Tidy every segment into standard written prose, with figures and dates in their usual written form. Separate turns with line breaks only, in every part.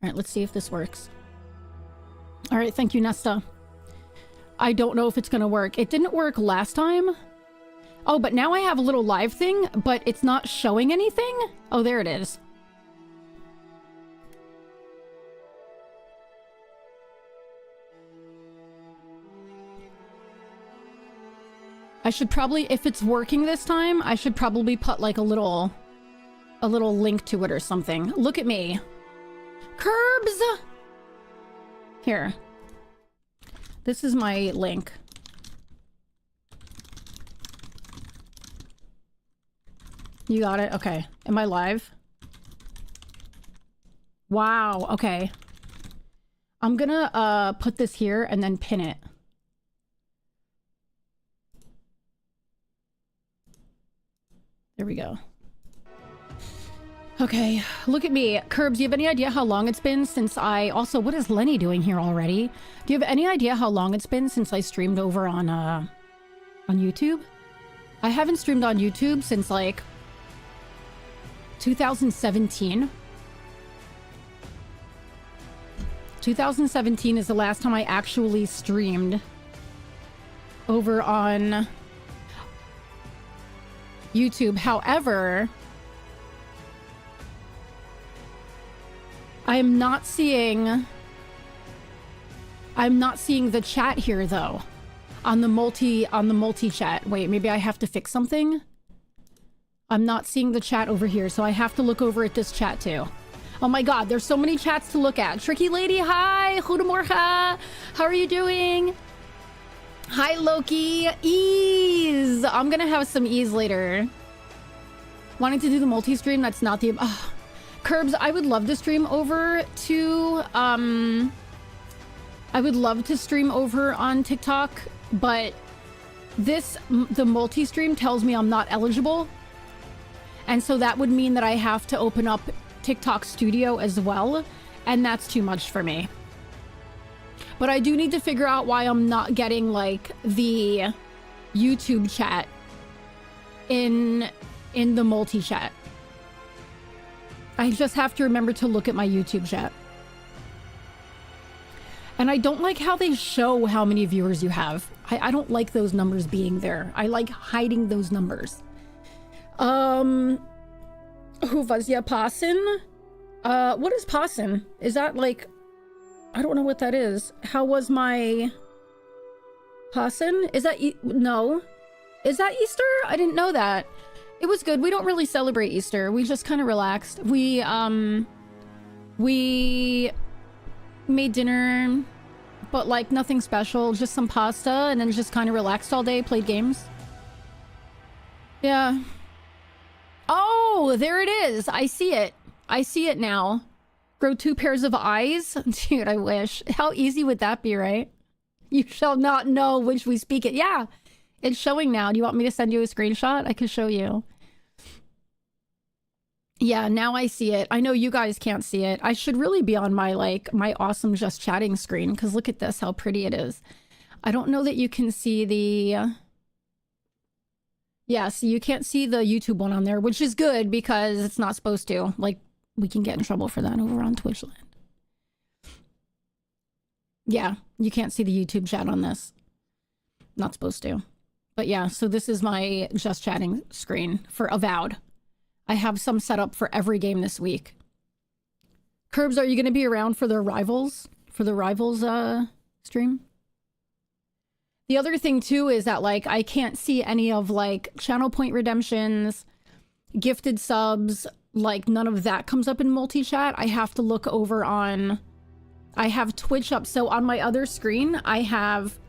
All right, let's see if this works. All right, thank you, Nesta. I don't know if it's gonna work. It didn't work last time. Oh, but now I have a little live thing, but it's not showing anything. Oh, there it is. I should probably, if it's working this time, I should probably put like a little link to it or something. Look at me. Curbs! Here. This is my link. You got it? Okay. Am I live? Wow. Okay. I'm gonna put this here and then pin it. There we go. Okay, look at me. Curbs, do you have any idea how long it's been since I... Also, what is Lenny doing here already? Do you have any idea how long it's been since I streamed over on YouTube? I haven't streamed on YouTube since, like, 2017. 2017 is the last time I actually streamed over on YouTube. However, I'm not seeing the chat here though. On the multi chat. Wait, maybe I have to fix something? I'm not seeing the chat over here, so I have to look over at this chat too. Oh my god, there's so many chats to look at. Tricky Lady, hi! Goedemorgen! How are you doing? Hi, Loki! Ease! I'm gonna have some ease later. Wanting to do the multi-stream, that's not the... Curbs, I would love to stream over to... I would love to stream over on TikTok, but the multi-stream tells me I'm not eligible. And so that would mean that I have to open up TikTok Studio as well, and that's too much for me. But I do need to figure out why I'm not getting, like, the YouTube chat in the multi-chat. I just have to remember to look at my YouTube chat. And I don't like how they show how many viewers you have. I don't like those numbers being there. I like hiding those numbers. Who was ya passen? What is passen? Is that like... I don't know what that is. How was my... Passen? Is that... No. Is that Easter? I didn't know that. It was good. We don't really celebrate Easter. We just kind of relaxed. We made dinner, but like nothing special. Just some pasta, and then just kind of relaxed all day, played games. Yeah. Oh, there it is. I see it. I see it now. Grow 2 pairs of eyes? Dude, I wish. How easy would that be, right? You shall not know which we speak it. Yeah. It's showing now. Do you want me to send you a screenshot? I can show you. Yeah, now I see it. I know you guys can't see it. I should really be on my, like, my awesome just chatting screen, because look at this, how pretty it is. I don't know that you can see the... Yeah, so you can't see the YouTube one on there, which is good because it's not supposed to. Like, we can get in trouble for that over on Twitchland. Yeah, you can't see the YouTube chat on this. Not supposed to. But yeah, so this is my just chatting screen for Avowed. I have some set up for every game this week. Curbs, are you going to be around for the Rivals? For the Rivals stream? The other thing too is that, like, I can't see any of, like, channel point redemptions, gifted subs, like, none of that comes up in multi-chat. I have to look over on... I have Twitch up, so on my other screen, I have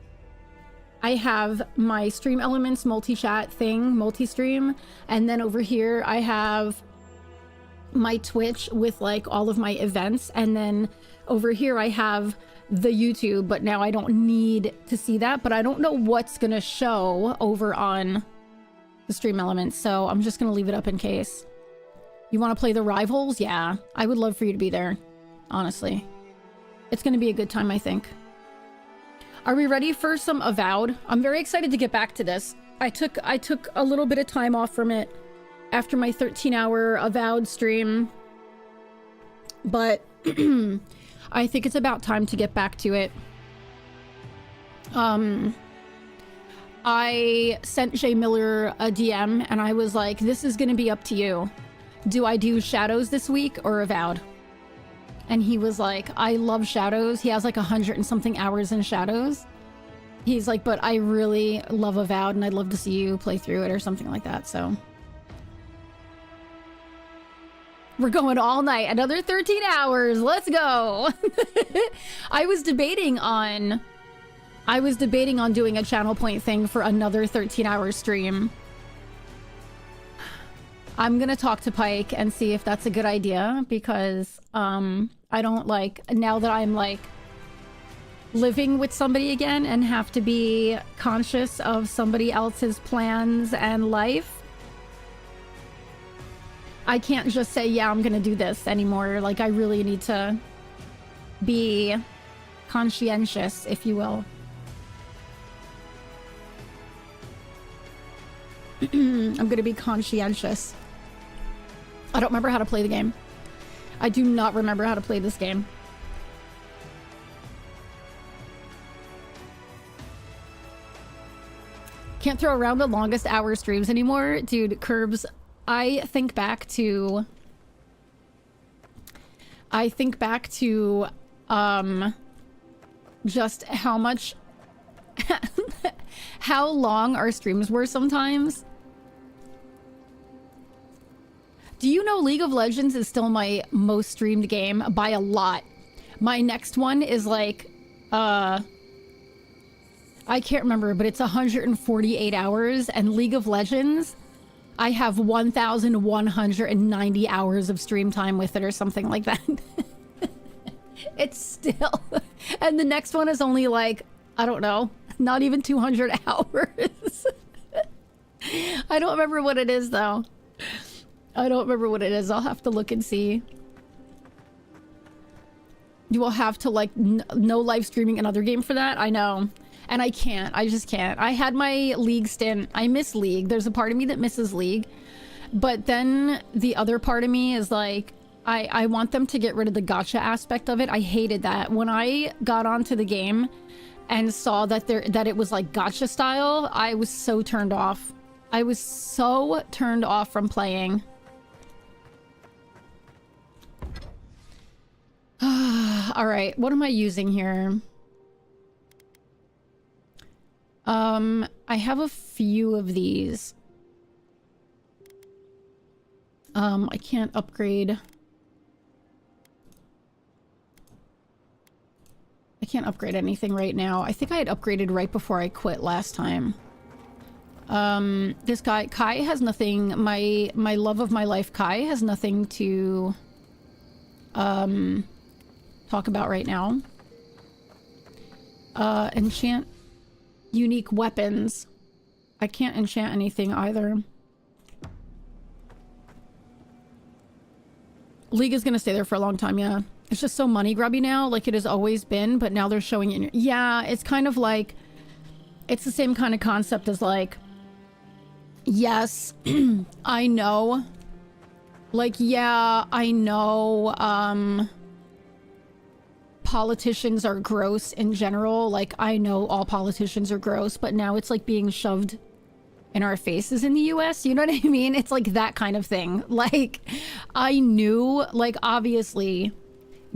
my Stream Elements multi-chat thing, multi-stream, and then over here I have my Twitch with, like, all of my events, and then over here I have the YouTube, but now I don't need to see that, but I don't know what's gonna show over on the Stream Elements, so I'm just gonna leave it up in case. You want to play the Rivals? Yeah, I would love for you to be there, honestly. It's gonna be a good time, I think. Are we ready for some Avowed? I'm very excited to get back to this. I took a little bit of time off from it after my 13-hour Avowed stream, but I think it's about time to get back to it. I sent Jay Miller a DM and I was like, this is gonna be up to you. Do I do Shadows this week or Avowed? And he was like, I love Shadows. He has like 100 and something hours in Shadows. He's like, but I really love Avowed and I'd love to see you play through it or something like that, so. We're going all night. Another 13 hours. Let's go. I was debating on doing a channel point thing for another 13-hour stream. I'm gonna talk to Pike and see if that's a good idea because I don't like, now that I'm like living with somebody again and have to be conscious of somebody else's plans and life, I can't just say, yeah, I'm gonna do this anymore. Like, I really need to be conscientious, if you will. I'm gonna be conscientious. I don't remember how to play the game. I do not remember how to play this game. Can't throw around the longest hour streams anymore. Dude, Curbs, I think back to just how much how long our streams were sometimes. Do you know League of Legends is still my most streamed game by a lot? My next one is like I can't remember, but it's 148 hours, and League of Legends, I have 1,190 hours of stream time with it or something like that. It's still... And the next one is only like, I don't know, not even 200 hours. I don't remember what it is, though. I don't remember what it is. I'll have to look and see. You will have to, like, no live streaming another game for that? I know. And I can't. I just can't. I had my League stint. I miss League. There's a part of me that misses League. But then the other part of me is like, I want them to get rid of the gacha aspect of it. I hated that. When I got onto the game and saw that it was like gacha style, I was so turned off. I was so turned off from playing. All right, what am I using here? I have a few of these. I can't upgrade. I can't upgrade anything right now. I think I had upgraded right before I quit last time. This guy, Kai, has nothing. My love of my life, Kai, has nothing to talk about right now. Enchant unique weapons. I can't enchant anything either. League is gonna stay there for a long time, yeah. It's just so money grubby now, like it has always been, but now they're showing it. Yeah, it's kind of like, it's the same kind of concept as like, yes, I know. Like, yeah, I know, politicians are gross in general. Like, I know all politicians are gross, but now it's like being shoved in our faces in the US. You know what I mean? It's like that kind of thing. Like, I knew, like, obviously,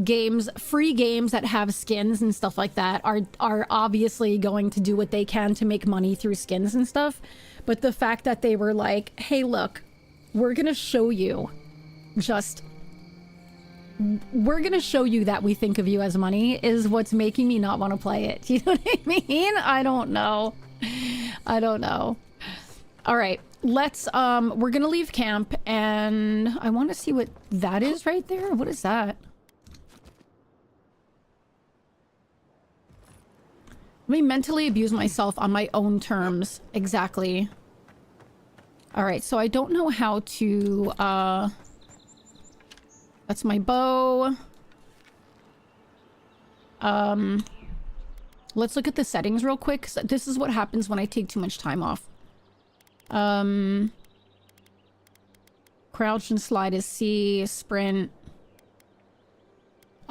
games, free games that have skins and stuff like that are obviously going to do what they can to make money through skins and stuff. But the fact that they were like, hey, look, we're gonna show you we're gonna show you that we think of you as money is what's making me not want to play it. You know what I mean? I don't know. I don't know. All right, let's, we're gonna leave camp and I want to see what that is right there. What is that? Let me mentally abuse myself on my own terms. Exactly. All right, so I don't know how to, that's my bow. Let's look at the settings real quick. This is what happens when I take too much time off. Crouch and slide is C, sprint.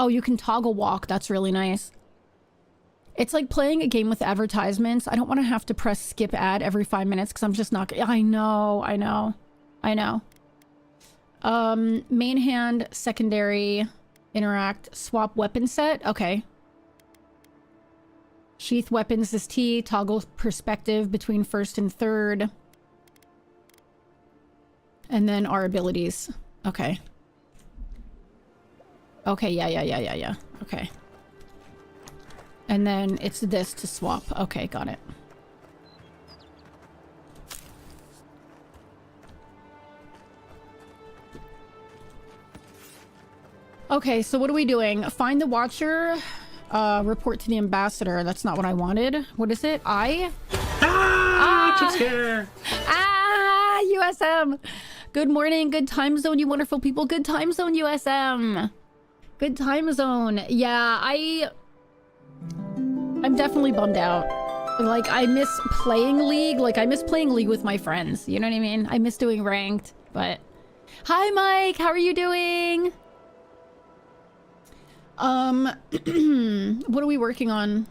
Oh, you can toggle walk. That's really nice. It's like playing a game with advertisements. I don't want to have to press skip ad every 5 minutes because I'm just not... I know. Main hand, secondary, interact, swap weapon set. Okay. Sheath weapons is T. Toggle perspective between first and third. And then our abilities. Okay. Okay, yeah. Okay. And then it's this to swap. Okay, got it. Okay, so what are we doing? Find the Watcher, report to the Ambassador. That's not what I wanted. What is it? USM! Good morning, good time zone, you wonderful people. Good time zone, USM! Good time zone. Yeah, I'm definitely bummed out. Like, I miss playing League. Like, I miss playing League with my friends. You know what I mean? I miss doing ranked, but... Hi, Mike! How are you doing? What are we working on?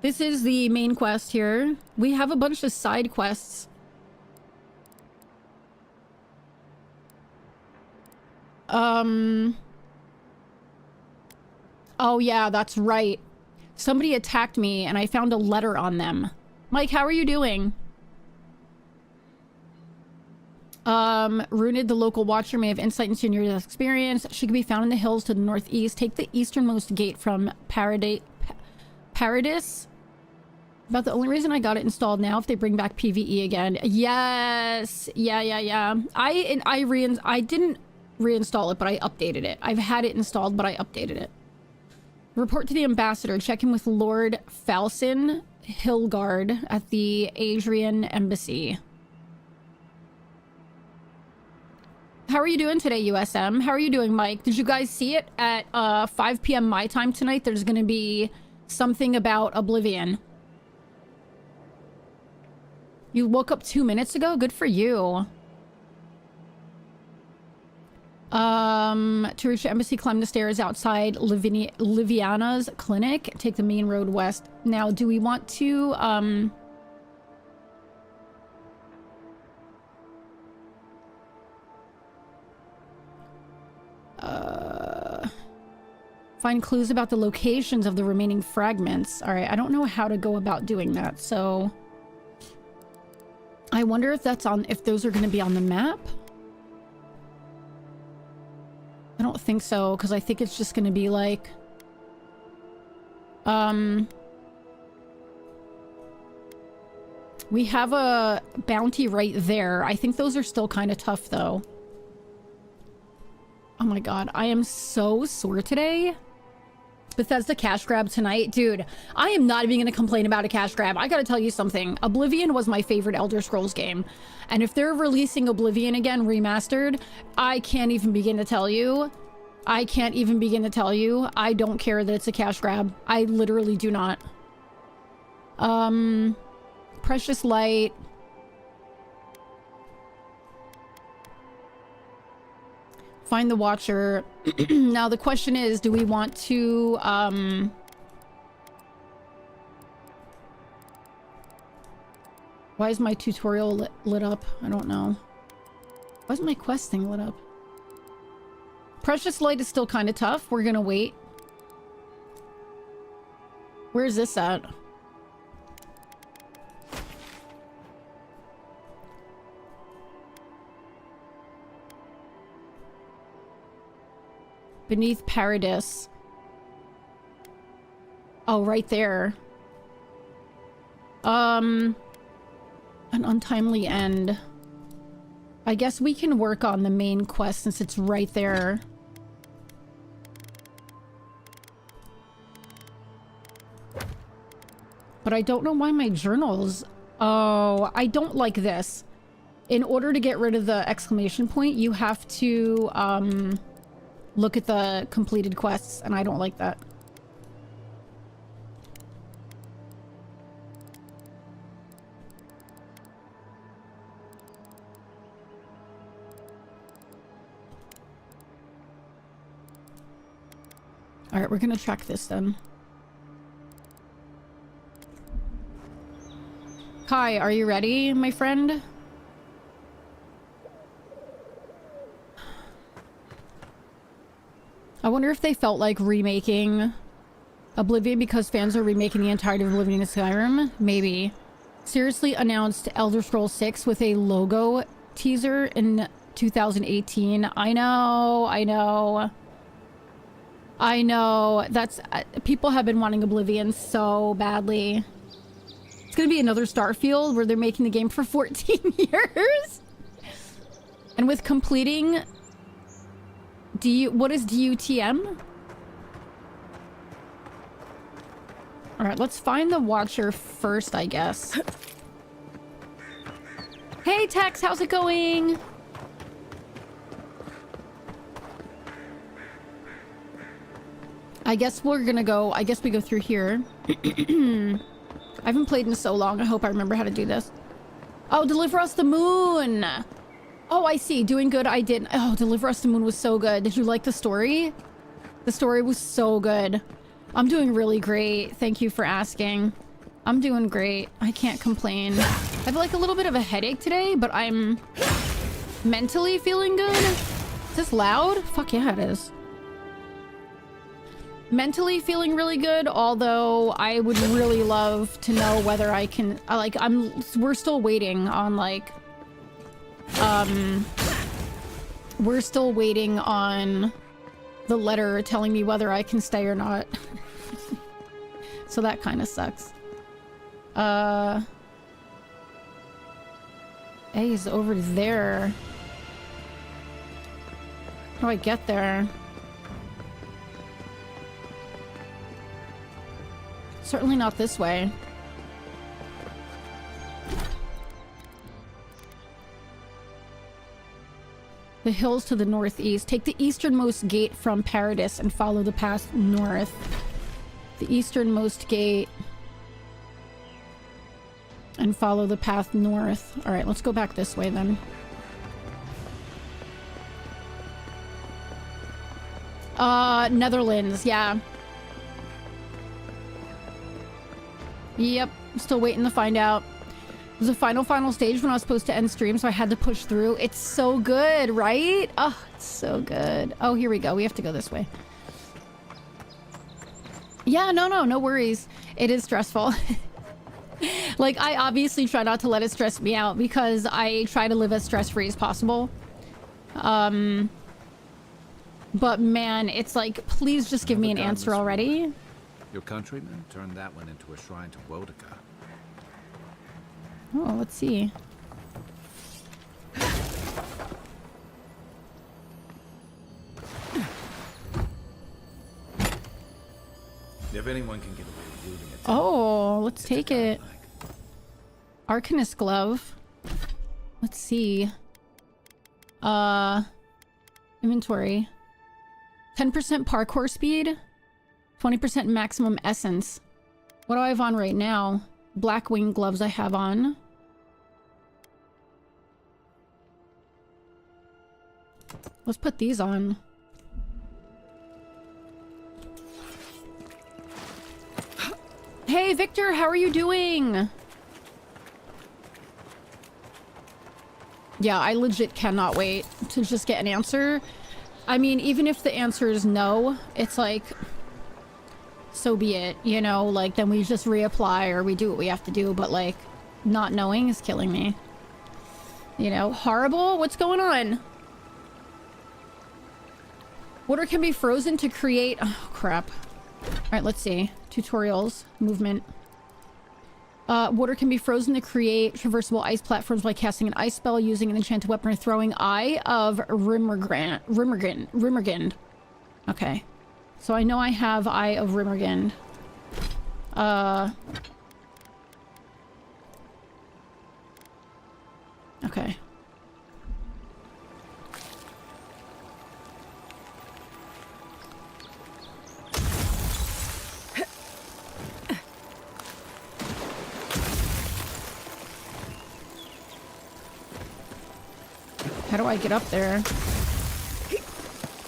This is the main quest here. We have a bunch of side quests. Oh yeah, that's right. Somebody attacked me and I found a letter on them. Mike, how are you doing? Runed, the local watcher, may have insight into your experience. She can be found in the hills to the northeast. Take the easternmost gate from Paradis. About the only reason I got it installed now if they bring back PvE again. Yes. Yeah. I didn't reinstall it, but I updated it. I've had it installed, but I updated it. Report to the Ambassador. Check in with Lord Falson Hillguard at the Adrian Embassy. How are you doing today, USM? How are you doing, Mike? Did you guys see it at 5 p.m. my time tonight? There's going to be something about Oblivion. You woke up 2 minutes ago? Good for you. To reach the embassy, climb the stairs outside Liviana's clinic. Take the main road west. Now, do we want to, find clues about the locations of the remaining fragments. All right, I don't know how to go about doing that, so... I wonder if that's on... if those are going to be on the map? I don't think so, because I think it's just going to be like... We have a bounty right there. I think those are still kind of tough, though. Oh my god, I am so sore today. Bethesda cash grab tonight. Dude, I am not even going to complain about a cash grab. I gotta tell you something. Oblivion was my favorite Elder Scrolls game. And if they're releasing Oblivion again, remastered, I can't even begin to tell you. I can't even begin to tell you. I don't care that it's a cash grab. I literally do not. Precious Light. Find the Watcher. Now the question is, do we want to, why is my tutorial lit up? I don't know. Why is my quest thing lit up? Precious Light is still kind of tough. We're gonna wait. Where's this at? Beneath Paradis. Oh, right there. An untimely end. I guess we can work on the main quest since it's right there. But I don't know why my journals... Oh, I don't like this. In order to get rid of the exclamation point, you have to, look at the completed quests, and I don't like that. Alright, we're gonna track this then. Kai, are you ready, my friend? I wonder if they felt like remaking Oblivion because fans are remaking the entirety of Oblivion and Skyrim? Maybe. Seriously announced Elder Scrolls 6 with a logo teaser in 2018. I know. That's... people have been wanting Oblivion so badly. It's gonna be another Starfield where they're making the game for 14 years. And with completing... what is DUTM? Alright, let's find the Watcher first, I guess. Hey, Tex, how's it going? I guess we're gonna go... I guess we go through here. I haven't played in so long. I hope I remember how to do this. Oh, Deliver Us the Moon! Oh, I see. Doing good, I did. Oh, Deliver Us the Moon was so good. Did you like the story? The story was so good. I'm doing really great. Thank you for asking. I'm doing great. I can't complain. I have like a little bit of a headache today, but I'm mentally feeling good. Is this loud? Fuck yeah, it is. Mentally feeling really good, although I would really love to know whether I can... we're still waiting on, like... we're still waiting on the letter telling me whether I can stay or not. So that kind of sucks. A is over there. How do I get there? Certainly not this way. The hills to the northeast. Take the easternmost gate from Paradis and follow the path north. The easternmost gate. And follow the path north. Alright, let's go back this way then. Netherlands, yeah. Yep, still waiting to find out. It was the final stage when I was supposed to end stream, so I had to push through. It's so good, right? Oh, it's so good. Oh, here we go. We have to go this way. Yeah, no worries. It is stressful. Like, I obviously try not to let it stress me out because I try to live as stress-free as possible. But man, it's like, please just give me an answer already.
Your countrymen turned that one into a shrine to Wodika.
Oh, let's see.
If anyone can get away with looting it.
Oh, let's take it. Arcanist glove. Let's see. Inventory. 10% parkour speed. 20% maximum essence. What do I have on right now? Black wing gloves I have on. Let's put these on. Hey, Victor, how are you doing? Yeah, I legit cannot wait to just get an answer. I mean, even if the answer is no, it's like... so be it, you know, like, then we just reapply or we do what we have to do, but, like, not knowing is killing me. You know, horrible? What's going on? Water can be frozen to create... oh, crap. Alright, let's see. Tutorials. Movement. Water can be frozen to create traversable ice platforms by casting an ice spell, using an enchanted weapon, or throwing Eye of Rimmergind. Okay. So I know I have Eye of Rimmergind. Okay. How do I get up there?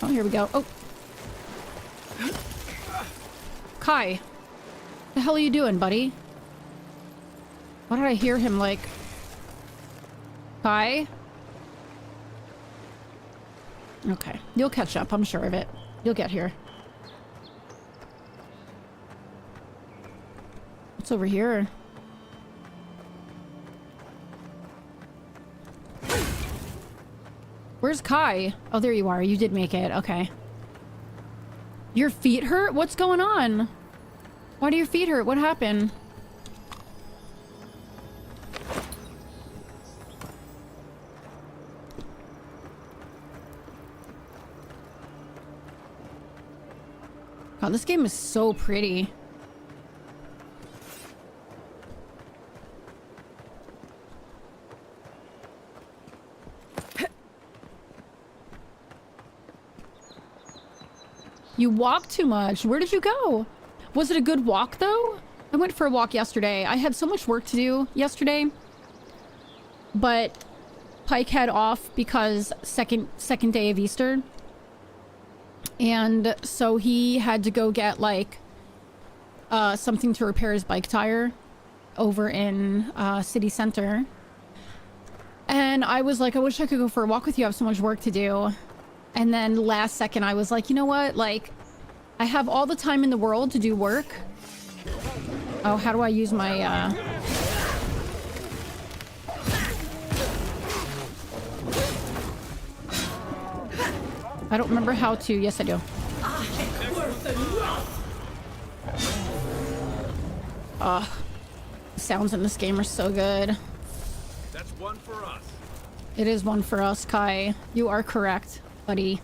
Oh, here we go. Oh. Kai. The hell are you doing, buddy? Why did I hear him like... Kai? Okay. You'll catch up, I'm sure of it. You'll get here. What's over here? Where's Kai? Oh, there you are. You did make it. Okay. Your feet hurt? What's going on? Why do your feet hurt? What happened? God, this game is so pretty. You walk too much. Where did you go? Was it a good walk, though? I went for a walk yesterday. I had so much work to do yesterday. But Pike had off because second day of Easter. And so he had to go get, like, something to repair his bike tire over in city center. And I was like, I wish I could go for a walk with you. I have so much work to do. And then last second, I was like, you know what? Like, I have all the time in the world to do work. Oh, how do I use my, I don't remember how to. Yes, I do. Sounds in this game are so good.
That's one for us.
It is one for us, Kai. You are correct, buddy.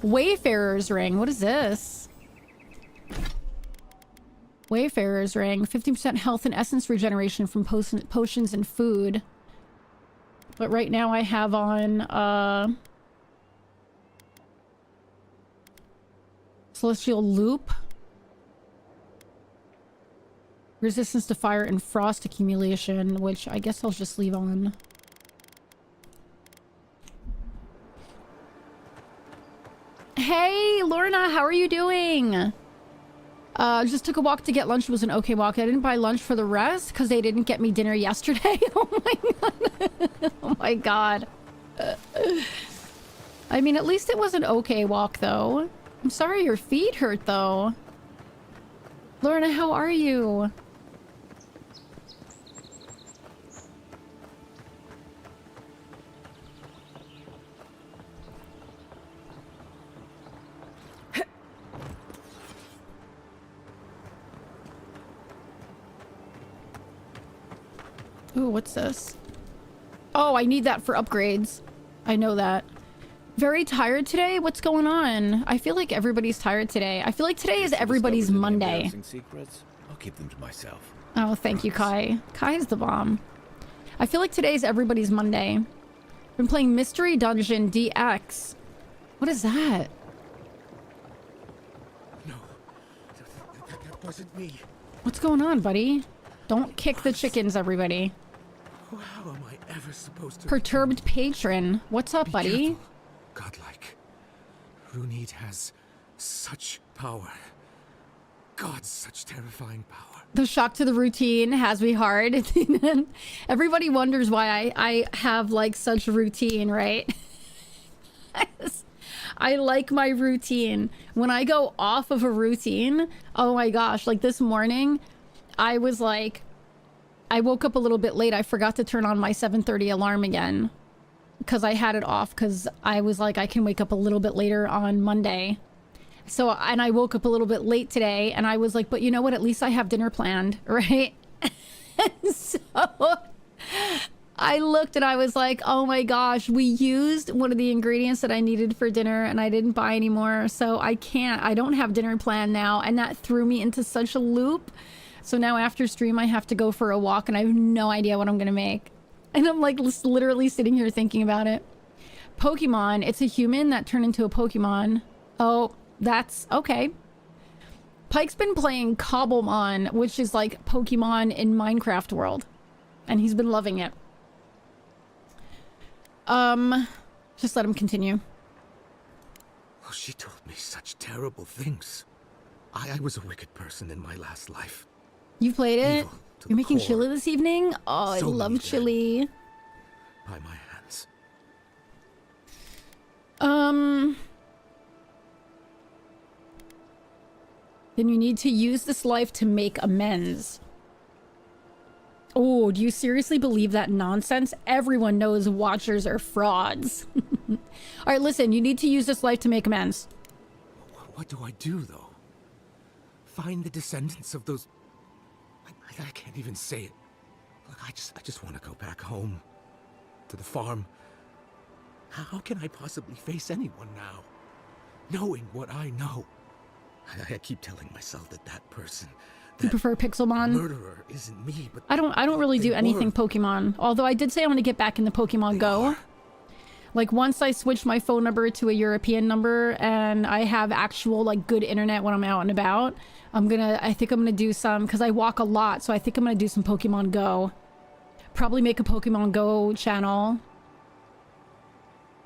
Wayfarer's ring. What is this? Wayfarer's ring. 50% health and essence regeneration from potions and food. But right now I have on Celestial Loop. Resistance to fire and frost accumulation, which I guess I'll just leave on. Hey, Lorna, how are you doing? Just took a walk to get lunch. It was an okay walk. I didn't buy lunch for the rest because they didn't get me dinner yesterday. Oh my god. Oh my god. I mean, at least it was an okay walk, though. I'm sorry your feet hurt, though. Lorna, how are you? Ooh, what's this? Oh, I need that for upgrades. I know that. Very tired today? What's going on? I feel like everybody's tired today. I feel like today is everybody's Monday.
Secrets? I'll keep them to myself.
Oh, thank you, Kai. Kai is the bomb. I feel like today's everybody's Monday. Been playing Mystery Dungeon DX. What is that?
No, that wasn't me.
What's going on, buddy? Don't kick the chickens, everybody.
How am I ever supposed to...
Perturbed patron. What's up, buddy?
Careful. Godlike. Runid has such power. God, such terrifying power.
The shock to the routine has me hard. Everybody wonders why I have, like, such routine, right? I like my routine. When I go off of a routine, oh my gosh, like this morning, I was like, I woke up a little bit late. I forgot to turn on my 7:30 alarm again because I had it off because I was like, I can wake up a little bit later on Monday. So, and I woke up a little bit late today and I was like, but you know what? At least I have dinner planned, right? And so I looked and I was like, oh my gosh, we used one of the ingredients that I needed for dinner and I didn't buy anymore. So I don't have dinner planned now. And that threw me into such a loop. So now after stream, I have to go for a walk and I have no idea what I'm going to make. And I'm like literally sitting here thinking about it. Pokemon. It's a human that turned into a Pokemon. Oh, that's okay. Pike's been playing Cobblemon, which is like Pokemon in Minecraft world. And he's been loving it. Just let him continue.
Oh, she told me such terrible things. I was a wicked person in my last life.
You played it?
Evil to
You're
the
making
core.
chili this evening? Oh, I
So
love
many dead.
chili.
By my hands.
Then you need to use this life to make amends. Oh, do you seriously believe that nonsense? Everyone knows Watchers are frauds. All right, listen, you need to use this life to make amends.
What do I do, though? Find the descendants of those... I can't even say it. Look, I just want to go back home. To the farm. How can I possibly face anyone now? Knowing what I know. I keep telling myself that person...
You prefer Pixelmon?
Murderer isn't me, but...
I don't really do
they
anything
were.
Pokemon. Although I did say I want to get back into Pokemon Go.
are.
Like, once I switch my phone number to a European number and I have actual, like, good internet when I'm out and about, I think I'm gonna do some, because I walk a lot, so I think I'm gonna do some Pokemon Go. Probably make a Pokemon Go channel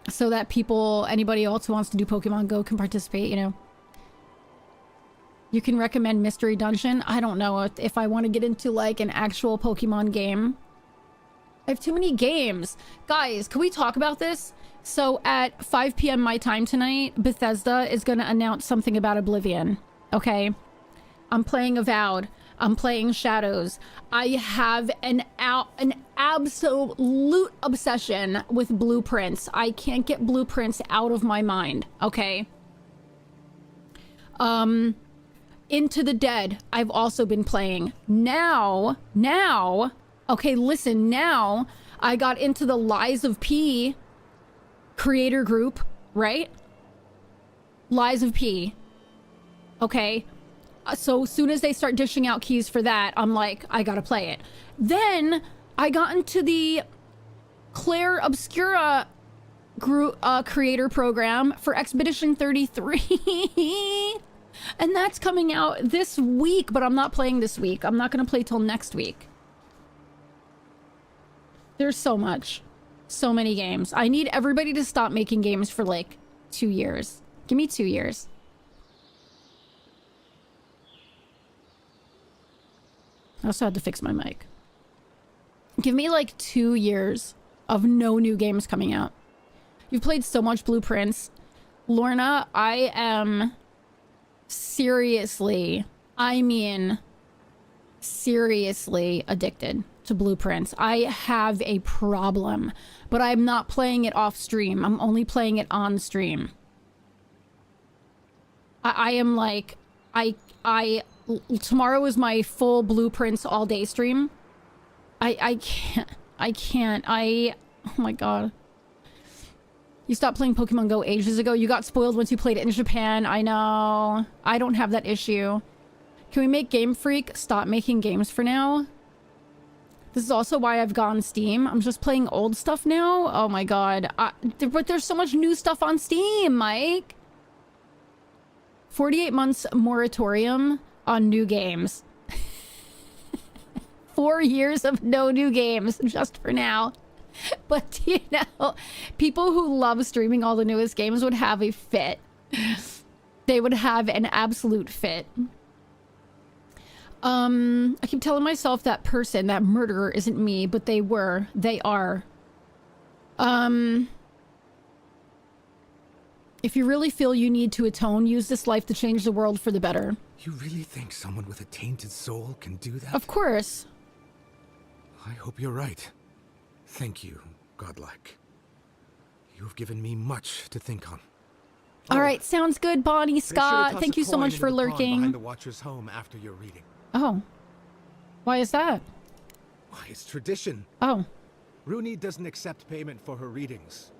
so that anybody else who wants to do Pokemon Go can participate, you know. You can recommend Mystery Dungeon. I don't know if I want to get into, like, an actual Pokemon game. I have too many games. Guys, can we talk about this? So at 5 p.m. my time tonight, Bethesda is going to announce something about Oblivion. Okay? I'm playing Avowed. I'm playing Shadows. I have an absolute obsession with blueprints. I can't get blueprints out of my mind. Okay? Into the Dead, I've also been playing. Now, okay, listen, now I got into the Lies of P creator group, right? Lies of P. Okay. So as soon as they start dishing out keys for that, I'm like, I gotta play it. Then I got into the Claire Obscura group, creator program for Expedition 33. And that's coming out this week, but I'm not playing this week. I'm not going to play till next week. There's so much. So many games. I need everybody to stop making games for like 2 years. Give me 2 years. I also had to fix my mic. Give me like 2 years of no new games coming out. You've played so much Blueprints. Lorna, I am... seriously addicted to Blueprints. I have a problem, but I'm not playing it off stream. I'm only playing it on stream. I am like, tomorrow is my full Blueprints all day stream. I can't, oh my God. You stopped playing Pokemon Go ages ago. You got spoiled once you played it in Japan. I know. I don't have that issue. Can we make Game Freak stop making games for now? This is also why I've gone Steam. I'm just playing old stuff now. Oh my God. But there's so much new stuff on Steam, Mike. 48 months moratorium on new games. 4 years of no new games just for now. But, you know, people who love streaming all the newest games would have a fit. They would have an absolute fit. I keep telling myself that murderer isn't me, but they are. If you really feel you need to atone, use this life to change the world for the better.
You really think someone with a tainted soul can do that?
Of course.
I hope you're right. Thank you, Godlike. You've given me much to think on.
All right, sounds good, Bonnie Scott. Thank you so much for lurking.
Behind the Watcher's home after your reading.
Oh. Why is that?
Why, it's tradition.
Oh.
Rooney doesn't accept payment for her readings.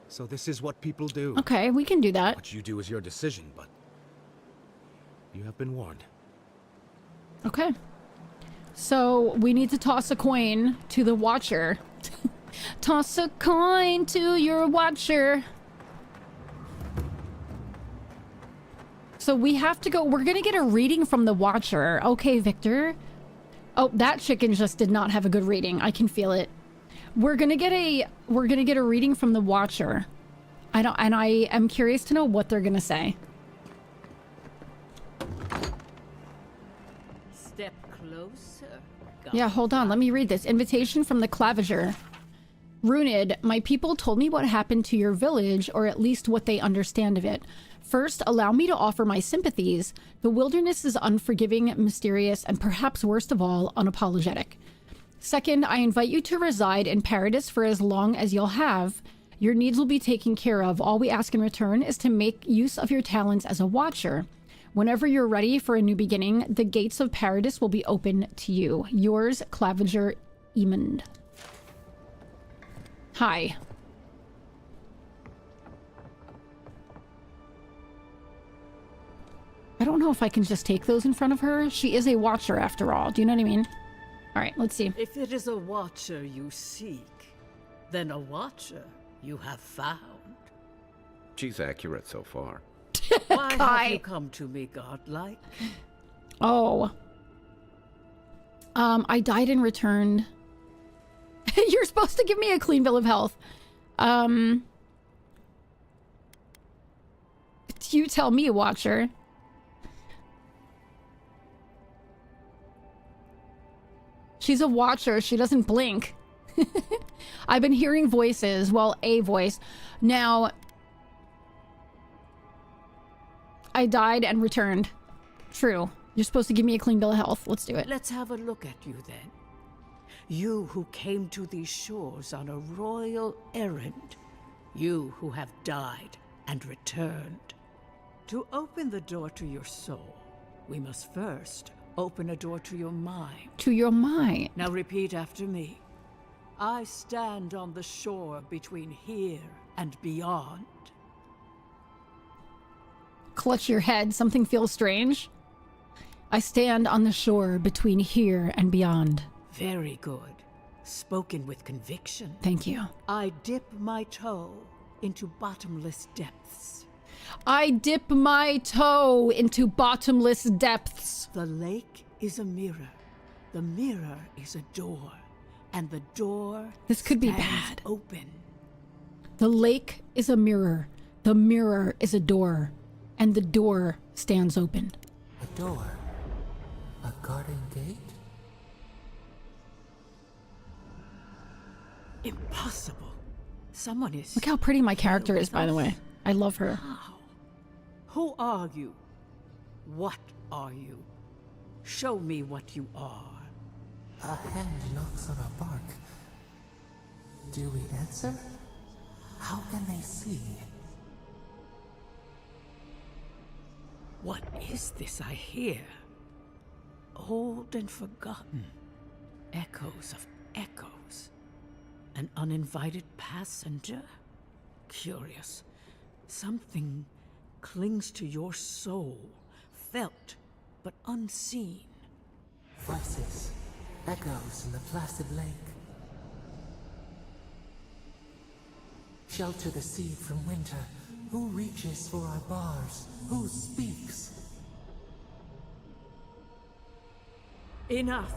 So this is what people do.
Okay, we can do that.
What you do is your decision, but you have been warned.
Okay. So we need to toss a coin to the Watcher. Toss a coin to your Watcher. So we have to go. We're gonna get a reading from the Watcher. Okay, Victor. Oh, that chicken just did not have a good reading. I can feel it. We're gonna get a reading from the Watcher. I am curious to know what they're gonna say.
Step closer.
Yeah, hold on. Let me read this. Invitation from the Claviger. Runid, my people told me what happened to your village, or at least what they understand of it. First, allow me to offer my sympathies. The wilderness is unforgiving, mysterious, and perhaps worst of all, unapologetic. Second, I invite you to reside in Paradis for as long as you'll have. Your needs will be taken care of. All we ask in return is to make use of your talents as a watcher. Whenever you're ready for a new beginning, the gates of Paradis will be open to you. Yours, Claviger Emond. Hi. I don't know if I can just take those in front of her. She is a watcher after all. Do you know what I mean? All right, let's see.
If it is a watcher you seek, then a watcher you have found.
She's accurate so far.
Why have you come to me, godlike?
Oh. I died and returned. You're supposed to give me a clean bill of health. You tell me, watcher. She's a watcher. She doesn't blink. I've been hearing voices. Well, a voice. Now, I died and returned. True. You're supposed to give me a clean bill of health. Let's do it.
Let's have a look at you then. You who came to these shores on a royal errand. You who have died and returned. To open the door to your soul, we must first open a door to your mind.
To your mind.
Now repeat after me. I stand on the shore between here and beyond.
Clutch your head. Something feels strange. I stand on the shore between here and beyond.
Very good. Spoken with conviction.
Thank you.
I dip my toe into bottomless depths.
I dip my toe into bottomless depths.
The lake is a mirror. The mirror is a door. And the door
This could be
stands
bad.
open.
The lake is a mirror. The mirror is a door. And the door stands open.
A door? A garden gate?
Impossible. Someone is...
Look how pretty my character is, by the way. I love her.
How? Who are you? What are you? Show me what you are.
A hand knocks on a bark. Do we answer? How can they see?
What is this I hear? Old and forgotten. Echoes of echoes. An uninvited passenger? Curious. Something clings to your soul. Felt, but unseen.
Voices. Echoes in the placid lake. Shelter the seed from winter. Who reaches for our bars? Who speaks?
Enough!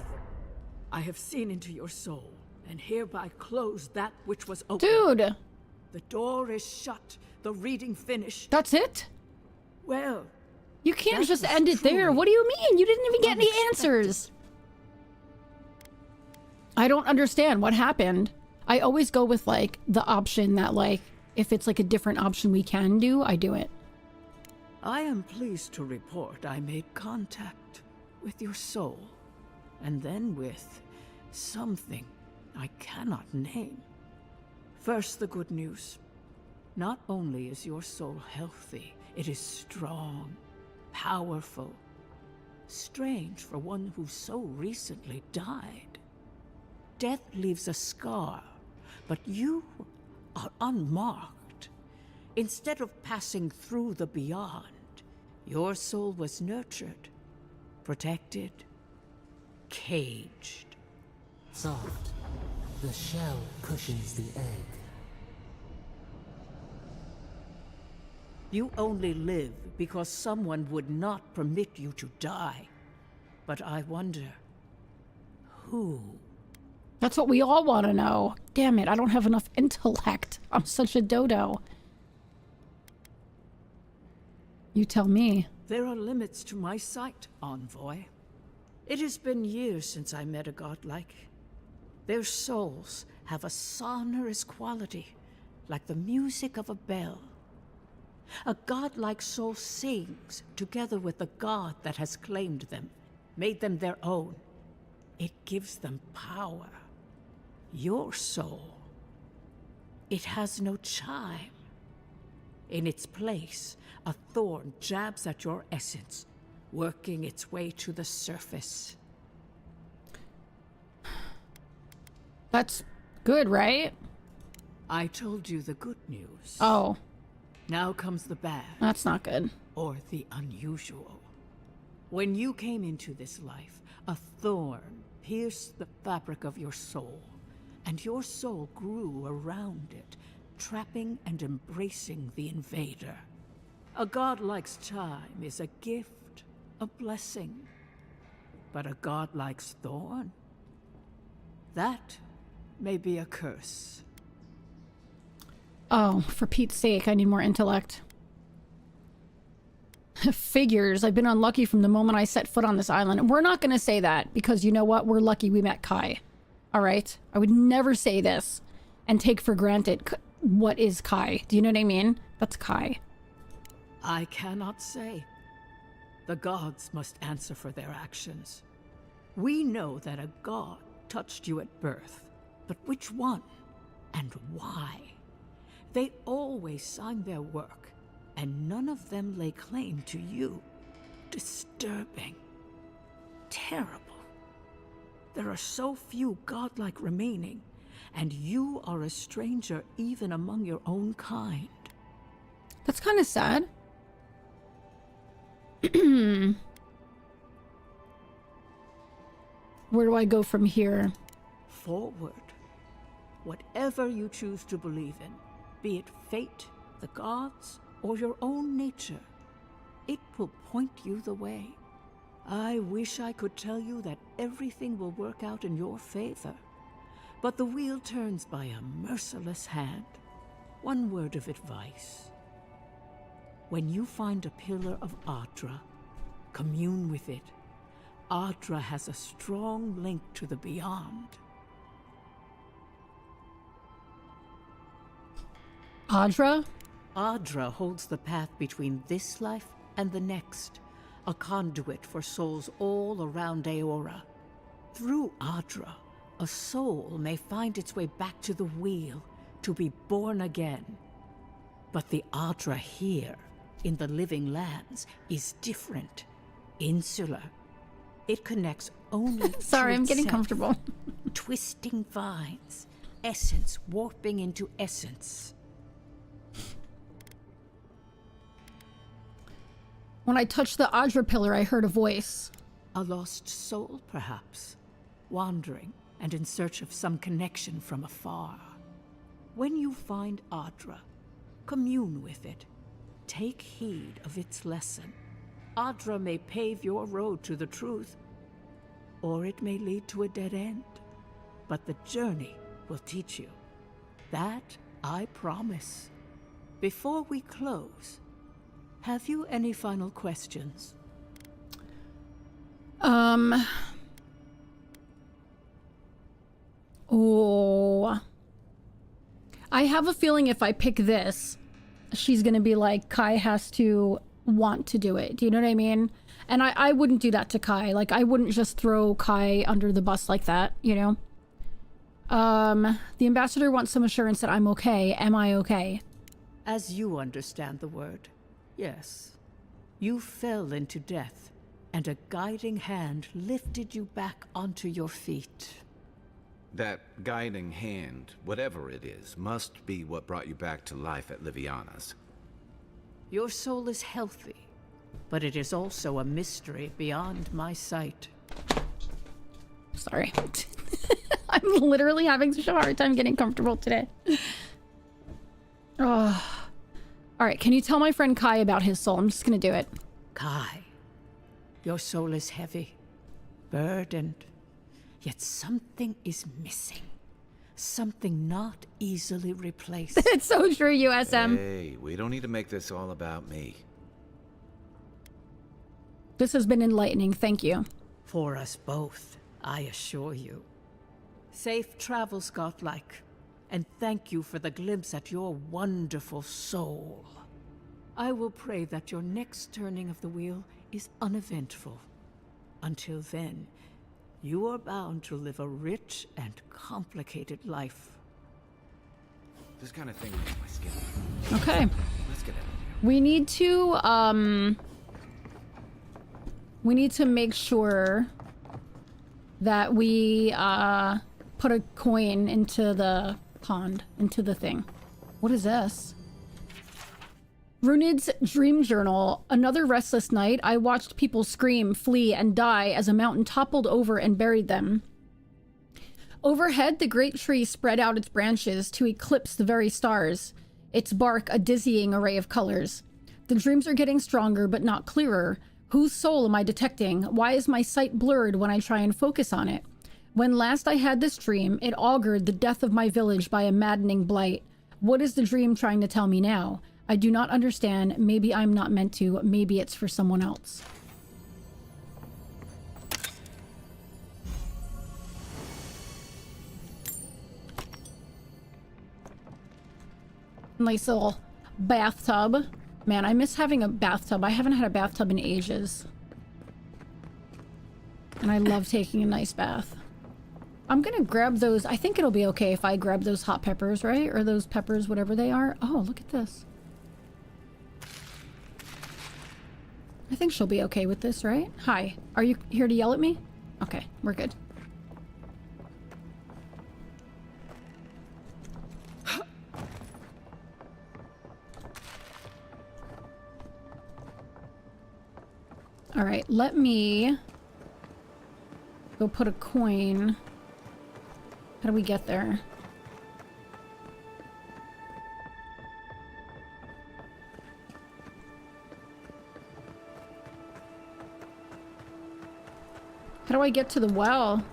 I have seen into your soul, and hereby close that which was open.
Dude!
The door is shut, the reading finished.
That's it?
Well,
You can't
that
just
was
end it there.
truly
What do you mean? You didn't even get any
unexpected.
answers. I don't understand what happened. I always go with, like, the option that, like, if it's, like, a different option we can do, I do it.
I am pleased to report I made contact with your soul, and then with something I cannot name. First, the good news. Not only is your soul healthy, it is strong, powerful. Strange for one who so recently died. Death leaves a scar, but you are unmarked. Instead of passing through the beyond, your soul was nurtured, protected, caged.
Soft. The shell cushions the egg.
You only live because someone would not permit you to die. But I wonder, who?
That's what we all want to know. Damn it, I don't have enough intellect. I'm such a dodo. You tell me.
There are limits to my sight, Envoy. It has been years since I met a godlike. Their souls have a sonorous quality, like the music of a bell. A godlike soul sings together with the god that has claimed them, made them their own. It gives them power. Your soul, it has no chime. In its place, a thorn jabs at your essence, working its way to the surface.
That's good, right?
I told you the good news.
Oh,
Now comes the bad,
that's not good.
or the unusual. When you came into this life, a thorn pierced the fabric of your soul, and your soul grew around it, trapping and embracing the invader. A godlike's time is a gift, a blessing. But a godlike's thorn? That may be a curse.
Oh, for Pete's sake, I need more intellect. Figures. I've been unlucky from the moment I set foot on this island. We're not going to say that because you know what? We're lucky we met Kai. All right? I would never say this and take for granted what is Kai. Do you know what I mean? That's Kai.
I cannot say. The gods must answer for their actions. We know that a god touched you at birth, but which one and why? They always sign their work, and none of them lay claim to you. Disturbing. Terrible. There are so few godlike remaining, and you are a stranger even among your own kind.
That's kind of sad. Where do I go from here?
Forward. Whatever you choose to believe in, be it fate, the gods, or your own nature, it will point you the way. I wish I could tell you that everything will work out in your favor, but the wheel turns by a merciless hand. One word of advice. When you find a pillar of Adra, commune with it. Adra has a strong link to the beyond.
Adra?
Adra holds the path between this life and the next, a conduit for souls all around Aora. Through Adra, a soul may find its way back to the wheel, to be born again. But the Adra here, in the living lands, is different, insular. It connects only
Sorry,
to
I'm getting
itself.
comfortable.
Twisting vines, essence warping into essence.
When I touched the Adra pillar, I heard a voice.
A lost soul, perhaps, wandering and in search of some connection from afar. When you find Adra, commune with it. Take heed of its lesson. Adra may pave your road to the truth, or it may lead to a dead end. But the journey will teach you. That I promise. Before we close, have you any final questions?
Oh. I have a feeling if I pick this, she's gonna be like, Kai has to want to do it. Do you know what I mean? And I wouldn't do that to Kai. Like, I wouldn't just throw Kai under the bus like that, you know? The ambassador wants some assurance that I'm okay. Am I okay?
As you understand the word, yes. You fell into death, and a guiding hand lifted you back onto your feet.
That guiding hand, whatever it is, must be what brought you back to life at Liviana's.
Your soul is healthy, but it is also a mystery beyond my sight.
Sorry. I'm literally having such a hard time getting comfortable today. Oh. All right, can you tell my friend Kai about his soul? I'm just gonna do it.
Kai, your soul is heavy, burdened, yet something is missing. Something not easily replaced.
It's so true, USM.
Hey, we don't need to make this all about me.
This has been enlightening. Thank you.
For us both, I assure you. Safe travels, Godlike, and thank you for the glimpse at your wonderful soul. I will pray that your next turning of the wheel is uneventful. Until then, you are bound to live a rich and complicated life.
This kind of thing makes my skin.
Okay.
Let's get out of here.
We need to make sure that we put a coin into the pond, into the thing. What is this? Runid's dream journal. Another restless night, I watched people scream, flee, and die as a mountain toppled over and buried them. Overhead, the great tree spread out its branches to eclipse the very stars, its bark a dizzying array of colors. The dreams are getting stronger, but not clearer. Whose soul am I detecting? Why is my sight blurred when I try and focus on it? When last I had this dream, it augured the death of my village by a maddening blight. What is the dream trying to tell me now? I do not understand. Maybe I'm not meant to. Maybe it's for someone else. Nice little bathtub. Man, I miss having a bathtub. I haven't had a bathtub in ages. And I love taking a nice bath. I'm gonna grab those. I think it'll be okay if I grab those hot peppers, right? Or those peppers, whatever they are. Oh, look at this. I think she'll be okay with this, right? Hi. Are you here to yell at me? Okay, we're good. All right, let me go put a coin. How do we get there? How do I get to the well?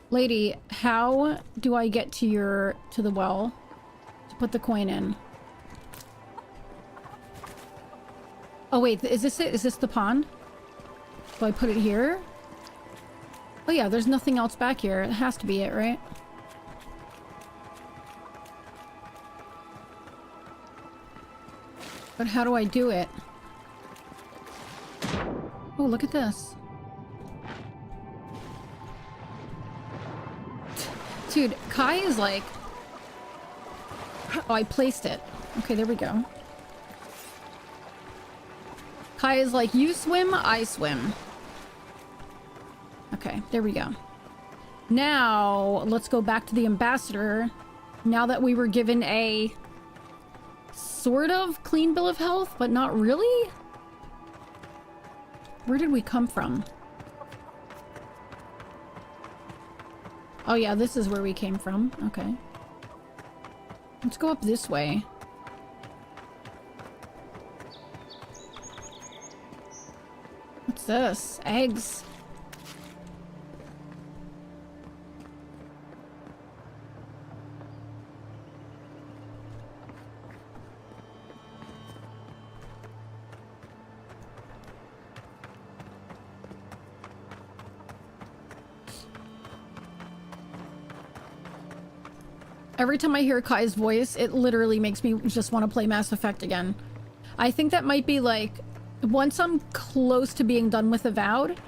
Lady, how do I get to the well to put the coin in? Oh wait, is this it? Is this the pond? Do I put it here? Oh yeah, there's nothing else back here. It has to be it, right? But how do I do it? Oh, look at this. Dude, Kai is like... Oh, I placed it. Okay, there we go. Kai is like, you swim, I swim. Okay, there we go. Now, let's go back to the ambassador. Now that we were given a sort of clean bill of health, but not really? Where did we come from? Oh yeah, this is where we came from. Okay. Let's go up this way. What's this? Eggs. Every time I hear Kai's voice, it literally makes me just want to play Mass Effect again. I think that might be like, once I'm close to being done with Avowed,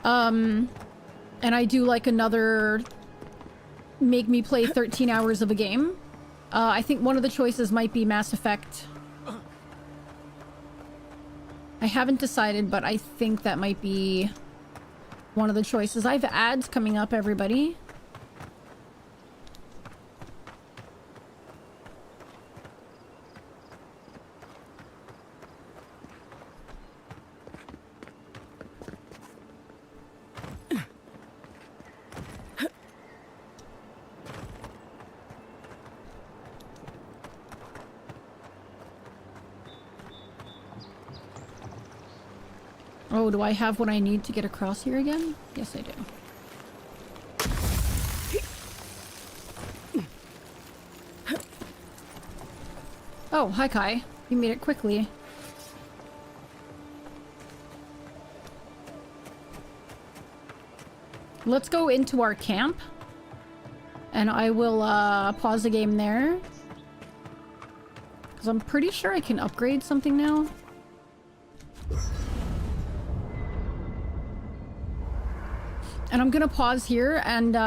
and I do like another make me play 13 hours of a game, I think one of the choices might be Mass Effect. I haven't decided, but I think that might be one of the choices. I have ads coming up, everybody. Oh, do I have what I need to get across here again? Yes, I do. Oh, hi Kai. You made it quickly. Let's go into our camp. And I will pause the game there. Because I'm pretty sure I can upgrade something now. And I'm gonna pause here and oh,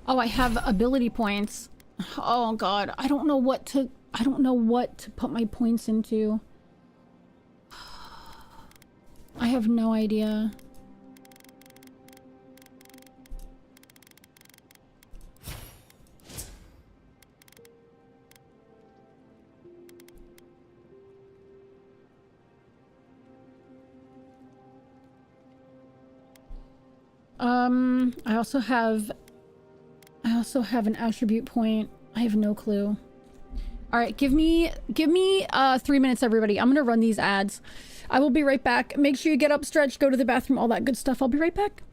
I have ability points. Oh god, I don't know what to put my points into. I have no idea. I also have an attribute point. I have no clue. All right, give me 3 minutes, everybody. I'm gonna run these ads. I will be right back. Make sure you get up, stretch, go to the bathroom, all that good stuff. I'll be right back.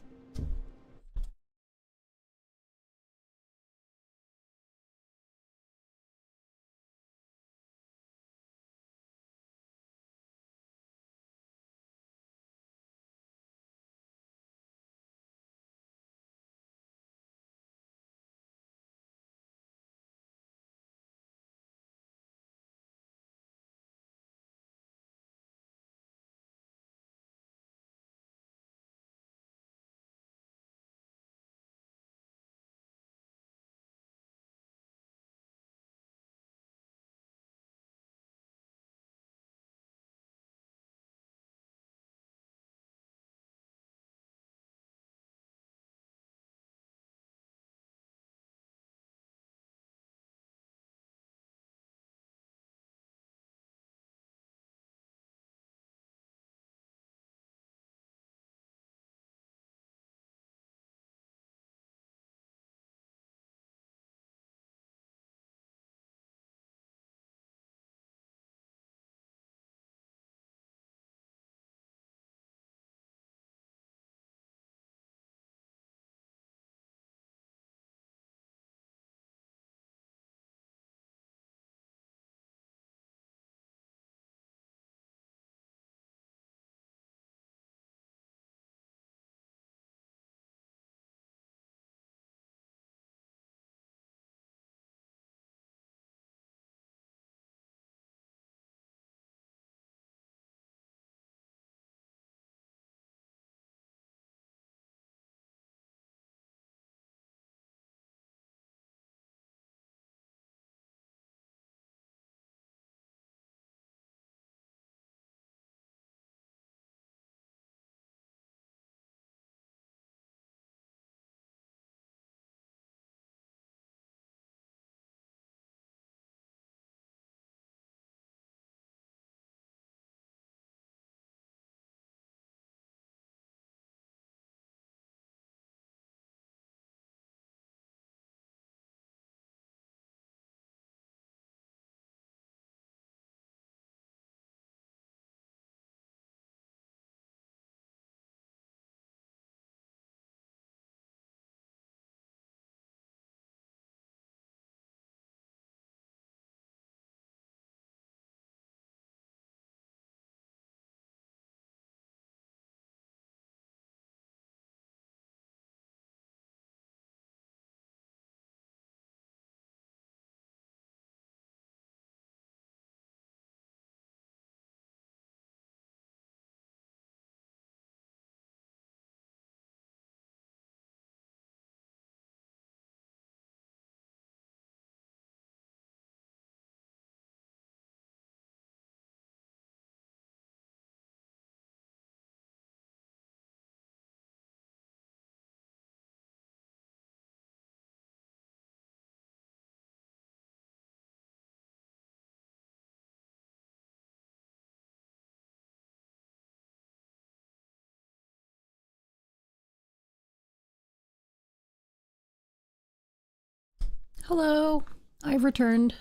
Hello, I've returned.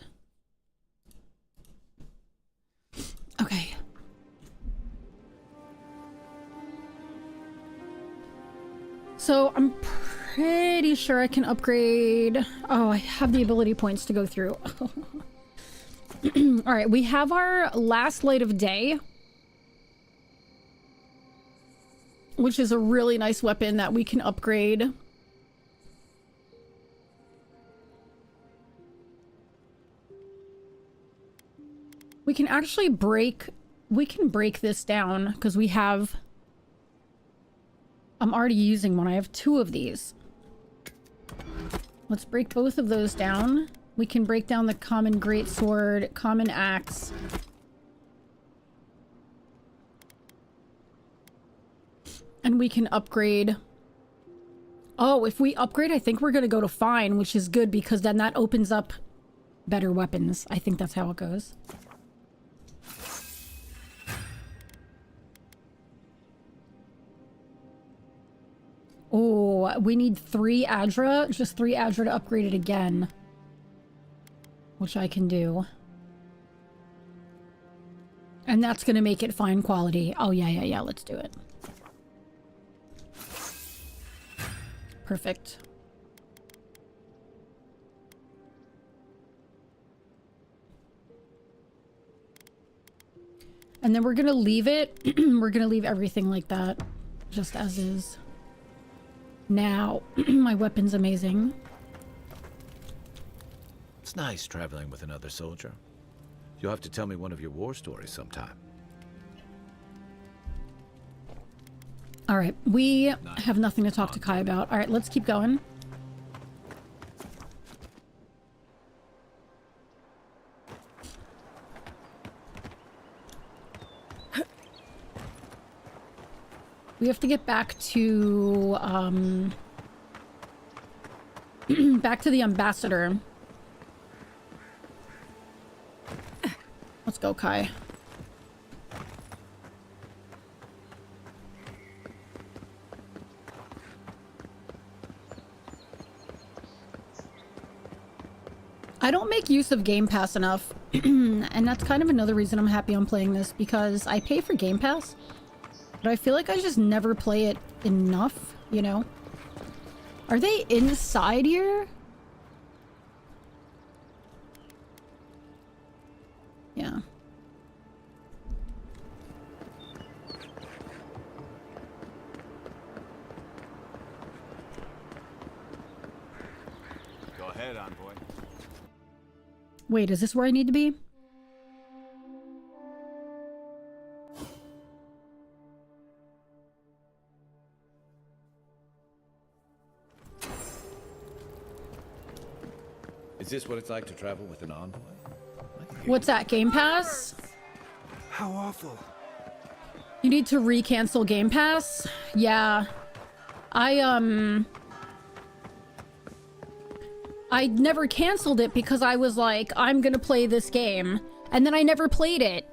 Okay. So I'm pretty sure I can upgrade. Oh, I have the ability points to go through. All right, we have our last light of day, which is a really nice weapon that we can upgrade. We can actually break this down because we have, I'm already using one. I have 2 of these. Let's break both of those down. We can break down the common greatsword, common axe. And we can upgrade. Oh, if we upgrade, I think we're going to go to fine, which is good because then that opens up better weapons. I think that's how it goes. Oh, we need 3 Adra, just 3 Adra to upgrade it again. Which I can do. And that's going to make it fine quality. Oh, yeah, let's do it. Perfect. And then we're going to leave it. We're going to leave everything like that. Just as is. Now, my weapon's amazing.
It's nice traveling with another soldier. You'll have to tell me one of your war stories sometime.
All right, we have nothing to talk to Kai about. All right, let's keep going. We have to get back to, back to the ambassador. Let's go, Kai. I don't make use of Game Pass enough, and that's kind of another reason I'm happy I'm playing this, because I pay for Game Pass, but I feel like I just never play it enough, you know? Are they inside here? Yeah.
Go ahead, envoy.
Wait, is this where I need to be?
Is this what it's like to travel with an envoy?
What's that, Game Pass?
How awful.
You need to re-cancel Game Pass? Yeah. I never canceled it because I was like, I'm gonna play this game. And then I never played it.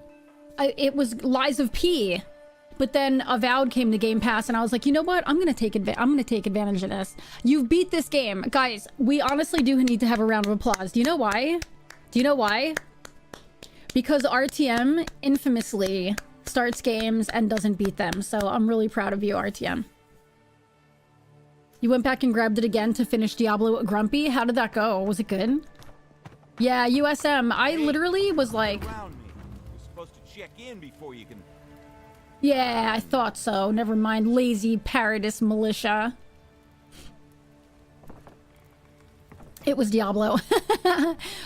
It was Lies of P. But then Avowed came to Game Pass and I was like, you know what? I'm gonna take advantage of this. You've beat this game. Guys, we honestly do need to have a round of applause. Do you know why? Do you know why? Because RTM infamously starts games and doesn't beat them. So I'm really proud of you, RTM. You went back and grabbed it again to finish Diablo Grumpy? How did that go? Was it good? Yeah, USM. I literally was like...
You're supposed to check in before you can...
Yeah, I thought so. Never mind, lazy Paradis militia. It was Diablo.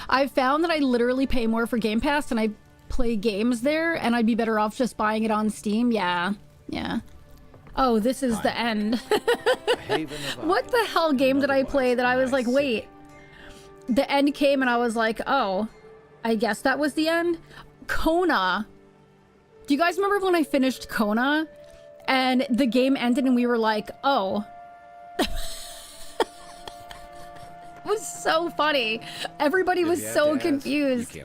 I found that I literally pay more for Game Pass and I play games there, and I'd be better off just buying it on Steam. Yeah. Oh, this is the end. What the hell game did I play that I was like, wait. The end came and I was like, oh, I guess that was the end? Kona. Do you guys remember when I finished Kona and the game ended and we were like, oh. It was so funny. Everybody was so confused.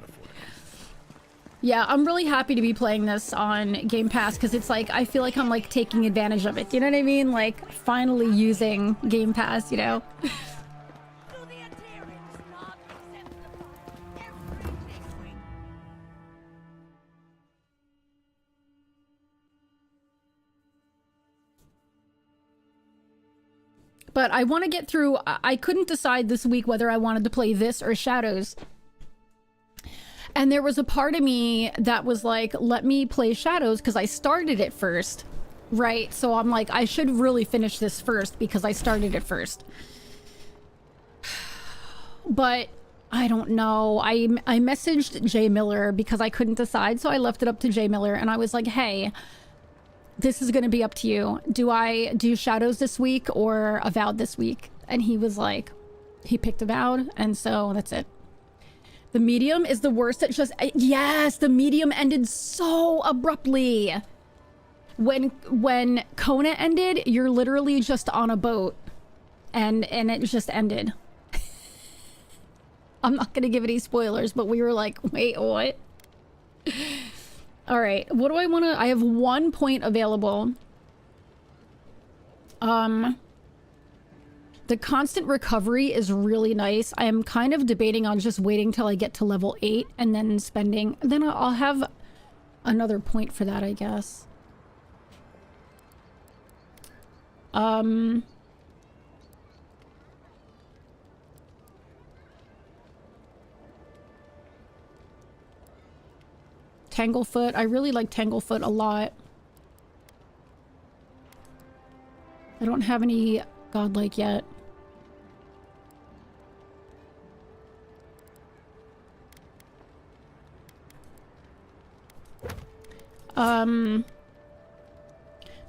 Yeah, I'm really happy to be playing this on Game Pass because it's like, I feel like I'm like taking advantage of it. You know what I mean? Like finally using Game Pass, you know? But I want to get through... I couldn't decide this week whether I wanted to play this or Shadows. And there was a part of me that was like, let me play Shadows because I started it first. Right? So I'm like, I should really finish this first because I started it first. But I don't know. I messaged Jay Miller because I couldn't decide. So I left it up to Jay Miller and I was like, hey, this is going to be up to you. Do I do Shadows this week or Avowed this week? And he was like, he picked Avowed. And so that's it. The medium is the worst at just... Yes, the medium ended so abruptly. When Kona ended, you're literally just on a boat. And it just ended. I'm not going to give any spoilers, but we were like, wait, what? All right, what do I want to... I have 1 point available. The constant recovery is really nice. I am kind of debating on just waiting till I get to level 8 and then spending... Then I'll have another point for that, I guess. Tanglefoot. I really like Tanglefoot a lot. I don't have any godlike yet.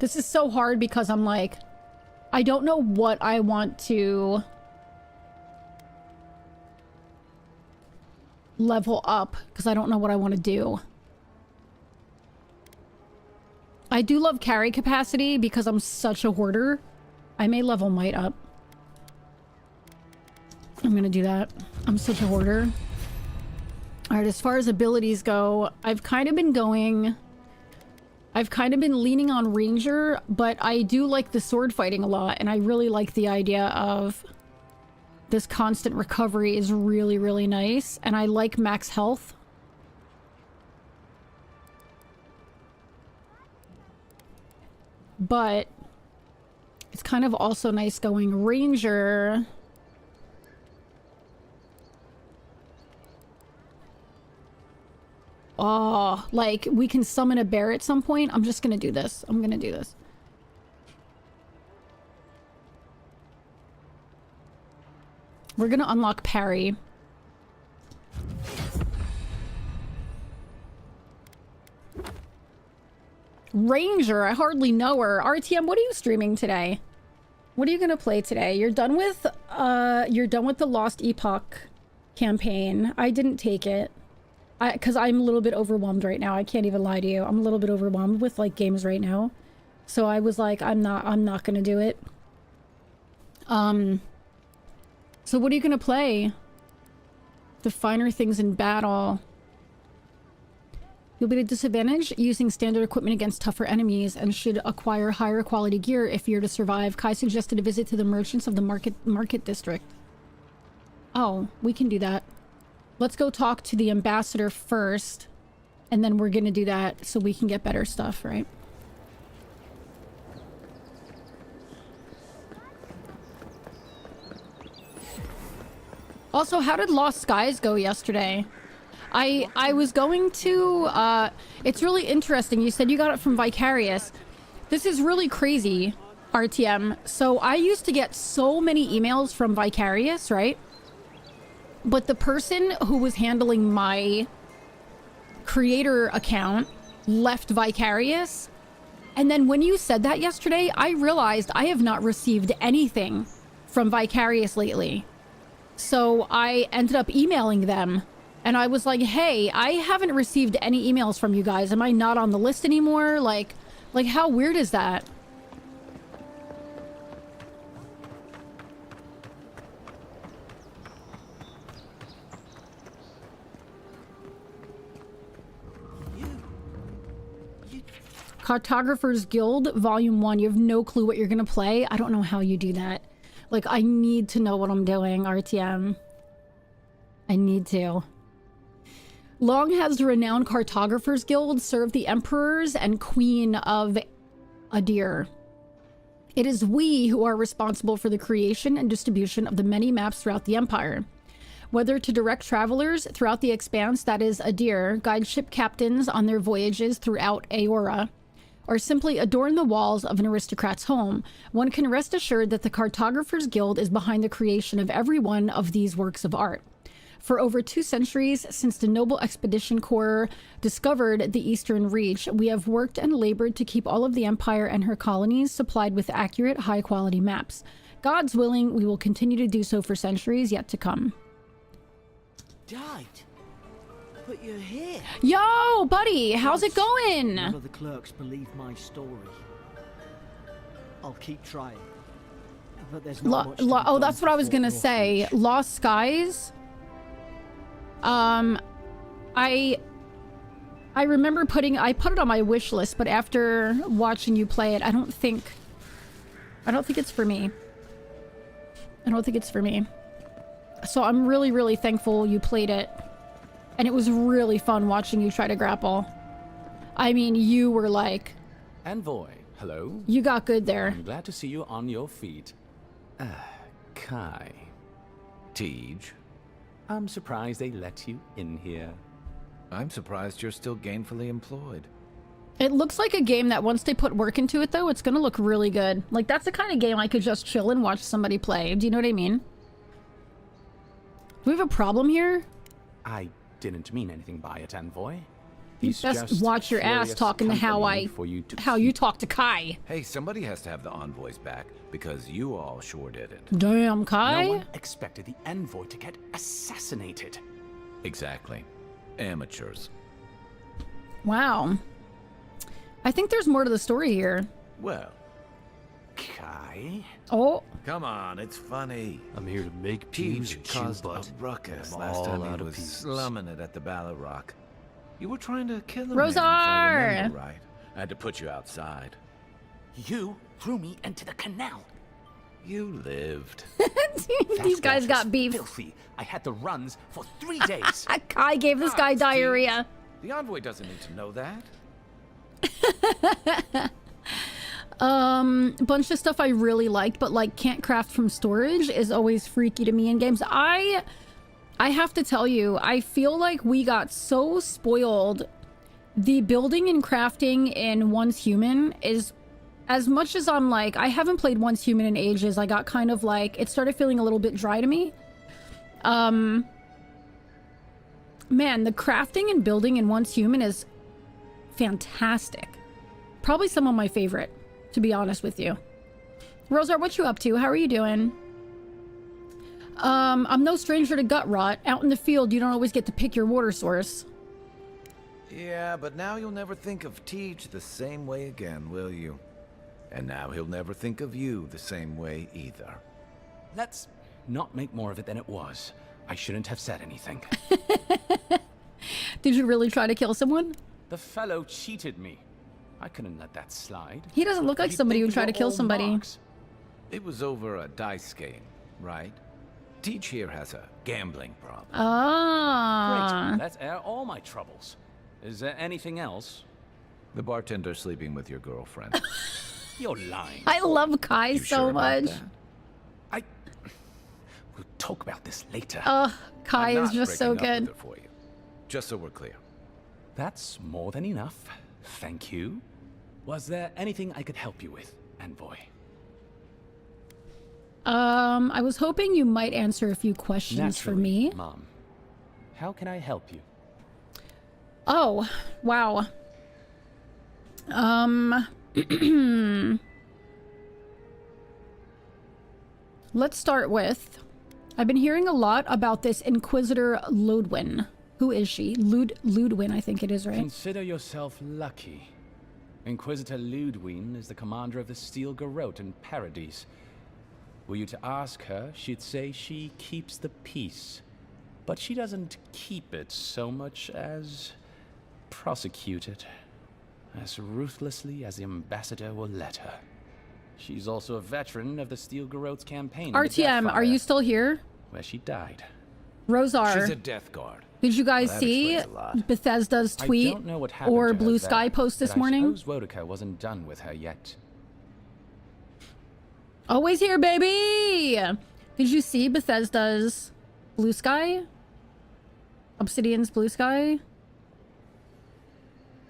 This is so hard because I'm like, I don't know what I want to level up because I don't know what I want to do. I do love carry capacity because I'm such a hoarder. I may level might up. I'm gonna do that. I'm such a hoarder. Alright, as far as abilities go, I've kind of been leaning on Ranger, but I do like the sword fighting a lot, and I really like the idea of this constant recovery is really, really nice, and I like max health. But it's kind of also nice going Ranger. Oh, like we can summon a bear at some point. I'm just gonna do this. I'm gonna do this. We're gonna unlock parry. Ranger, I hardly know her. RTM, what are you streaming today? What are you gonna play today? You're done with the Lost Epoch campaign. I didn't take it. Because I'm a little bit overwhelmed right now. I can't even lie to you. I'm a little bit overwhelmed with like games right now. So I was like, I'm not gonna do it. So what are you gonna play? The finer things in battle. You'll be at a disadvantage using standard equipment against tougher enemies and should acquire higher quality gear if you're to survive. Kai suggested a visit to the merchants of the market district. Oh, we can do that. Let's go talk to the ambassador first, and then we're gonna do that so we can get better stuff, right? Also, how did Lost Skies go yesterday? I was going to, it's really interesting. You said you got it from Vicarious. This is really crazy, RTM. So I used to get so many emails from Vicarious, right? But the person who was handling my creator account left Vicarious. And then when you said that yesterday, I realized I have not received anything from Vicarious lately. So I ended up emailing them. And I was like, hey, I haven't received any emails from you guys. Am I not on the list anymore? Like how weird is that? Cartographers Guild, Volume 1. You have no clue what you're gonna play? I don't know how you do that. Like, I need to know what I'm doing, RTM. I need to. Long has the renowned Cartographers Guild served the emperors and queen of Adir. It is we who are responsible for the creation and distribution of the many maps throughout the Empire. Whether to direct travelers throughout the expanse, that is Adir, guide ship captains on their voyages throughout Aora, or simply adorn the walls of an aristocrat's home, one can rest assured that the Cartographers Guild is behind the creation of every one of these works of art. For over 2 centuries, since the Noble Expedition Corps discovered the Eastern Reach, we have worked and labored to keep all of the Empire and her colonies supplied with accurate, high-quality maps. God's willing, we will continue to do so for centuries yet to come.
Died? But you're here.
Yo, buddy, how's it going?
None of the clerks believe my story. I'll keep trying. But there's not much to be
Oh,
done
that's what I was
before
gonna say.
Northridge.
Lost Skies. I remember I put it on my wish list, but after watching you play it, I don't think it's for me. I don't think it's for me. So I'm really, really thankful you played it. And it was really fun watching you try to grapple. I mean, you were like...
Envoy, hello.
You got good there.
I'm glad to see you on your feet. Kai.
Tej,
I'm surprised they let you in here.
I'm surprised you're still gainfully employed.
It looks like a game that once they put work into it, though, it's gonna look really good. Like, that's the kind of game I could just chill and watch somebody play. Do you know what I mean? Do we have a problem here?
I didn't mean anything by it, Envoy.
You
He's
best
just
watch your ass
curious
talking to
company for you to
you
keep.
talk to Kai.
Hey, somebody has to have the envoys back, because you all sure didn't.
Damn, Kai.
No one expected the Envoy to get assassinated.
Exactly. Amateurs.
Wow. I think there's more to the story here.
Well,
Kai?
Oh,
come on, it's funny.
I'm here to make pews
Tej
and chew
caused a
butt.
ruckus
I'm
last
all
time
out
he
of
was
pews.
slumming it at the Ballarrock. You were trying to kill him,
Rosar!
man, if I remember right. I had to put you outside.
You threw me into the canal.
You lived.
these
That
guys
water's
got beef.
Filthy. I had the runs for 3 days.
Kai gave this guy
God, Tej,
diarrhea.
The envoy doesn't need to know that.
Bunch of stuff I really liked, but like can't craft from storage is always freaky to me in games. I have to tell you, I feel like we got so spoiled. The building and crafting in Once Human is, as much as I'm like, I haven't played Once Human in ages, I got kind of like, it started feeling a little bit dry to me. Man, the crafting and building in Once Human is fantastic. Probably some of my favorite, to be honest with you. Rosar, what you up to? How are you doing? I'm no stranger to gut rot. Out in the field, you don't always get to pick your water source.
Yeah, but now you'll never think of Tej the same way again, will you? And now he'll never think of you the same way either.
Let's not make more of it than it was. I shouldn't have said anything.
Did you really try to kill someone?
The fellow cheated me. I couldn't let that slide.
He doesn't look like
He'd
somebody
think
who
we
tried to
were
kill
all
somebody.
marks.
It was over a dice game, right? Tej here has a gambling problem.
Ah.
Great. Let's air all my troubles. Is there anything else?
The bartender sleeping with your girlfriend.
Oh.
You're lying.
I love Kai
You
so
sure about
much.
that?
We'll talk about this later.
Kai
I'm
is
not
just so
breaking up
good.
with her for you. Just so we're clear.
That's more than enough. Thank you. Was there anything I could help you with, Envoy?
I was hoping you might answer a few questions for
Naturally,
me.
Mom. How can I help you?
Oh, wow. Let's start with, I've been hearing a lot about this Inquisitor Ludwin. Who is she? Ludwin, I think it is, right?
Consider yourself lucky. Inquisitor Ludwin is the commander of the Steel Garrote in Paradise. Were you to ask her, she'd say she keeps the peace. But she doesn't keep it so much as prosecute it. As ruthlessly as the ambassador will let her. She's also a veteran of the Steel Garrote's campaign in the
RTM, are
Deathfire,
you still here?
where she died.
Rosar,
She's a death guard.
did you guys
Well, that
see
explains a lot.
Bethesda's
I
tweet
don't know what happened
or
to her
Blue
there,
Sky post this
but
morning?
I suppose Wodaka wasn't done with her yet.
Always here, baby! Did you see Bethesda's Blue Sky? Obsidian's Blue Sky?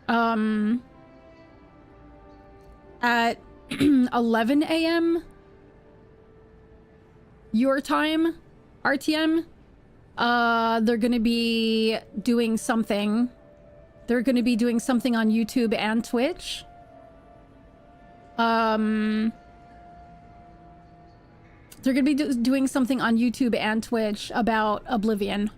At 11 a.m. your time, RTM, they're gonna be doing something. They're gonna be doing something on YouTube and Twitch. They're gonna be doing something on YouTube and Twitch about Oblivion.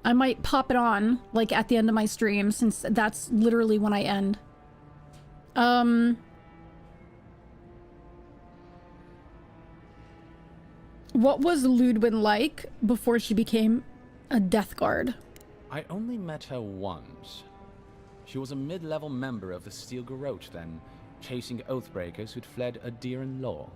I might pop it on, like, at the end of my stream, since that's literally when I end. What was Ludwin like before she became a Death Guard?
I only met her once. She was a mid-level member of the Steel Garrote then, chasing Oathbreakers who'd fled Adiran law.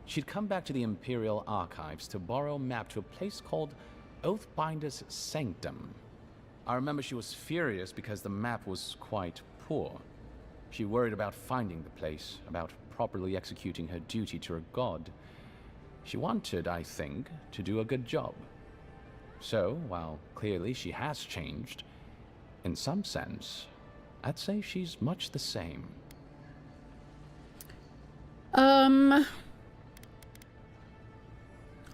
She'd come back to the Imperial Archives to borrow a map to a place called Oathbinder's Sanctum. I remember she was furious because the map was quite poor. She worried about finding the place, about properly executing her duty to her god. She wanted, I think, to do a good job. So, while clearly she has changed, in some sense, I'd say she's much the same.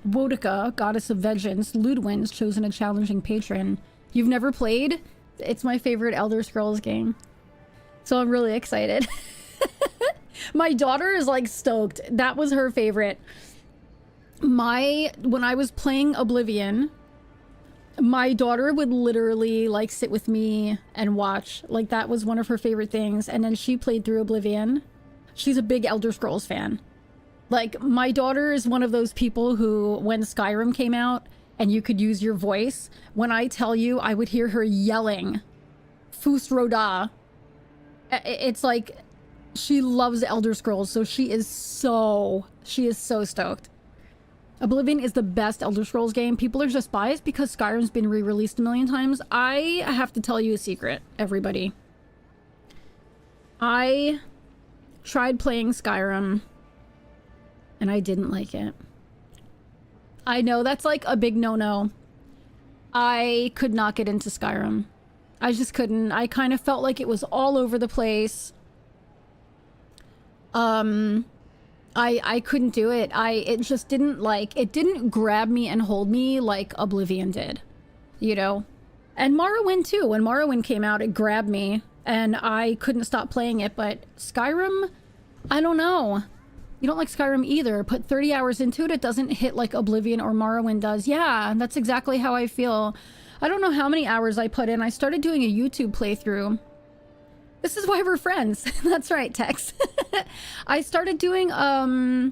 Wodica, Goddess of Vengeance, Ludwin's chosen a challenging patron. You've never played? It's my favorite Elder Scrolls game. So I'm really excited. My daughter is like stoked. That was her favorite. When I was playing Oblivion, my daughter would literally like sit with me and watch. Like that was one of her favorite things. And then she played through Oblivion. She's a big Elder Scrolls fan. Like, my daughter is one of those people who, when Skyrim came out and you could use your voice, when I tell you, I would hear her yelling, Fus Roda. It's like, she loves Elder Scrolls, so she is so stoked. Oblivion is the best Elder Scrolls game. People are just biased because Skyrim's been re-released a million times. I have to tell you a secret, everybody. I tried playing Skyrim, and I didn't like it. I know that's like a big no-no. I could not get into Skyrim. I just couldn't. I kind of felt like it was all over the place. I couldn't do it. It just didn't it didn't grab me and hold me like Oblivion did, you know? And Morrowind too. When Morrowind came out, it grabbed me and I couldn't stop playing it, but Skyrim, I don't know. You don't like Skyrim either. Put 30 hours into it, it doesn't hit like Oblivion or Morrowind does. Yeah, that's exactly how I feel. I don't know how many hours I put in. I started doing a YouTube playthrough. This is why we're friends. That's right, Tex. I started doing a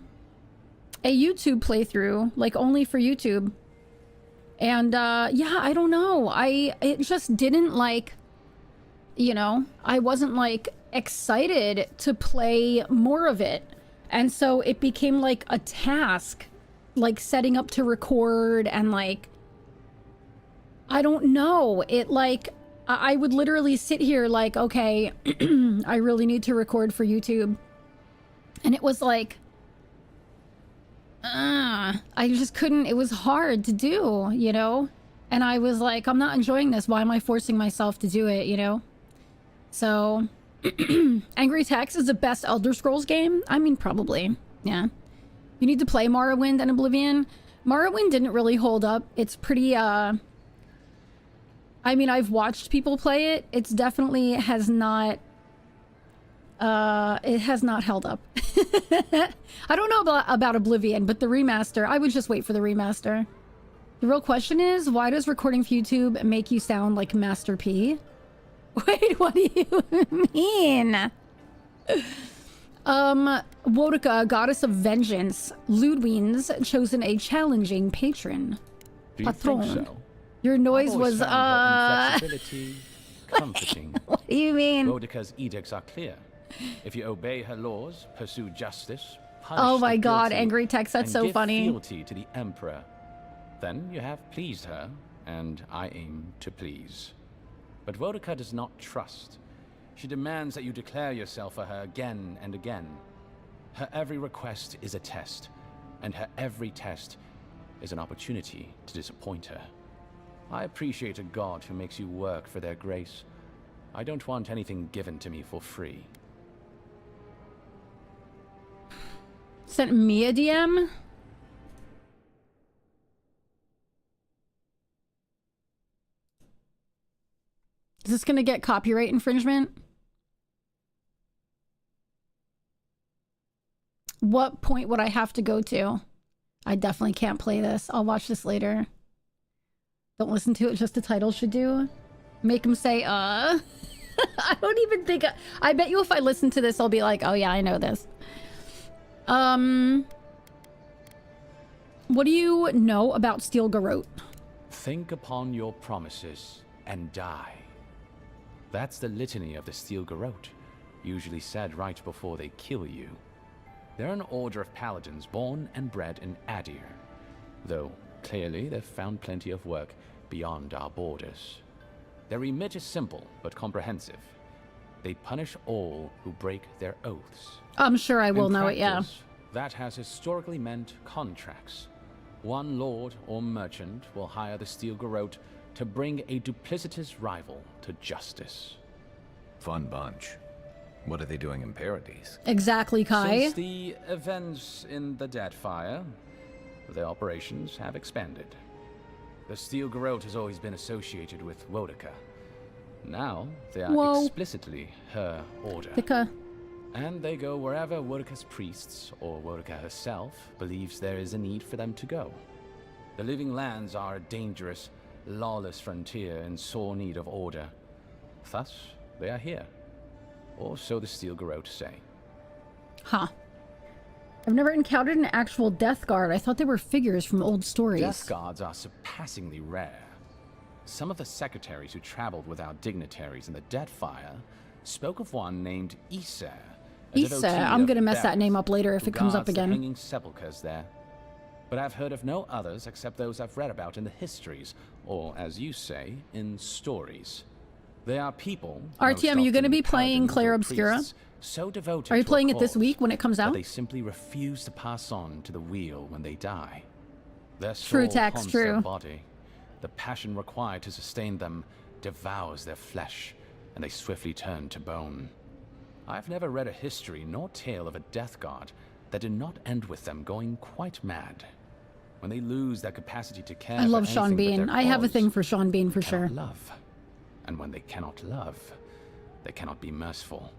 YouTube playthrough, like only for YouTube. And yeah, I don't know. It just didn't you know, I wasn't excited to play more of it. And so it became like a task, like setting up to record and I don't know. It I would literally sit here okay, I really need to record for YouTube. And it was I just couldn't, it was hard to do, you know? And I was like, I'm not enjoying this. Why am I forcing myself to do it, you know? So, Angry Text is the best Elder Scrolls game? I mean, probably, yeah. You need to play Morrowind and Oblivion. Morrowind didn't really hold up. It's pretty, I mean, I've watched people play it. It's definitely has not, it has not held up. I don't know about Oblivion, but the remaster, I would just wait for the remaster. The real question is, why does recording for YouTube make you sound like Master P? Wait, what do you mean? Wodica, Goddess of Vengeance, Ludwin's chosen a challenging patron.
Do you think so?
Your noise
I've always
was,
found her inflexibility comforting.
What do you mean?
Wodica's edicts are clear. If you obey her laws, pursue justice, punish
Oh my
the
god,
guilty,
Angry Text, that's
and
so
give
funny.
fealty to the Emperor, then you have pleased her, and I aim to please. But Wodica does not trust. She demands that you declare yourself for her again and again. Her every request is a test, and her every test is an opportunity to disappoint her. I appreciate a god who makes you work for their grace. I don't want anything given to me for free.
Sent me a DM? Is this gonna get copyright infringement? What point would I have to go to? I definitely can't play this. I'll watch this later. Don't listen to it, just the title should do. Make him say, I don't even think... I bet you if I listen to this, I'll be like, oh yeah, I know this. What do you know about Steel Garrote?
Think upon your promises and die. That's the litany of the Steel Garrote, usually said right before they kill you. They're an order of paladins born and bred in Adir, though clearly they've found plenty of work beyond our borders. Their remit is simple but comprehensive. They punish all who break their oaths.
I'm sure I will know it, yeah.
That has historically meant contracts. One lord or merchant will hire the Steel Garrote to bring a duplicitous rival to justice.
Fun bunch. What are they doing in Paradise?
Exactly, Kai.
Since the events in the Deadfire, their operations have expanded. The Steel Garrote has always been associated with Wodaka. Now, they are explicitly her order. And they go wherever Wodaka's priests, or Wodaka herself, believes there is a need for them to go. The Living Lands are a dangerous, lawless frontier in sore need of order. Thus, they are here. Or so the Steel Garrote say.
Huh. I've never encountered an actual Death Guard. I thought they were figures from old stories.
Death Guards are surpassingly rare. Some of the secretaries who traveled with our dignitaries in the Deadfire spoke of one named Issa.
Issa, I'm gonna mess that name up later if it comes up again.
Hanging sepulchres there. But I've heard of no others except those I've read about in the histories, or as you say, in stories. They are people.
RTM, are you gonna be playing Claire Obscura?
So devoted.
Are you playing it this week when it comes out?
They simply refuse to pass on to the wheel when they die. Their
True
soul
text,
haunts
true.
their body. The passion required to sustain them devours their flesh, and they swiftly turn to bone. I've never read a history nor tale of a Death Guard that did not end with them going quite mad. When they lose their capacity to care.
I love Sean Bean. I have a thing for Sean Bean for sure.
Love. And when they cannot love, they cannot be merciful.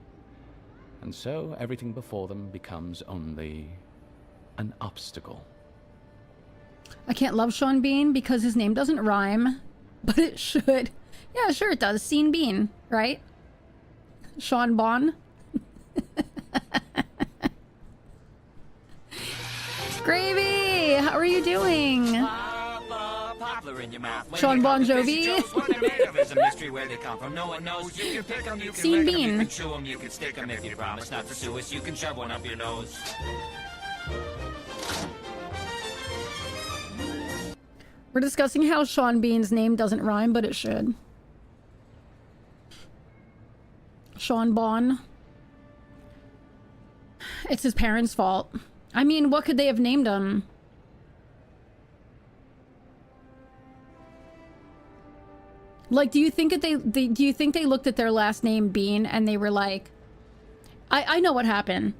And so everything before them becomes only an obstacle.
I can't love Sean Bean because his name doesn't rhyme, but it should. Yeah, sure it does. Sean Bean, right? Sean Bon. Gravy, how are you doing? Sean Bon Jovi. Sean Bean.
You can stick 'em if you promise not to sue us. You can shove one up your nose.
We're discussing how Sean Bean's name doesn't rhyme, but it should. Sean Bon. It's his parents' fault. I mean, what could they have named him? Like, do you think that do you think they looked at their last name Bean and they were like, I know what happened.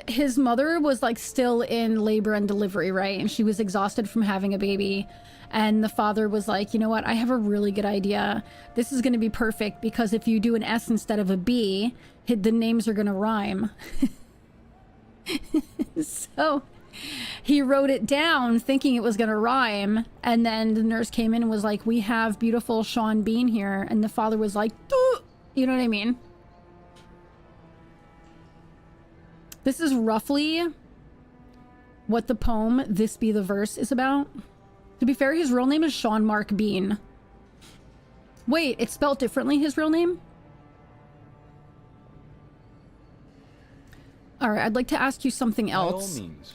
His mother was like still in labor and delivery, right? And she was exhausted from having a baby. And the father was like, you know what? I have a really good idea. This is going to be perfect because if you do an S instead of a B, the names are going to rhyme. So he wrote it down thinking it was going to rhyme. And then the nurse came in and was like, we have beautiful Sean Bean here. And the father was like, "Duh!" You know what I mean? This is roughly what the poem This Be the Verse is about. To be fair, his real name is Sean Mark Bean. Wait, it's spelled differently, his real name? Alright, I'd like to ask you something else.
By all means.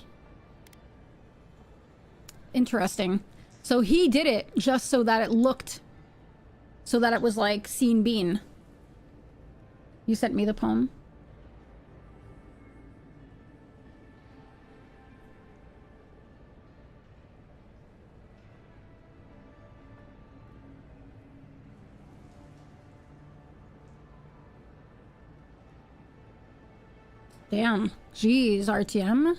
Interesting. So he did it just so that it looked... So that it was like Sean Bean. You sent me the poem? Damn. Jeez, RTM.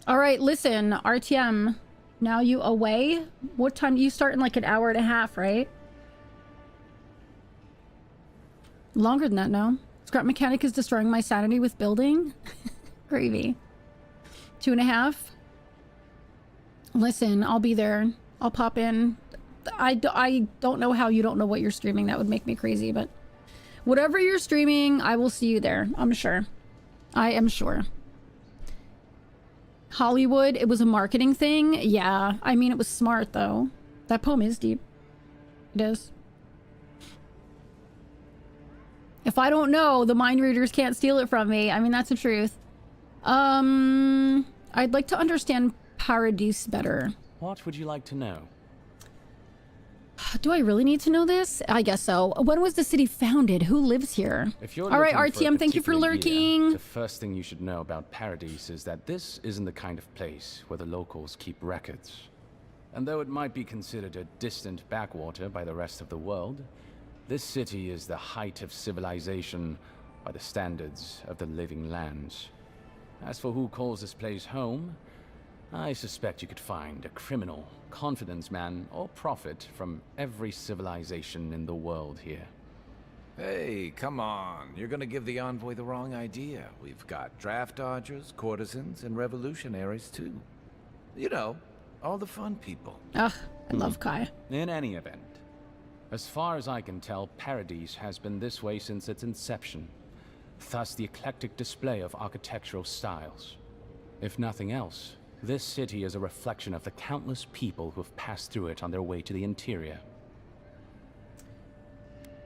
All right, listen, RTM. Now you away? What time do you start in like an hour and a half, right? Longer than that, no. Scrap mechanic is destroying my sanity with building. Gravy. 2.5. Listen, I'll be there. I'll pop in. I don't know how you don't know what you're streaming. That would make me crazy, but whatever you're streaming, I will see you there. I'm sure. I am sure. Hollywood, it was a marketing thing. Yeah, I mean, it was smart, though. That poem is deep. It is. If I don't know, the mind readers can't steal it from me. I mean, that's the truth. I'd like to understand Paradise better.
What would you like to know?
Do I really need to know this? I guess so. When was the city founded? Who lives here?
If you're
all right,
looking for a
RTM, thank you for
particular
lurking.
year, the first thing you should know about Paradise is that this isn't the kind of place where the locals keep records. And though it might be considered a distant backwater by the rest of the world, this city is the height of civilization by the standards of the living lands. As for who calls this place home, I suspect you could find a criminal, confidence man, or prophet from every civilization in the world here.
Hey, come on. You're gonna give the envoy the wrong idea. We've got draft dodgers, courtesans, and revolutionaries, too. You know, all the fun people.
Ugh, I love Kai.
In any event, as far as I can tell, Paradise has been this way since its inception. Thus the eclectic display of architectural styles. If nothing else, this city is a reflection of the countless people who have passed through it on their way to the interior.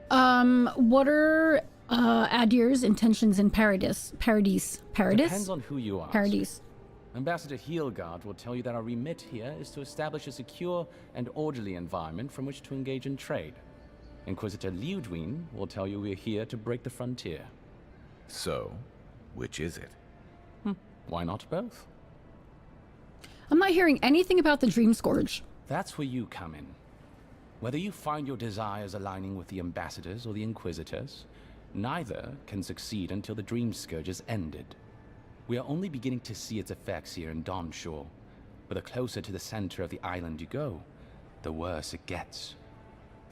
What are Adir's intentions in Paradise? Paradise?
Depends on who you ask.
Paradise.
Ambassador Heelgard will tell you that our remit here is to establish a secure and orderly environment from which to engage in trade. Inquisitor Ludwig will tell you we're here to break the frontier.
So, which is it?
Why not both?
I'm not hearing anything about the Dream Scourge.
That's where you come in. Whether you find your desires aligning with the ambassadors or the inquisitors, neither can succeed until the Dream Scourge is ended. We are only beginning to see its effects here in Dawnshore, but the closer to the center of the island you go, the worse it gets.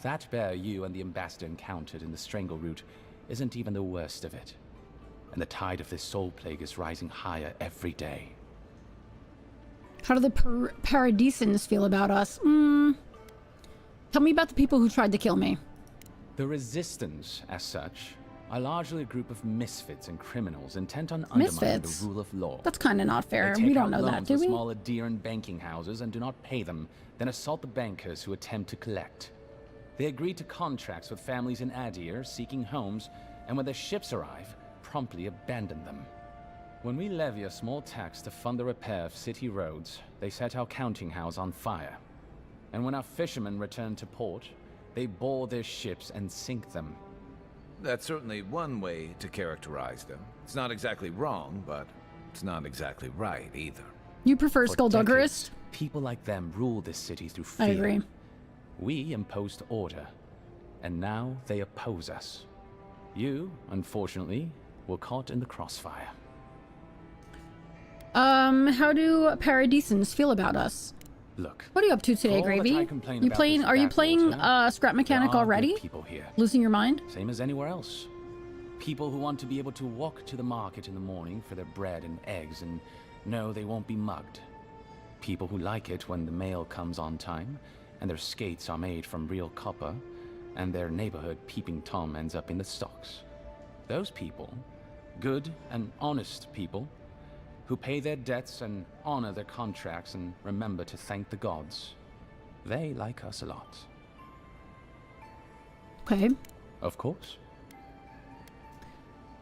That bear you and the ambassador encountered in the Strangle Route isn't even the worst of it, and the tide of this soul plague is rising higher every day.
How do the Paradisans feel about us? Tell me about the people who tried to kill me.
The Resistance, as such, are largely a group of misfits and criminals intent on undermining the rule of law.
That's kind of not fair.
They take
We don't
out
know that,
loans
do
to
we?
small Adiran banking houses and do not pay them, then assault the bankers who attempt to collect. They agree to contracts with families in Adir seeking homes, and when their ships arrive, promptly abandon them. When we levy a small tax to fund the repair of city roads, they set our counting house on fire. And when our fishermen return to port, they board their ships and sink them.
That's certainly one way to characterize them. It's not exactly wrong, but it's not exactly right either.
You prefer
For
Skullduggerist?
decades, people like them rule this city through fear.
I agree.
We imposed order, and now they oppose us. You, unfortunately, were caught in the crossfire.
How do Paradisans feel about us?
Look.
What are you up to today,
for all that
Gravy?
I complain
You
about
playing?
this
Are you playing
backwater,
Scrap Mechanic
there are
already?
good people here,
Losing your mind?
same as anywhere else. People who want to be able to walk to the market in the morning for their bread and eggs and know they won't be mugged. People who like it when the mail comes on time, and their skates are made from real copper, and their neighborhood peeping Tom ends up in the stocks. Those people, good and honest people, who pay their debts and honor their contracts and remember to thank the gods. They like us a lot.
Okay.
Of course.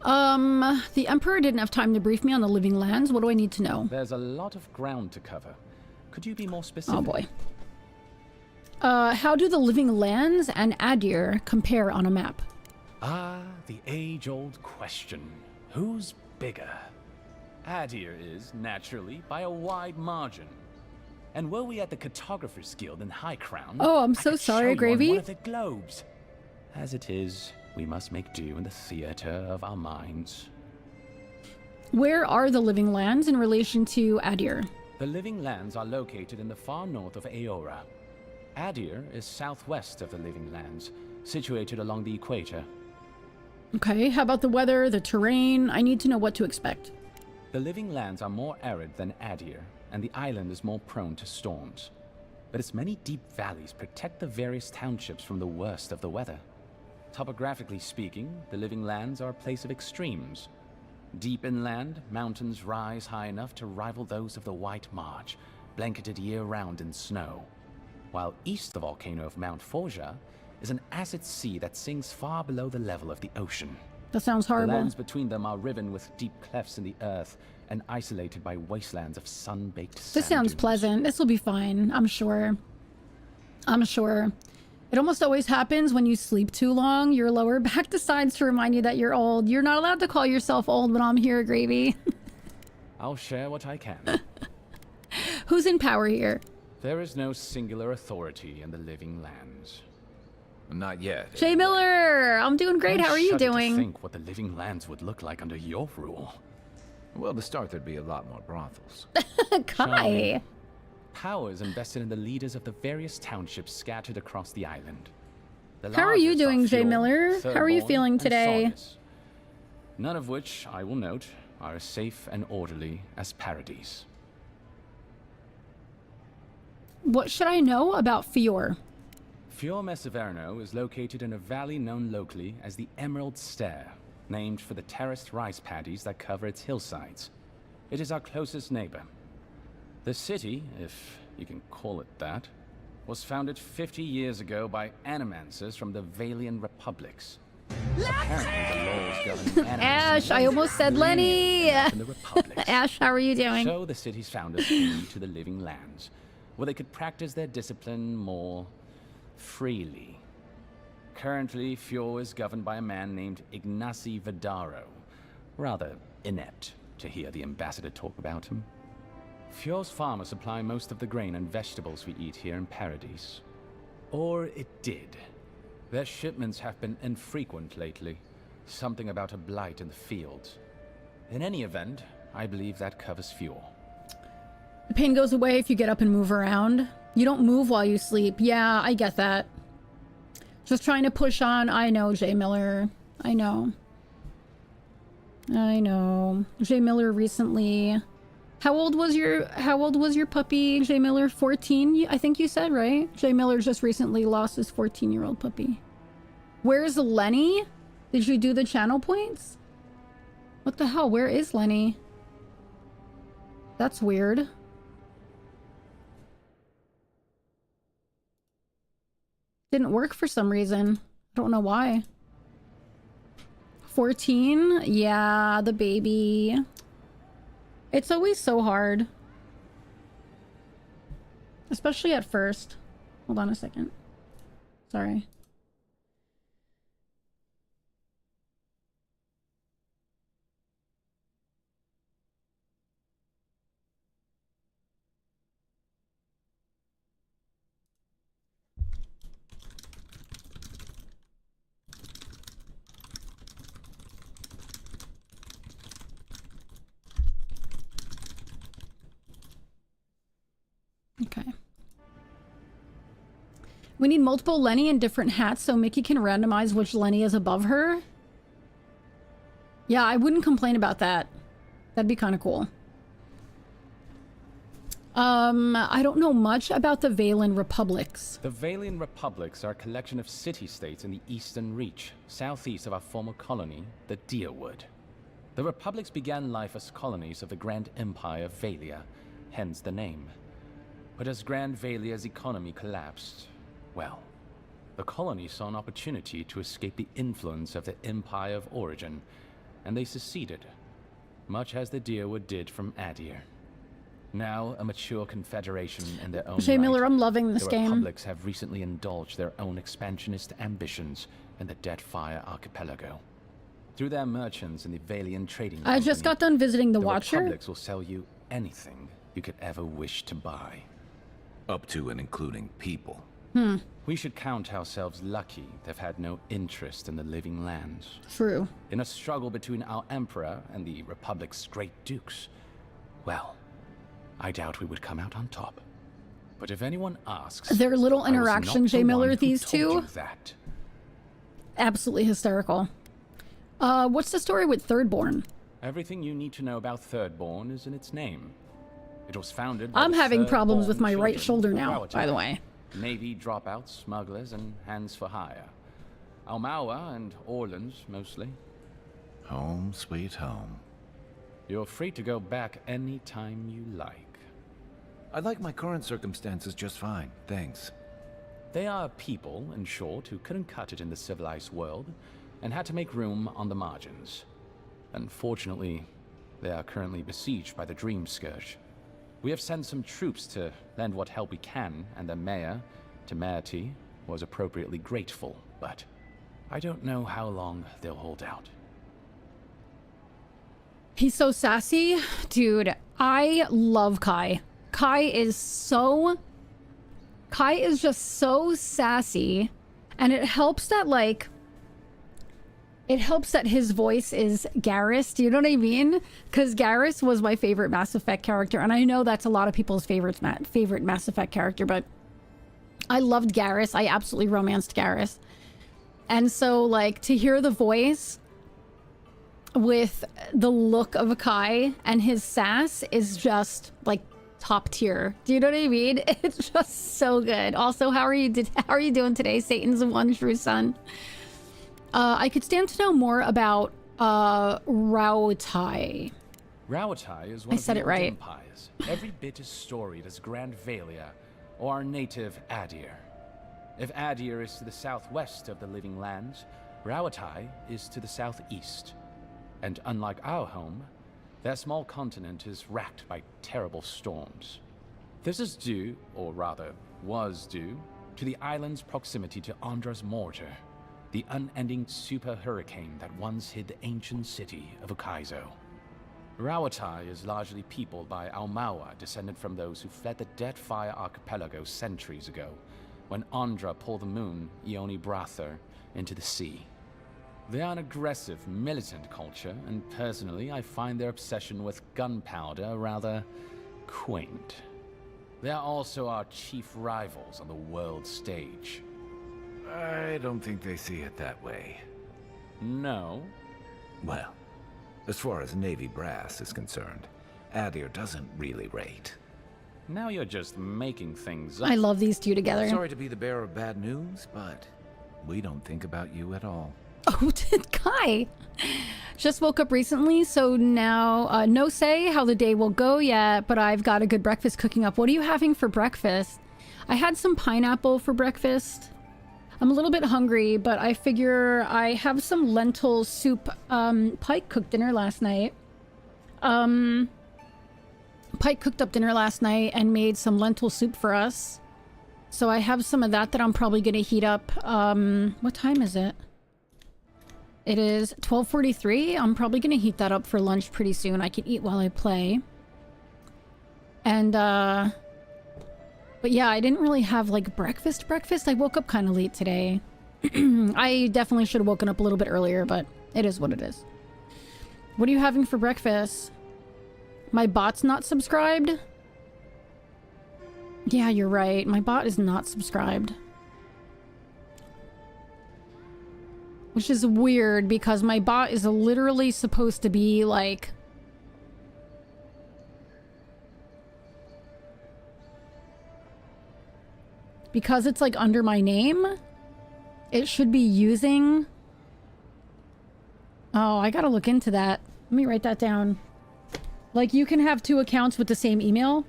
The Emperor didn't have time to brief me on the living lands. What do I need to know?
There's a lot of ground to cover. Could you be more specific?
Oh boy. How do the living lands and Adir compare on a map?
Ah, the age-old question. Who's bigger? Adir is, naturally, by a wide margin. And were we at the Cartographers Guild in High Crown...
Oh, I'm
I
so
could
sorry,
show you on
Gravy.
one of the globes. As it is, we must make do in the theater of our minds.
Where are the living lands in relation to Adir?
The living lands are located in the far north of Aora. Adir is southwest of the living lands, situated along the equator.
Okay, how about the weather, the terrain? I need to know what to expect.
The living lands are more arid than Adir, and the island is more prone to storms. But its many deep valleys protect the various townships from the worst of the weather. Topographically speaking, the living lands are a place of extremes. Deep inland, mountains rise high enough to rival those of the White March, blanketed year-round in snow. While east of the volcano of Mount Forja is an acid sea that sinks far below the level of the ocean.
That sounds horrible.
The lands between them are riven with deep clefts in the earth and isolated by wastelands of sun-baked sand
This sounds
dunes.
pleasant. This will be fine, I'm sure. I'm sure. It almost always happens when you sleep too long. Your lower back decides to remind you that you're old. You're not allowed to call yourself old when I'm here, Gravy.
I'll share what I can.
Who's in power here?
There is no singular authority in the living lands.
Not yet.
Jay Miller! I'm doing great. How are you
shudder to
doing?
think what the living lands would look like under your rule.
Well, to start, there'd be a lot more brothels.
Kai.
Power is invested in the leaders of the various townships scattered across the island. The
How are you
largest
doing, Jay
Fjord,
Miller? How are you
Thurborn,
feeling
and
today?
Saunders. None of which, I will note, are as safe and orderly as Paradise.
What should I know about Fior?
Fior Messaverno is located in a valley known locally as the Emerald Stair, named for the terraced rice paddies that cover its hillsides. It is our closest neighbor. The city, if you can call it that, was founded 50 years ago by animancers from the Valian republics. Apparently the laws governing animals
Ash, I almost said Lenny!
in the republics.
Ash, how are you doing?
So the city's founders came to the living lands, where they could practice their discipline more freely. Currently, Fior is governed by a man named Ignacy Vidaro. Rather inept to hear the ambassador talk about him. Fior's farmers supply most of the grain and vegetables we eat here in Paradise. Or it did. Their shipments have been infrequent lately. Something about a blight in the fields. In any event, I believe that covers Fior.
The pain goes away if you get up and move around. You don't move while you sleep. Yeah, I get that. Just trying to push on. I know, Jay Miller. I know. I know. Jay Miller recently... How old was your puppy, Jay Miller? 14, I think you said, right? Jay Miller just recently lost his 14-year-old puppy. Where's Lenny? Did you do the channel points? What the hell? Where is Lenny? That's weird. Didn't work for some reason. I don't know why. 14? Yeah, the baby. It's always so hard. Especially at first. Hold on a second. Sorry. Okay. We need multiple Lenny in different hats so Mickey can randomize which Lenny is above her. Yeah, I wouldn't complain about that. That'd be kind of cool. I don't know much about the Valen Republics.
The Valian Republics are a collection of city-states in the Eastern Reach, southeast of our former colony, the Deerwood. The Republics began life as colonies of the Grand Empire of Valia, hence the name. But as Grand Valia's economy collapsed, well, the colonies saw an opportunity to escape the influence of the Empire of Origin, and they seceded, much as the Deerwood did from Adir. Now a mature confederation in their own
Jay
right,
Miller, I'm loving this
the
game.
Republics have recently indulged their own expansionist ambitions in the Deadfire Archipelago. Through their merchants in the Valian trading
I just got done visiting the Watcher.
Republics will sell you anything you could ever wish to buy.
Up to and including people.
We should count ourselves lucky they've had no interest in the living lands.
True.
In a struggle between our emperor and the Republic's great dukes, well, I doubt we would come out on top. But if anyone asks,
Their little
I was not
interaction,
the
J.
one
Miller,
who
these
told
two,
you that.
absolutely hysterical. What's the story with Thirdborn?
Everything you need to know about Thirdborn is in its name. It was founded.
I'm
by
having
Thirdborn
problems with my right
children
shoulder
of
now, by the
Rauatai.
way.
Navy dropouts, smugglers, and hands for hire. Almawa and Orleans, mostly.
Home, sweet home.
You're free to go back any time you like.
I like my current circumstances just fine, thanks.
They are people, in short, who couldn't cut it in the civilized world, and had to make room on the margins. Unfortunately, they are currently besieged by the Dream Scourge. We have sent some troops to lend what help we can, and the mayor, Temerity, was appropriately grateful, but I don't know how long they'll hold out.
He's so sassy. Dude, I love Kai. Kai is just so sassy. And it helps that, like, his voice is Garrus. Do you know what I mean? Because Garrus was my favorite Mass Effect character. And I know that's a lot of people's favorite Mass Effect character, but I loved Garrus. I absolutely romanced Garrus. And so, like, to hear the voice with the look of Kai and his sass is just, like, top tier. Do you know what I mean? It's just so good. Also, how are you doing today, Satan's one true son? I could stand to know more about Rauatai.
Rauatai is one
I
of
said
the
it
old
right.
empires, every bit as storied as Grand Valia or our native Adir. If Adir is to the southwest of the Living Lands, Rauatai is to the southeast. And unlike our home, their small continent is racked by terrible storms. This is due, or rather, was due, to the island's proximity to Andra's mortar, the unending super hurricane that once hid the ancient city of Ukaizo. Rauatai is largely peopled by Almawa, descended from those who fled the Deadfire Archipelago centuries ago, when Andra pulled the moon, Ioni Brather, into the sea. They are an aggressive, militant culture, and personally, I find their obsession with gunpowder rather quaint. They are also our chief rivals on the world stage.
I don't think they see it that way.
No?
Well, as far as Navy brass is concerned, Adir doesn't really rate.
Now you're just making things up.
I love these two together.
Sorry to be the bearer of bad news, but we don't think about you at all.
Oh, did Kai? Just woke up recently, so now no say how the day will go yet, but I've got a good breakfast cooking up. What are you having for breakfast? I had some pineapple for breakfast. I'm a little bit hungry, but I figure I have some lentil soup. Pike cooked dinner last night. Pike cooked up dinner last night and made some lentil soup for us. So I have some of that I'm probably going to heat up. What time is it? It is 12:43. I'm probably going to heat that up for lunch pretty soon. I can eat while I play. And, but yeah, I didn't really have, like, breakfast. I woke up kind of late today. I definitely should have woken up a little bit earlier, but it is what it is. What are you having for breakfast? My bot's not subscribed? Yeah, you're right. My bot is not subscribed. Which is weird because my bot is literally supposed to be like... Because it's like under my name, it should be using... Oh, I gotta look into that. Let me write that down. Like, you can have two accounts with the same email.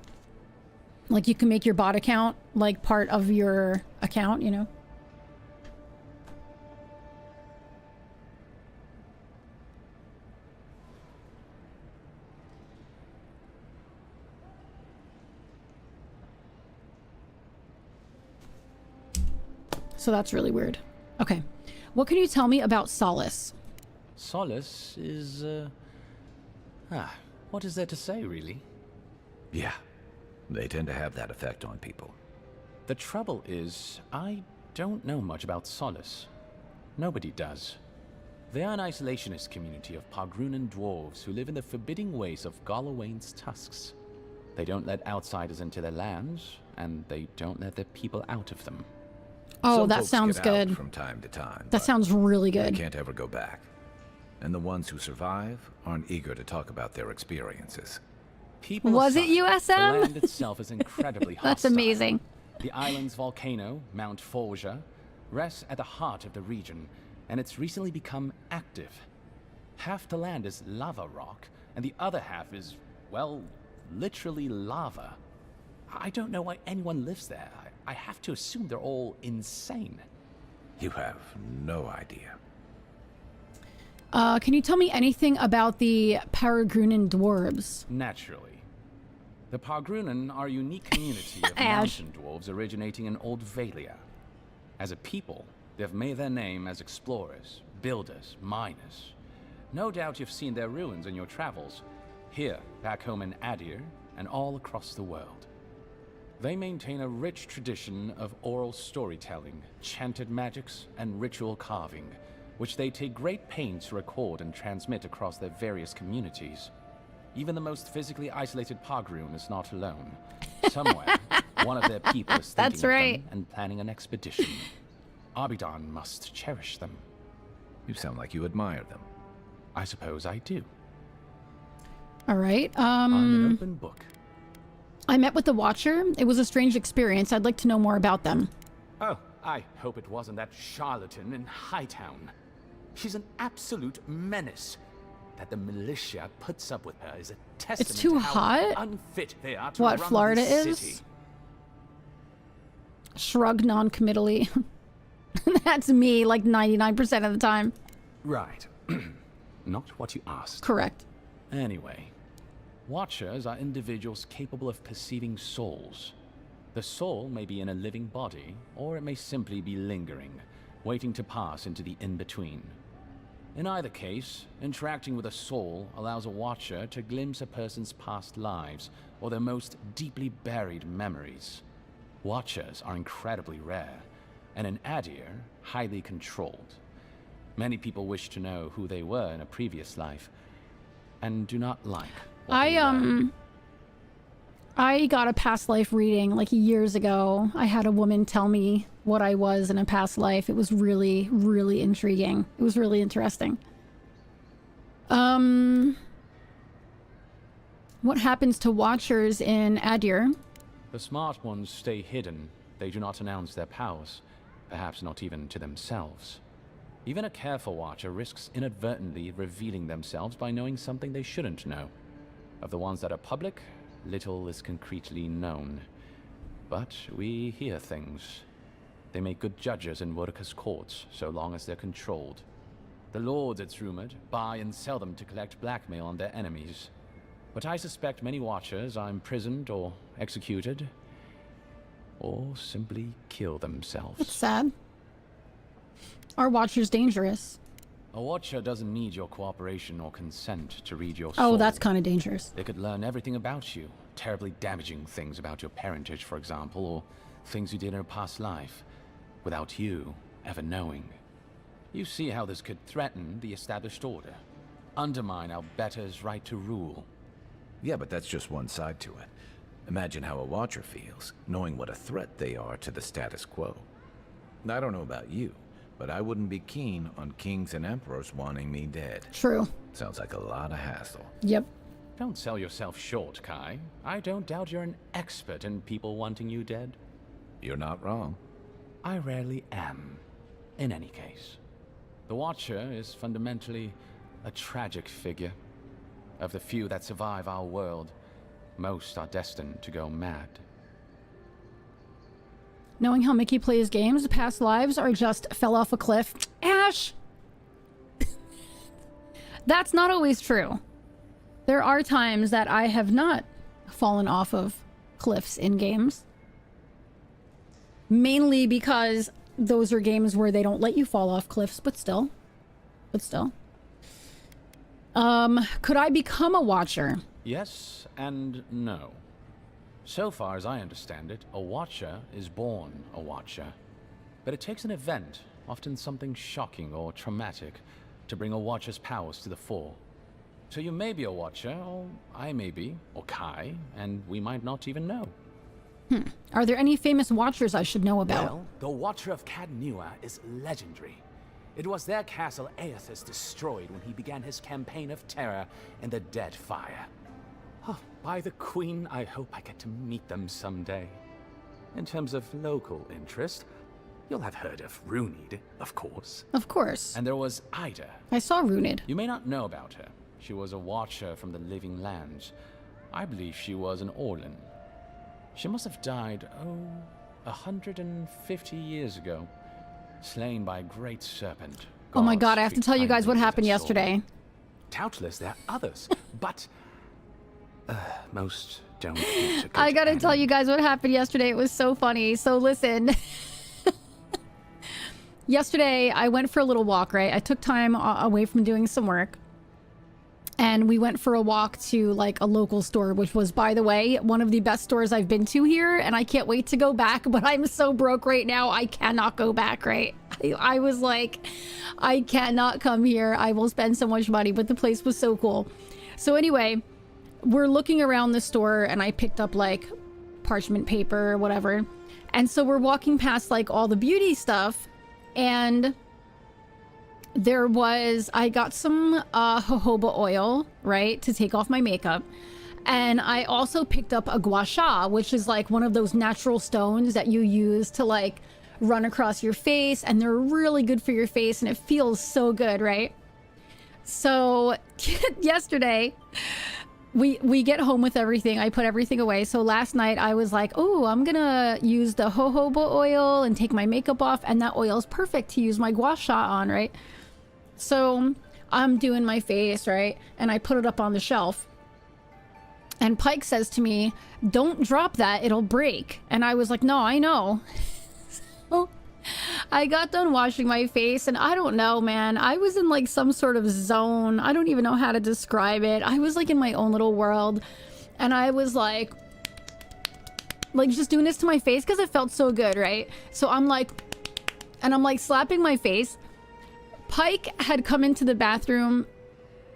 Like, you can make your bot account, like, part of your account, you know? So that's really weird. Okay. What can you tell me about Solace?
Solace is, what is there to say, really?
Yeah, they tend to have that effect on people.
The trouble is, I don't know much about Solace. Nobody does. They are an isolationist community of Pogrunan dwarves who live in the forbidding ways of Galawain's tusks. They don't let outsiders into their lands, and they don't let their people out of them.
Oh,
Some
that
folks
sounds
get out
good.
from time to time,
That
but
sounds really
they
good.
can't ever go back. And the ones who survive aren't eager to talk about their experiences.
People
Was it
aside,
USM?
The land itself is incredibly hostile.
That's amazing.
The island's volcano, Mount Forja, rests at the heart of the region, and it's recently become active. Half the land is lava rock, and the other half is, well, literally lava. I don't know why anyone lives there. I have to assume they're all insane.
You have no idea.
Can you tell me anything about the Paragrunan dwarves?
Naturally. The Pogrunan are a unique community of
Ash.
mountain dwarves originating in Old Valia. As a people, they've made their name as explorers, builders, miners. No doubt you've seen their ruins in your travels, here, back home in Adir, and all across the world. They maintain a rich tradition of oral storytelling, chanted magics, and ritual carving, which they take great pains to record and transmit across their various communities. Even the most physically isolated Pogrun is not alone. Somewhere, one of their people is thinking
That's
of
right.
them and planning an expedition. Abidan must cherish them.
You sound like you admire them.
I suppose I do.
All right.
I'm an open book.
I met with the Watcher. It was a strange experience. I'd like to know more about them.
Oh, I hope it wasn't that charlatan in Hightown. She's an absolute menace. That the militia puts up with her is a testament
too
to how
hot?
unfit they are to
What
run
Florida
this
is?
city.
Shrug non-committally. That's me like 99% of the time.
Right. Not what you asked.
Correct.
Anyway, Watchers are individuals capable of perceiving souls. The soul may be in a living body, or it may simply be lingering, waiting to pass into the in-between. In either case, interacting with a soul allows a Watcher to glimpse a person's past lives or their most deeply buried memories. Watchers are incredibly rare, and in Adir, highly controlled. Many people wish to know who they were in a previous life, and do not like what they learned.
I got a past life reading like years ago. I had a woman tell me what I was in a past life. It was really, really intriguing. It was really interesting. What happens to Watchers in Adir?
The smart ones stay hidden. They do not announce their powers, perhaps not even to themselves. Even a careful Watcher risks inadvertently revealing themselves by knowing something they shouldn't know. Of the ones that are public, little is concretely known. But we hear things. They make good judges in Wurka's courts, so long as they're controlled. The lords, it's rumored, buy and sell them to collect blackmail on their enemies. But I suspect many Watchers are imprisoned or executed, or simply kill
It's
themselves.
sad. Are Watchers dangerous?
A Watcher doesn't need your cooperation or consent to read your soul.
Oh, that's kind of dangerous.
They could learn everything about you, terribly damaging things about your parentage, for example, or things you did in a past life, without you ever knowing. You see how this could threaten the established order, undermine our betters' right to rule.
Yeah, but that's just one side to it. Imagine how a Watcher feels, knowing what a threat they are to the status quo. I don't know about you, but I wouldn't be keen on kings and emperors wanting me dead.
True.
Sounds like a lot of hassle.
Yep.
Don't sell yourself short, Kai. I don't doubt you're an expert in people wanting you dead.
You're not wrong.
I rarely am. In any case, the Watcher is fundamentally a tragic figure. Of the few that survive our world, most are destined to go mad.
Knowing how Mickey plays games, past lives are just fell off a cliff. Ash! That's not always true. There are times that I have not fallen off of cliffs in games. Mainly because those are games where they don't let you fall off cliffs, but still. Could I become a Watcher?
Yes and no. So far as I understand it, a Watcher is born a Watcher. But it takes an event, often something shocking or traumatic, to bring a Watcher's powers to the fore. So you may be a Watcher, or I may be, or Kai, and we might not even know.
Are there any famous Watchers I should know about?
Well, the Watcher of Cadnua is legendary. It was their castle Aethys destroyed when he began his campaign of terror in the Dead Fire. Oh, by the Queen, I hope I get to meet them someday. In terms of local interest, you'll have heard of Runid, of course.
Of course.
And there was Ida.
I saw Runid.
You may not know about her. She was a Watcher from the Living Lands. I believe she was an Orlan. She must have died, 150 years ago. Slain by a great serpent.
Oh my god, I have to
God's
tell you guys what
kindly
happened
with a sword.
yesterday.
Doubtless there are others, but most don't need to go
I
to
gotta tell
any.
you guys what happened yesterday. It was so funny. So listen. Yesterday, I went for a little walk, right? I took time away from doing some work. And we went for a walk to like a local store, which was, by the way, one of the best stores I've been to here. And I can't wait to go back, but I'm so broke right now. I cannot go back, right? I was like, I cannot come here. I will spend so much money, but the place was so cool. So anyway, we're looking around the store and I picked up like parchment paper or whatever. And so we're walking past like all the beauty stuff, and I got some jojoba oil, right, to take off my makeup. And I also picked up a gua sha, which is like one of those natural stones that you use to like run across your face, and they're really good for your face and it feels so good, right? So yesterday we get home with everything. I put everything away. So last night I was like, oh, I'm gonna use the jojoba oil and take my makeup off, and that oil is perfect to use my gua sha on, right? So I'm doing my face, right? And I put it up on the shelf. And Pike says to me, don't drop that, it'll break. And I was like, no, I know. So I got done washing my face, and I don't know, man. I was in like some sort of zone. I don't even know how to describe it. I was like in my own little world. And I was like just doing this to my face because it felt so good, right? So I'm like slapping my face. Pike had come into the bathroom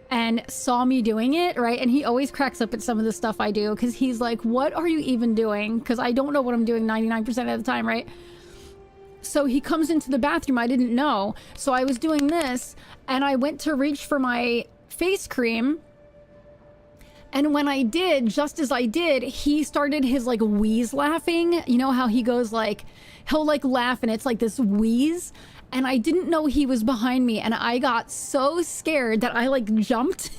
and saw me doing it, right? And he always cracks up at some of the stuff I do because he's like, what are you even doing? Because I don't know what I'm doing 99% of the time, right? So he comes into the bathroom. I didn't know. So I was doing this and I went to reach for my face cream. And when I did, just as I did, he started his like wheeze laughing. You know how he goes like, he'll like laugh and it's like this wheeze. And I didn't know he was behind me, and I got so scared that I like jumped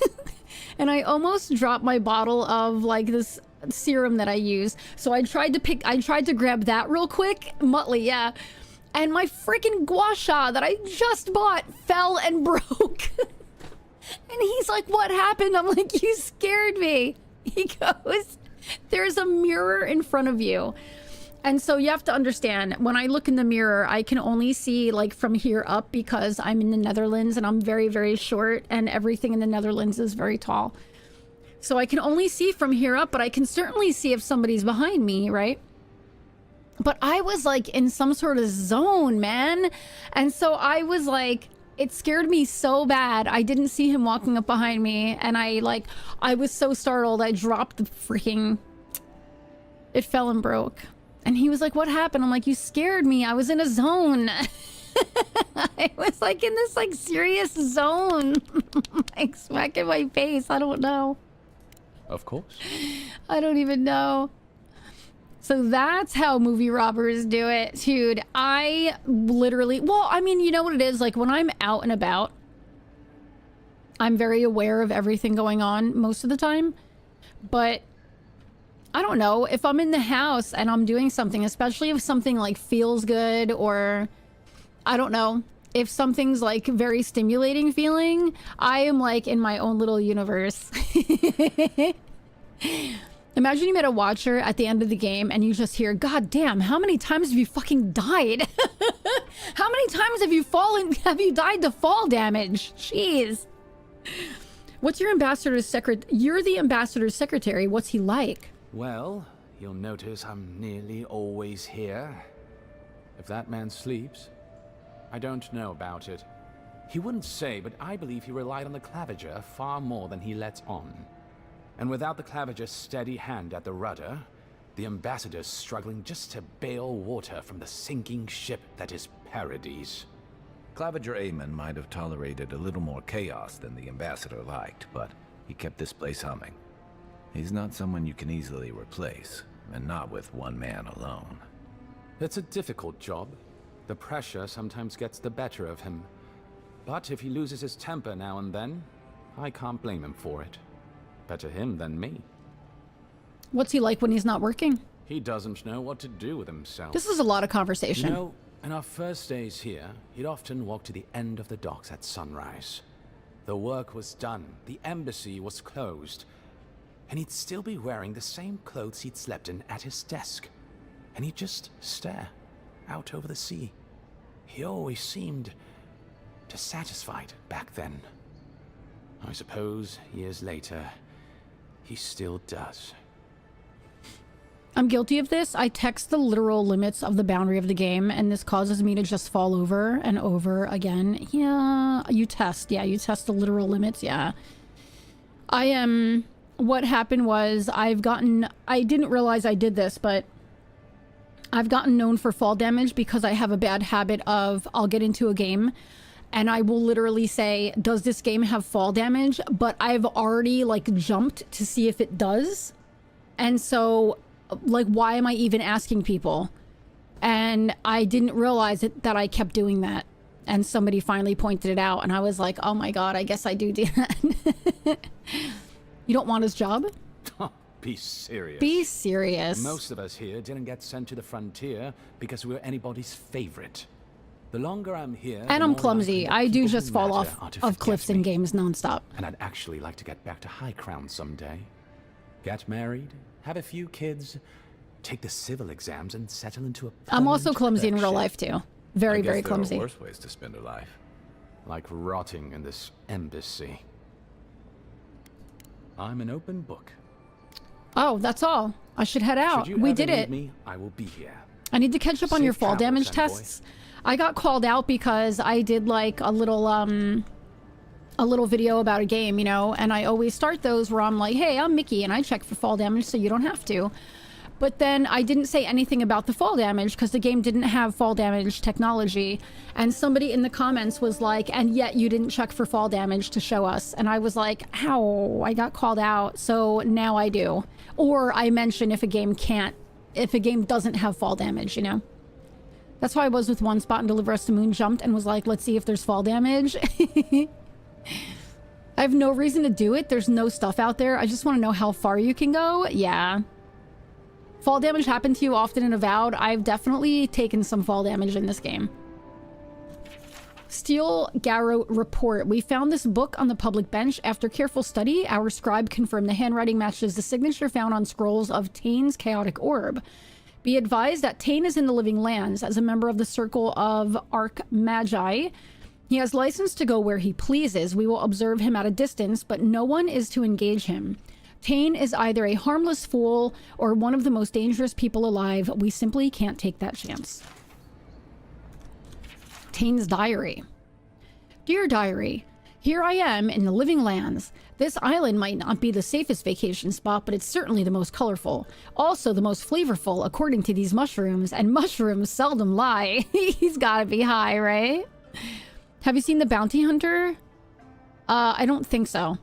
and I almost dropped my bottle of like this serum that I use. So I tried to grab that real quick. Muttley, yeah. And my freaking gua sha that I just bought fell and broke. And he's like, what happened? I'm like, you scared me. He goes, there's a mirror in front of you. And so you have to understand, when I look in the mirror, I can only see like from here up because I'm in the Netherlands and I'm very, very short, and everything in the Netherlands is very tall. So I can only see from here up, but I can certainly see if somebody's behind me, right? But I was like in some sort of zone, man. And so I was like, it scared me so bad. I didn't see him walking up behind me. And I was so startled. I dropped the freaking, it fell and broke. And he was like, what happened? I'm like, you scared me. I was in a zone. I was like in this like serious zone. Like smacking my face. I don't know.
Of course.
I don't even know. So that's how movie robbers do it, dude. I literally, well, I mean, you know what it is? Like when I'm out and about, I'm very aware of everything going on most of the time. But I don't know, if I'm in the house and I'm doing something, especially if something like feels good, or I don't know, if something's like very stimulating feeling, I am like in my own little universe. Imagine you met a Watcher at the end of the game and you just hear, God damn, how many times have you fucking died? How many times have you died to fall damage? Jeez. What's your ambassador's secretary? You're the ambassador's secretary. What's he like?
Well, you'll notice I'm nearly always here. If that man sleeps, I don't know about it. He wouldn't say, but I believe he relied on the Claviger far more than he lets on. And without the Claviger's steady hand at the rudder, the ambassador's struggling just to bail water from the sinking ship that is Paradise.
Claviger Amon might have tolerated a little more chaos than the ambassador liked, but he kept this place humming. He's not someone you can easily replace, and not with one man alone.
It's a difficult job. The pressure sometimes gets the better of him. But if he loses his temper now and then, I can't blame him for it. Better him than me.
What's he like when he's not working?
He doesn't know what to do with himself.
This is a lot of conversation.
You know, in our first days here, he'd often walk to the end of the docks at sunrise. The work was done, the embassy was closed, and he'd still be wearing the same clothes he'd slept in at his desk. And he'd just stare out over the sea. He always seemed dissatisfied back then. I suppose, years later, he still does.
I'm guilty of this. I text the literal limits of the boundary of the game, and this causes me to just fall over and over again. Yeah, you test. Yeah, you test the literal limits. Yeah. What happened was I didn't realize I did this, but I've gotten known for fall damage because I have a bad habit of, I'll get into a game and I will literally say, does this game have fall damage? But I've already like jumped to see if it does. And so like, why am I even asking people? And I didn't realize that I kept doing that. And somebody finally pointed it out and I was like, oh my God, I guess I do that. You don't want his job?
Be serious.
Be serious.
Most of us here didn't get sent to the frontier because we were anybody's favorite. The longer I'm here,
and I'm clumsy. I do just fall off of cliffs in games nonstop.
And I'd actually like to get back to High Crown someday. Get married, have a few kids, take the civil exams, and settle into a
I'm also clumsy in real
clerkship.
life too. Very, very clumsy.
There are worse ways to spend a life.
Like rotting in this embassy. I'm an open book.
Oh, that's all. I should head out. We did it.
Me, I will be here.
I need to catch up on your fall damage tests. I got called out because I did like a little video about a game, you know, and I always start those where I'm like, hey, I'm Mickey and I check for fall damage so you don't have to. But then I didn't say anything about the fall damage because the game didn't have fall damage technology. And somebody in the comments was like, and yet you didn't check for fall damage to show us. And I was like, how? I got called out. So now I do. Or I mention if a game doesn't have fall damage, you know? That's how I was with One Spot and Deliver Us to Moon. Jumped and was like, let's see if there's fall damage. I have no reason to do it. There's no stuff out there. I just want to know how far you can go. Yeah. Fall damage happened to you often in Avowed. I've definitely taken some fall damage in this game. Steel Garrow Report. We found this book on the public bench. After careful study, our scribe confirmed the handwriting matches the signature found on scrolls of Tane's chaotic orb. Be advised that Tane is in the living lands as a member of the Circle of Archmagi. He has license to go where he pleases. We will observe him at a distance, but no one is to engage him. Tane is either a harmless fool or one of the most dangerous people alive. We simply can't take that chance. Tane's diary. Dear diary, here I am in the living lands. This island might not be the safest vacation spot, but it's certainly the most colorful. Also the most flavorful, according to these mushrooms, and mushrooms seldom lie. He's gotta be high, right? Have you seen The Bounty Hunter? I don't think so.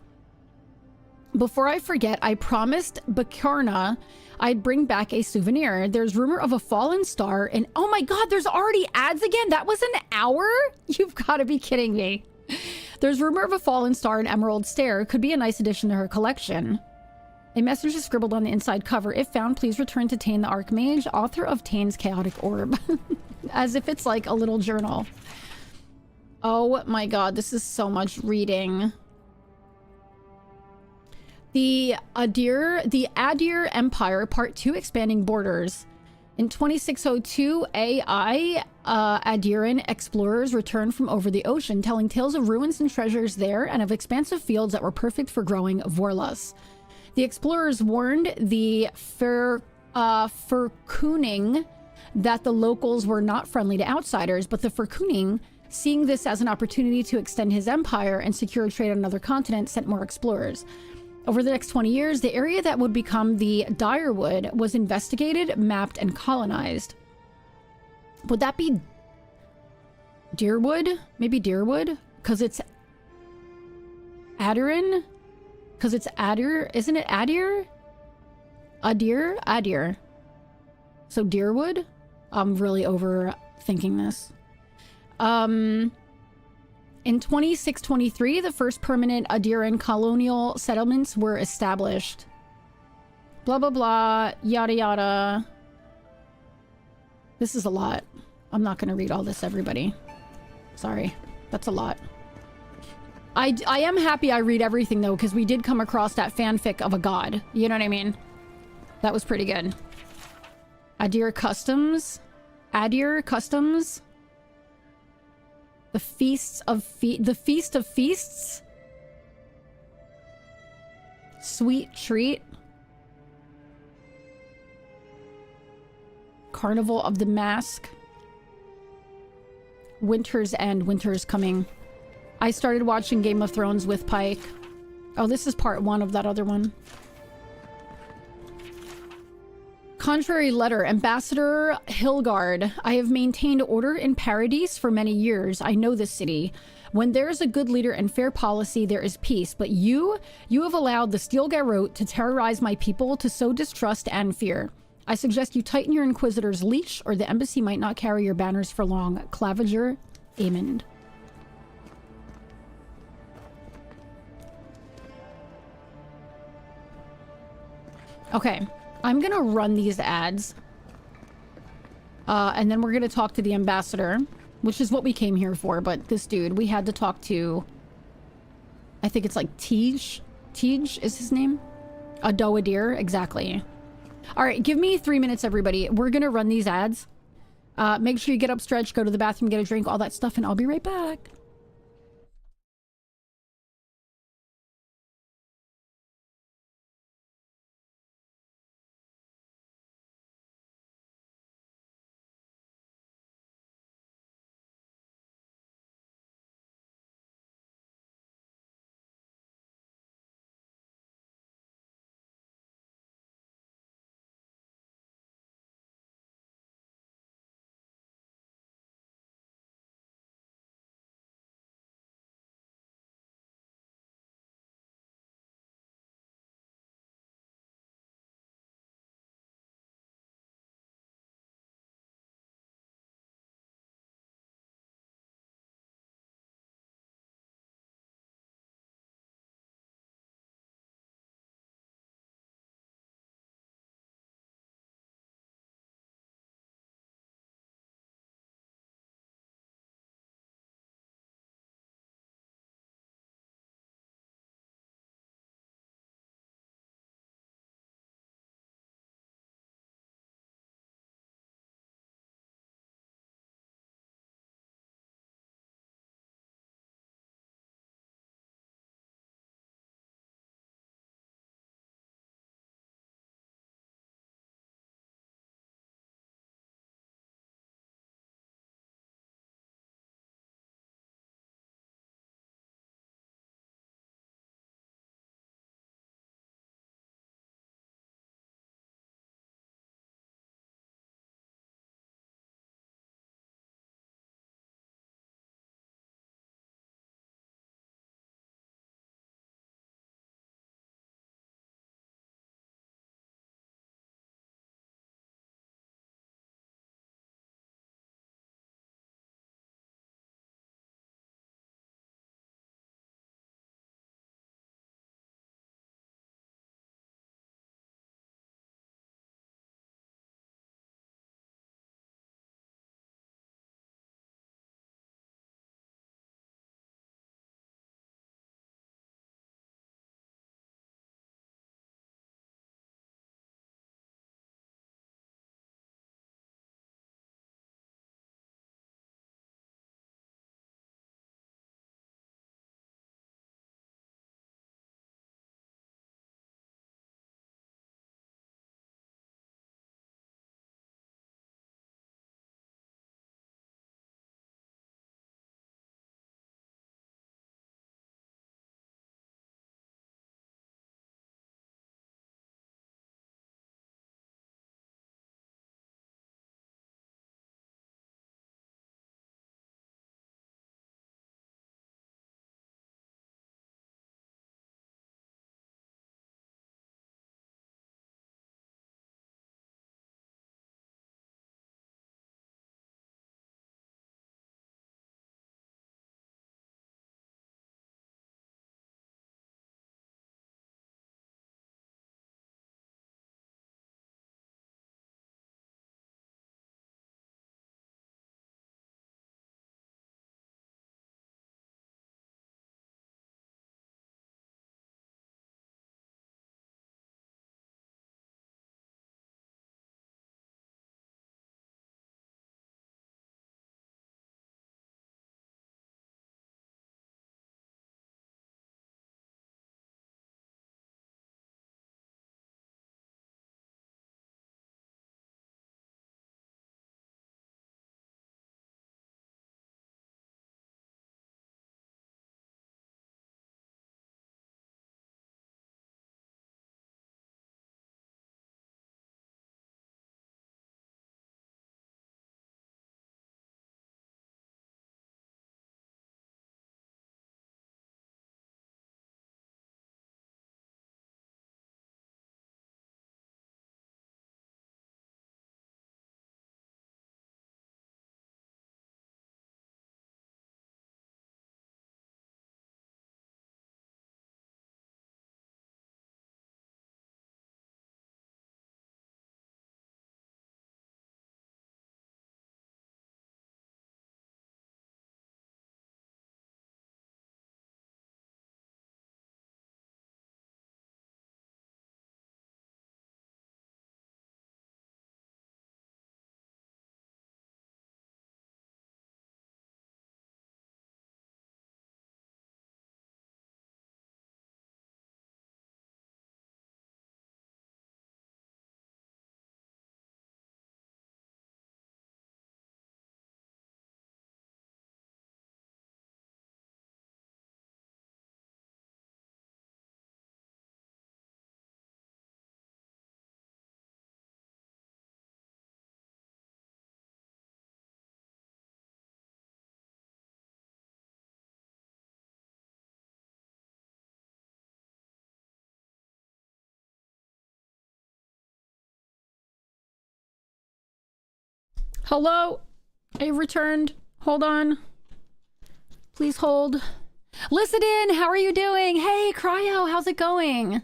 Before I forget, I promised Bakarna I'd bring back a souvenir. There's rumor of a fallen star and oh my God, there's already ads again. That was an hour? You've got to be kidding me. There's rumor of a fallen star and emerald stair. Could be a nice addition to her collection. A message is scribbled on the inside cover. If found, please return to Tane the Archmage, author of Tane's chaotic orb. As if it's like a little journal. Oh my God, this is so much reading. The Adir Empire, Part 2, Expanding Borders. In 2602 AI, Adiran explorers returned from over the ocean, telling tales of ruins and treasures there and of expansive fields that were perfect for growing Vorlas. The explorers warned the Furkuning that the locals were not friendly to outsiders, but the Furkuning, seeing this as an opportunity to extend his empire and secure trade on another continent, sent more explorers. Over the next 20 years, the area that would become the Direwood was investigated, mapped, and colonized. Would that be Deerwood? Maybe Deerwood? Because it's Adirin? Because it's Adir. Isn't it Adir? Adir? Adir. So Deerwood? I'm really overthinking this. In 2623, the first permanent Adiran colonial settlements were established. Blah, blah, blah. Yada, yada. This is a lot. I'm not going to read all this, everybody. Sorry. That's a lot. I am happy I read everything, though, because we did come across that fanfic of a god. You know what I mean? That was pretty good. Adir Customs. Adir Customs. The Feast of Feasts. Sweet Treat. Carnival of the Mask. Winter's End. Winter's Coming. I started watching Game of Thrones with Pike. Oh, this is part 1 of that other one. Contrary letter, Ambassador Hilgard. I have maintained order in Paradise for many years. I know this city. When there is a good leader and fair policy, there is peace. But you have allowed the Steel Garrote to terrorize my people, to sow distrust and fear. I suggest you tighten your Inquisitor's leash, or the embassy might not carry your banners for long. Claviger Amond. Okay, I'm gonna run these ads. And then we're gonna talk to the ambassador, which is what we came here for, but this dude, we had to talk to... I think it's like Tej. Tej is his name? Adoadir, exactly. Alright, give me 3 minutes, everybody. We're gonna run these ads. Make sure you get up, stretch, go to the bathroom, get a drink, all that stuff, and I'll be right back. Hello? I returned. Hold on. Please hold. Listen in, how are you doing? Hey, Cryo, how's it going?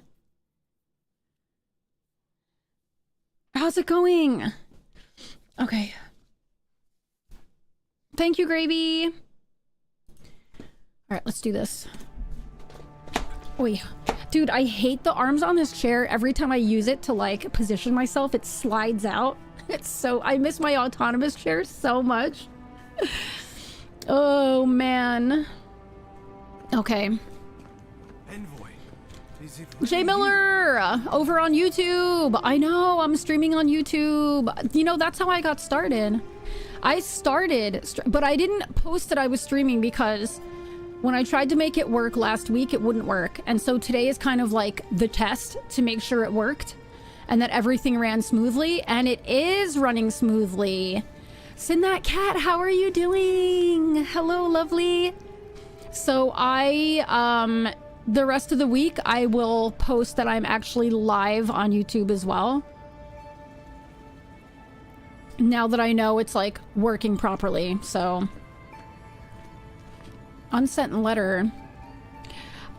How's it going? Okay. Thank you, Gravy. All right, let's do this. Oi. Dude, I hate the arms on this chair. Every time I use it to, like, position myself, it slides out. It's so... I miss my autonomous chair so much. Oh, man. Okay.
Envoy. Is it
Jay Miller over on YouTube. I know, I'm streaming on YouTube. You know, that's how I got started. I started, but I didn't post that I was streaming because when I tried to make it work last week, it wouldn't work. And so today is kind of like the test to make sure it worked and that everything ran smoothly, and it is running smoothly. Send that cat, how are you doing? Hello, lovely. So the rest of the week, I will post that I'm actually live on YouTube as well. Now that I know it's, like, working properly, so. Unsent letter.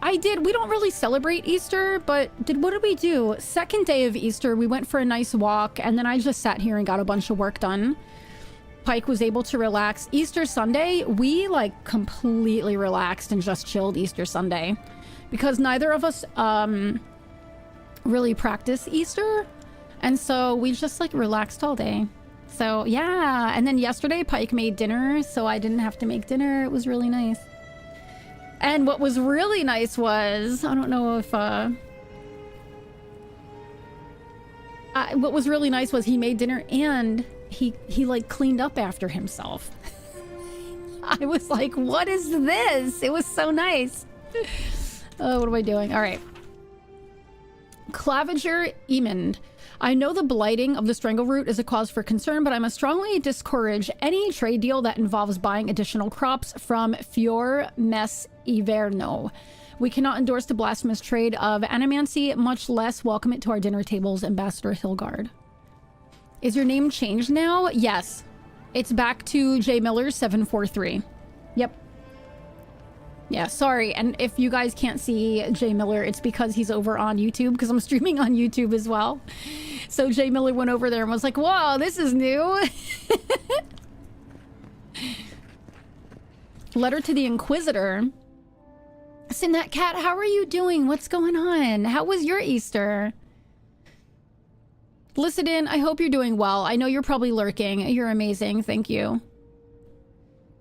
We don't really celebrate Easter, but what did we do? Second day of Easter, we went for a nice walk, and then I just sat here and got a bunch of work done. Pike was able to relax. Easter Sunday, we, like, completely relaxed and just chilled Easter Sunday. Because neither of us really practice Easter, and so we just, like, relaxed all day. So yeah, and then yesterday Pike made dinner, so I didn't have to make dinner. It was really nice. And what was really nice was, I don't know if what was really nice was he made dinner and he like cleaned up after himself. I was like, what is this? It was so nice. Oh, what am I doing? All right. Claviger Emond. I know the blighting of the strangle root is a cause for concern, but I must strongly discourage any trade deal that involves buying additional crops from Fior Mes Iverno. We cannot endorse the blasphemous trade of animancy, much less welcome it to our dinner tables, Ambassador Hilgard. Is your name changed now? Yes. It's back to J Miller 743. Yep. Yeah, sorry. And if you guys can't see J Miller, it's because he's over on YouTube, because I'm streaming on YouTube as well. So J Miller went over there and was like, whoa, this is new. Letter to the Inquisitor. Send that cat, how are you doing? What's going on? How was your Easter? Listen in, I hope you're doing well. I know you're probably lurking. You're amazing. Thank you.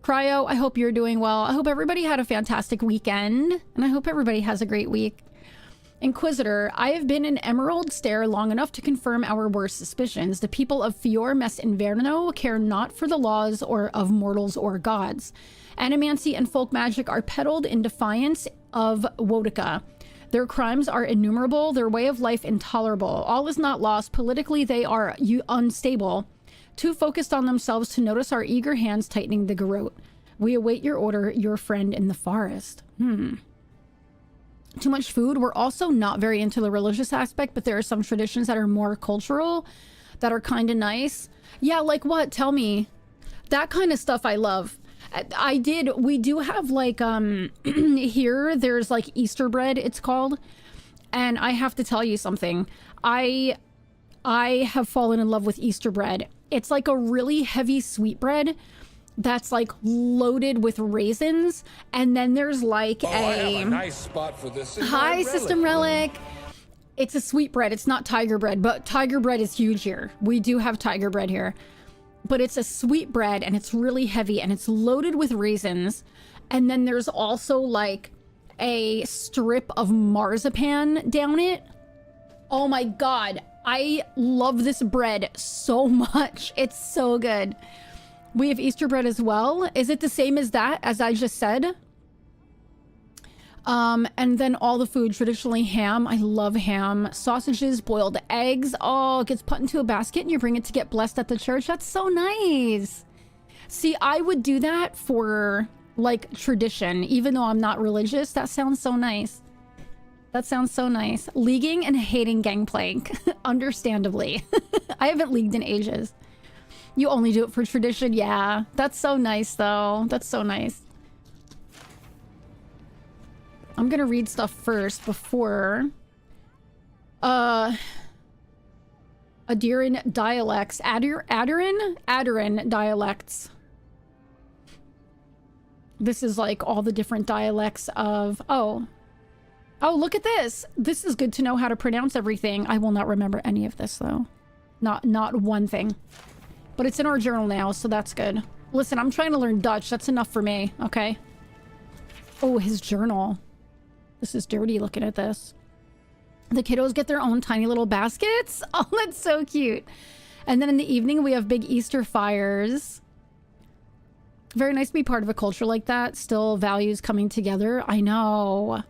Cryo, I hope you're doing well. I hope everybody had a fantastic weekend, and I hope everybody has a great week. Inquisitor, I have been in Emerald Stair long enough to confirm our worst suspicions. The people of Fior Mes Inverno care not for the laws or of mortals or gods. Animancy and folk magic are peddled in defiance of Wodica. Their crimes are innumerable, their way of life intolerable. All is not lost. Politically, they are unstable. Too focused on themselves to notice our eager hands tightening the garrote. We await your order, your friend in the forest. Too much food. We're also not very into the religious aspect, but there are some traditions that are more cultural that are kind of nice. Yeah, like what? Tell me. That kind of stuff I love. We do have like, here, there's like Easter bread, it's called. And I have to tell you something. I have fallen in love with Easter bread. It's like a really heavy sweetbread that's like loaded with raisins, and then there's like
I have a nice spot for this.
Hi, System Relic. It's a sweetbread. It's not tiger bread, but tiger bread is huge here. We do have tiger bread here, but it's a sweetbread and it's really heavy and it's loaded with raisins, and then there's also like a strip of marzipan down it. Oh my god. I love this bread so much. It's so good. We have Easter bread as well. Is it the same as that, as I just said? And then all the food, traditionally ham. I love ham. Sausages, boiled eggs. Oh, it gets put into a basket and you bring it to get blessed at the church. That's so nice. See, I would do that for like tradition, even though I'm not religious. That sounds so nice. That sounds so nice. Leaguing and hating Gangplank. Understandably. I haven't leagued in ages. You only do it for tradition? Yeah. That's so nice, though. That's so nice. I'm gonna read stuff first before... Adiran dialects. Adiran dialects. This is like all the different dialects of... Oh, look at this. This is good to know how to pronounce everything. I will not remember any of this, though. Not one thing. But it's in our journal now, so that's good. Listen, I'm trying to learn Dutch. That's enough for me, okay? Oh, his journal. This is dirty looking at this. The kiddos get their own tiny little baskets. Oh, that's so cute. And then in the evening, we have big Easter fires. Very nice to be part of a culture like that. Still values coming together. I know.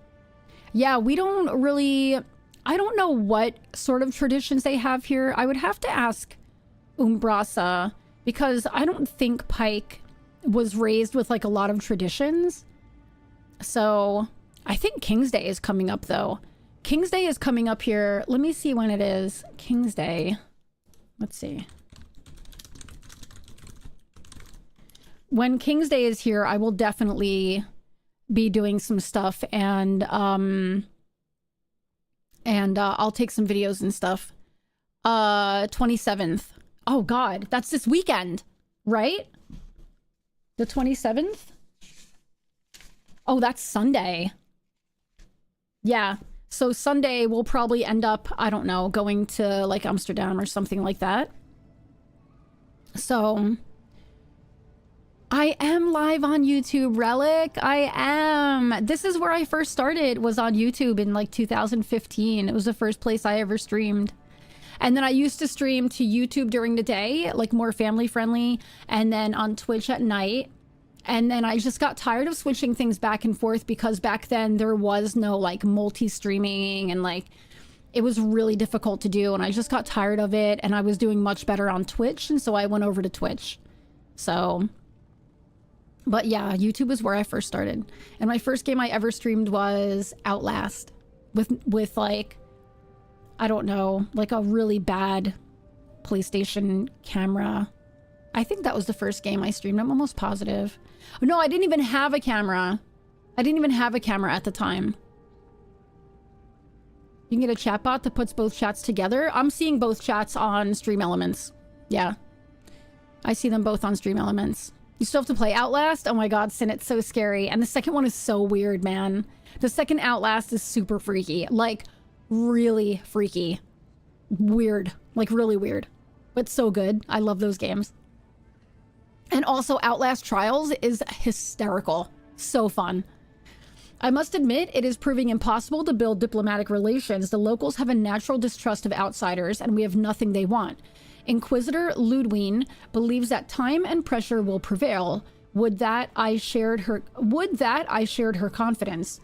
Yeah, we don't really... I don't know what sort of traditions they have here. I would have to ask Umbrasa, because I don't think Pike was raised with like a lot of traditions. So I think King's Day is coming up, though. King's Day is coming up here. Let me see when it is. King's Day. Let's see. When King's Day is here, I will definitely be doing some stuff, and I'll take some videos and stuff. 27th. Oh God, that's this weekend, right? The 27th? Oh, that's Sunday. Yeah. So Sunday we'll probably end up, I don't know, going to like Amsterdam or something like that. So I am live on YouTube, Relic. I am. This is where I first started, was on YouTube in like 2015. It was the first place I ever streamed. And then I used to stream to YouTube during the day, like more family friendly, and then on Twitch at night. And then I just got tired of switching things back and forth, because back then there was no like multi-streaming, and like it was really difficult to do, and I just got tired of it, and I was doing much better on Twitch, and so I went over to Twitch. So, but yeah, YouTube is where I first started. And my first game I ever streamed was Outlast with like, I don't know, like a really bad PlayStation camera. I think that was the first game I streamed. I'm almost positive. No, I didn't even have a camera. I didn't even have a camera at the time. You can get a chat bot that puts both chats together. I'm seeing both chats on Stream Elements. Yeah. I see them both on Stream Elements. You still have to play Outlast? Oh my God, Sin, it's so scary. And the second one is so weird, man. The second Outlast is super freaky. Like, really freaky. Weird. Like, really weird. But so good. I love those games. And also, Outlast Trials is hysterical. So fun. I must admit, it is proving impossible to build diplomatic relations. The locals have a natural distrust of outsiders, and we have nothing they want. Inquisitor Ludwine believes that time and pressure will prevail. Would that I shared her confidence.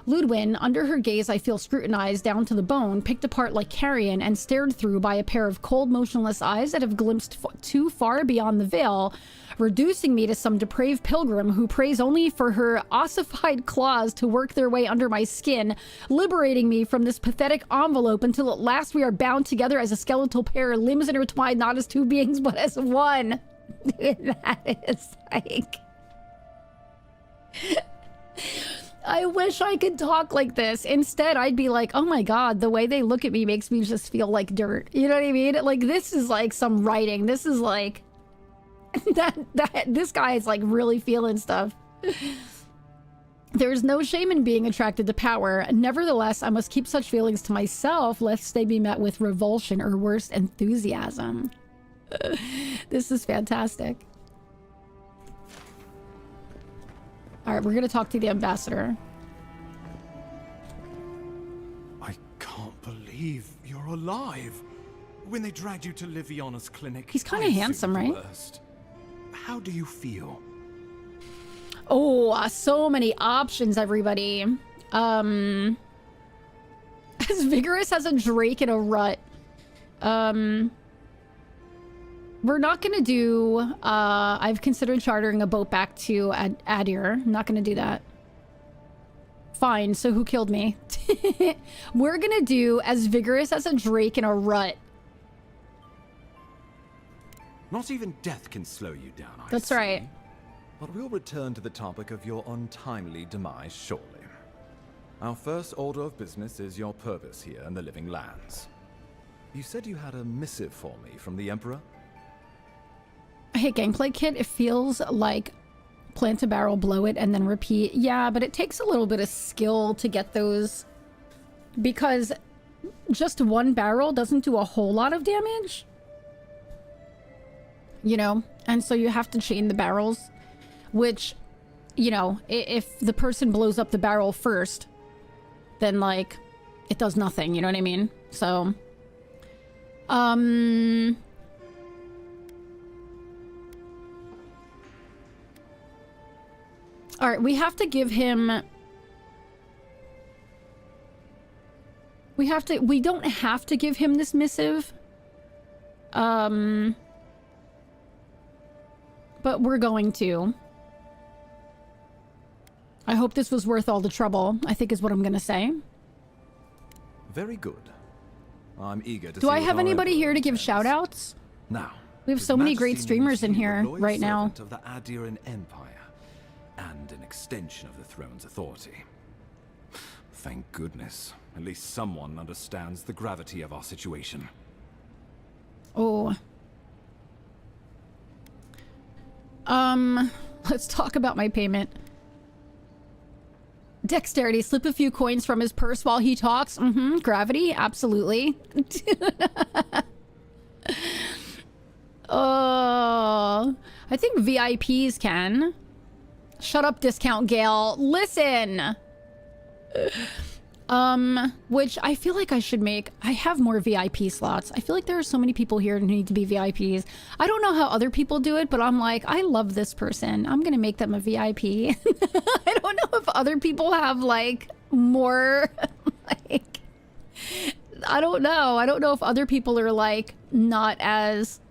Ludwine, under her gaze I feel scrutinized down to the bone, picked apart like carrion, and stared through by a pair of cold, motionless eyes that have glimpsed too far beyond the veil, reducing me to some depraved pilgrim who prays only for her ossified claws to work their way under my skin, liberating me from this pathetic envelope until at last we are bound together as a skeletal pair, limbs intertwined not as two beings but as one. That is like... I wish I could talk like this. Instead, I'd be like, oh my God, the way they look at me makes me just feel like dirt. You know what I mean? Like, this is like some writing. This is like... this guy is like really feeling stuff. There's no shame in being attracted to power. Nevertheless, I must keep such feelings to myself lest they be met with revulsion or worse, enthusiasm. This is fantastic. All right, we're going to talk to the ambassador.
I can't believe you're alive. When they dragged you to Liviana's clinic,
he's kind of handsome, right?
How do you feel?
Oh, so many options, everybody. As vigorous as a drake in a rut. We're not going to do... I've considered chartering a boat back to Adir. I'm not going to do that. Fine, so who killed me? We're going to do as vigorous as a drake in a rut.
Not even death can slow you down, I
That's
see.
right.
But we'll return to the topic of your untimely demise shortly. Our first order of business is your purpose here in the Living Lands. You said you had a missive for me from the Emperor?
Hey, gameplay kit, it feels like plant a barrel, blow it, and then repeat. Yeah, but it takes a little bit of skill to get those, because just one barrel doesn't do a whole lot of damage. You know? And so you have to chain the barrels, which, you know, if the person blows up the barrel first, then, like, it does nothing, you know what I mean? So, alright, we have to give him... We don't have to give him this missive. But we're going to. I hope this was worth all the trouble, I think is what I'm gonna say.
Very good. I'm eager to
Do
see
I
what
have
our
anybody
Emperor
here to give
intends.
shout-outs?
Now,
We have
His
so many
Majesty
great
names
streamers in
you a
here
loyal
right now.
servant of the Adiran Empire, and an extension of the throne's authority. Thank goodness. At least someone understands the gravity of our situation.
Oh. Let's talk about my payment. Dexterity, slip a few coins from his purse while he talks. Mm-hmm. Gravity, absolutely. Oh, I think VIPs can. Shut up, Discount Gale. Listen. Which I feel like I should make. I have more VIP slots. I feel like there are so many people here who need to be VIPs. I don't know how other people do it, but I'm like, I love this person. I'm gonna make them a VIP. I don't know if other people have like more like, I don't know. I don't know if other people are like not as,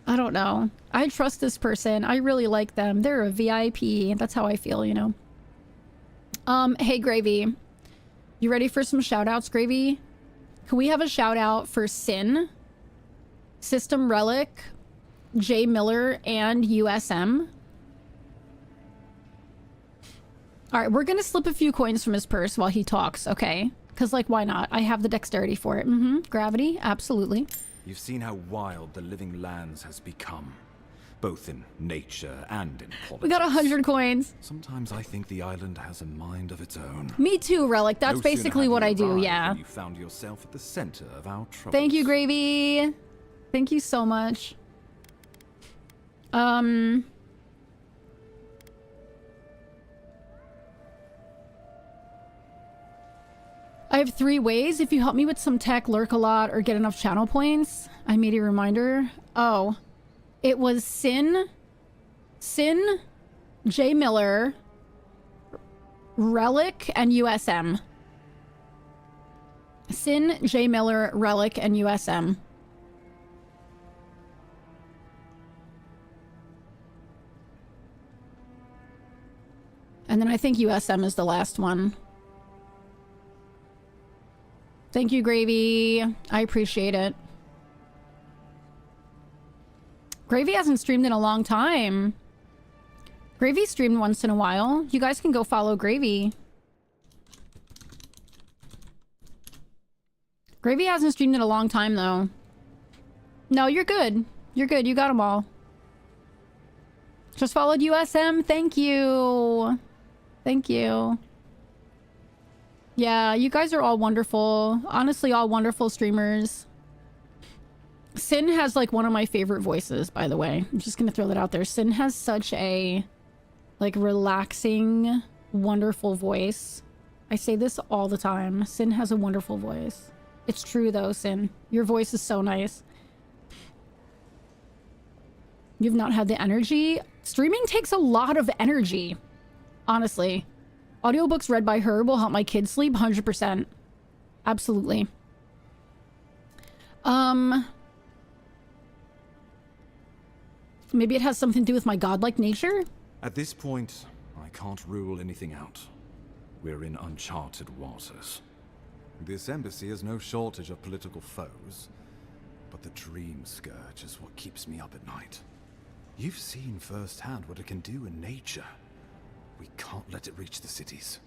I don't know. I trust this person. I really like them. They're a VIP. That's how I feel, you know. Hey Gravy. You ready for some shout-outs, Gravy? Can we have a shout-out for Sin, System Relic, J Miller, and USM? Alright, we're gonna slip a few coins from his purse while he talks, okay? Because, like, why not? I have the dexterity for it. Mm-hmm. Gravity, absolutely.
You've seen how wild the Living Lands has become, both in nature and in politics.
We got 100 coins.
Sometimes I think the island has a mind of its own.
Me too, Relic. That's
No sooner
basically
had
what
you
I do,
arrived
yeah.
than you found yourself at the center of our troubles.
Thank you, Gravy. Thank you so much. I have 3 ways. If you help me with some tech, lurk a lot, or get enough channel points. I made a reminder. Oh. It was Sin, J Miller, Relic, and USM. Sin, J Miller, Relic, and USM. And then I think USM is the last one. Thank you, Gravy. I appreciate it. Gravy hasn't streamed in a long time. Gravy streamed once in a while. You guys can go follow Gravy. Gravy hasn't streamed in a long time, though. No, you're good. You're good. You got them all. Just followed USM. Thank you. Thank you. Yeah, you guys are all wonderful. Honestly, all wonderful streamers. Sin has like one of my favorite voices, by the way. I'm just gonna throw that out there. Sin has such a like relaxing, wonderful voice. I say this all the time. Sin has a wonderful voice. It's true though, Sin. Your voice is so nice. You've not had the energy? Streaming takes a lot of energy. Honestly. Audiobooks read by her will help my kids sleep 100%. Absolutely. Maybe it has something to do with my godlike nature?
At this point, I can't rule anything out. We're in uncharted waters. This embassy has no shortage of political foes. But the dream scourge is what keeps me up at night. You've seen firsthand what it can do in nature. We can't let it reach the cities.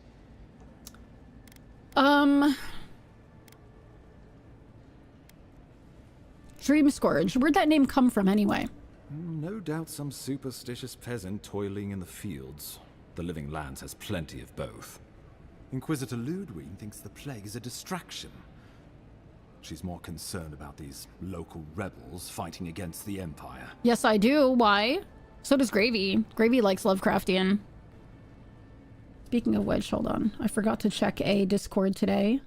Dream Scourge. Where'd that name come from anyway?
No doubt some superstitious peasant toiling in the fields. The Living Lands has plenty of both. Inquisitor Ludwig thinks the plague is a distraction. She's more concerned about these local rebels fighting against the Empire.
Yes, I do. Why? So does Gravy. Gravy likes Lovecraftian. Speaking of which, hold on. I forgot to check a Discord today.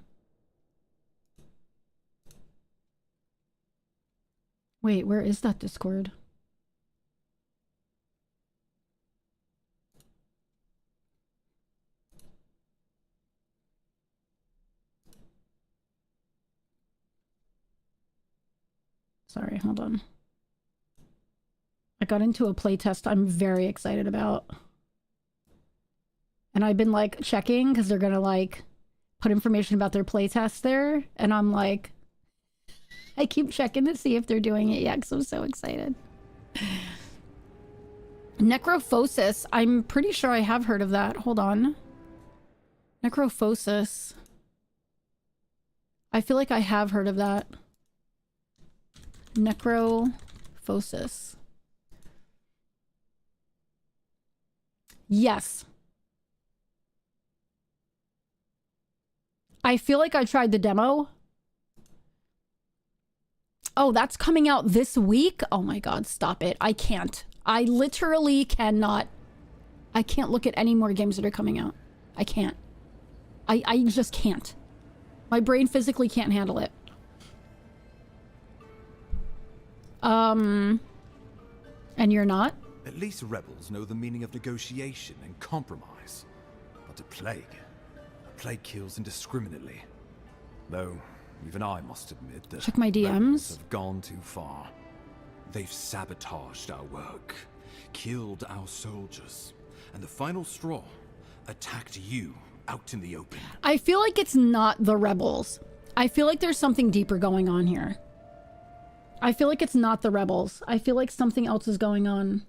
Wait, where is that Discord? Sorry, hold on. I got into a playtest I'm very excited about. And I've been like checking because they're gonna like put information about their playtest there. And I'm like, I keep checking to see if they're doing it yet because I'm so excited. Necrophosis. I'm pretty sure I have heard of that. Hold on. Necrophosis. I feel like I have heard of that. Necrophosis. Yes. I feel like I tried the demo. Oh, that's coming out this week? Oh my god, stop it. I can't. I literally cannot. I can't look at any more games that are coming out. I can't. I just can't. My brain physically can't handle it. And you're not?
At least rebels know the meaning of negotiation and compromise. But a plague kills indiscriminately. Though, even I must admit that
check my DMs.
rebels have gone too far. They've sabotaged our work, killed our soldiers, and the final straw, attacked you out in the open.
I feel like it's not the rebels. I feel like there's something deeper going on here. I feel like it's not the rebels. I feel like something else is going on.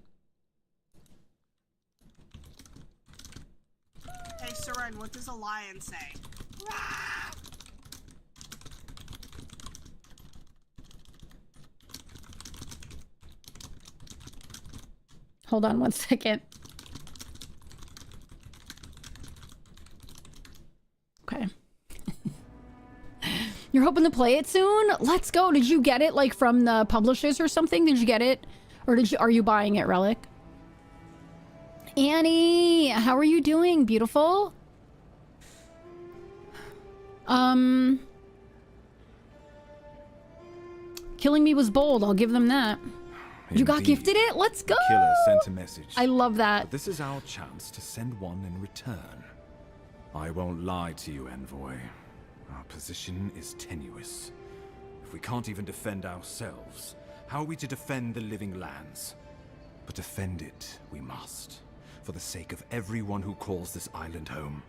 Hey, Soren, what does a lion say?
Hold on one second. Okay. You're hoping to play it soon? Let's go. Did you get it like from the publishers or something? Did you get it? Or are you buying it, Relic? Annie, how are you doing? Beautiful. Killing me was bold. I'll give them that. You got gifted it? Let's go!
The killer sent a message.
I love that.
But this is our chance to send one in return. I won't lie to you, Envoy. Our position is tenuous. If we can't even defend ourselves, how are we to defend the Living Lands? But defend it we must, for the sake of everyone who calls this island home.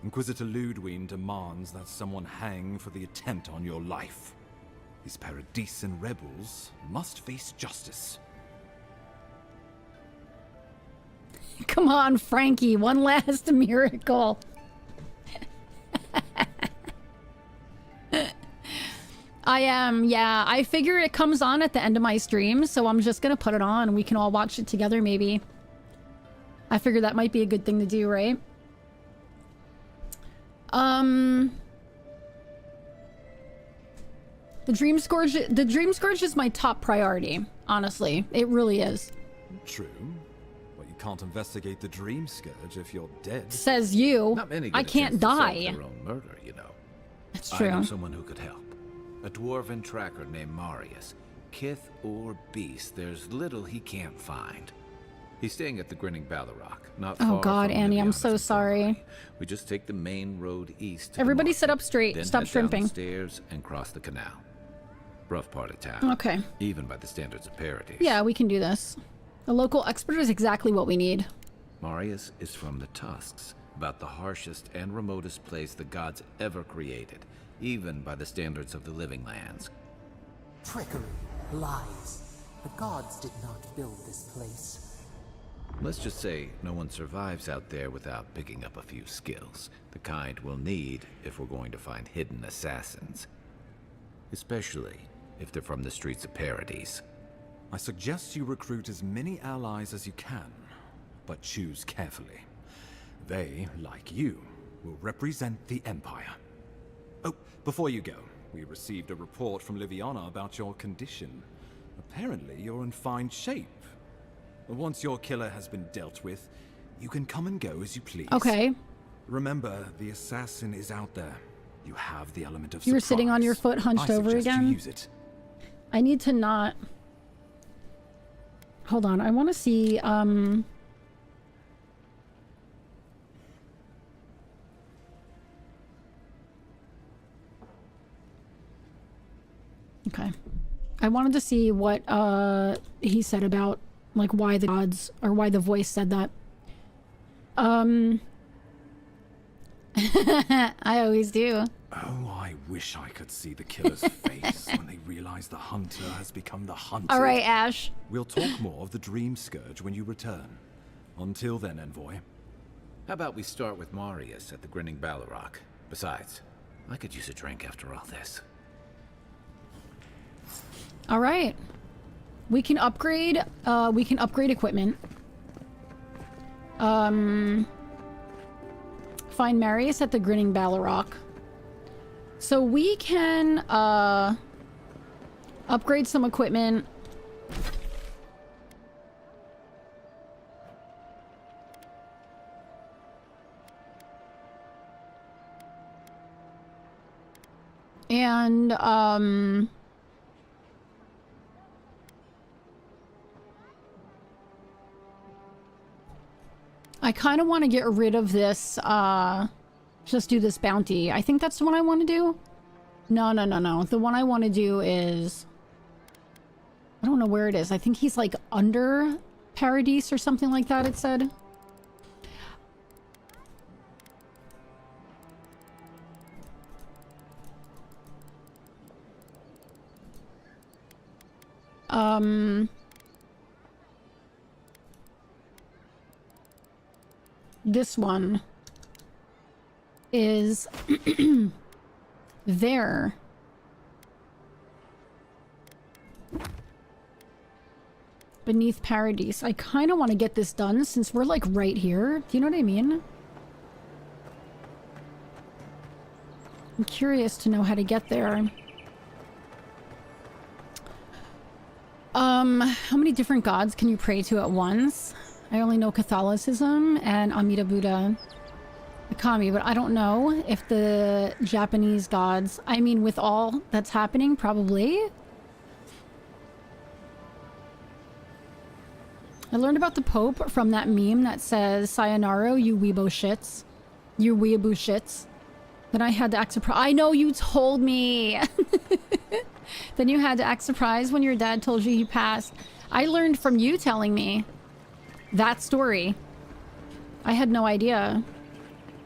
Inquisitor Ludwig demands that someone hang for the attempt on your life. These Paradisian rebels must face justice.
Come on, Frankie. One last miracle. I am, yeah. I figure it comes on at the end of my stream, so I'm just gonna put it on and we can all watch it together, maybe. I figure that might be a good thing to do, right? The Dream Scourge is my top priority, honestly. It really is.
True. But you can't investigate the Dream Scourge if you're dead.
Says you.
Not many get
I
a chance
can't
to solve
die.
their own murder, you know.
That's true.
I know someone who could help. A dwarven tracker named Marius. Kith or beast, there's little he can't find. He's staying at the Grinning Ballarrock, not far
Oh God,
from
Annie, I'm
Liviana's
so sorry.
infirmary. We just take the main road east. To
Everybody
the
sit
market,
up straight.
then
Stop
head
shrimping.
Down the stairs and cross the canal. Rough part of town.
Okay.
Even by the standards of Paradise.
Yeah, we can do this. A local expert is exactly what we need.
Marius is from the Tusks, about the harshest and remotest place the gods ever created, even by the standards of the Living Lands.
Trickery, lies. The gods did not build this place.
Let's just say no one survives out there without picking up a few skills. The kind we'll need if we're going to find hidden assassins. Especially if they're from the streets of Paradise.
I suggest you recruit as many allies as you can, but choose carefully. They, like you, will represent the Empire. Oh, before you go, we received a report from Liviana about your condition. Apparently, you're in fine shape. Once your killer has been dealt with, you can come and go as you please.
Okay.
Remember, the assassin is out there. You have the element of surprise.
You were sitting on your foot hunched over again?
You use it.
I need to not... Hold on, I want to see, Okay. I wanted to see what, he said about, like, why the gods, or why the voice said that. I always do.
Oh, I wish I could see the killer's face when they realize the hunter has become the hunted.
All right, Ash.
We'll talk more of the Dream Scourge when you return. Until then, Envoy.
How about we start with Marius at the Grinning Balrog? Besides, I could use a drink after all this.
All right. We can upgrade equipment. Find Marius at the Grinning Balrog. So we can, upgrade some equipment. And, I kind of want to get rid of this, just do this bounty. I think that's the one I want to do. No. The one I want to do is... I don't know where it is. I think he's like under Paradise or something like that, it said. This one is there. Beneath Paradise. I kind of want to get this done since we're like right here. Do you know what I mean? I'm curious to know how to get there. How many different gods can you pray to at once? I only know Catholicism and Amida Buddha, the Kami, but I don't know if the Japanese gods, I mean, with all that's happening, probably. I learned about the Pope from that meme that says, "Sayonara, you weebo shits. You weeaboo shits." Then I had to act surprised. I know you told me. Then you had to act surprised when your dad told you he passed. I learned from you telling me that story. I had no idea.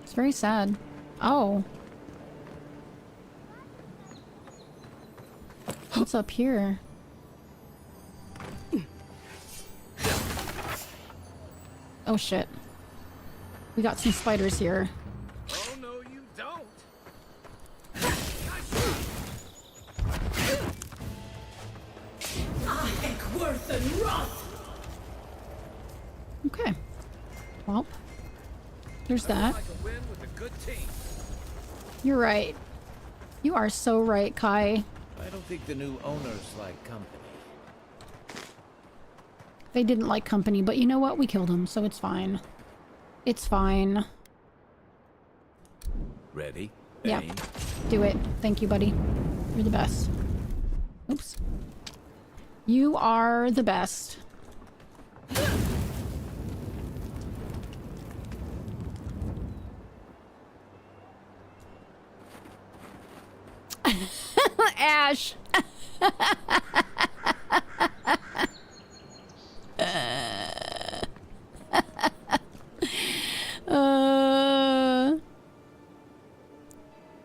It's very sad. Oh. What's up here? Oh shit. We got some spiders here.
Oh no, you don't.
Okay. Well, there's that. You're right. You are so right, Kai.
I don't think the new owners like company.
They didn't like company, but you know what? We killed them, so it's fine. It's fine.
Ready?
Yeah.
Aim.
Do it. Thank you, buddy. You're the best. Oops. You are the best. Ash.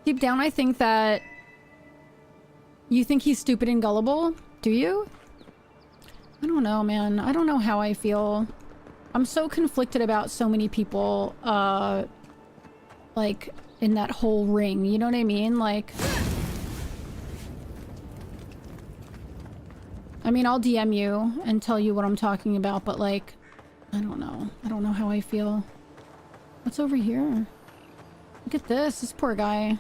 Deep down, I think that You think he's stupid and gullible? Do you? I don't know, man. I don't know how I feel. I'm so conflicted about so many people, like, in that whole ring. You know what I mean? Like... I mean, I'll DM you and tell you what I'm talking about, but, like, I don't know. I don't know how I feel. What's over here? Look at this poor guy.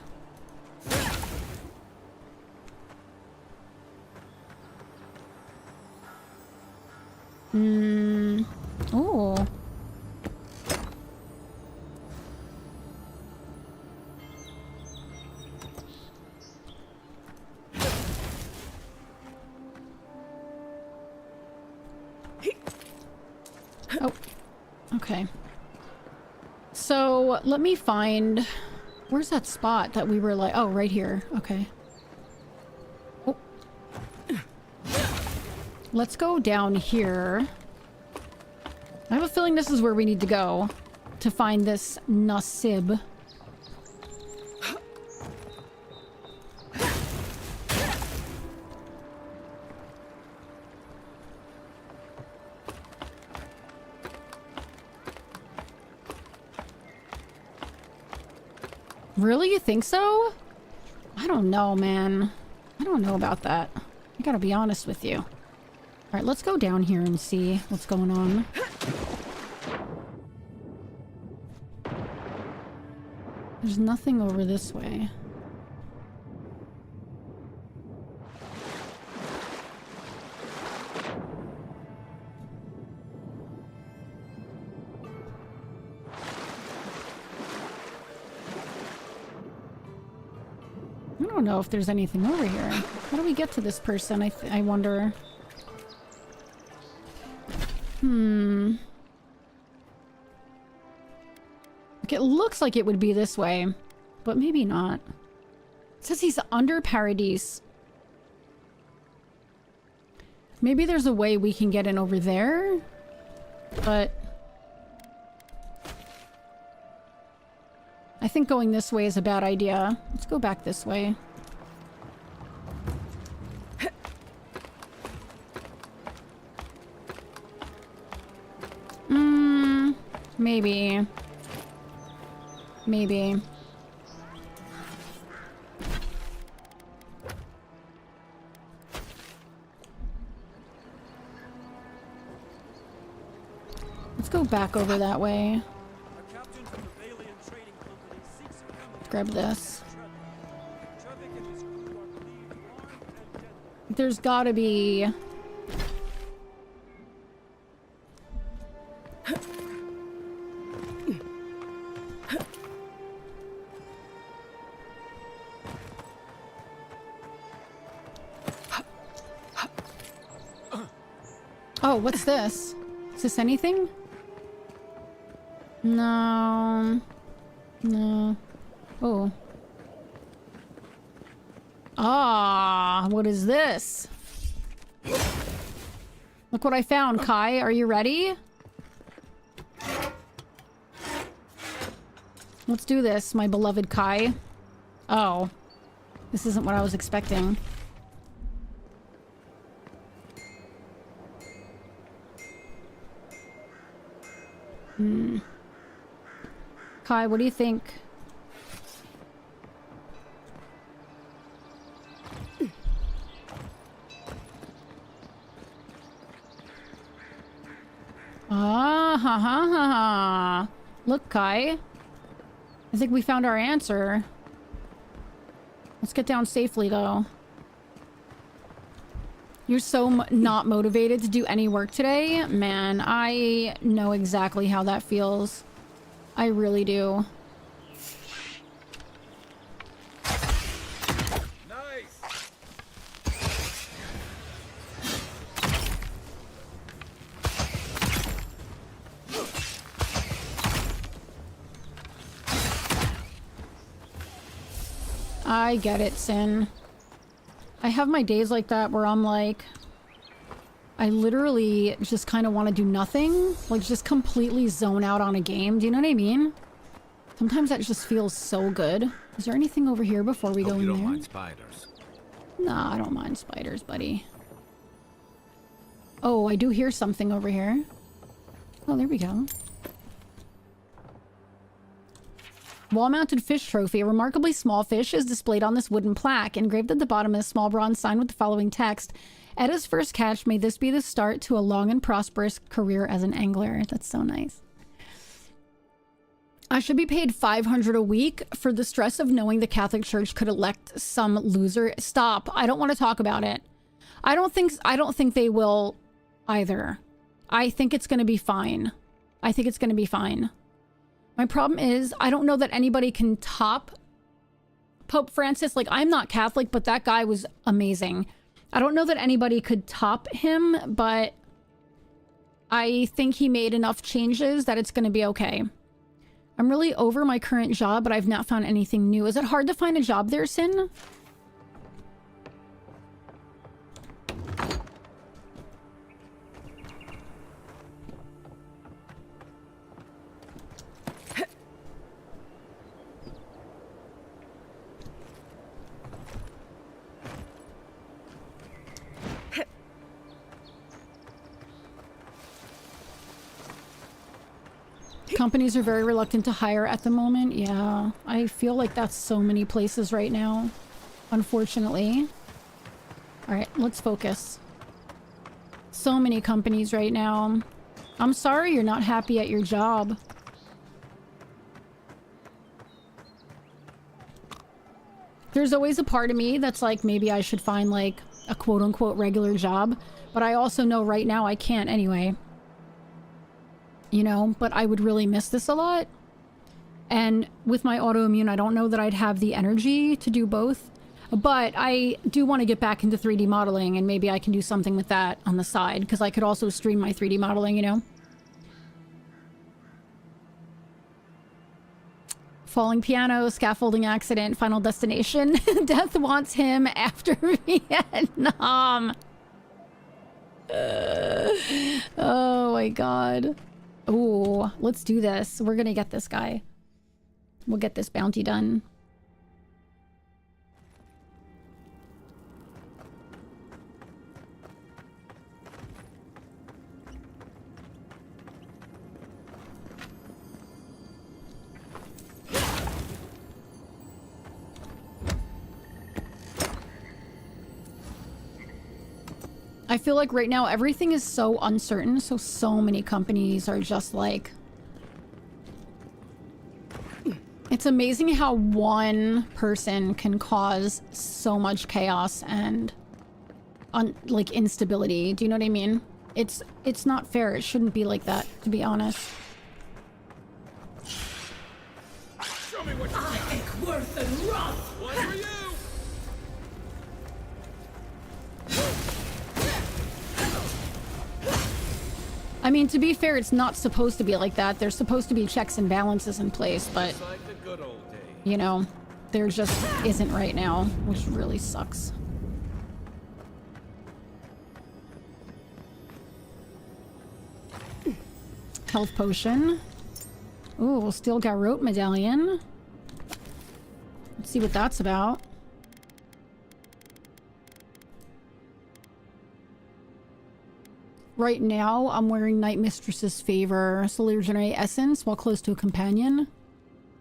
Oh. Oh. Okay. So, let me find... Where's that spot that we were like... Oh, right here. Okay. Oh. Let's go down here. I have a feeling this is where we need to go to find this Nasib. Really? You think so? I don't know, man. I don't know about that. I gotta be honest with you. Alright, let's go down here and see what's going on. There's nothing over this way. I don't know if there's anything over here. How do we get to this person? I wonder. Like, it looks like it would be this way, but maybe not. It says he's under Paradise. Maybe there's a way we can get in over there, but I think going this way is a bad idea. Let's go back this way. Maybe. Maybe. Let's go back over that way. Grab this. There's gotta be... Oh, what's this? Is this anything? No. No. Oh. Ah, what is this? Look what I found, Kai. Are you ready? Let's do this, my beloved Kai. Oh. This isn't what I was expecting. Kai, what do you think? Ah, ha, ha, ha, ha. Look, Kai. I think we found our answer. Let's get down safely, though. You're so not motivated to do any work today? Man, I know exactly how that feels. I really do. I get it, Sin. I have my days like that where I'm like... I literally just kind of want to do nothing. Like, just completely zone out on a game. Do you know what I mean? Sometimes that just feels so good. Is there anything over here before we go in there?
You don't mind spiders.
Nah, I don't mind spiders, buddy. Oh, I do hear something over here. Oh, there we go. Wall-mounted fish trophy. A remarkably small fish is displayed on this wooden plaque. Engraved at the bottom is a small bronze sign with the following text. Edda's first catch. May this be the start to a long and prosperous career as an angler. That's so nice. I should be paid $500 a week for the stress of knowing the Catholic Church could elect some loser. Stop. I don't want to talk about it. I don't think they will either. I think it's going to be fine. I think it's going to be fine. My problem is I don't know that anybody can top Pope Francis. Like, I'm not Catholic, but that guy was amazing. I don't know that anybody could top him, but I think he made enough changes that it's going to be okay. I'm really over my current job, but I've not found anything new. Is it hard to find a job there, Sin? Companies are very reluctant to hire at the moment. Yeah, I feel like that's so many places right now, unfortunately. All right, let's focus. So many companies right now. I'm sorry you're not happy at your job. There's always a part of me that's like, maybe I should find like a quote-unquote regular job, but I also know right now I can't anyway. You know, but I would really miss this a lot. And with my autoimmune, I don't know that I'd have the energy to do both. But I do want to get back into 3D modeling, and maybe I can do something with that on the side, because I could also stream my 3D modeling, you know? Falling piano, scaffolding accident, Final Destination. Death wants him after Vietnam. Oh my god. Oh, let's do this. We're gonna get this guy. We'll get this bounty done. I feel like right now everything is so uncertain, so many companies are just like... It's amazing how one person can cause so much chaos and like instability. Do you know what I mean? It's not fair. It shouldn't be like that, to be honest.
Show me what you got.
Worth and rough.
One for you.
I mean, to be fair, it's not supposed to be like that. There's supposed to be checks and balances in place, but,
Like the good old days.
you know, there just isn't right now, which really sucks. Health potion. Ooh, steel garrote medallion. Let's see what that's about. Right now, I'm wearing Night Mistress's Favor. Slowly regenerate essence while close to a companion.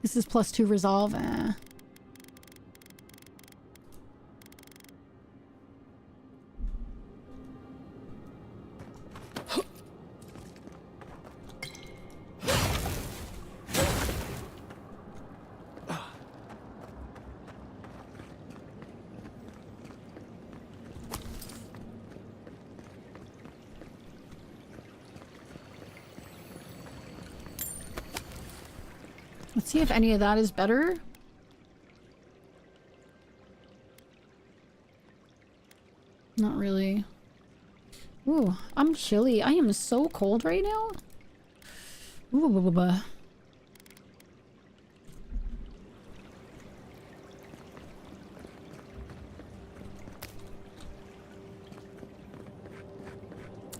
This is +2 resolve. Let's see if any of that is better. Not really. Ooh, I'm chilly. I am so cold right now. Ooh,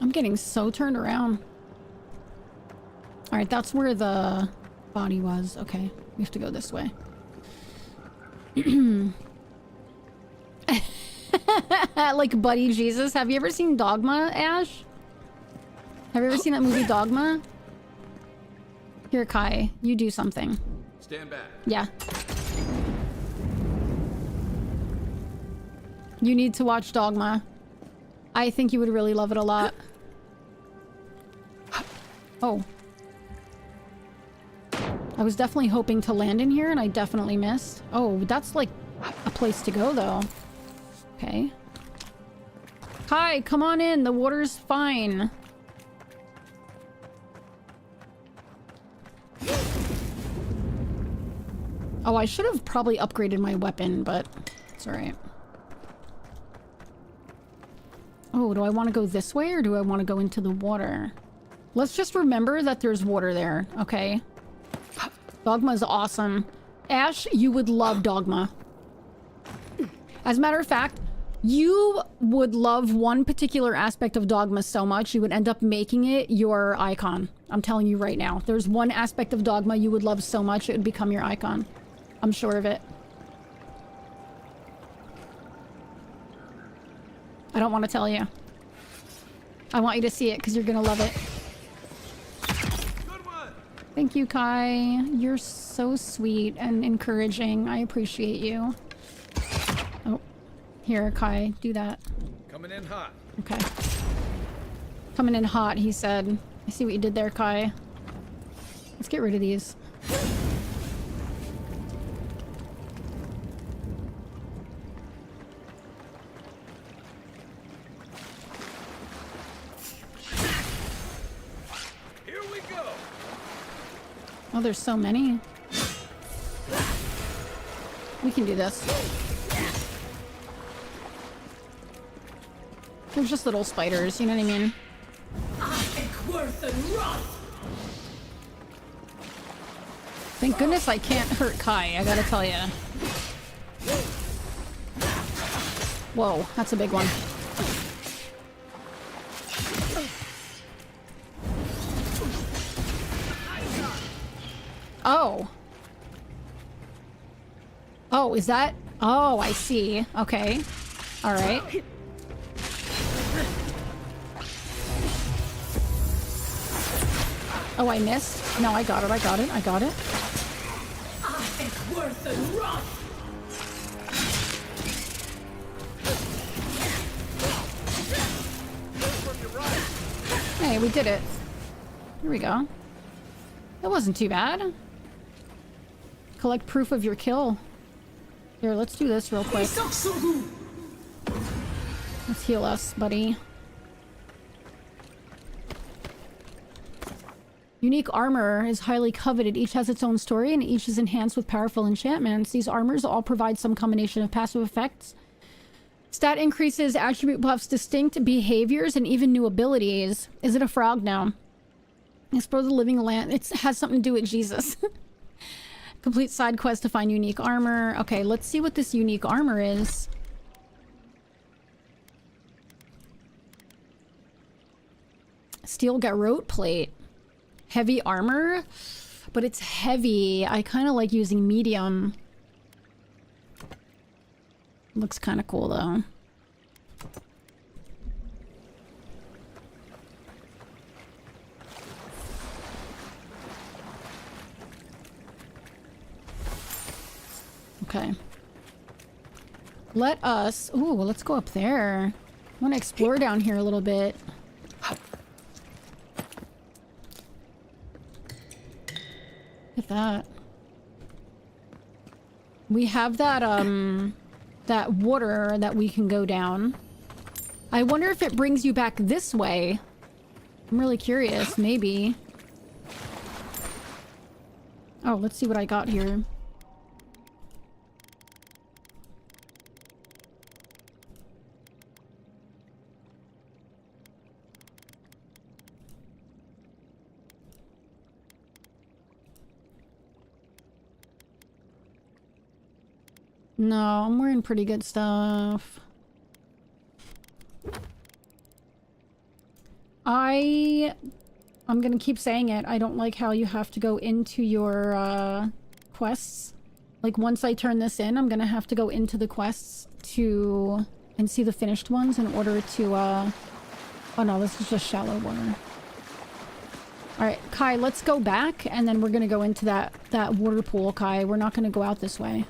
I'm getting so turned around. Alright, that's where the body was. Okay, we have to go this way. Like Buddy Jesus. Have you ever seen Dogma, Ash? Have you ever seen that movie Dogma? Here, Kai, you do something.
Stand back.
Yeah. You need to watch Dogma. I think you would really love it a lot. Oh. I was definitely hoping to land in here and I definitely missed. Oh, that's like a place to go though. Okay. Hi, come on in. The water's fine. Oh, I should have probably upgraded my weapon, but it's alright. Oh, do I want to go this way or do I want to go into the water? Let's just remember that there's water there, okay? Dogma is awesome. Ash, you would love Dogma. As a matter of fact, you would love one particular aspect of Dogma so much, you would end up making it your icon. I'm telling you right now. There's one aspect of Dogma you would love so much, it would become your icon. I'm sure of it. I don't want to tell you. I want you to see it because you're gonna love it.
Good one.
Thank you, Kai. You're so sweet and encouraging. I appreciate you. Oh, here, Kai, do that.
Coming in hot.
Okay. Coming in hot, he said. I see what you did there, Kai. Let's get rid of these. Oh, there's so many. We can do this. They're just little spiders, you know what I mean? Thank goodness I can't hurt Kai, I gotta tell ya. Whoa, that's a big one. Oh. Oh, is that? Oh, I see. Okay. All right. Oh, I missed. No, I got it. I got it. I got it. Hey, we did it. Here we go. That wasn't too bad. Collect proof of your kill. Here, let's do this real quick. Let's heal us, buddy. Unique armor is highly coveted. Each has its own story, and each is enhanced with powerful enchantments. These armors all provide some combination of passive effects, stat increases, attribute buffs, distinct behaviors, and even new abilities. Is it a frog now? Explore the living land. It has something to do with Jesus. Complete side quest to find unique armor. Okay, let's see what this unique armor is. Steel garrote plate. Heavy armor, but it's heavy. I kind of like using medium. Looks kind of cool though. Okay. Let us... Ooh, let's go up there. I want to explore down here a little bit. Look at that. We have that, that water that we can go down. I wonder if it brings you back this way. I'm really curious. Maybe. Oh, let's see what I got here. No, I'm wearing pretty good stuff. I'm gonna keep saying it. I don't like how you have to go into your quests. Like once I turn this in, I'm gonna have to go into the quests to and see the finished ones in order to, oh no, this is just shallow water. Alright, Kai, let's go back, and then we're gonna go into that water pool, Kai. We're not gonna go out this way.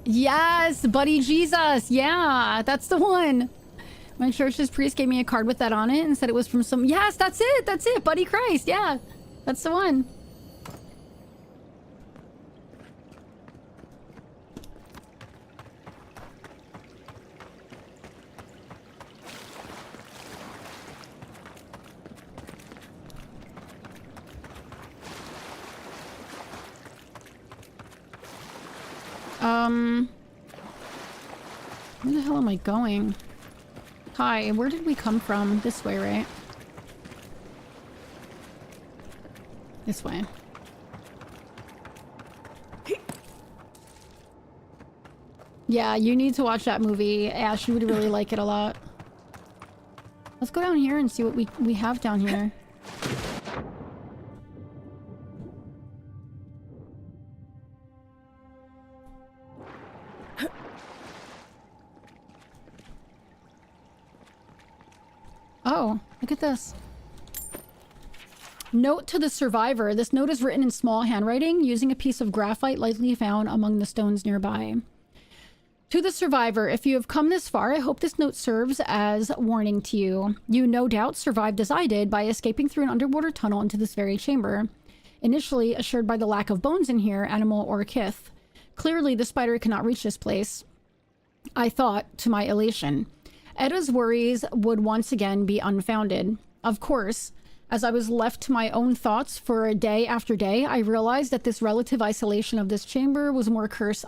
Yes! Buddy Jesus! Yeah! That's the one! My church's priest gave me a card with that on it and said it was from some... Yes! That's it! That's it! Buddy Christ! Yeah! That's the one. Where the hell am I going? Hi, where did we come from? This way, right? This way. Yeah, you need to watch that movie. Ash, you would really like it a lot. Let's go down here and see what we have down here. Oh, look at this. Note to the survivor. This note is written in small handwriting using a piece of graphite likely found among the stones nearby. To the survivor, if you have come this far, I hope this note serves as warning to you. You no doubt survived as I did by escaping through an underwater tunnel into this very chamber. Initially assured by the lack of bones in here, animal or kith. Clearly the spider cannot reach this place. I thought, to my elation. Edda's worries would once again be unfounded. Of course, as I was left to my own thoughts for a day after day, I realized that this relative isolation of this chamber was more curse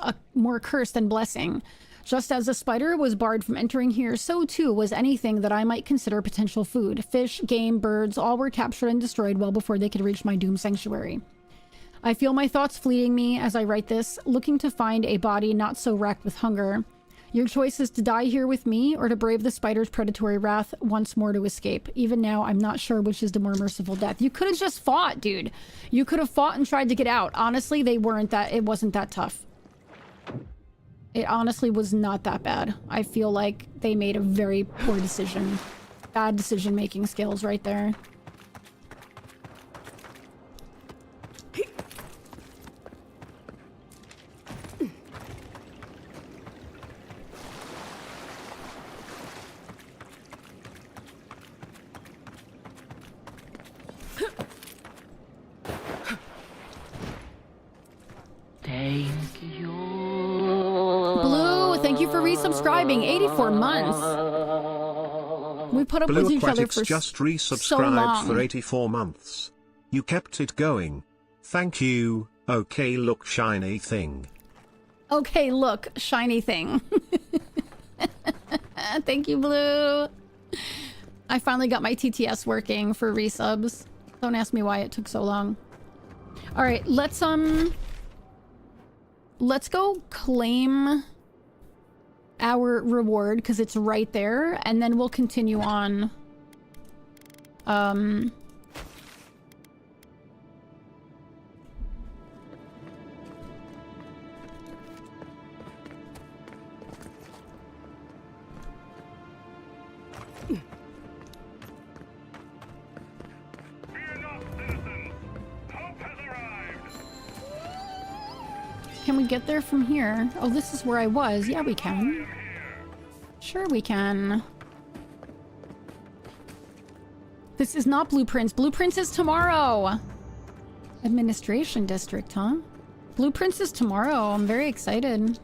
than blessing. Just as the spider was barred from entering here, so too was anything that I might consider potential food. Fish, game, birds, all were captured and destroyed well before they could reach my doomed sanctuary. I feel my thoughts fleeting me as I write this, looking to find a body not so racked with hunger. Your choice is to die here with me or to brave the spider's predatory wrath once more to escape. Even now, I'm not sure which is the more merciful death. You could have just fought, dude. You could have fought and tried to get out. Honestly, it wasn't that tough. It honestly was not that bad. I feel like they made a very poor decision. Bad decision-making skills right there.
Thank you.
Blue, thank you for resubscribing. 84 months. We put up with each other for
just
so
resubscribed
long.
for 84 months. You kept it going. Thank you. Okay, look, shiny thing.
Okay, look, shiny thing. Thank you, Blue. I finally got my TTS working for resubs. Don't ask me why it took so long. All right, let's go claim our reward because it's right there, and then we'll continue on. Can we get there from here? Oh, this is where I was. Yeah, we can. Sure we can. This is not Blueprints. Blueprints is tomorrow. Administration District, huh? Blueprints is tomorrow. I'm very excited.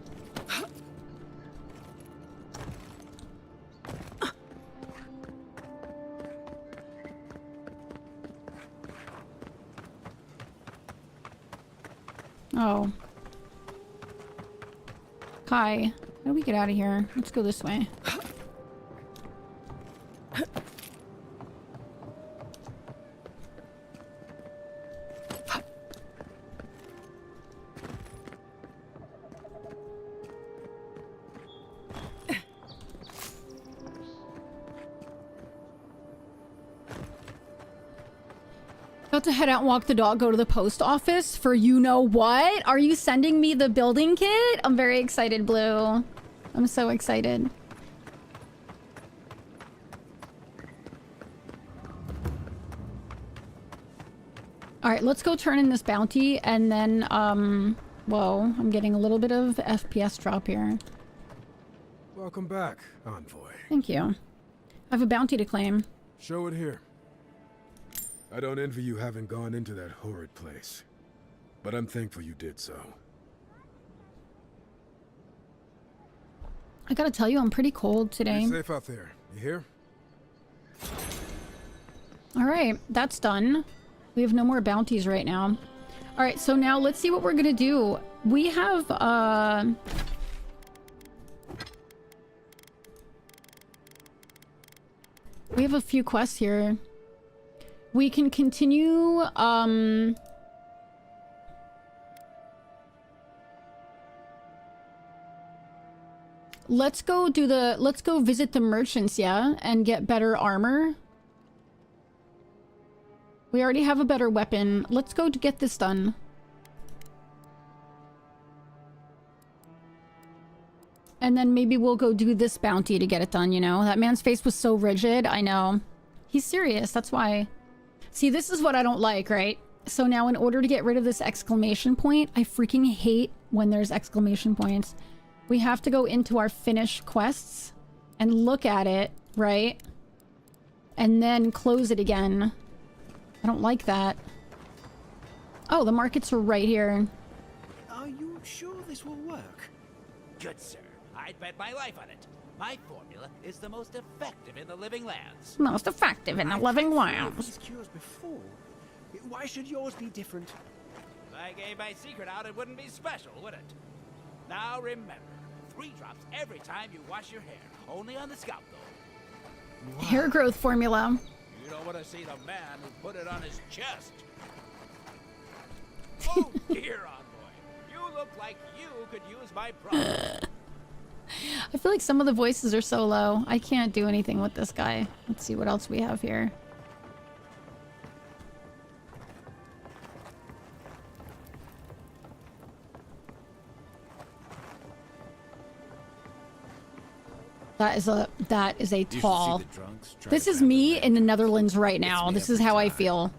Oh. Kai, how do we get out of here? Let's go this way. About to head out and walk the dog, go to the post office for you know what? Are you sending me the building kit? I'm very excited, Blue. I'm so excited. Alright, let's go turn in this bounty and then, whoa, I'm getting a little bit of FPS drop here.
Welcome back, Envoy.
Thank you. I have a bounty to claim.
Show it here. I don't envy you having gone into that horrid place, but I'm thankful you did so.
I gotta tell you, I'm pretty cold today.
Be safe out there, you hear?
Alright, that's done. We have no more bounties right now. Alright, so now let's see what we're gonna do. We have, we have a few quests here. We can continue, let's go visit the merchants, yeah, and get better armor. We already have a better weapon. Let's go to get this done. And then maybe we'll go do this bounty to get it done, you know? That man's face was so rigid. I know. He's serious. That's why. See, this is what I don't like, right? So now in order to get rid of this exclamation point, I freaking hate when there's exclamation points. We have to go into our finished quests and look at it, right? And then close it again. I don't like that. Oh, the markets are right here.
Are you sure this will work?
Good sir, I'd bet my life on it. My formula is the most effective in the living lands.
Most effective in the living lands.
These cures before. Why should yours be different?
If I gave my secret out, it wouldn't be special, would it? Now remember, 3 drops every time you wash your hair. Only on the scalp, though.
Wow. Hair growth formula.
You don't want to see the man who put it on his chest. Oh, dear Envoy. You look like you could use my product.
I feel like some of the voices are so low. I can't do anything with this guy. Let's see what else we have here. That is a tall. This is me in the Netherlands right now. This is how I feel.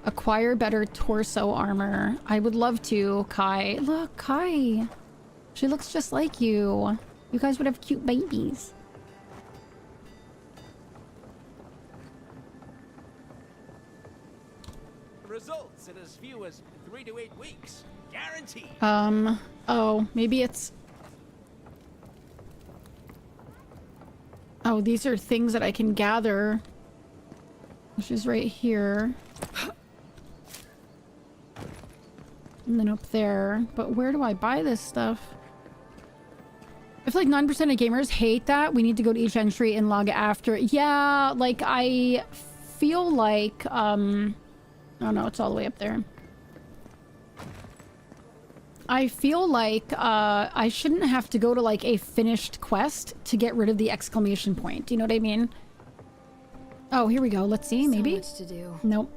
Acquire better torso armor. I would love to, Kai. Look, Kai. She looks just like you. You guys would have cute babies.
Results in as few as 3 to 8 weeks. Guaranteed.
Oh, maybe it's... Oh, these are things that I can gather. Which is right here. And then up there. But where do I buy this stuff? I feel like 9% of gamers hate that. We need to go to each entry and log after. Yeah, like I feel like, oh no, it's all the way up there. I feel like I shouldn't have to go to like a finished quest to get rid of the exclamation point. Do you know what I mean? Oh, here we go. Let's see, maybe?
So much to do.
Nope.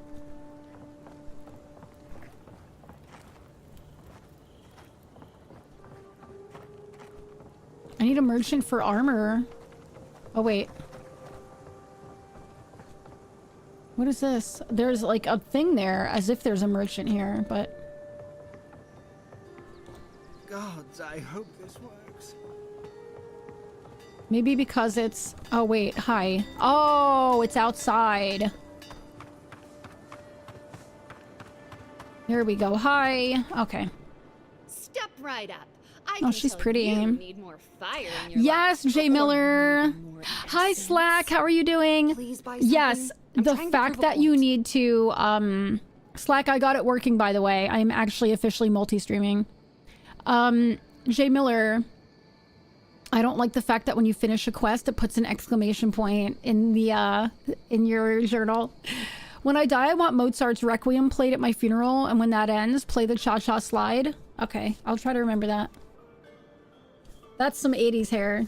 I need a merchant for armor. Oh, wait. What is this? There's like a thing there, as if there's a merchant here, but...
Gods, I hope this works.
Maybe because it's... Oh, wait. Hi. Oh, it's outside. There we go. Hi. Okay.
Step right up.
Oh, she's pretty.
You need more fire in your
yes,
life.
Jay Miller. Hi, Slack. How are you doing?
Please buy
yes, the fact that you need to... Slack, I got it working, by the way. I'm actually officially multi-streaming. Jay Miller, I don't like the fact that when you finish a quest, it puts an exclamation point in the, in your journal. When I die, I want Mozart's Requiem played at my funeral, and when that ends, play the cha-cha slide. Okay, I'll try to remember that. That's some 80s hair.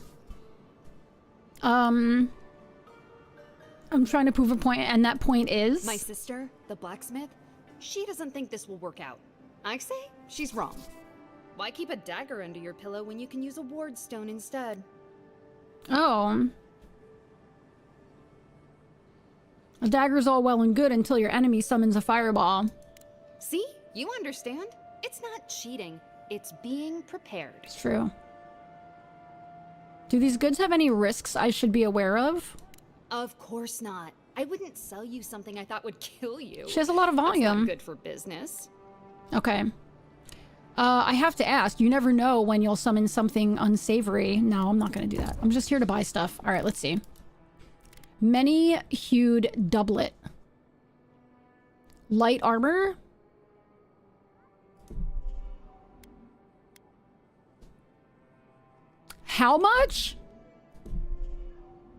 I'm trying to prove a point, and that point is...
My sister, the blacksmith, she doesn't think this will work out. I say she's wrong. Why keep a dagger under your pillow when you can use a ward stone instead?
Oh. A dagger's all well and good until your enemy summons a fireball.
See? You understand? It's not cheating. It's being prepared.
It's true. Do these goods have any risks I should be aware of?
Of course not. I wouldn't sell you something I thought would kill you.
She has a lot of volume.
That's not good for business.
Okay. I have to ask, you never know when you'll summon something unsavory. No, I'm not going to do that. I'm just here to buy stuff. All right, let's see. Many-hued doublet. Light armor? How much?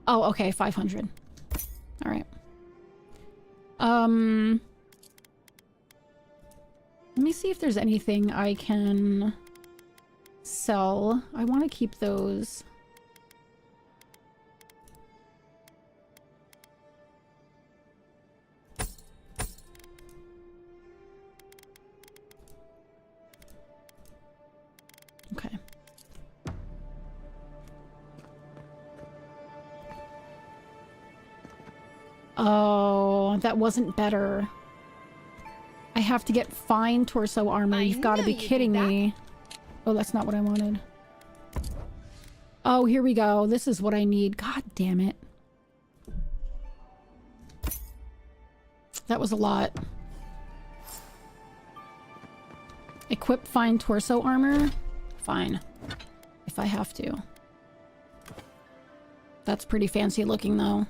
Oh, okay, 500. All right. Let me see if there's anything I can sell. I want to keep those. Okay. Oh, that wasn't better. I have to get fine torso armor. You've got to be kidding me. Oh, that's not what I wanted. Oh, here we go. This is what I need. God damn it. That was a lot. Equip fine torso armor? Fine. If I have to. That's pretty fancy looking, though.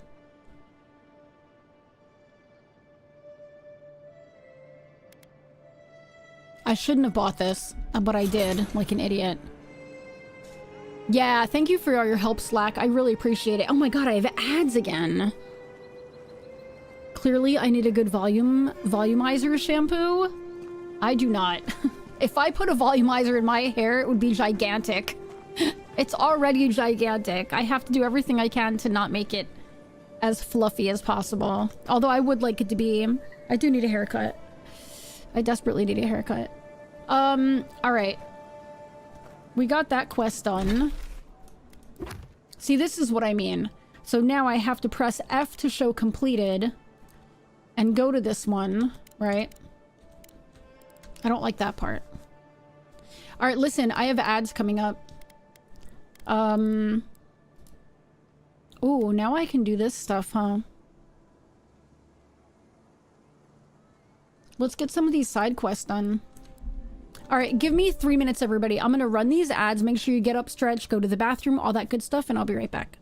I shouldn't have bought this, but I did, like an idiot. Yeah, thank you for all your help, Slack. I really appreciate it. Oh my god, I have ads again. Clearly, I need a good volumizer shampoo. I do not. If I put a volumizer in my hair, it would be gigantic. It's already gigantic. I have to do everything I can to not make it as fluffy as possible. Although I would like it to be. I do need a haircut. I desperately need a haircut. Alright. We got that quest done. See, this is what I mean. So now I have to press F to show completed. And go to this one, right? I don't like that part. Alright, listen, I have ads coming up. Ooh, now I can do this stuff, huh? Let's get some of these side quests done. Alright, give me 3 minutes, everybody. I'm gonna run these ads, make sure you get up, stretch, go to the bathroom, all that good stuff, and I'll be right back.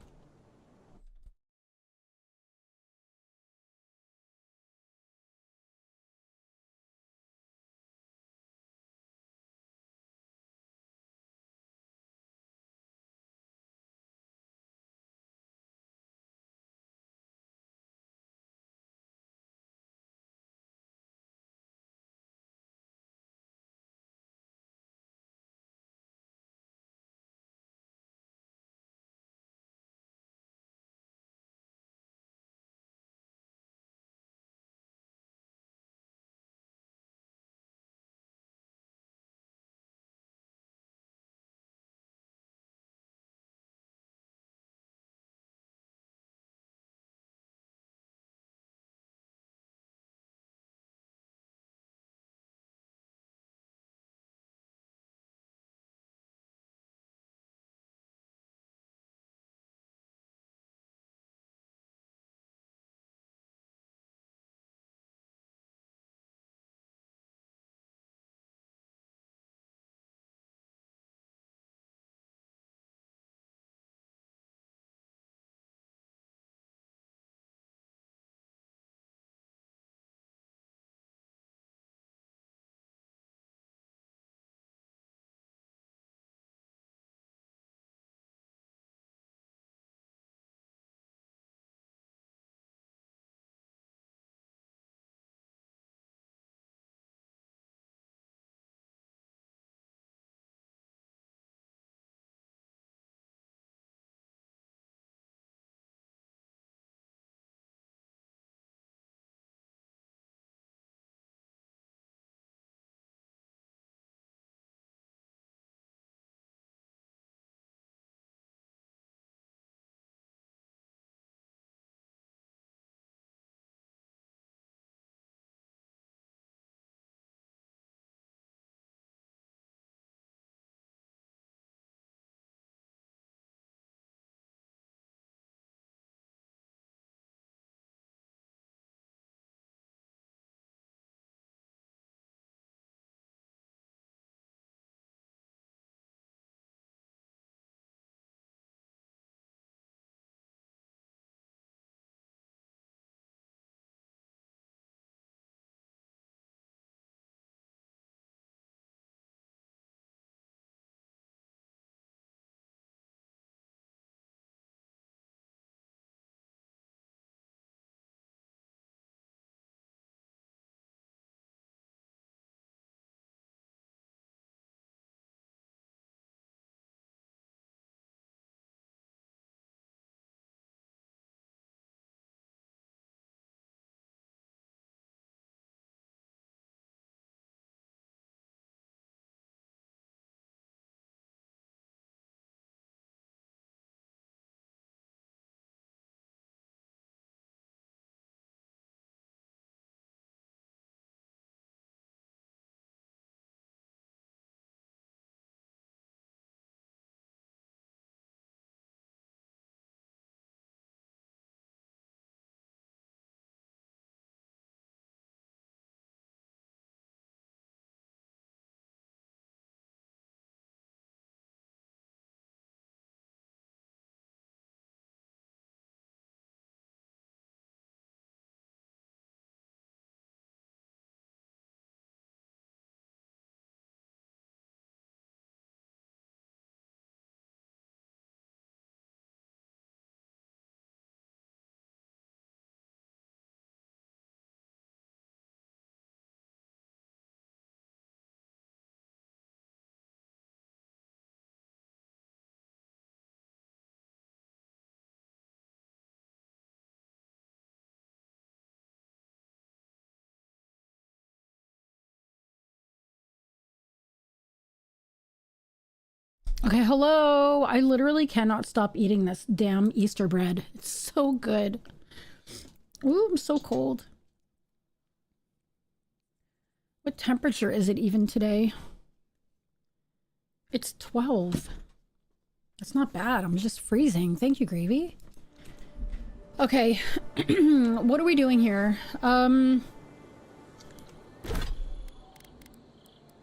Okay, hello. I literally cannot stop eating this damn Easter bread. It's so good. Ooh, I'm so cold. What temperature is it even today? It's 12. That's not bad. I'm just freezing. Thank you, Gravy. Okay. What are we doing here?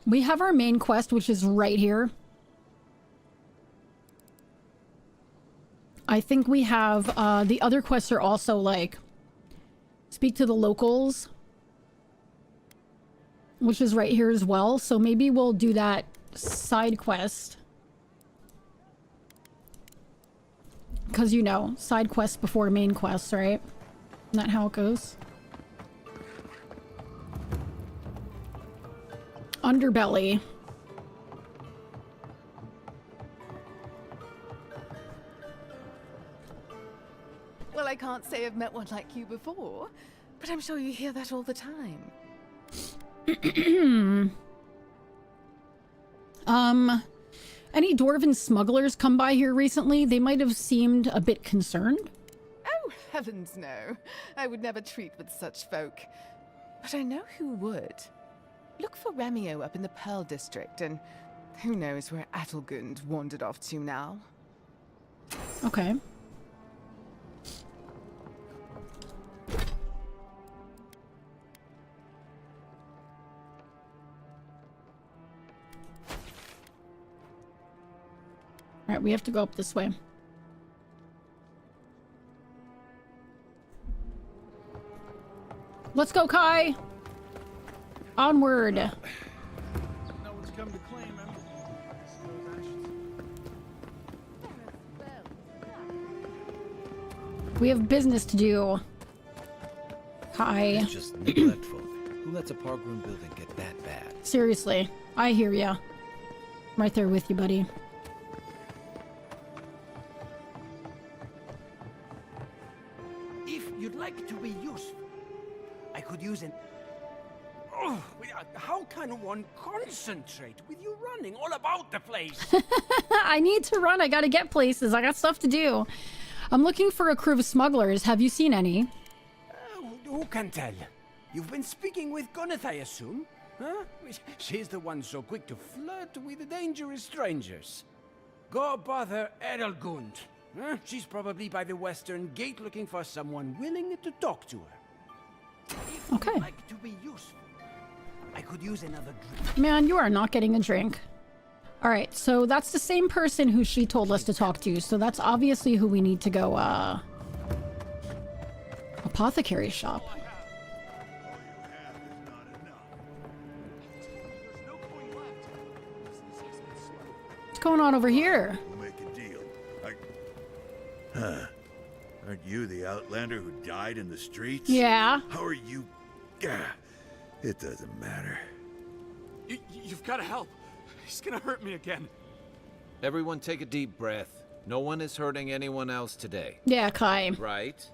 We have our main quest, which is right here. I think we have, the other quests are also, like, speak to the locals, which is right here as well. So maybe we'll do that side quest. Because, you know, side quests before main quests, right? Isn't that how it goes? Underbelly.
Well, I can't say I've met one like you before, but I'm sure you hear that all the time.
Any dwarven smugglers come by here recently? They might have seemed a bit concerned.
Oh, heavens no. I would never treat with such folk. But I know who would. Look for Remio up in the Pearl District, and who knows where Adelgund wandered off to now.
Okay. Alright, we have to go up this way. Let's go, Kai! Onward!
No one's come to claim him.
We have business to do. Kai.
It's just neglectful. Who lets a parkroom building get that bad?
Seriously, I hear ya. I'm right there with you, buddy.
If you'd like to be useful, I could use an... Oh, how can one concentrate with you running all about the place?
I need to run. I gotta get places. I got stuff to do. I'm looking for a crew of smugglers. Have you seen any?
Who can tell? You've been speaking with Gunneth, I assume? Huh? She's the one so quick to flirt with dangerous strangers. Go bother Edelgund. Huh? She's probably by the western gate looking for someone willing to talk to her. If
Okay.
you'd like to be useful, I could use another drink.
Man, you are not getting a drink. Alright, so that's the same person who she told us to talk to, so that's obviously who we need to go, apothecary shop. What's going on over here?
We'll make a deal. Huh. Aren't you the outlander who died in the streets?
Yeah.
How are you? Gah. It doesn't matter.
You've got to help. He's gonna hurt me again.
Everyone take a deep breath. No one is hurting anyone else today.
Yeah, Kai.
Right?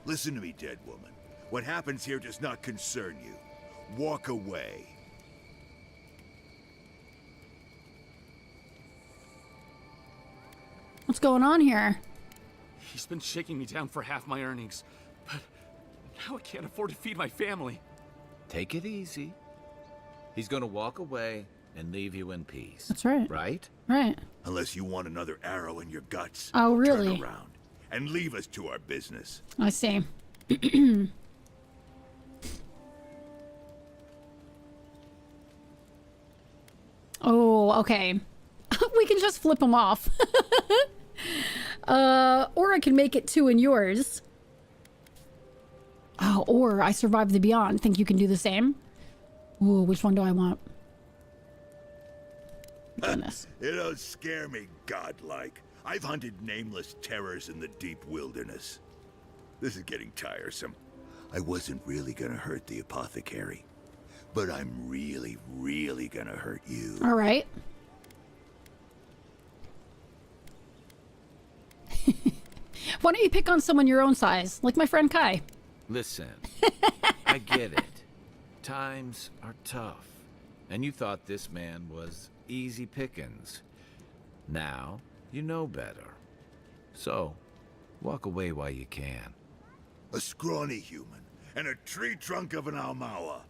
Listen to me, dead woman. What happens here does not concern you. Walk away.
What's going on here?
He's been shaking me down for half my earnings, but now I can't afford to feed my family.
Take it easy. He's gonna walk away and leave you in peace.
That's right.
Right?
Right.
Unless you want another arrow in your guts.
Oh, really?
Turn around and leave us to our business.
I see. Oh, okay. We can just flip them off. Or I can make it 2 in yours. Oh, or I survived the beyond. Think you can do the same? Ooh, which one do I want? Goodness.
It don't scare me, godlike. I've hunted nameless terrors in the deep wilderness. This is getting tiresome. I wasn't really gonna hurt the apothecary, but I'm really, really gonna hurt you.
All right. Why don't you pick on someone your own size, like my friend Kai?
Listen, I get it. Times are tough. And you thought this man was easy pickings. Now, you know better. So, walk away while you can.
A scrawny human and a tree trunk of an Almawa.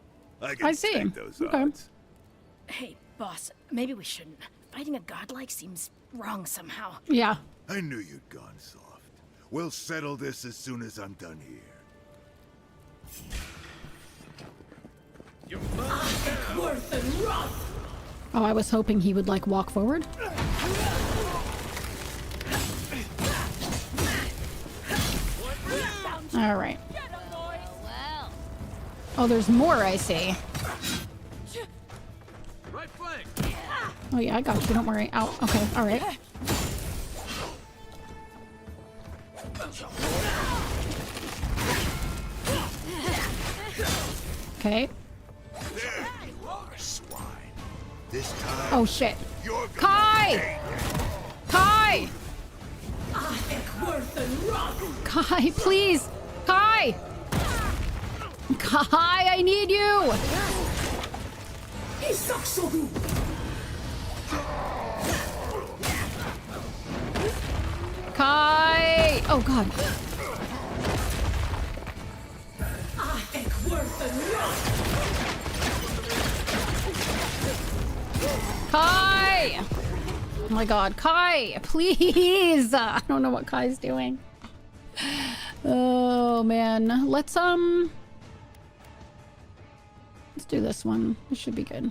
I
I see.
take those
Okay.
odds.
Hey, boss, maybe we shouldn't. Fighting a godlike seems wrong somehow.
Yeah.
I knew you'd gone soft. We'll settle this as soon as I'm done here.
Oh, I was hoping he would, like, walk forward. All right. Oh, there's more, I see.
Right flank.
Oh, yeah, I got you. Don't worry. Ow. Okay. All right. Okay.
There you are, swine. This time.
Oh, shit.
You're gonna
Kai! Kai! Kai, please! Kai! Kai, I need you! Kai! Oh, God. Kai! Oh my God, Kai, please! I don't know what Kai's doing. Oh man, let's do this one. This should be good.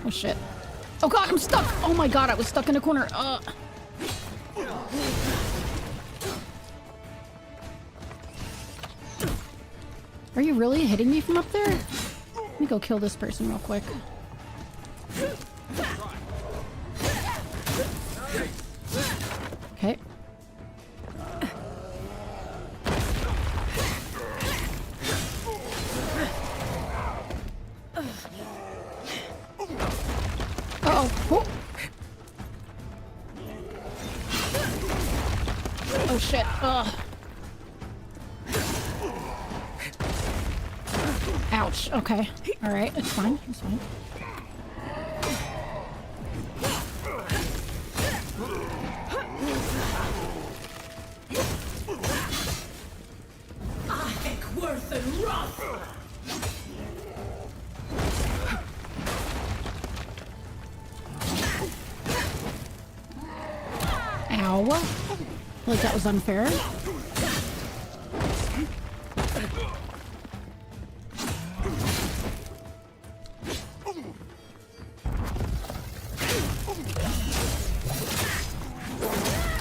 Oh shit. Oh God, I'm stuck! Oh my God, I was stuck in a corner. Are you really hitting me from up there? Let me go kill this person real quick. Okay. Uh-oh. Oh shit. Ugh. Ouch. Okay. All right. It's fine. It's fine. Ow. I feel like that was unfair.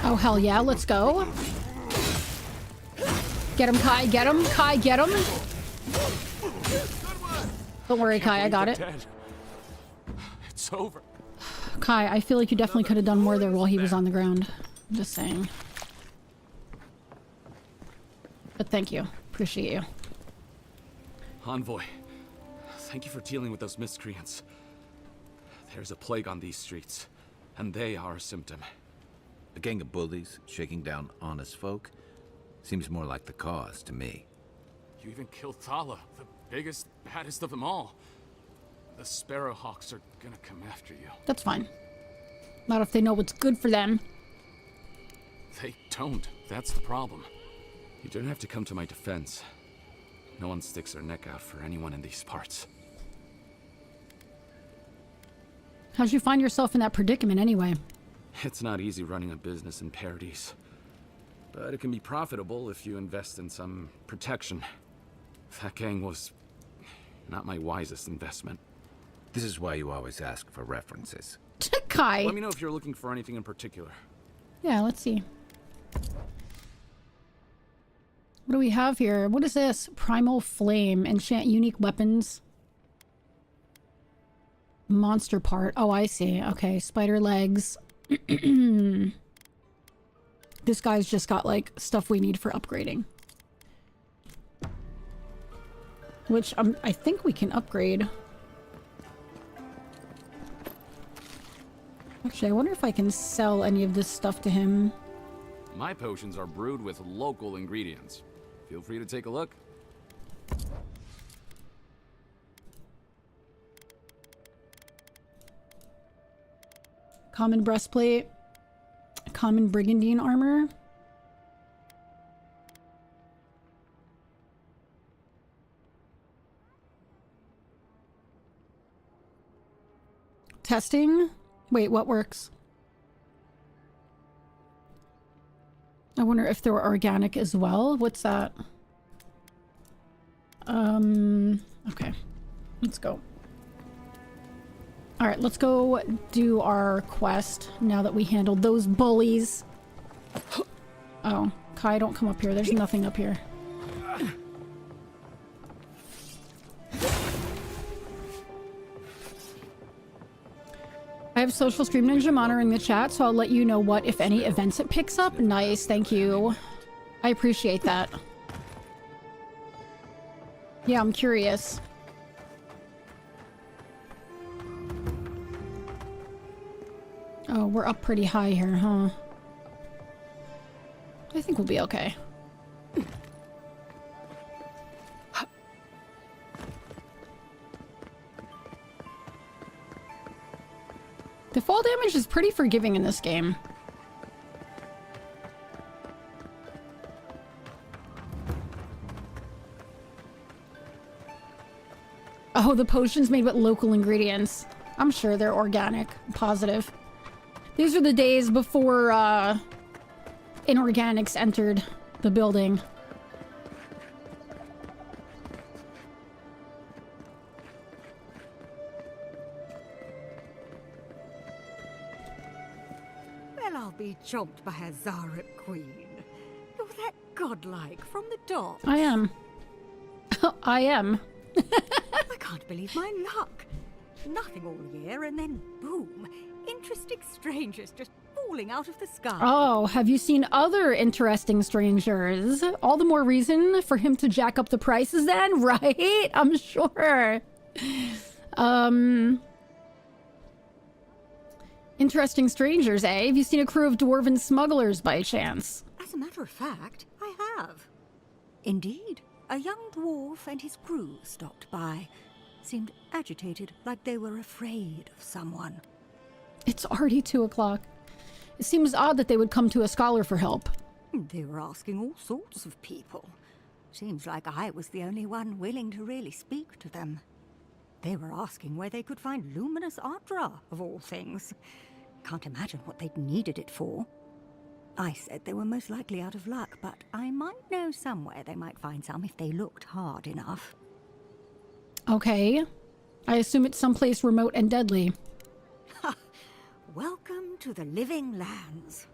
Oh, hell yeah, let's go. Get him, Kai, get him. Kai, get him. Don't worry, Kai, I got it.
It's over.
Kai, I feel like you definitely could have done more there while he was on the ground. I'm just saying. But thank you. Appreciate you.
Envoy, thank you for dealing with those miscreants. There's a plague on these streets, and they are a symptom.
A gang of bullies shaking down honest folk seems more like the cause to me.
You even killed Thala, the biggest, baddest of them all. The Sparrowhawks are gonna come after you.
That's fine. Not if they know what's good for them.
They don't. That's the problem. You don't have to come to my defense. No one sticks their neck out for anyone in these parts.
How'd you find yourself in that predicament anyway?
It's not easy running a business in Paradise. But it can be profitable if you invest in some protection. That gang was not my wisest investment.
This is why you always ask for references.
Kai.
Let me know if you're looking for anything in particular.
Yeah, let's see. What do we have here? What is this? Primal Flame. Enchant unique weapons. Monster part. Oh, I see. Okay, spider legs. This guy's just got, like, stuff we need for upgrading. Which, I think we can upgrade. Actually, I wonder if I can sell any of this stuff to him.
My potions are brewed with local ingredients. Feel free to take a look.
Common breastplate. Common brigandine armor. Testing? Wait, what works? I wonder if they were organic as well. What's that? Okay. Let's go. Alright, let's go do our quest now that we handled those bullies. Oh, Kai, don't come up here. There's nothing up here. I have Social Stream Ninja monitoring the chat, so I'll let you know what, if any, events it picks up. Nice, thank you. I appreciate that. Yeah, I'm curious. Oh, we're up pretty high here, huh? I think we'll be okay. The fall damage is pretty forgiving in this game. Oh, the potions made with local ingredients. I'm sure they're organic. Positive. These are the days before inorganics entered the building.
Well, I'll be chomped by a Zarek queen. You're that godlike from the dock.
I am. I am.
I can't believe my luck. Nothing all year, and then boom, interesting strangers just falling out of the sky.
Oh, have you seen other interesting strangers? All the more reason for him to jack up the prices then, right? I'm sure. Interesting strangers, eh? Have you seen a crew of dwarven smugglers by chance?
As a matter of fact, I have. Indeed, a young dwarf and his crew stopped by. Seemed agitated, like they were afraid of someone.
It's already 2 o'clock. It seems odd that they would come to a scholar for help.
They were asking all sorts of people. Seems like I was the only one willing to really speak to them. They were asking where they could find luminous Ardra, of all things. Can't imagine what they'd needed it for. I said they were most likely out of luck, but I might know somewhere they might find some if they looked hard enough.
Okay. I assume it's someplace remote and deadly.
Ha! Welcome to the Living Lands.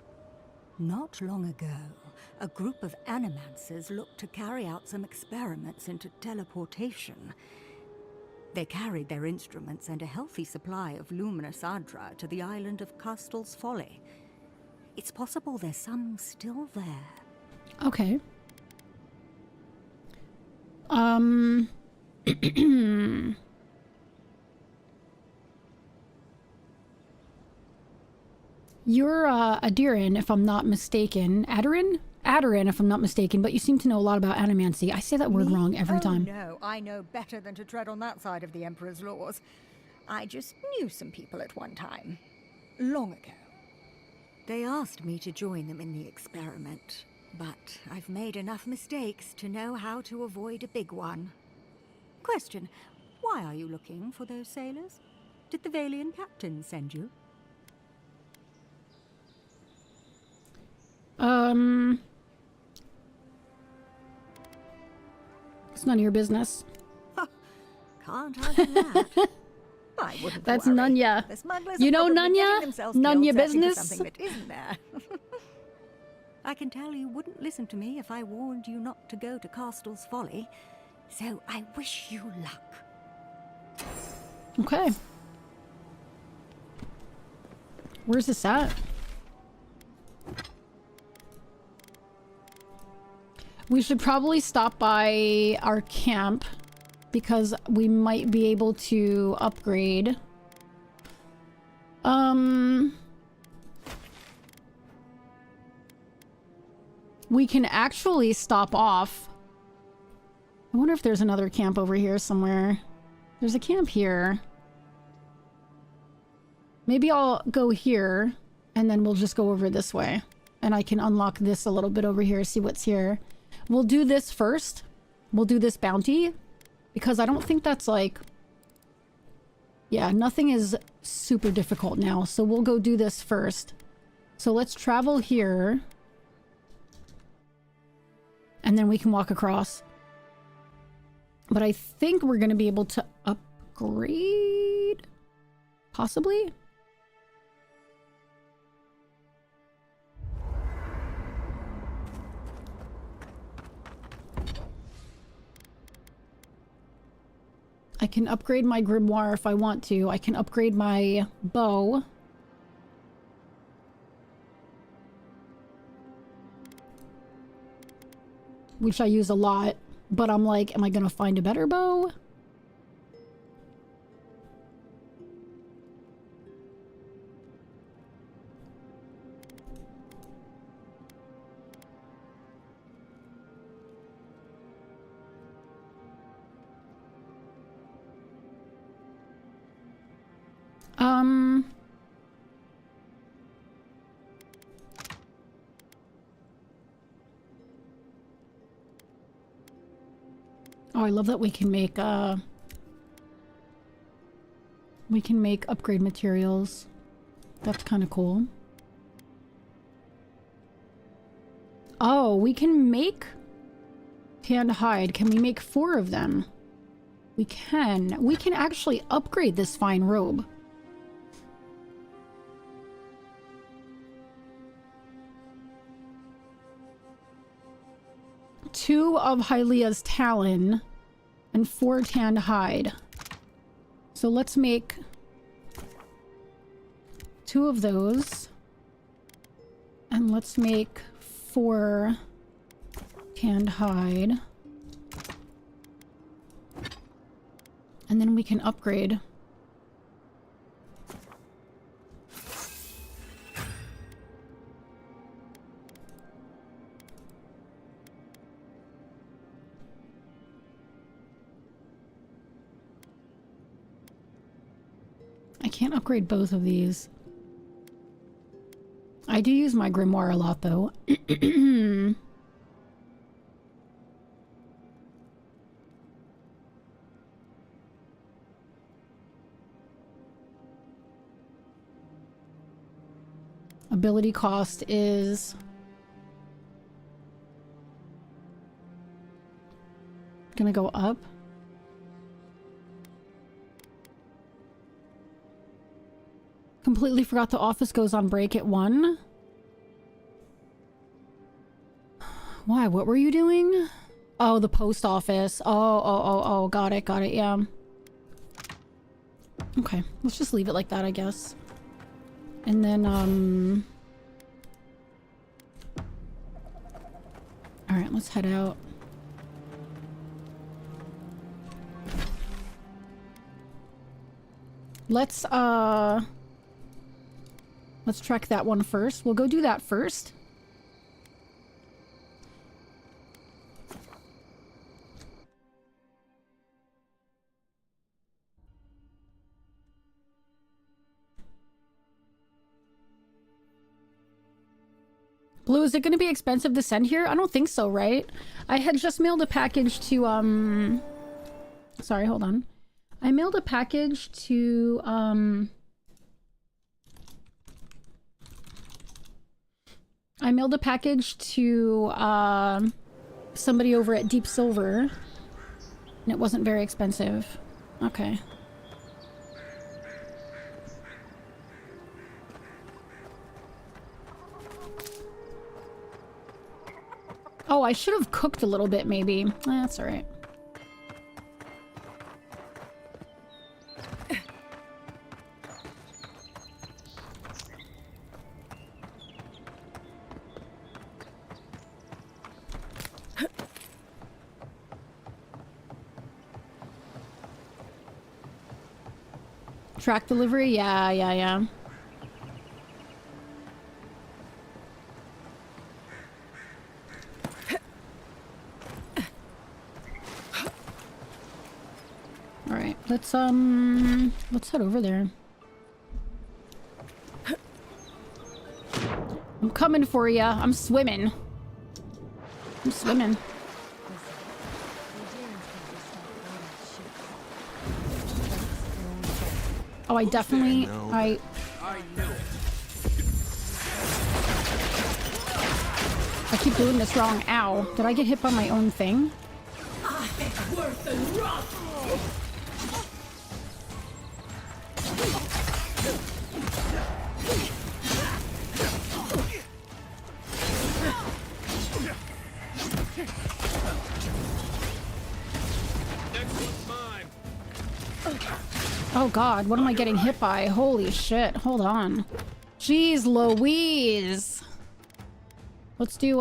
Not long ago, a group of animancers looked to carry out some experiments into teleportation. They carried their instruments and a healthy supply of luminous Ardra to the island of Castel's Folly. It's possible there's some still there.
Okay. You're Adirin, if I'm not mistaken. Adirin? Adirin, if I'm not mistaken, but you seem to know a lot about animancy. I say that word wrong every time.
No, I know better than to tread on that side of the Emperor's laws. I just knew some people at one time. Long ago. They asked me to join them in the experiment, but I've made enough mistakes to know how to avoid a big one. Question, why are you looking for those sailors? Did the Valian captain send you?
It's none of your business.
Can't answer that. I wouldn't
That's
worry.
Nunya.
The smugglers
You
are
know
probably
Nunya?
getting themselves
Nunya
killed searching for
business?
something that isn't there. I can tell you wouldn't listen to me if I warned you not to go to Castel's Folly. So I wish you luck.
Okay. Where's this at? We should probably stop by our camp because we might be able to upgrade We can actually stop off. I wonder if there's another camp over here somewhere. There's a camp here. Maybe I'll go here, and then we'll just go over this way. And I can unlock this a little bit over here, see what's here. We'll do this first. We'll do this bounty. Because I don't think that's like... Yeah, nothing is super difficult now. So we'll go do this first. So let's travel here. And then we can walk across. But I think we're going to be able to upgrade? Possibly? I can upgrade my grimoire if I want to. I can upgrade my bow. Which I use a lot. But I'm like, am I gonna find a better bow? Oh, I love that we can make upgrade materials. That's kind of cool. Oh, we can make tanned hide. Can we make 4 of them? We can. We can actually upgrade this fine robe. Two of Hylia's talon and 4 tanned hide. So let's make 2 of those. And let's make 4 tanned hide. And then we can upgrade. I can't upgrade both of these. I do use my grimoire a lot, though. Ability cost is... gonna go up. Completely forgot the office goes on break at 1. Why? What were you doing? Oh, the post office. Oh. Got it, yeah. Okay, let's just leave it like that, I guess. And then, alright, let's head out. Let's track that one first. We'll go do that first. Blue, is it going to be expensive to send here? I don't think so, right? I had just mailed a package to, sorry, hold on. I mailed a package to, somebody over at Deep Silver, and it wasn't very expensive. Okay. Oh, I should have cooked a little bit, maybe. That's all right. Track delivery? Yeah. Let's head over there. I'm coming for ya. I'm swimming. I'm swimming. Oh, I definitely... I keep doing this wrong. Ow. Did I get hit by my own thing? Oh god, what am I getting hit by? Holy shit, hold on. Jeez Louise! Let's do,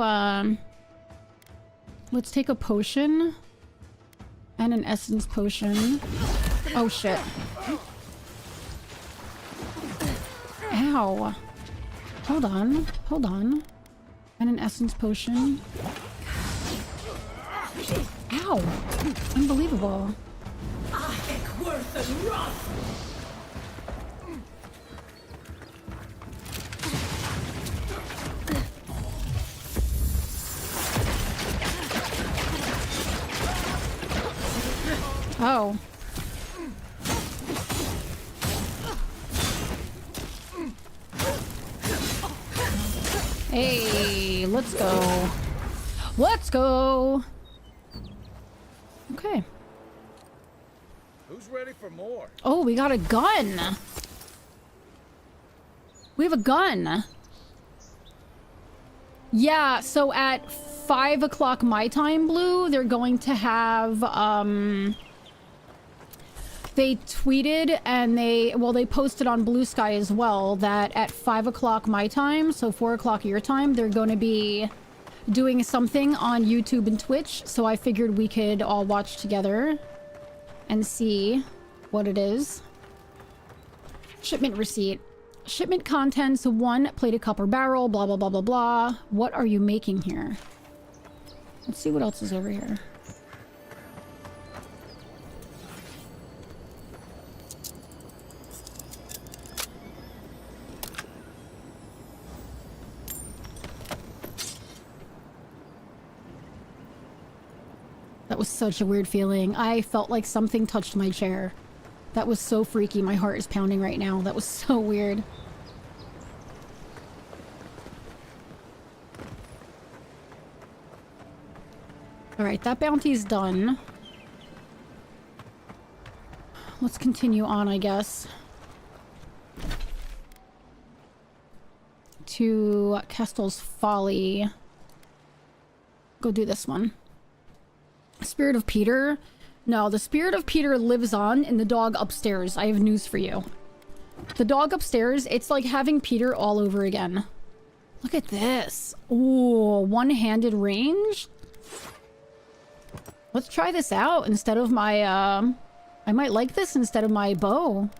let's take a potion. And an essence potion. Oh shit. Ow. Hold on, hold on. And an essence potion. Ow! Unbelievable. Oh. Hey, let's go. Let's go. Okay.
Who's ready for more?
Oh, we got a gun. We have a gun. Yeah, so at 5 o'clock my time, Blue, they're going to have, they tweeted and they posted on Blue Sky as well that at 5 o'clock my time, so 4 o'clock your time, they're going to be doing something on YouTube and Twitch. So I figured we could all watch together and see what it is. Shipment receipt. Shipment contents, 1 plated copper barrel, blah, blah, blah, blah, blah. What are you making here? Let's see what else is over here. That was such a weird feeling. I felt like something touched my chair. That was so freaky. My heart is pounding right now. That was so weird. Alright, that bounty's done. Let's continue on, I guess. To Kestel's Folly. Go do this one. Spirit of Peter? No, the Spirit of Peter lives on in the dog upstairs. I have news for you. The dog upstairs, it's like having Peter all over again. Look at this. Ooh, one-handed range? Let's try this out instead of my, I might like this instead of my bow.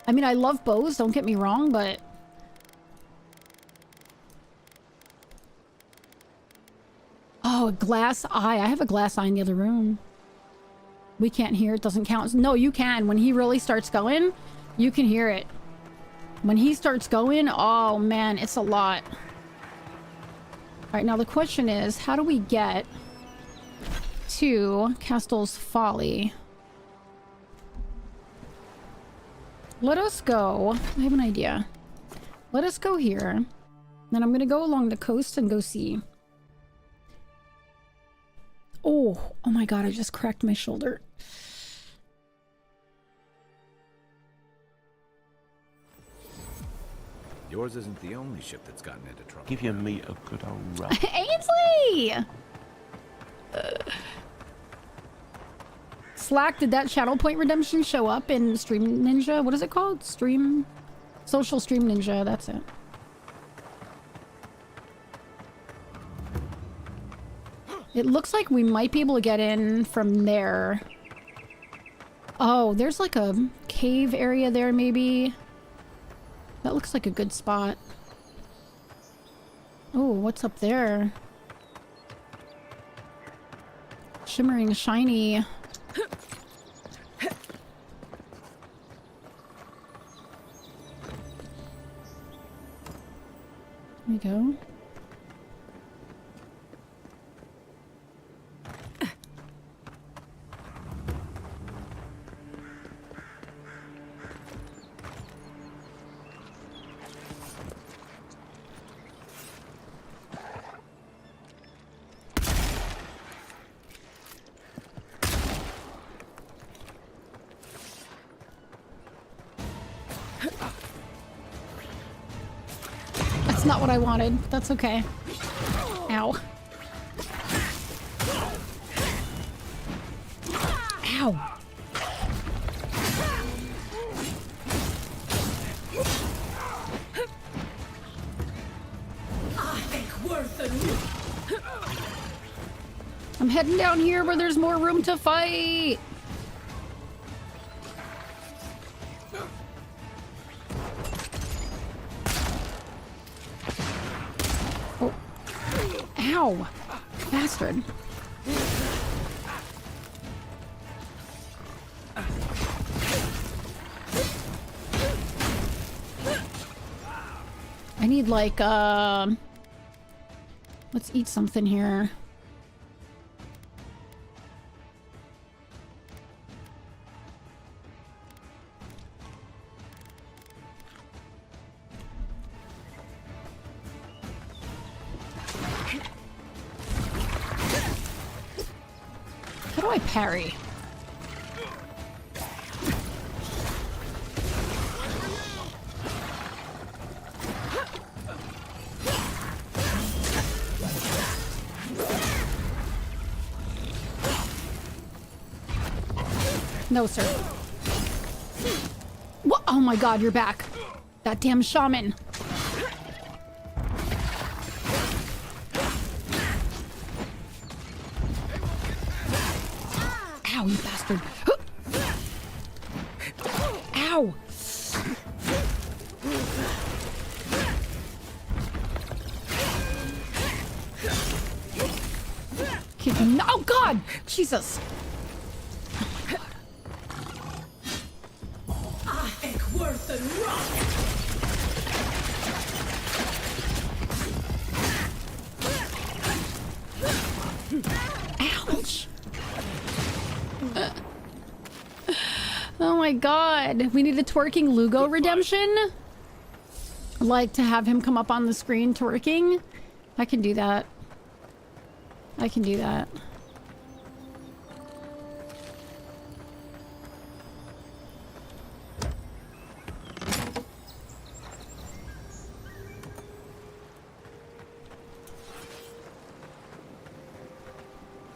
I mean, I love bows, don't get me wrong, but... Oh, a glass eye. I have a glass eye in the other room. We can't hear it. Doesn't count. No, you can. When he really starts going, you can hear it. When he starts going, oh man, it's a lot. Alright, now the question is, how do we get to Kestel's Folly? Let us go. I have an idea. Let us go here. Then I'm gonna go along the coast and go see. Oh my god, I just cracked my shoulder.
Yours isn't the only ship that's gotten into trouble.
Give your meat a good old rub.
Ainsley! Slack, did that Channel Point Redemption show up in Stream Ninja? What is it called? Social Stream Ninja, that's it. It looks like we might be able to get in from there. Oh, there's like a cave area there, maybe. That looks like a good spot. Oh, what's up there? Shimmering, shiny. There we go. That's not what I wanted. That's okay. Ow. Ow. I'm heading down here where there's more room to fight. Oh. Ow. Bastard. I need like, let's eat something here. How do I parry? No, sir. What? Oh my god, you're back. That damn shaman. Ow, you bastard. Ow. Keep him. Oh god! Jesus. Ouch. Oh my god. We need a twerking Lugo redemption? I'd like to have him come up on the screen twerking. I can do that. I can do that.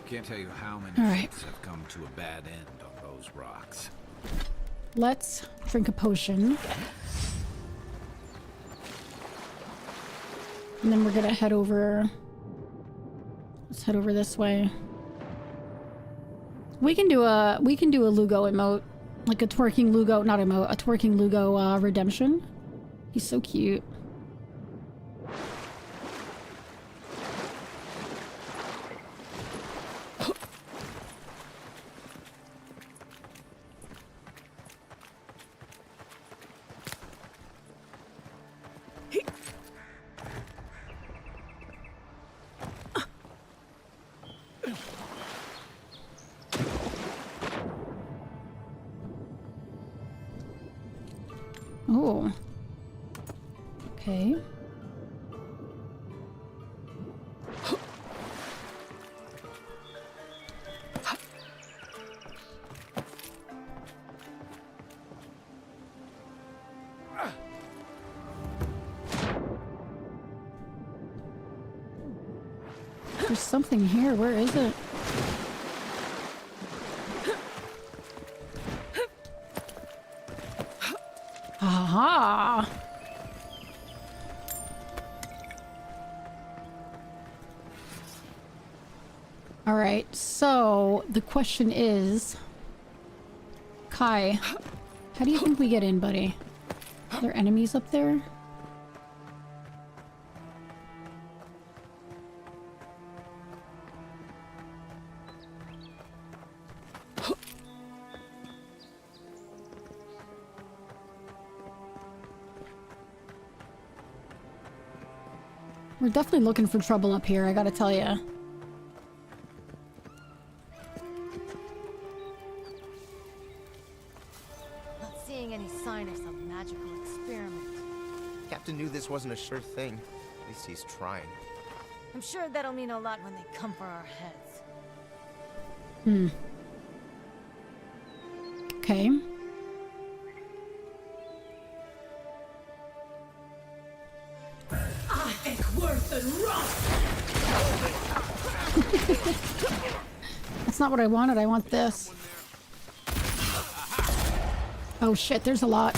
Can't tell you how many ships have come to a bad end on those rocks.
Let's drink a potion. And then we're gonna head over. Let's head over this way. We can do a Lugo emote. Like a twerking Lugo, not emote, a twerking Lugo redemption. He's so cute. Oh. Okay. There's something here. Where is it? Aha! Alright, so the question is... Kai, how do you think we get in, buddy? Are there enemies up there? We're definitely looking for trouble up here, I gotta tell ya.
Not seeing any sign of some magical experiment.
Captain knew this wasn't a sure thing. At least he's trying.
I'm sure that'll mean a lot when they come for our heads.
Hmm. Okay. That's not what I wanted. I want this. Oh shit, there's a lot.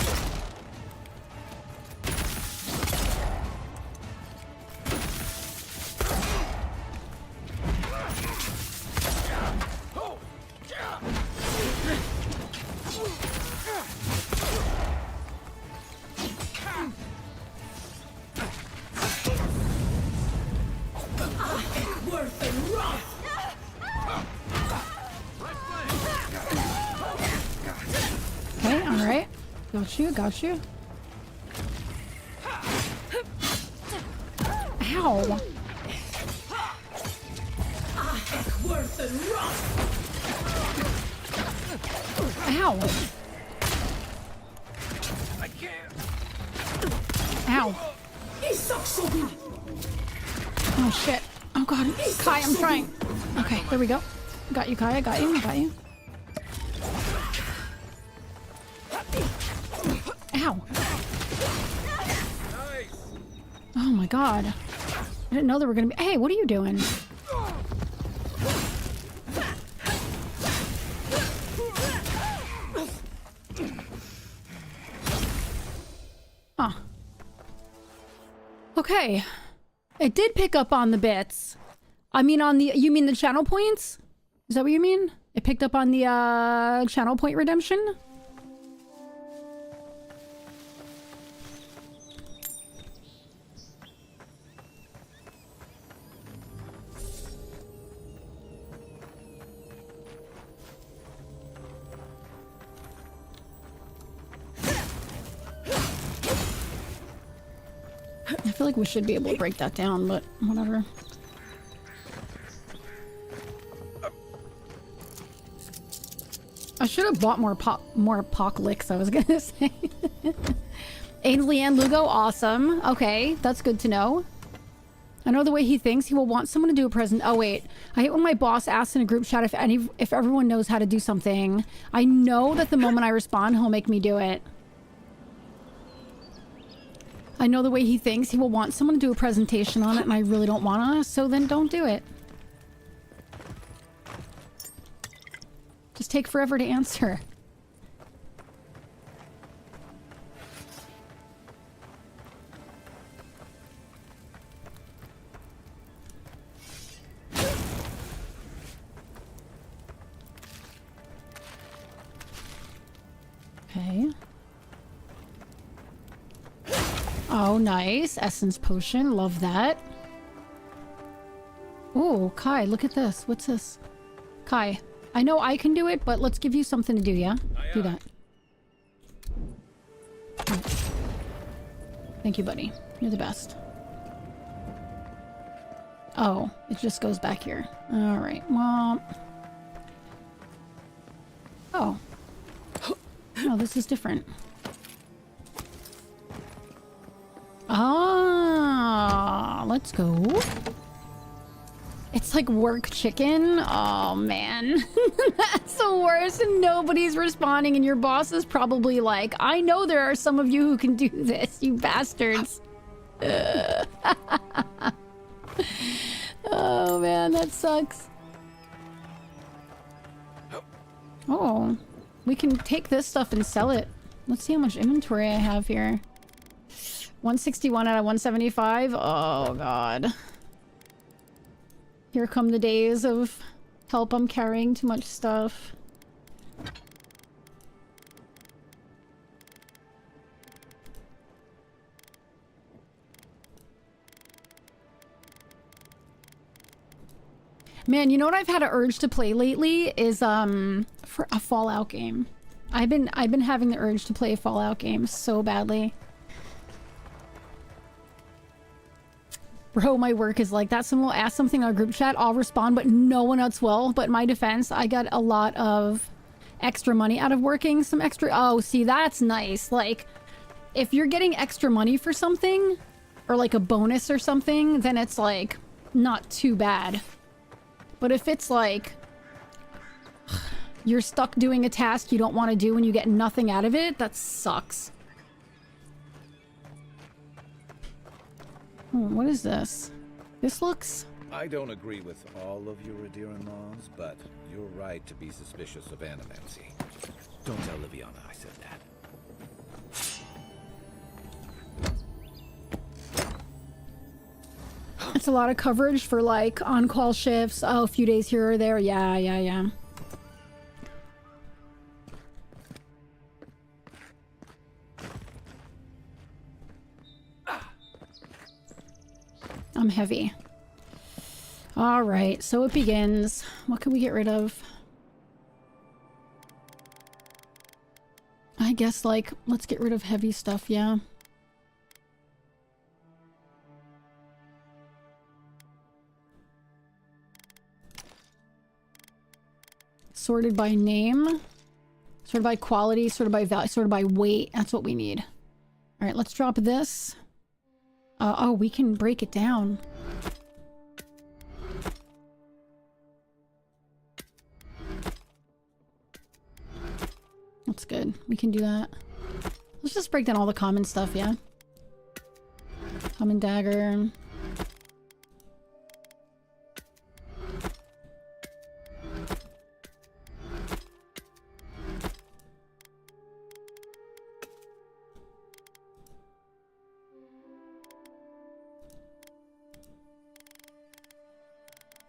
Okay, alright. Got you. Ow! Ow!
I can't.
Ow! Oh shit. Oh god. Kai, I'm trying. Okay, there we go. Got you, Kai. I got you. Ow! Oh my god. I didn't know there were gonna be- Hey, what are you doing? Huh. Okay. It did pick up on the bits. I mean on the- you mean the channel points? Is that what you mean? It picked up on the, channel point redemption? I feel like we should be able to break that down, but whatever. I should have bought more pock licks, I was gonna say. Ainsley and Lugo, awesome. Okay, that's good to know. I know the way he thinks. He will want someone to do a present. Oh wait, I hate when my boss asks in a group chat if everyone knows how to do something. I know that the moment I respond, he'll make me do it. I know the way he thinks. He will want someone to do a presentation on it, and I really don't wanna, so then don't do it. Just take forever to answer. Okay. Oh, nice. Essence potion. Love that. Oh, Kai, look at this. What's this? Kai, I know I can do it, but let's give you something to do, yeah? Do that. Thank you, buddy. You're the best. Oh, it just goes back here. Alright, well... Oh. No, this is different. Ah, let's go. It's like work chicken. Oh man, that's the worst. And nobody's responding, and your boss is probably like, "I know there are some of you who can do this, you bastards." Oh man, that sucks. Oh, we can take this stuff and sell it. Let's see how much inventory I have here. 161 out of 175. Oh god. Here come the days of help, I'm carrying too much stuff. Man, you know what I've had an urge to play lately is for a Fallout game. I've been having the urge to play a Fallout game so badly. Bro, my work is like that. Someone will ask something on a group chat, I'll respond, but no one else will. But in my defense, I got a lot of extra money out of working some extra. Oh, see, that's nice. Like, if you're getting extra money for something, or like a bonus or something, then it's like not too bad. But if it's like you're stuck doing a task you don't want to do and you get nothing out of it, that sucks. What is this? This looks...
I don't agree with all of your Radiran laws, but you're right to be suspicious of animancy. Don't tell Liviana I said that.
It's a lot of coverage for like on-call shifts. Oh, a few days here or there. Yeah. I'm heavy. All right, so it begins. What can we get rid of? I guess, like, let's get rid of heavy stuff, yeah. Sorted by name. Sorted by quality, sorted by value, sorted by weight. That's what we need. All right, let's drop this. Oh, we can break it down. That's good. We can do that. Let's just break down all the common stuff, yeah? Common dagger.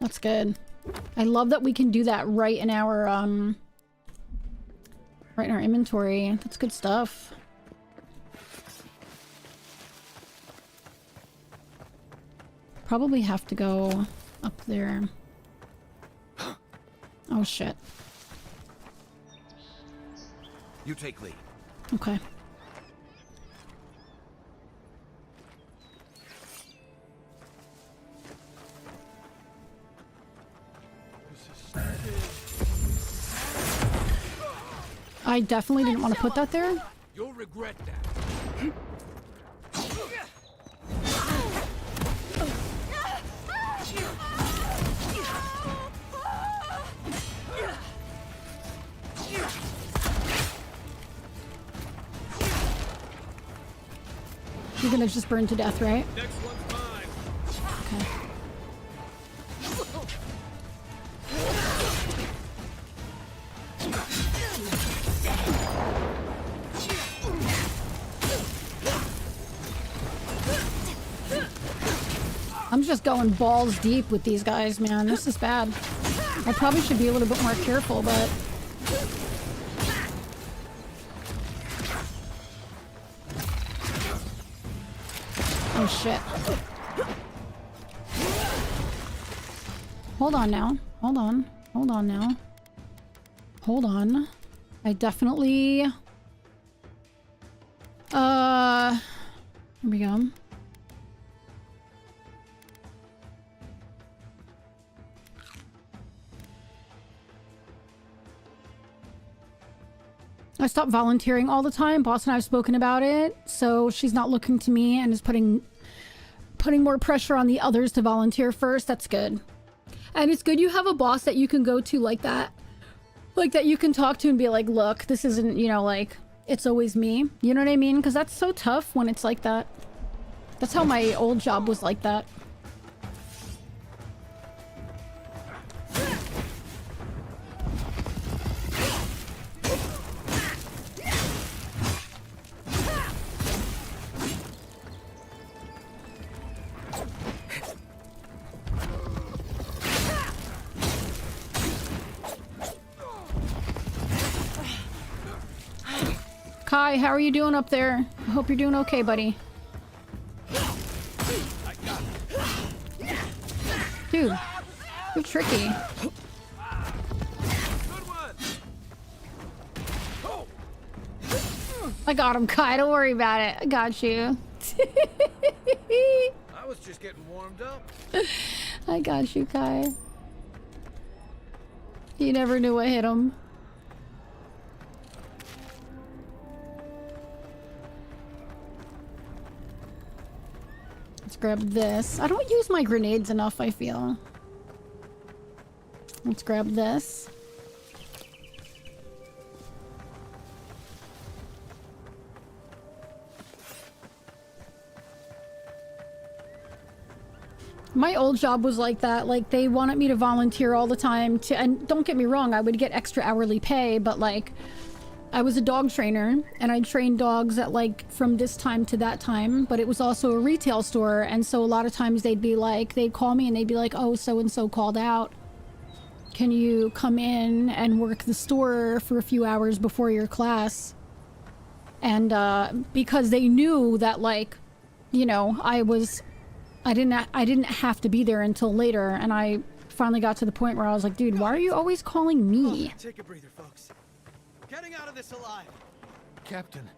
That's good. I love that we can do that right in our inventory. That's good stuff. Probably have to go up there. Oh shit.
You take lead.
Okay. I definitely didn't want to put that there.
You'll regret that.
You're gonna just burn to death, right?
Next one's mine.
Okay. I'm just going balls deep with these guys, man. This is bad. I probably should be a little bit more careful, but... Oh, shit. Hold on now. Hold on. Hold on now. Hold on. I definitely... Here we go. I stopped volunteering all the time. Boss and I have spoken about it, so she's not looking to me and is putting more pressure on the others to volunteer first. That's good. And it's good you have a boss that you can go to like that. Like that you can talk to and be like, look, this isn't, you know, like, it's always me. You know what I mean? Because that's so tough when it's like that. That's how my old job was like that. Kai, how are you doing up there? I hope you're doing okay, buddy. Dude, you're tricky. I got him, Kai. Don't worry about it. I got you.
was just getting warmed up.
I got you, Kai. You never knew what hit him. Let's grab this. I don't use my grenades enough, I feel. Let's grab this. My old job was like that. Like, they wanted me to volunteer all the time to, and don't get me wrong, I would get extra hourly pay, but like, I was a dog trainer and I trained dogs at like from this time to that time, but it was also a retail store. And so a lot of times they'd be like, they'd call me and they'd be like, oh, so-and-so called out. Can you come in and work the store for a few hours before your class? And because they knew that, like, you know, I didn't have to be there until later, and I finally got to the point where I was like, dude, why are you always calling me?
Take a breather, folks. Getting out of this alive.
Captain.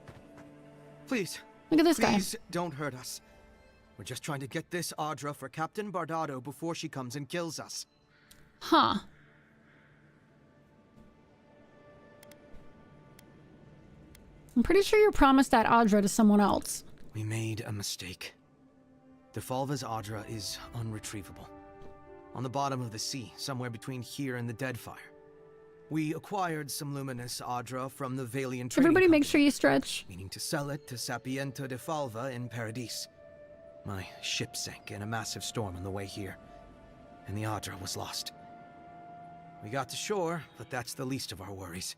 Please.
Look at this guy.
Please don't hurt us. We're just trying to get this Audra for Captain Bardado before she comes and kills us.
Huh. I'm pretty sure you promised that Audra to someone else.
We made a mistake. Defalva's Audra is unretrievable. On the bottom of the sea, somewhere between here and the Deadfire. We acquired some luminous Audra from the Valian trading
Everybody
company,
make sure you stretch.
meaning to sell it to Sapienta Defalva in Paradis. My ship sank in a massive storm on the way here, and the Audra was lost. We got to shore, but that's the least of our worries.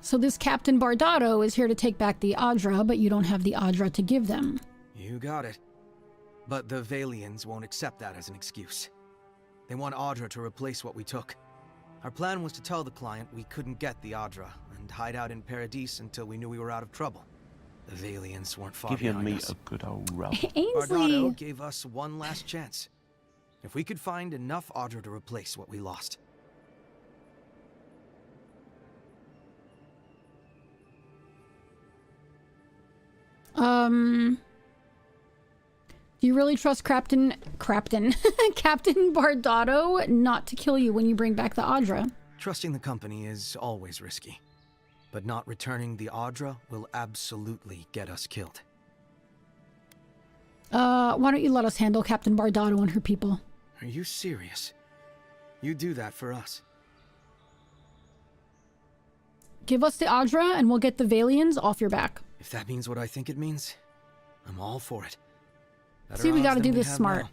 So this Captain Bardado is here to take back the Audra, but you don't have the Audra to give them.
You got it. But the Valians won't accept that as an excuse. They want Audra to replace what we took. Our plan was to tell the client we couldn't get the Audra and hide out in Paradis until we knew we were out of trouble. The Valians weren't far
Give your
behind
meat
us.
a good old rub.
Bardado gave us one last chance. If we could find enough Audra to replace what we lost.
Do you really trust Captain Bardado not to kill you when you bring back the Audra?
Trusting the company is always risky. But not returning the Audra will absolutely get us killed.
Why don't you let us handle Captain Bardado and her people?
Are you serious? You do that for us.
Give us the Audra and we'll get the Valians off your back.
If that means what I think it means, I'm all for it. Better
See, we
odds
gotta
than
do this
have
smart.
now.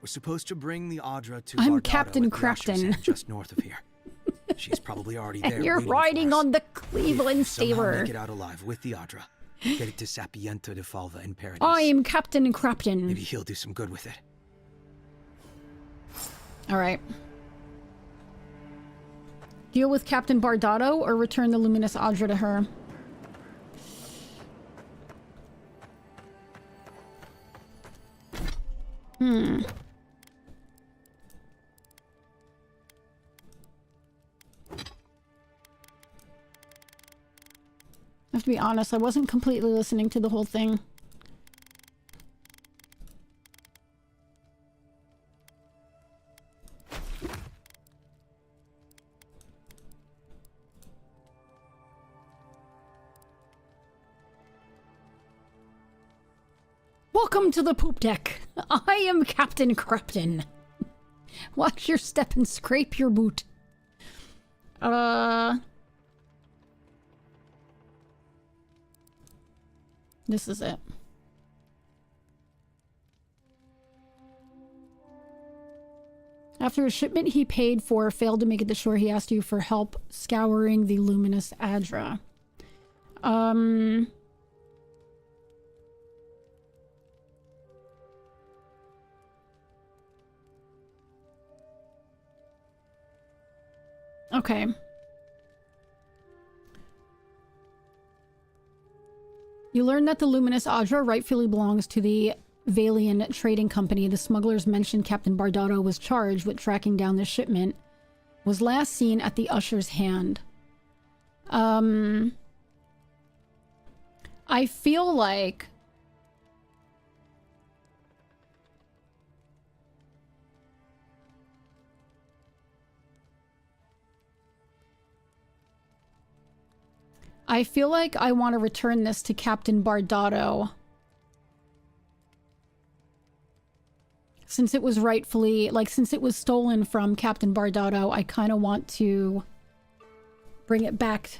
We're supposed to bring the Audra to
I'm
Bardado
Captain
at the Asher's
Crafton.
End just north of here. She's probably already there.
And you're
waiting for
riding
us.
on the Cleveland
If somehow
Saber.
make it out alive with the Audra. Get it to Sapienta Defalva in Paradis.
I am Captain Crafton.
Maybe he'll do some good with it.
Alright. Deal with Captain Bardado or return the luminous Audra to her. I have to be honest, I wasn't completely listening to the whole thing. Welcome to the poop deck. I am Captain Crafton. Watch your step and scrape your boot. This is it. After a shipment he paid for failed to make it to shore, he asked you for help scouring the luminous Audra. Okay. You learn that the luminous Audra rightfully belongs to the Valian Trading Company, the smugglers mentioned Captain Bardotto was charged with tracking down the shipment, was last seen at the usher's hand. I feel like I want to return this to Captain Bardotto. Since it was rightfully, like, since it was stolen from Captain Bardotto, I kind of want to bring it back.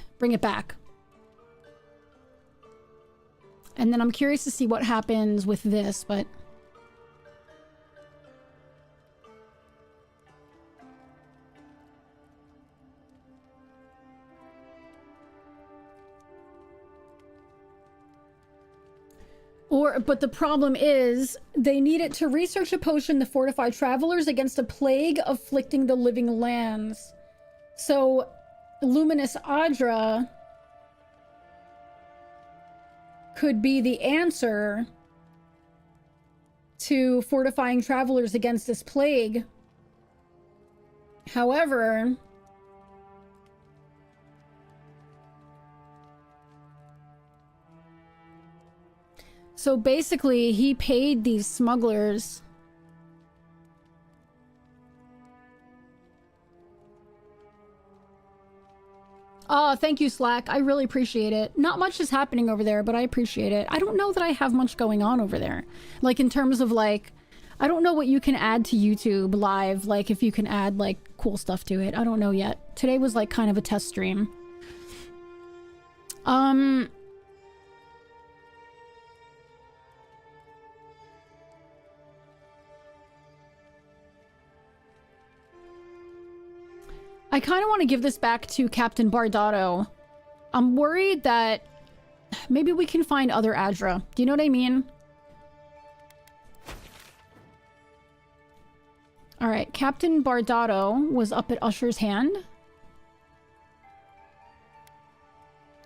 And then I'm curious to see what happens with this, but... But the problem is, they need it to research a potion to fortify travelers against a plague afflicting the living lands. So, Luminous Adra could be the answer to fortifying travelers against this plague. However... So basically, he paid these smugglers. Oh, thank you, Slack. I really appreciate it. Not much is happening over there, but I appreciate it. I don't know that I have much going on over there. Like, in terms of, like... I don't know what you can add to YouTube Live. Like, if you can add, like, cool stuff to it. I don't know yet. Today was, like, kind of a test stream. I kind of want to give this back to Captain Bardotto. I'm worried that maybe we can find other Adra. Do you know what I mean? Alright, Captain Bardotto was up at Usher's hand.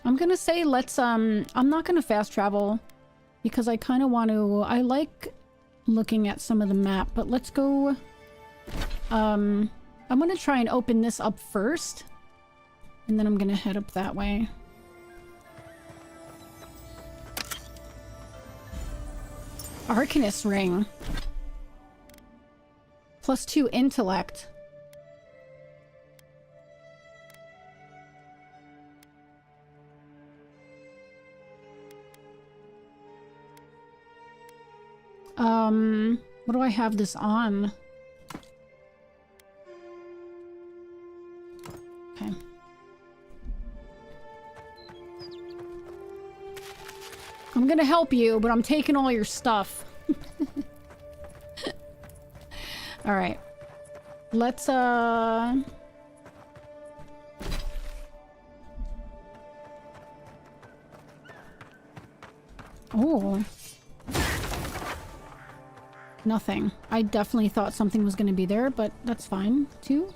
I'm gonna say let's, I'm not gonna fast travel because I kind of want to, I like looking at some of the map, but let's go, I'm gonna try and open this up first, and then I'm gonna head up that way. Arcanist ring. +2 intellect. What do I have this on? Okay. I'm gonna help you, but I'm taking all your stuff. Alright. Let's, Oh. Nothing. I definitely thought something was gonna be there, but that's fine, too.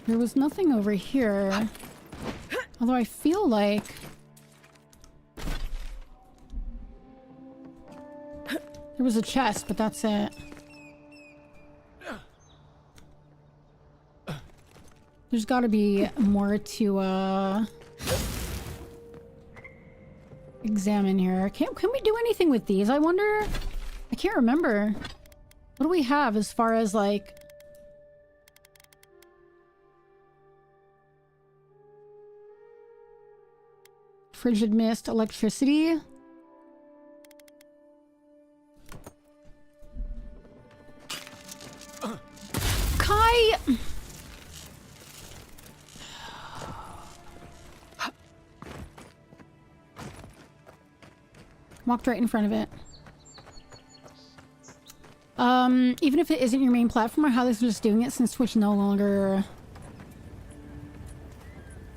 There was nothing over here. Although I feel like... there was a chest, but that's it. There's gotta be more to, examine here. Can we do anything with these? I wonder... I can't remember. What do we have as far as, like... frigid mist, electricity? Kai! Walked right in front of it. Even if it isn't your main platform, or how they're just doing it since Twitch no longer...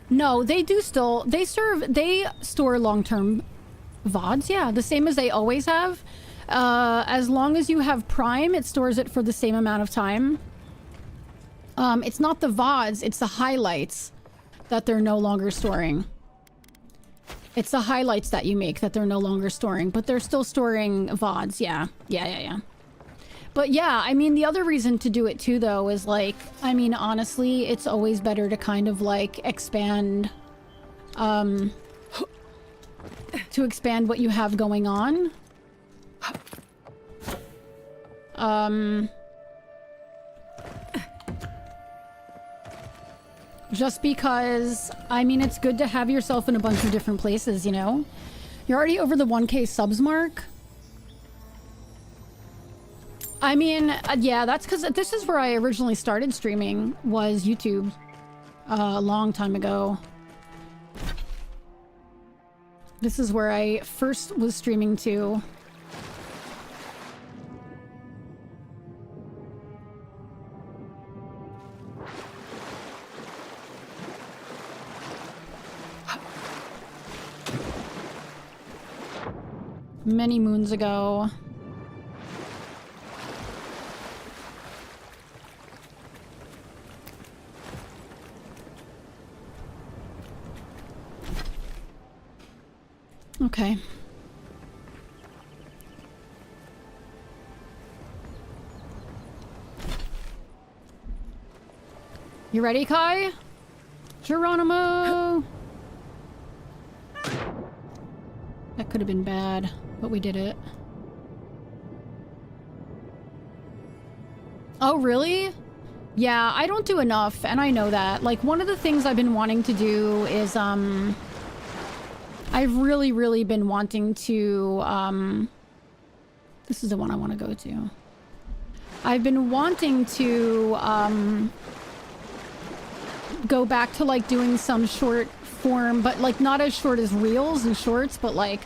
No, they do still... They store long-term VODs, yeah. The same as they always have. As long as you have Prime, it stores it for the same amount of time. It's not the VODs, it's the highlights that they're no longer storing. It's the highlights that you make that they're no longer storing, but they're still storing VODs, yeah. Yeah. But yeah, I mean, the other reason to do it too, though, is like, I mean, honestly, it's always better to kind of like expand, to expand what you have going on. Just because, I mean, it's good to have yourself in a bunch of different places, you know? You're already over the 1K subs mark. I mean, yeah, that's because this is where I originally started streaming, was YouTube, a long time ago. This is where I first was streaming to. Many moons ago. Okay. You ready, Kai? Geronimo! That could have been bad, but we did it. Oh, really? Yeah, I don't do enough, and I know that. Like, one of the things I've been wanting to do is, I've really been wanting to, this is the one I want to go to. I've been wanting to, go back to, like, doing some short form, but, like, not as short as reels and shorts, but, like,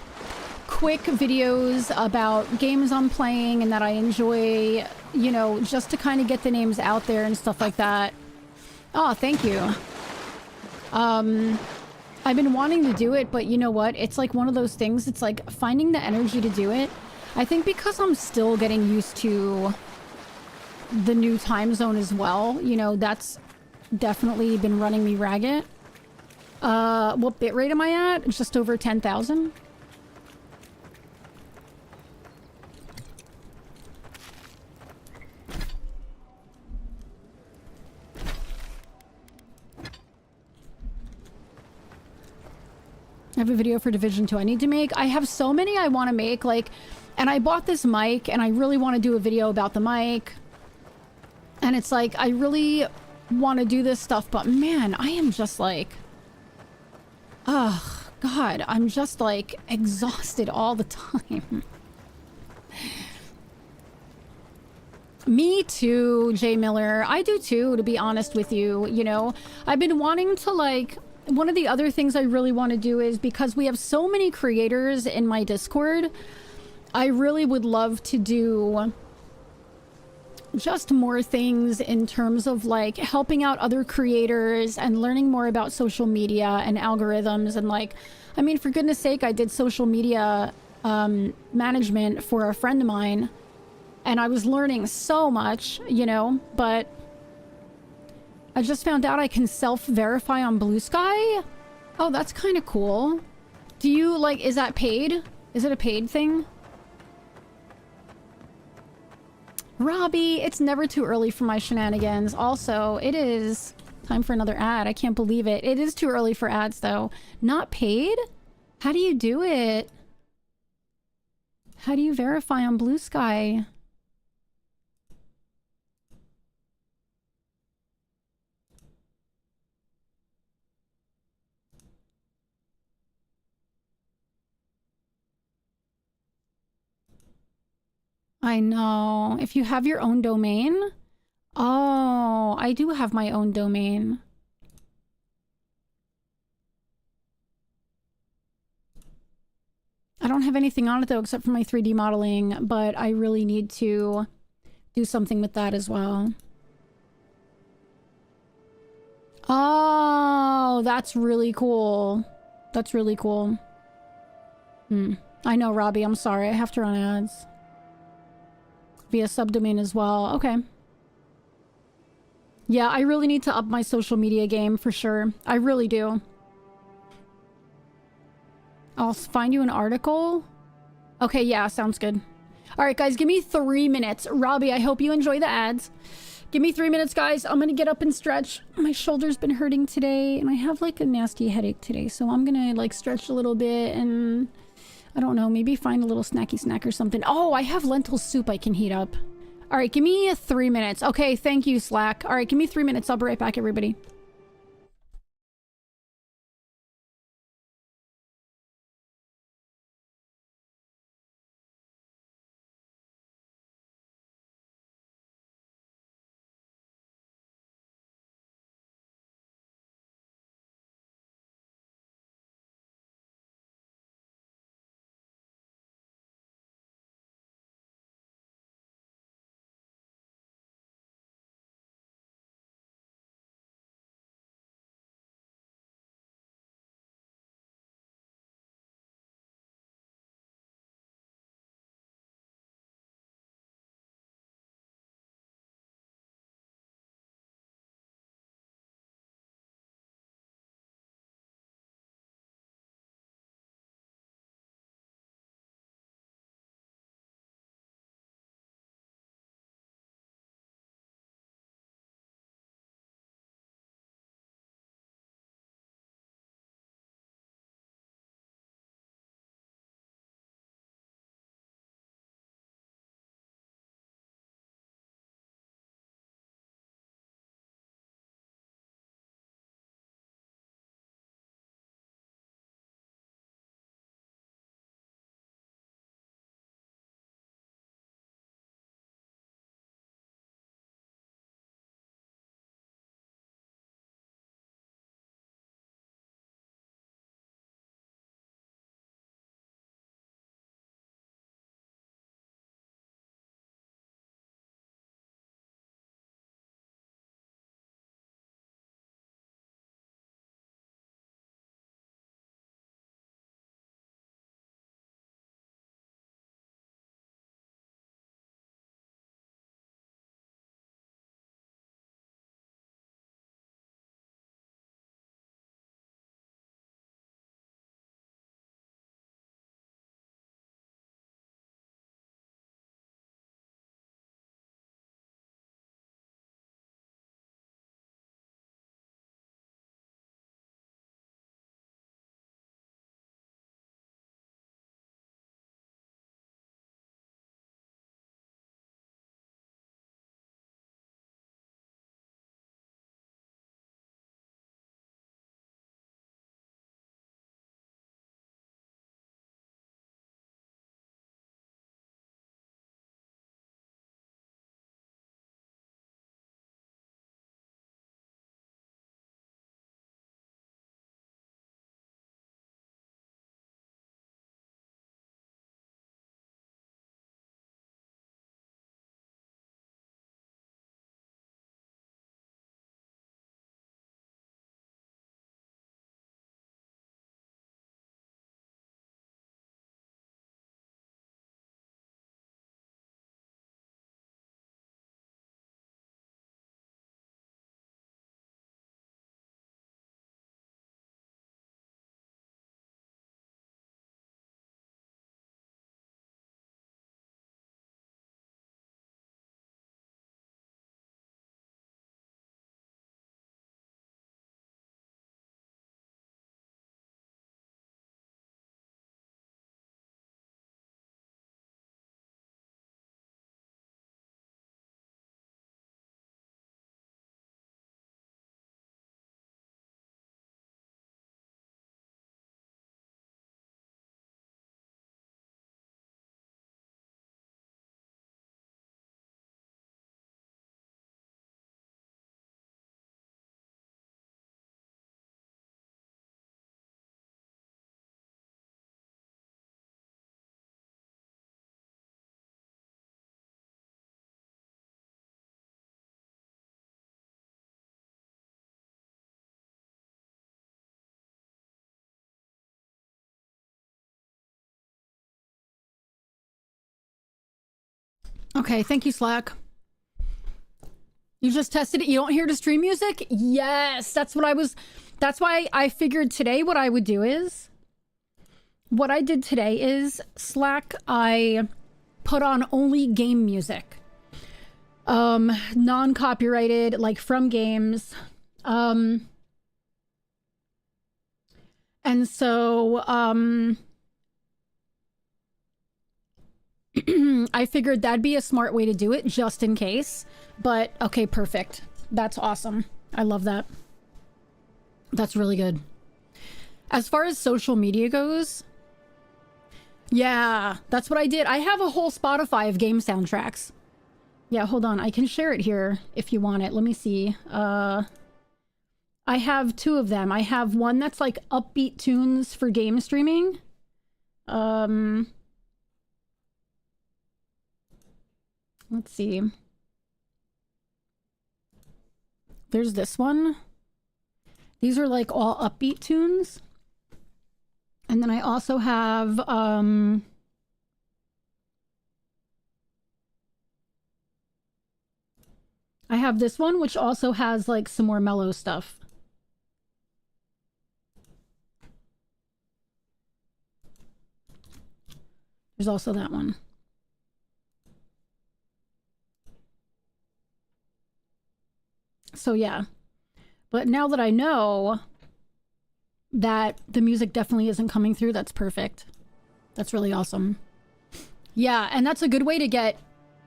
quick videos about games I'm playing and that I enjoy, you know, just to kind of get the names out there and stuff like that. Oh, thank you. I've been wanting to do it, but you know what? It's like one of those things, it's like finding the energy to do it. I think because I'm still getting used to the new time zone as well, you know, that's definitely been running me ragged. What bitrate am I at? Just over 10,000? I have a video for Division 2 I need to make. I have so many I want to make, like, and I bought this mic and I really want to do a video about the mic. And it's like, I really want to do this stuff, but man, I am just like, oh God, I'm just like exhausted all the time. Me too, Jay Miller. I do too, to be honest with you. You know, I've been wanting to like, one of the other things I really want to do is, because we have so many creators in my Discord, I really would love to do just more things in terms of like helping out other creators and learning more about social media and algorithms. And like, I mean, for goodness sake, I did social media management for a friend of mine and I was learning so much, you know, but I just found out I can self-verify on Blue Sky. Oh, that's kind of cool. Do you like, is that paid? Is it a paid thing? Robbie, it's never too early for my shenanigans. Also, it is time for another ad. I can't believe it. It is too early for ads, though. Not paid? How do you do it? How do you verify on Blue Sky? I know. If you have your own domain? Oh, I do have my own domain. I don't have anything on it though except for my 3D modeling, but I really need to do something with that as well. Oh, that's really cool. That's really cool. I know, Robbie, I'm sorry. I have to run ads. Via subdomain as well. Okay. Yeah, I really need to up my social media game for sure. I really do. I'll find you an article. Okay, yeah, sounds good. All right, guys, give me 3 minutes. Robbie, I hope you enjoy the ads. Give me 3 minutes, guys. I'm gonna get up and stretch. My shoulder's been hurting today, and I have like a nasty headache today, so I'm gonna like stretch a little bit and I don't know, maybe find a little snacky snack or something. Oh, I have lentil soup I can heat up. All right, give me 3 minutes. Okay, thank you, Slack. All right, give me 3 minutes. I'll be right back, everybody. Okay, thank you, Slack. You just tested it? You don't hear the stream music? Yes, that's why I figured today what I would do is, what I did today is Slack, I put on only game music. Non-copyrighted, like from games. And so, I figured that'd be a smart way to do it, just in case. But, okay, perfect. That's awesome. I love that. That's really good. As far as social media goes, yeah, that's what I did. I have a whole Spotify of game soundtracks. Yeah, hold on. I can share it here if you want it. Let me see. I have 2 of them. I have one that's like upbeat tunes for game streaming. Let's see. There's this one. These are like all upbeat tunes. And then I also have, I have this one, which also has like some more mellow stuff. There's also that one. So yeah, but now that I know that the music definitely isn't coming through, that's perfect. That's really awesome. Yeah, and that's a good way to get,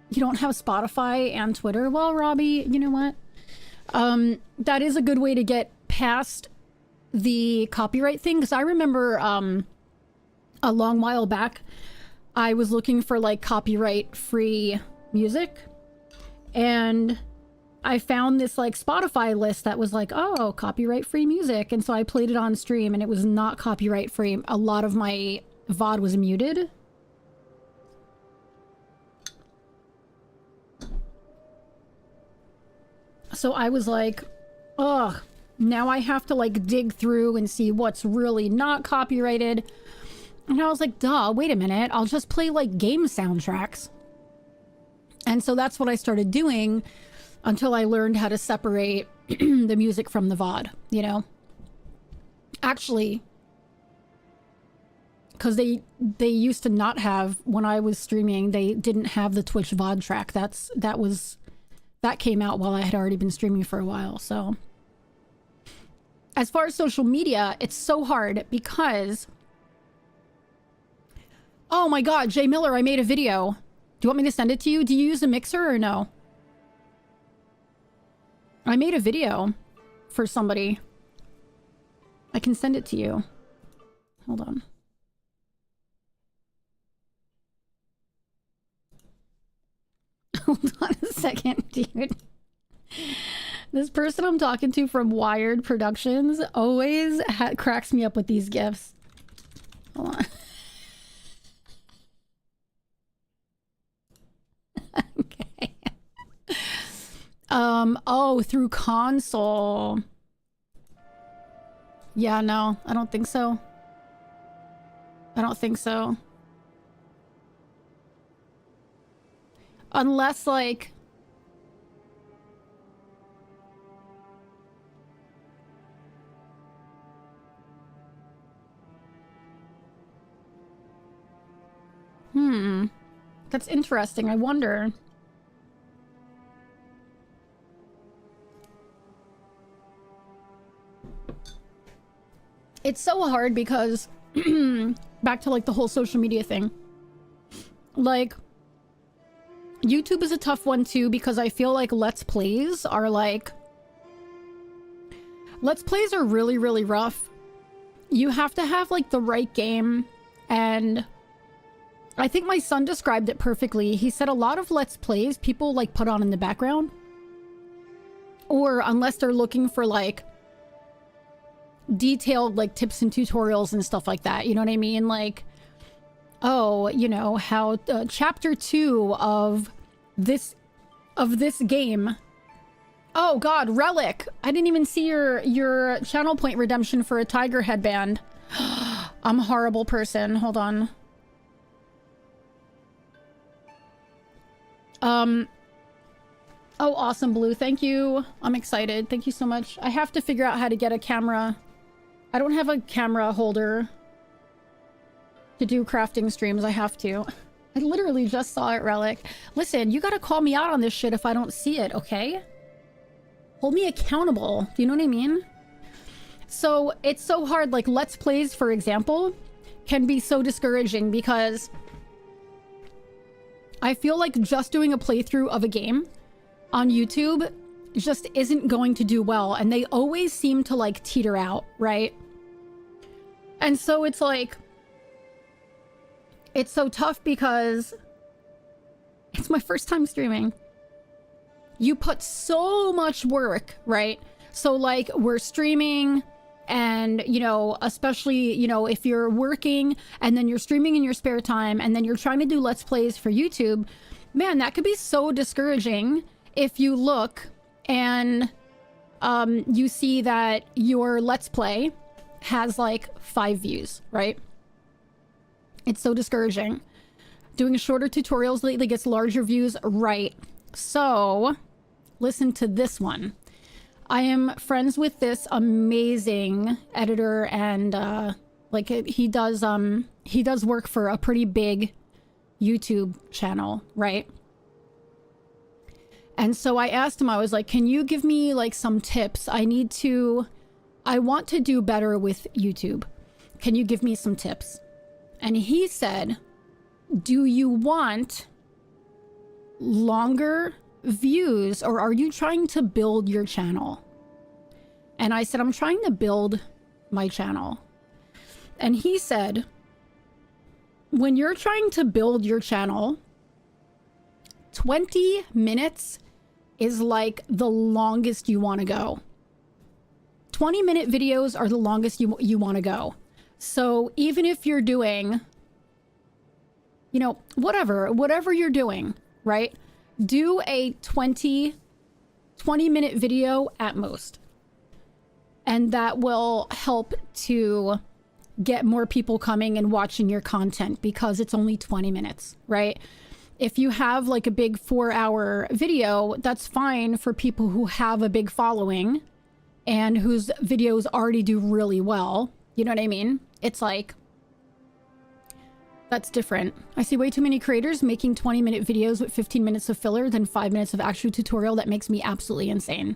you don't have Spotify and Twitter. Well, Robbie, you know what? That is a good way to get past the copyright thing, because I remember a long while back, I was looking for like copyright-free music, and I found this like Spotify list that was like, oh, copyright-free music. And so I played it on stream and it was not copyright-free. A lot of my VOD was muted. So I was like, ugh, now I have to like dig through and see what's really not copyrighted. And I was like, duh, wait a minute. I'll just play like game soundtracks. And so that's what I started doing, until I learned how to separate the music from the VOD, you know? Actually, because they used to not have, when I was streaming, they didn't have the Twitch VOD track. That came out while I had already been streaming for a while, so. As far as social media, it's so hard because, oh my god, Jay Miller, I made a video. Do you want me to send it to you? Do you use a mixer or no? I made a video for somebody. I can send it to you. Hold on. Hold on a second, dude. This person I'm talking to from Wired Productions always cracks me up with these gifs. Hold on. Okay. Oh, through console. Yeah, no, I don't think so. I don't think so. Unless, like... That's interesting. I wonder. It's so hard because back to like the whole social media thing. Like YouTube is a tough one too, because I feel like Let's Plays are like... Let's Plays are really, really rough. You have to have like the right game, and I think my son described it perfectly. He said a lot of Let's Plays people like put on in the background, or unless they're looking for like detailed like tips and tutorials and stuff like that, you know what I mean? Like, oh, you know, how chapter 2 of this game. Oh god, Relic. I didn't even see your channel point redemption for a tiger headband. I'm a horrible person. Hold on. Oh, awesome, Blue. Thank you. I'm excited. Thank you so much. I have to figure out how to get a camera. I don't have a camera holder to do crafting streams. I have to. I literally just saw it, Relic. Listen, you gotta call me out on this shit if I don't see it, okay? Hold me accountable. Do you know what I mean? So, it's so hard. Like, Let's Plays, for example, can be so discouraging because I feel like just doing a playthrough of a game on YouTube just isn't going to do well, and they always seem to like teeter out, right? And so it's like, it's so tough because it's my first time streaming. You put so much work, right? So like, we're streaming, and you know, especially, you know, if you're working and then you're streaming in your spare time and then you're trying to do Let's Plays for YouTube, man, that could be so discouraging if you look and you see that your Let's Play has like 5 views, right? It's so discouraging. Doing shorter tutorials lately gets larger views, right? So, listen to this one. I am friends with this amazing editor, and like he does work for a pretty big YouTube channel, right? And so I asked him, I was like, can you give me like some tips? I want to do better with YouTube. Can you give me some tips? And he said, do you want longer views, or are you trying to build your channel? And I said, I'm trying to build my channel. And he said, when you're trying to build your channel, 20 minutes is like the longest you want to go. 20-minute videos are the longest you want to go. So even if you're doing, you know, whatever you're doing, right? Do a 20-minute video at most. And that will help to get more people coming and watching your content because it's only 20 minutes, right? If you have like a big 4-hour video, that's fine for people who have a big following and whose videos already do really well. You know what I mean? It's like, that's different. I see way too many creators making 20-minute videos with 15 minutes of filler than 5 minutes of actual tutorial. That makes me absolutely insane.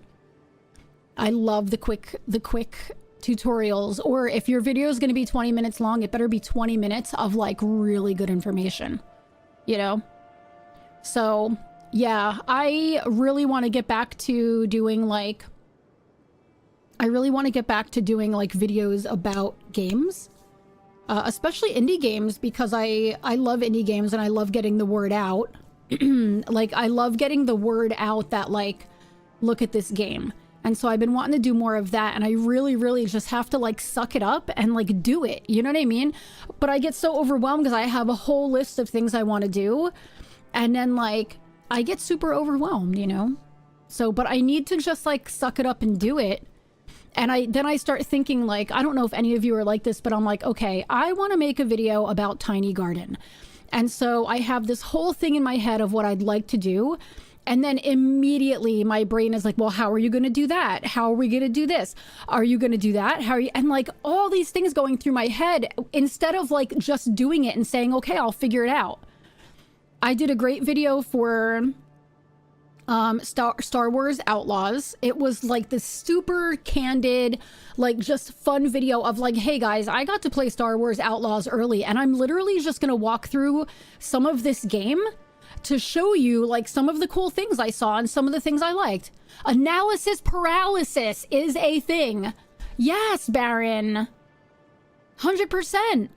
I love the quick tutorials. Or if your video is going to be 20 minutes long, it better be 20 minutes of like really good information, you know? So yeah, I really want to get back to doing like, videos about games, especially indie games, because I love indie games and I love getting the word out. Like, I love getting the word out that like, look at this game. And so I've been wanting to do more of that, and I really just have to like suck it up and like do it. You know what I mean? But I get so overwhelmed because I have a whole list of things I want to do. And then like, I get super overwhelmed, you know? So, but I need to just like suck it up and do it. And then I start thinking like, I don't know if any of you are like this, but I'm like, okay, I want to make a video about tiny garden. And so I have this whole thing in my head of what I'd like to do. And then immediately my brain is like, well, how are you going to do that? How are we going to do this? Are you going to do that? How are you? And like all these things going through my head instead of like just doing it and saying, okay, I'll figure it out. I did a great video for Star Wars Outlaws. It was like this super candid, like just fun video of like, hey guys, I got to play Star Wars Outlaws early, and I'm literally just going to walk through some of this game to show you like some of the cool things I saw and some of the things I liked. Analysis paralysis is a thing. Yes, Baron. 100%.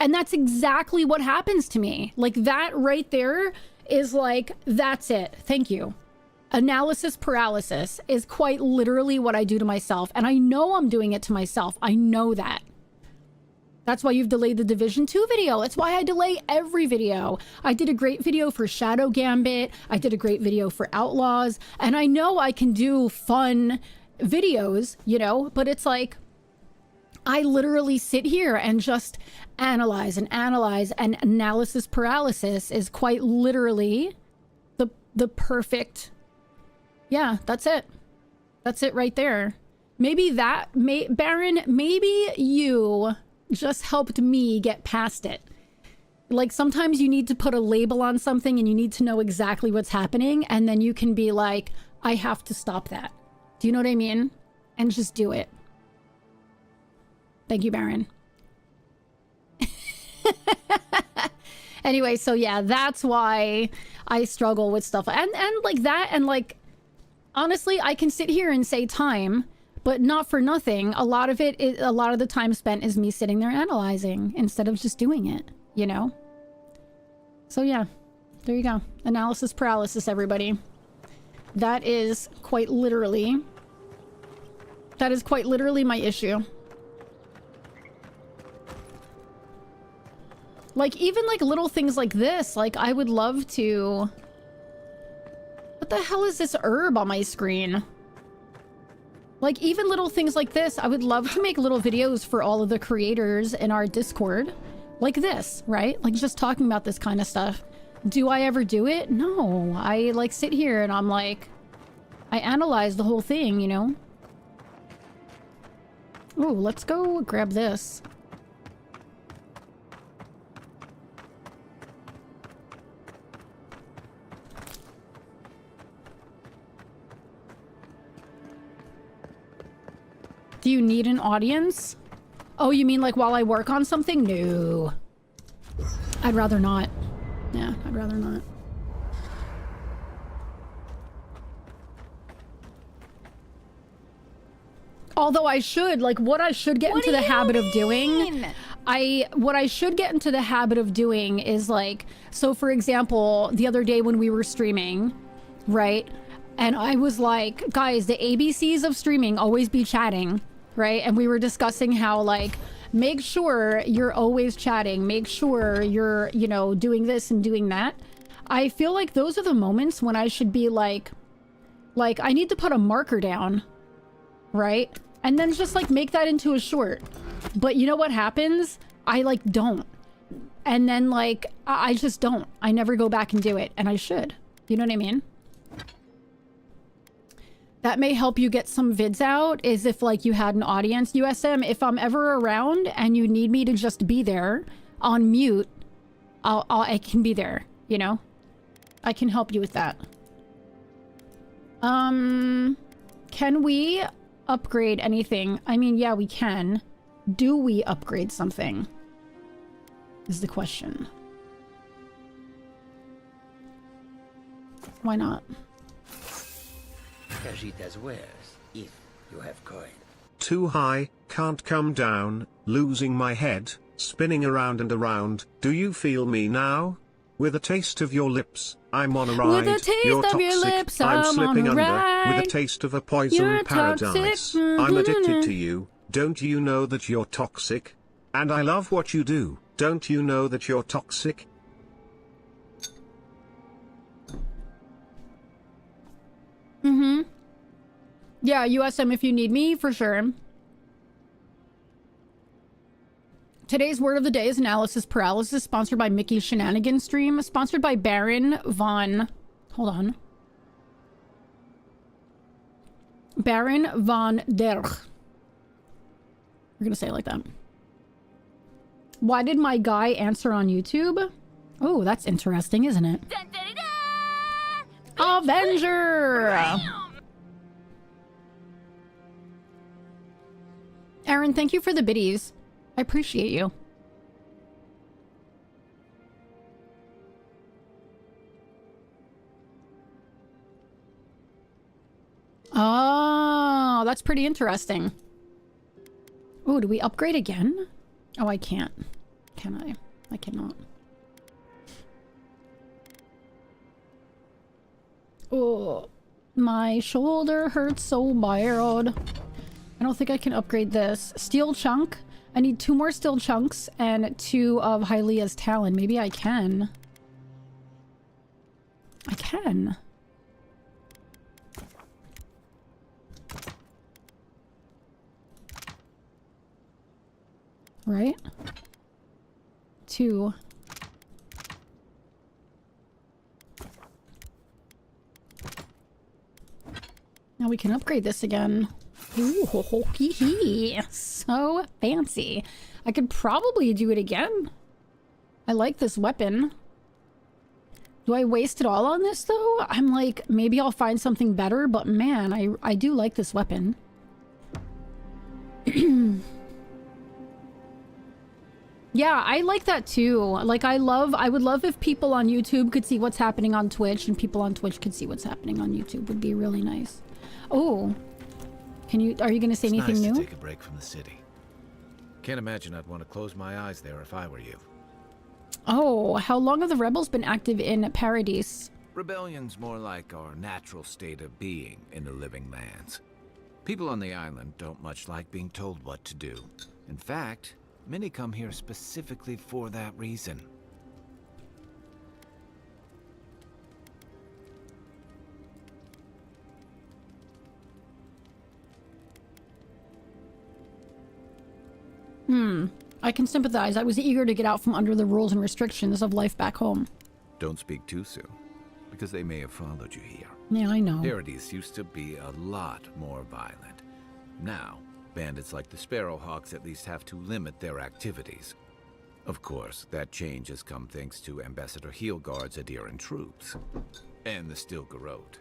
And that's exactly what happens to me. Like that right there is like, that's it. Thank you. Analysis paralysis is quite literally what I do to myself. And I know I'm doing it to myself. I know that. That's why you've delayed the Division 2 video. That's why I delay every video. I did a great video for Shadow Gambit. I did a great video for Outlaws. And I know I can do fun videos, you know, but it's like, I literally sit here and just analyze, and analysis paralysis is quite literally the perfect Yeah, that's it. That's it right there. Maybe Baron, maybe you just helped me get past it. Like, sometimes you need to put a label on something and you need to know exactly what's happening, and then you can be like, I have to stop that. Do you know what I mean? And just do it. Thank you, Baron. Anyway, so yeah, that's why I struggle with stuff. And like that, and like, honestly, I can sit here and say time, but not for nothing. A lot of the time spent is me sitting there analyzing instead of just doing it, you know? So yeah, there you go. Analysis paralysis, everybody. That is quite literally my issue. Like, even like little things like this, like I would love to... What the hell is this herb on my screen? Like, even little things like this, I would love to make little videos for all of the creators in our Discord. Like this, right? Like, just talking about this kind of stuff. Do I ever do it? No. I, like, sit here and I'm like... I analyze the whole thing, you know? Ooh, let's go grab this. Do you need an audience? Oh, you mean like while I work on something? No. I'd rather not. Yeah, I'd rather not. Although I should, like, what I should get into the habit of doing... What I should get into the habit of doing is like... So, for example, the other day when we were streaming, right? And I was like, guys, the ABCs of streaming, always be chatting, right? And we were discussing how, like, make sure you're always chatting. Make sure you're, you know, doing this and doing that. I feel like those are the moments when I should be like, I need to put a marker down, right? And then just, like, make that into a short. But you know what happens? I, like, don't. And then, like, I just don't. I never go back and do it. And I should. You know what I mean? That may help you get some vids out, is if, like, you had an audience. USM, if I'm ever around and you need me to just be there on mute, I can be there, you know? I can help you with that. Can we upgrade anything? I mean, yeah, we can. Do we upgrade something? Is the question. Why not?
Cash it as wares, if you have coin.
Too high, can't come down, losing my head, spinning around and around. Do you feel me now? With a taste of your lips, I'm on a ride.
With a taste
You're
of
toxic,
your lips,
I'm
I'm
slipping
on a
under.
ride.
With a taste of a poison
You're
paradise.
toxic.
I'm addicted to you. Don't you know that you're toxic? And I love what you do. Don't you know that you're toxic?
Mm-hmm. Yeah, USM if you need me, for sure. Today's word of the day is analysis paralysis, sponsored by Mickey's Shenanigans stream, sponsored by Baron von... Hold on. Baron von der... We're gonna say it like that. Why did my guy answer on YouTube? Oh, that's interesting, isn't it? Avenger! Aaron, thank you for the biddies. I appreciate you. Oh, that's pretty interesting. Oh, do we upgrade again? Oh, I can't. Can I? I cannot. Oh, my shoulder hurts so bad. I don't think I can upgrade this. Steel chunk. I need 2 more steel chunks and 2 of Hylia's talon. Maybe I can. I can. Right? 2. Oh, we can upgrade this again. Ooh, ho, ho, hee, hee. So fancy. I could probably do it again. I like this weapon. Do I waste it all on this, though? I'm like, maybe I'll find something better, but man, I do like this weapon. Yeah, I like that too. Like, I would love if people on YouTube could see what's happening on Twitch, and people on Twitch could see what's happening on YouTube. Would be really nice. Oh, are you gonna say anything
nice
new?
To take a break from the city. Can't imagine I'd want to close my eyes there if I were you.
Oh, how long have the rebels been active in Paradise?
Rebellion's more like our natural state of being in the living lands. People on the island don't much like being told what to do. In fact, many come here specifically for that reason.
I can sympathize. I was eager to get out from under the rules and restrictions of life back home.
Don't speak too soon, because they may have followed you here.
Yeah, I know.
Paradise used to be a lot more violent. Now, bandits like the Sparrowhawks at least have to limit their activities. Of course, that change has come thanks to Ambassador Heelguard's adherent troops. And the Stilgarrote.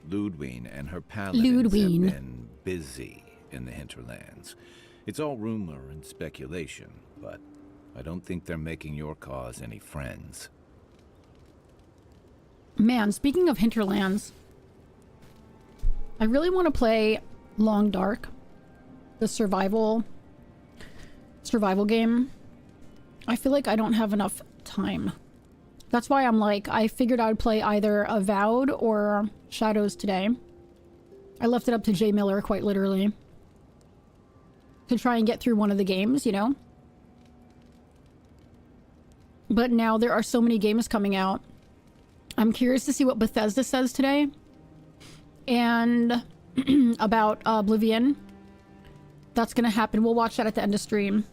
Ludwine and her paladins have been busy in the hinterlands. It's all rumor and speculation, but I don't think they're making your cause any friends.
Man, speaking of hinterlands, I really want to play Long Dark, the survival game. I feel like I don't have enough time. That's why I'm like, I figured I'd play either Avowed or Shadows today. I left it up to Jay Miller, quite literally, to try and get through one of the games, you know? But now there are so many games coming out. I'm curious to see what Bethesda says today. And about Oblivion. That's gonna happen. We'll watch that at the end of stream.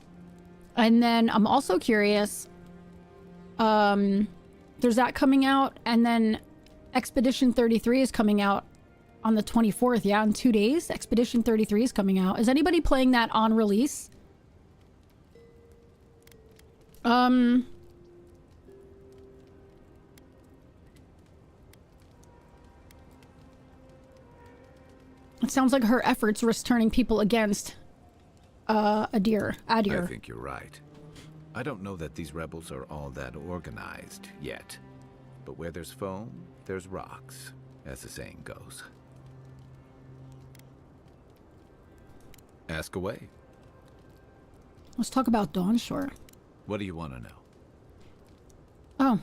And then I'm also curious. There's that coming out. And then Expedition 33 is coming out on the 24th. Yeah, in 2 days. Expedition 33 is coming out. Is anybody playing that on release? It sounds like her efforts risk turning people against Adir.
I think you're right. I don't know that these rebels are all that organized yet. But where there's foam, there's rocks, as the saying goes. Ask away.
Let's talk about Dawnshore.
What do you want to know?
Oh,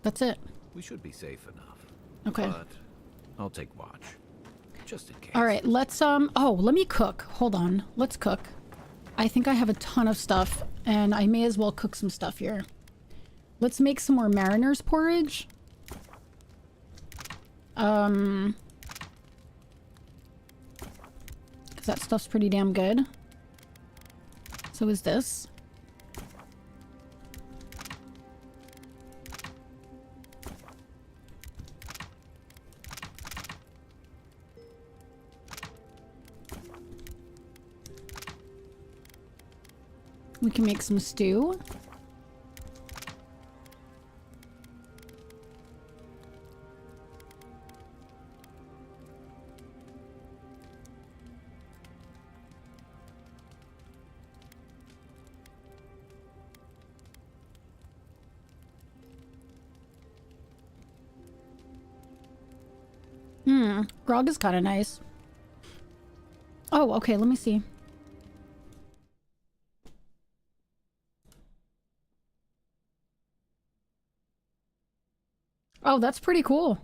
that's it.
We should be safe enough.
Okay.
But I'll take watch. Just in case.
All right, let's oh, let me cook. Hold on. Let's cook. I think I have a ton of stuff, and I may as well cook some stuff here. Let's make some more mariner's porridge. Because that stuff's pretty damn good. So is this. We can make some stew. Grog is kind of nice. Oh, okay, let me see. Oh, that's pretty cool.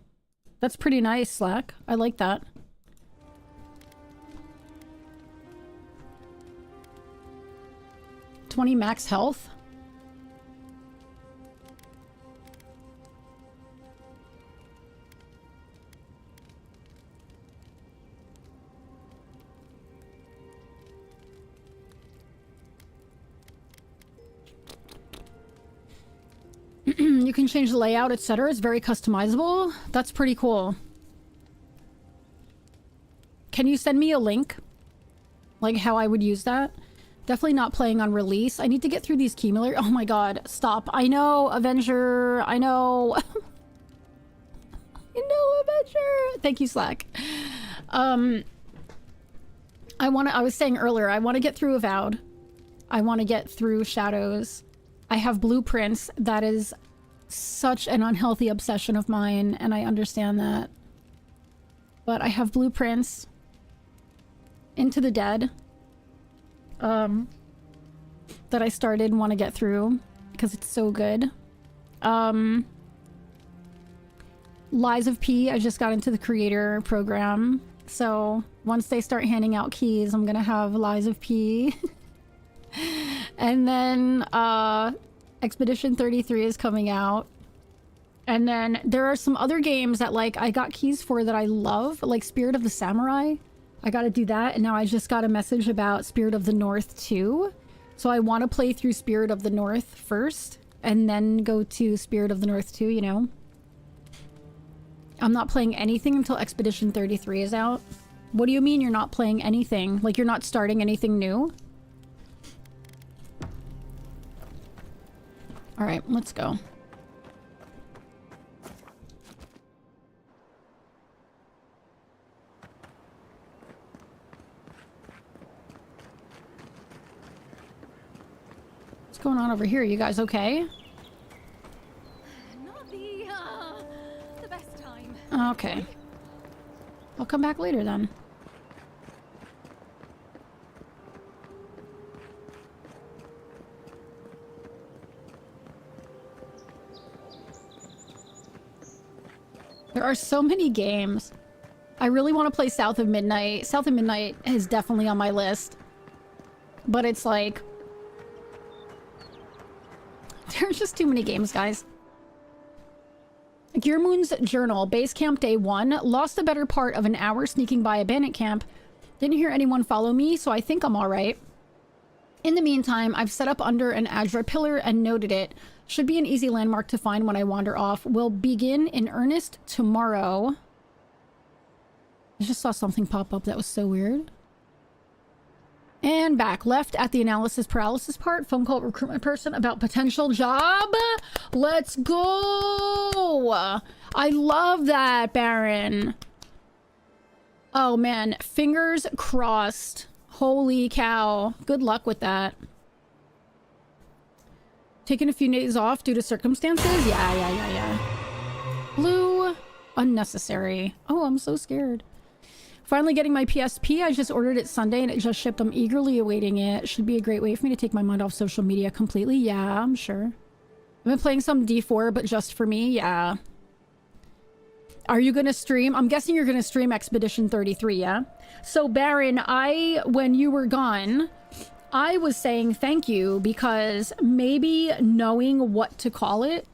That's pretty nice, Slack. I like that. $20 max health. You can change the layout, etc. It's very customizable. That's pretty cool. Can you send me a link? Like how I would use that? Definitely not playing on release. I need to get through these cumulator. Oh my god, stop. I know, Avenger. I know. I know, Avenger. Thank you, Slack. I was saying earlier, I want to get through Avowed. I want to get through Shadows. I have blueprints. That is such an unhealthy obsession of mine, and I understand that. But I have blueprints. Into the Dead. That I started and want to get through because it's so good. Lies of P, I just got into the creator program. So once they start handing out keys, I'm gonna have Lies of P. And then Expedition 33 is coming out. And then there are some other games that like I got keys for that I love, like Spirit of the Samurai. I gotta do that, and now I just got a message about Spirit of the North 2. So I want to play through Spirit of the North first, and then go to Spirit of the North 2, you know? I'm not playing anything until Expedition 33 is out. What do you mean you're not playing anything? Like you're not starting anything new? Alright, let's go. What's going on over here? You guys okay?
Not the best time.
Okay. I'll come back later then. There are so many games. I really want to play South of Midnight. South of Midnight is definitely on my list. But it's like... there's just too many games, guys. Gearmoon's Journal. Base camp day 1. Lost the better part of an hour sneaking by a bandit camp. Didn't hear anyone follow me, so I think I'm alright. In the meantime, I've set up under an Adra pillar and noted it. Should be an easy landmark to find when I wander off. We'll begin in earnest tomorrow. I just saw something pop up that was so weird. And back. Left at the analysis paralysis part. Phone call recruitment person about potential job. Let's go. I love that, Baron. Oh, man. Fingers crossed. Holy cow. Good luck with that. Taking a few days off due to circumstances? Yeah. Blue. Unnecessary. Oh, I'm so scared. Finally getting my PSP. I just ordered it Sunday and it just shipped. I'm eagerly awaiting it. Should be a great way for me to take my mind off social media completely. Yeah, I'm sure. I've been playing some D4, but just for me. Yeah. Are you going to stream? I'm guessing you're going to stream Expedition 33, yeah? So, Baron, when you were gone, I was saying thank you because maybe knowing what to call it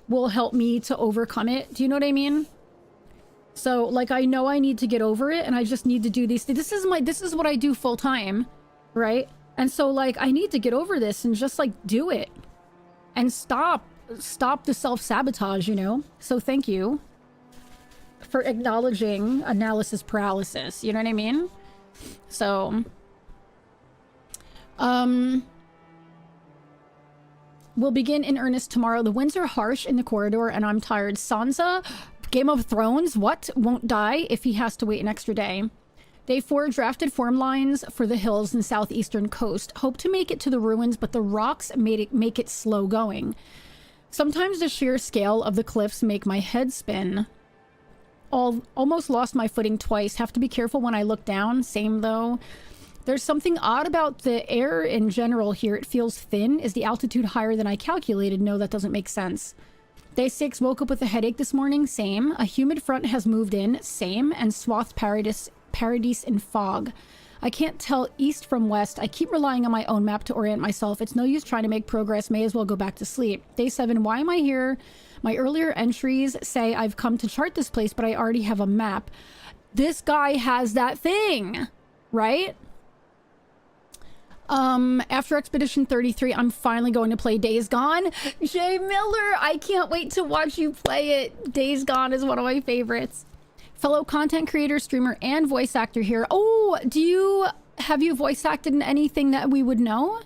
will help me to overcome it. Do you know what I mean? So, like, I know I need to get over it and I just need to do these things. This is what I do full time, right? And so, like, I need to get over this and just, like, do it. And stop the self-sabotage, you know? So, thank you for acknowledging analysis paralysis. You know what I mean? So, we'll begin in earnest tomorrow. The winds are harsh in the corridor and I'm tired. Sansa, Game of Thrones, what? Won't die if he has to wait an extra day. Day 4, drafted form lines for the hills and southeastern coast. Hope to make it to the ruins, but the rocks make it slow going. Sometimes the sheer scale of the cliffs make my head spin. Almost lost my footing twice. Have to be careful when I look down. Same though. There's something odd about the air in general here. It feels thin. Is the altitude higher than I calculated? No, that doesn't make sense. Day 6, woke up with a headache this morning. Same. A humid front has moved in. Same. And swathed paradise in fog. I can't tell east from west. I keep relying on my own map to orient myself. It's no use trying to make progress. May as well go back to sleep. Day 7, why am I here? My earlier entries say I've come to chart this place, but I already have a map. This guy has that thing, right? After Expedition 33, I'm finally going to play Days Gone. Jay Miller, I can't wait to watch you play it. Days Gone is one of my favorites. Fellow content creator, streamer, and voice actor here. Oh, have you voice acted in anything that we would know?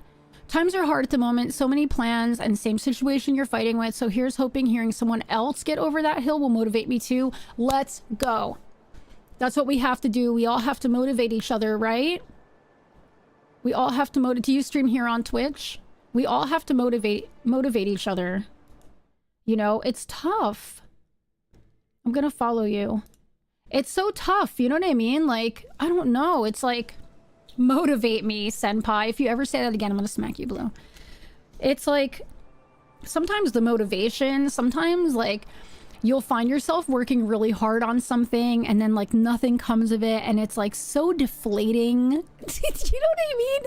Times are hard at the moment. So many plans and same situation you're fighting with. So here's hoping hearing someone else get over that hill will motivate me too. Let's go. That's what we have to do. We all have to motivate each other, right? We all have to motivate. Do you stream here on Twitch? We all have to motivate each other. You know, it's tough. I'm gonna follow you. It's so tough, you know what I mean? Like, I don't know. It's like, motivate me, senpai. If you ever say that again, I'm gonna smack you, Blue. It's like, sometimes the motivation, sometimes like, you'll find yourself working really hard on something and then like nothing comes of it and it's like so deflating. You know what I mean?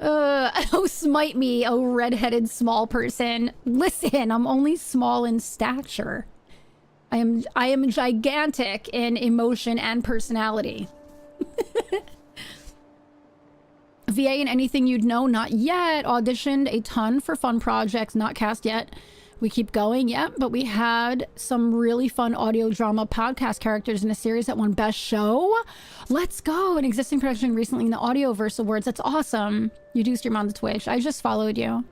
Oh, smite me, oh redheaded small person. Listen, I'm only small in stature. I am gigantic in emotion and personality. VA in anything you'd know? Not yet. Auditioned a ton for fun projects, not cast yet. We keep going, yep, but we had some really fun audio drama podcast characters in a series that won Best Show. Let's go. An existing production recently in the Audioverse Awards. That's awesome. You do stream on the Twitch. I just followed you.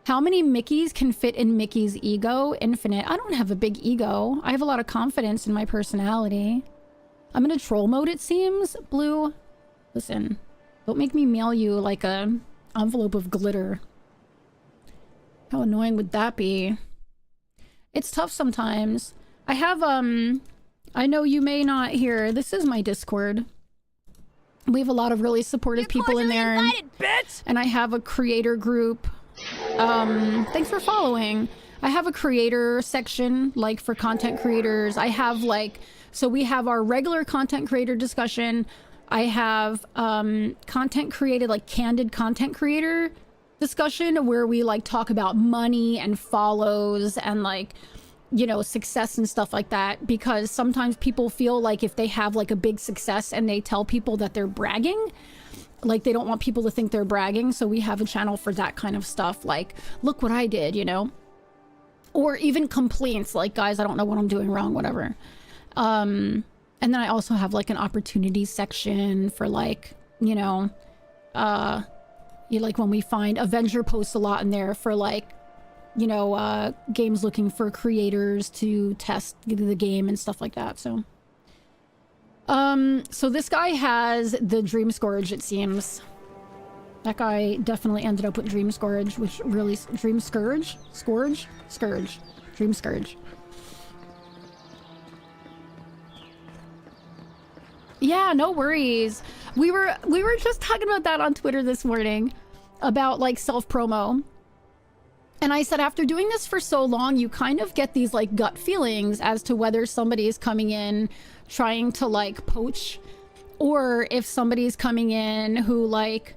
How many Mickeys can fit in Mickey's ego? Infinite. I don't have a big ego. I have a lot of confidence in my personality. I'm in a troll mode, it seems. Blue, listen. Don't make me mail you like a envelope of glitter. How annoying would that be? It's tough sometimes. I have, I know you may not hear. This is my Discord. We have a lot of really supportive people in there.
Invited, bitch!
And I have a creator group. Thanks for following. I have a creator section, like, for content creators. I have, like, so we have our regular content creator discussion. I have, content created, like, candid content creator discussion where we, like, talk about money and follows and, like, you know, success and stuff like that, because sometimes people feel like if they have, like, a big success and they tell people that they're bragging, like, they don't want people to think they're bragging. So we have a channel for that kind of stuff, like, look what I did, you know, or even complaints like, guys, I don't know what I'm doing wrong, whatever. And then I also have, like, an opportunity section for, like, you know, like when we find Avenger posts a lot in there for, like, you know, games looking for creators to test the game and stuff like that. So so this guy has the Dream Scourge, it seems. That guy definitely ended up with Dream Scourge, which really... Dream Scourge? Scourge? Scourge. Dream Scourge. Yeah, no worries. We were just talking about that on Twitter this morning. About, like, self-promo. And I said, after doing this for so long, you kind of get these, like, gut feelings as to whether somebody is coming in trying to, like, poach, or if somebody's coming in who, like,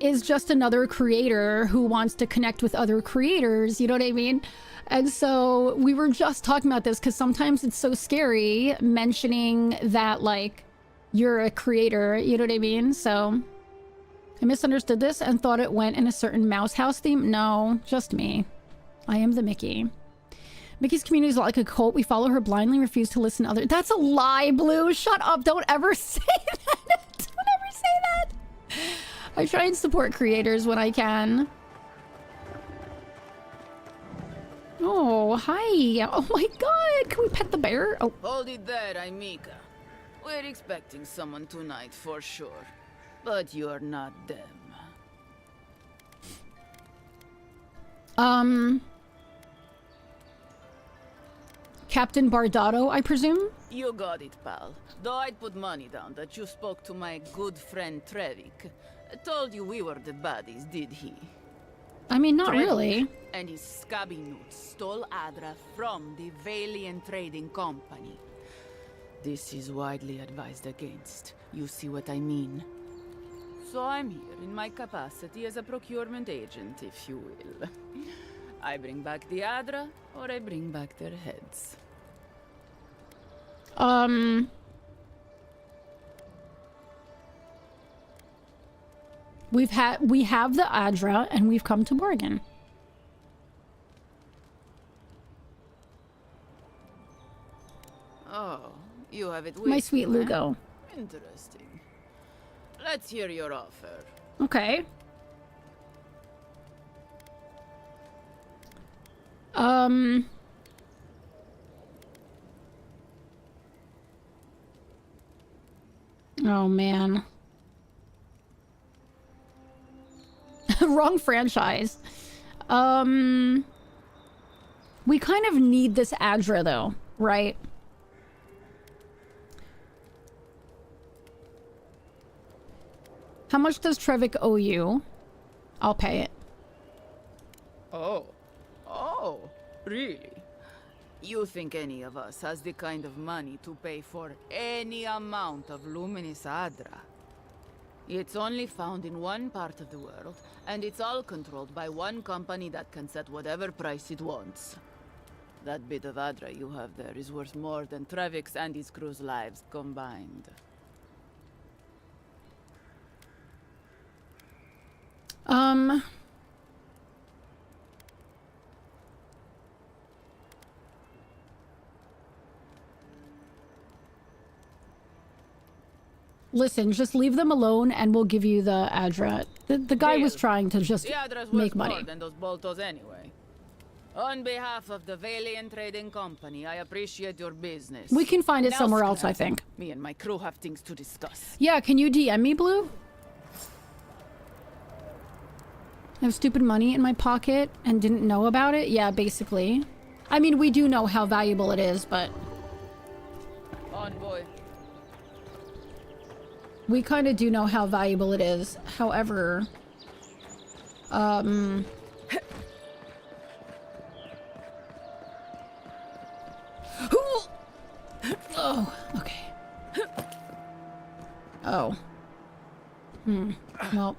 is just another creator who wants to connect with other creators, you know what I mean? And so we were just talking about this because sometimes it's so scary mentioning that, like, you're a creator, you know what I mean? So I misunderstood this and thought it went in a certain Mouse House theme. No, just me. I am the Mickey. Mickey's community is like a cult. We follow her blindly, refuse to listen to others. That's a lie, Blue. Shut up. Don't ever say that. Don't ever say that. I try and support creators when I can. Oh, hi. Oh my god. Can we pet the bear? Oh.
Hold it there, I'm Mika. We're expecting someone tonight for sure. But you're not them.
Captain Bardotto, I presume?
You got it, pal. Though I'd put money down that you spoke to my good friend Trevik. Told you we were the baddies, did he?
I mean, not
Trevik
really.
And his scabby newts stole Adra from the Valiant Trading Company. This is widely advised against. You see what I mean? So I'm here in my capacity as a procurement agent, if you will. I bring back the Adra, or I bring back their heads.
We have the Adra, and we've come to Morgan.
have it with
My sweet
you,
Lugo.
eh? Interesting. Let's hear your offer.
Okay. Oh, man. Wrong franchise. We kind of need this Adra, though, right? How much does Trevik owe you? I'll pay it.
Oh. Oh, really? You think any of us has the kind of money to pay for any amount of luminous Adra? It's only found in one part of the world, and it's all controlled by one company that can set whatever price it wants. That bit of Adra you have there is worth more than Trevik's and his crew's lives combined.
Listen, just leave them alone and we'll give you the Adra. The guy was trying to just
The Adra's
make
worth
money.
more than those boltos anyway. On behalf of the Valiant Trading Company, I appreciate your business.
We can find it
Now
somewhere else,
scrap.
I think.
Me and my crew have things to discuss.
Yeah, can you DM me, Blue? I have stupid money in my pocket and didn't know about it? Yeah, basically. I mean, we do know how valuable it is, but...
On, boy.
We kind of do know how valuable it is. However... Oh, okay. Oh. Well...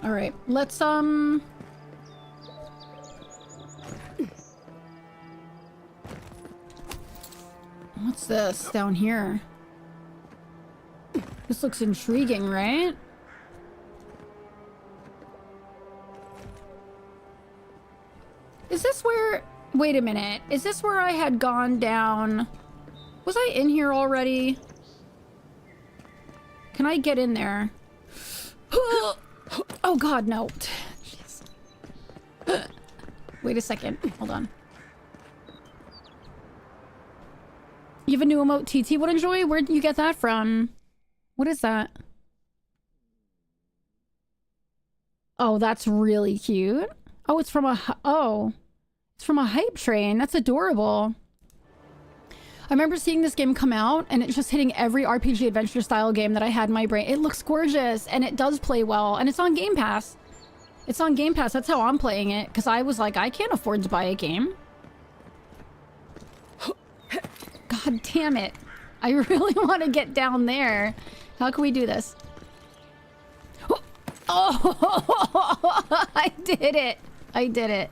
Alright, let's, what's this down here? This looks intriguing, right? Is this where... Wait a minute. Is this where I had gone down... Was I in here already? Can I get in there? Oh god, no. Jeez. Wait a second. Hold on. You have a new emote TT would enjoy? Where did you get that from? What is that? Oh, that's really cute. Oh, it's from a... Oh. It's from a hype train. That's adorable. I remember seeing this game come out and it's just hitting every RPG adventure style game that I had in my brain. It looks gorgeous and it does play well and it's on Game Pass. It's on Game Pass. That's how I'm playing it because I was like, I can't afford to buy a game. God damn it. I really want to get down there. How can we do this? Oh, I did it. I did it.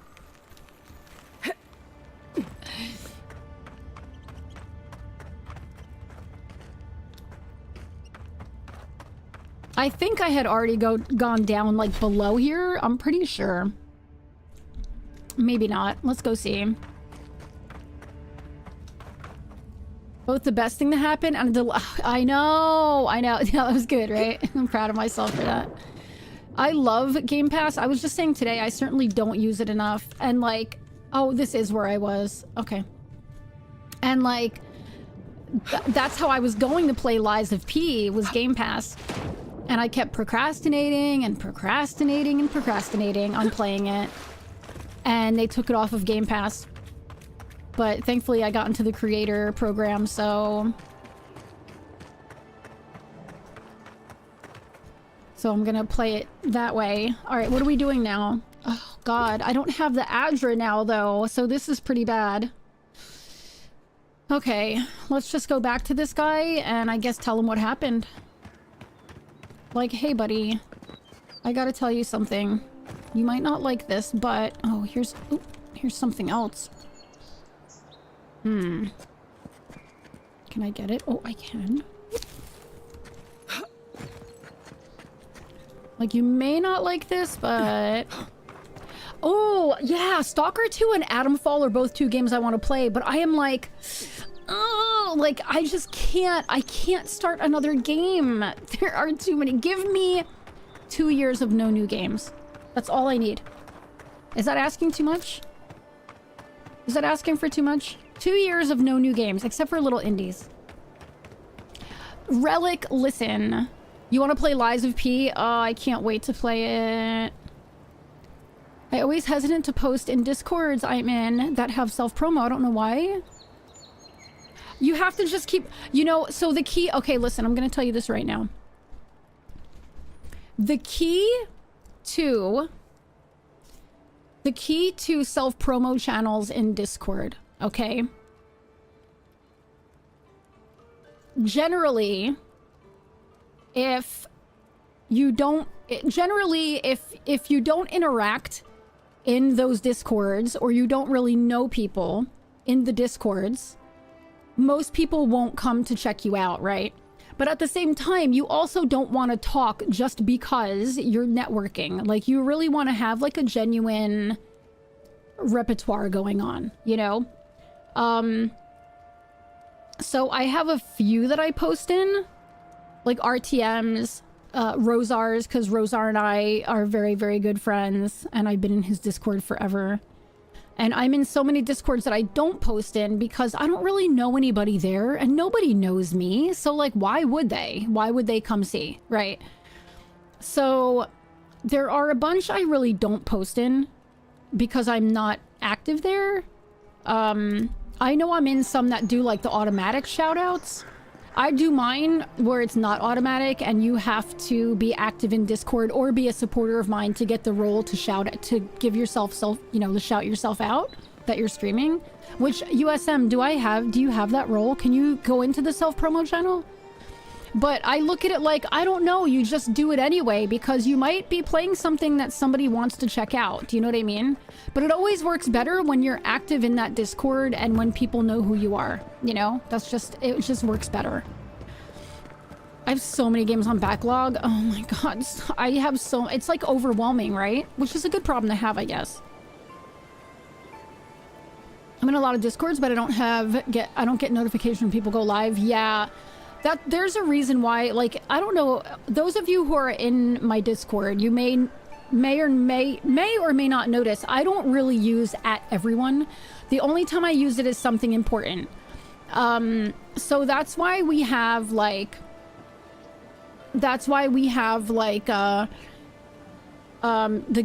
I think I had already gone down like below here. I'm pretty sure. Maybe not. Let's go see. Both the best thing to happen and I know. Yeah, that was good, right? I'm proud of myself for that. I love Game Pass. I was just saying today, I certainly don't use it enough. And like, oh, this is where I was. Okay. And like, that's how I was going to play Lies of P was Game Pass. And I kept procrastinating and procrastinating and procrastinating on playing it. And they took it off of Game Pass. But thankfully I got into the creator program, so... So I'm gonna play it that way. Alright, what are we doing now? Oh god, I don't have the Adra now though, so this is pretty bad. Okay, let's just go back to this guy and I guess tell him what happened. Like, hey buddy, I gotta tell you something. You might not like this, but... Oh, here's something else. Can I get it? Oh, I can. Like, you may not like this, but... Oh, yeah, Stalker 2 and Atomfall are both 2 games I want to play, but I am like, oh, like, I just can't, I can't start another game. There are too many. Give me 2 years of no new games. That's all I need. Is that asking too much? Is that asking for too much? 2 years of no new games, except for little indies. Relic, listen. You want to play Lies of P? Oh, I can't wait to play it. I always hesitant to post in Discords I'm in that have self-promo. I don't know why. You have to just keep... You know, so the key... Okay, listen, I'm going to tell you this right now. The key to self-promo channels in Discord, okay? Generally, if you don't interact in those Discords, or you don't really know people in the Discords, most people won't come to check you out, right? But at the same time, you also don't want to talk just because you're networking. Like, you really want to have like a genuine repertoire going on, you know? So I have a few that I post in, like RTMs, Rosars, because Rosar and I are very, very good friends, and I've been in his Discord forever. And I'm in so many Discords that I don't post in because I don't really know anybody there, and nobody knows me. So, like, why would they? Why would they come see, right? So there are a bunch I really don't post in because I'm not active there. I know I'm in some that do, like, the automatic shout-outs. I do mine where it's not automatic, and you have to be active in Discord or be a supporter of mine to get the role to shout, to give yourself to shout yourself out that you're streaming. Which, USM, do you have that role? Can you go into the self-promo channel? But I look at it like, I don't know, you just do it anyway, because you might be playing something that somebody wants to check out. Do you know what I mean? But it always works better when you're active in that Discord and when people know who you are, you know? It just works better. I have so many games on backlog. Oh my god, it's like overwhelming, right? Which is a good problem to have, I guess. I'm in a lot of Discords, but I don't get notifications when people go live. Yeah. There's a reason why, like, I don't know, those of you who are in my Discord, you may or may not notice, I don't really use @everyone. The only time I use it is something important. So that's why we have, like, the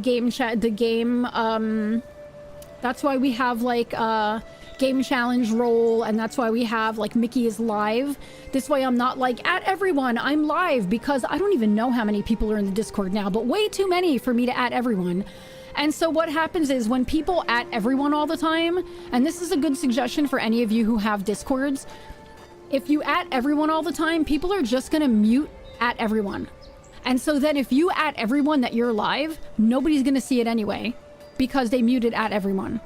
game chat, that's why we have, like, game challenge role, and that's why we have, like, Mickey is live. This way I'm not like, @everyone, I'm live, because I don't even know how many people are in the Discord now, but way too many for me to @everyone. And so what happens is when people @everyone all the time, and this is a good suggestion for any of you who have Discords, if you @everyone all the time, people are just gonna mute @everyone. And so then if you @everyone that you're live, nobody's gonna see it anyway, because they muted @everyone.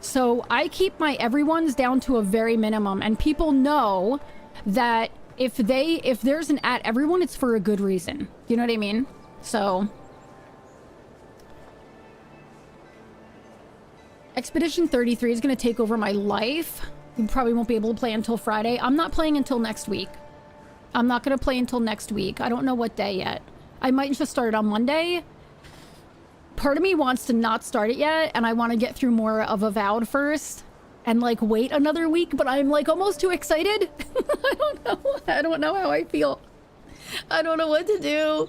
So I keep my everyone's down to a very minimum, and people know that if there's an @everyone, it's for a good reason. You know what I mean? So Expedition 33 is going to take over my life. You probably won't be able to play until Friday. I'm not playing until next week. I'm not going to play until next week. I don't know what day yet. I might just start it on Monday. Part of me wants to not start it yet, and I want to get through more of Avowed first and, like, wait another week, but I'm, like, almost too excited. I don't know how I feel. I don't know what to do.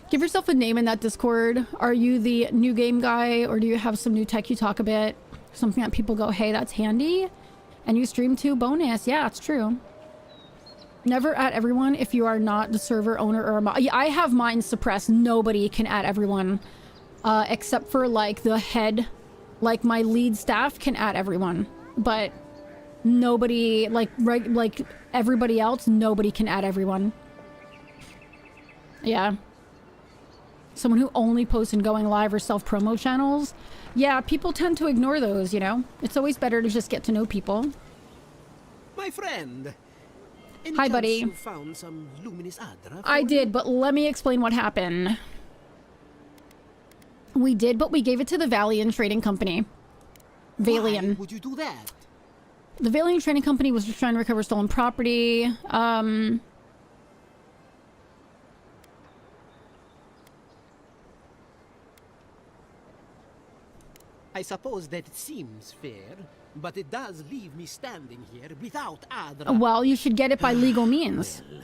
Give yourself a name in that Discord. Are you the new game guy, or do you have some new tech you talk a bit? Something that people go, hey, that's handy? And you stream too? Bonus. Yeah, it's true. Never @everyone if you are not the server owner or a mod. Yeah, I have mine suppressed. Nobody can @everyone. Except for, like, the head, like, my lead staff can @everyone, but nobody, like everybody else, nobody can @everyone. Yeah. Someone who only posts in going live or self-promo channels. Yeah, people tend to ignore those, you know? It's always better to just get to know people.
My friend.
Hi, buddy.
You found some luminous Adra
I did, but let me explain what happened. We did, but we gave it to the Valian Trading Company. Valian.
Why would you do that?
The Valian Trading Company was just trying to recover stolen property.
I suppose that seems fair, but it does leave me standing here without Adra.
Well, you should get it by legal means.
Well,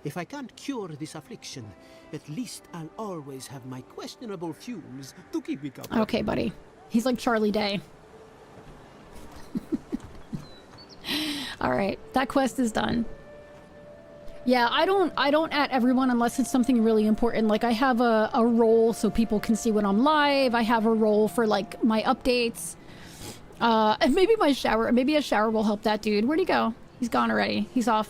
if I can't cure this affliction, at least I'll always have my questionable fumes to keep me company.
Okay, buddy. He's like Charlie Day. Alright, that quest is done. Yeah, I don't at everyone unless it's something really important. Like, I have a role so people can see when I'm live. I have a role for, like, my updates. And maybe maybe a shower will help that dude. Where'd he go? He's gone already. He's off.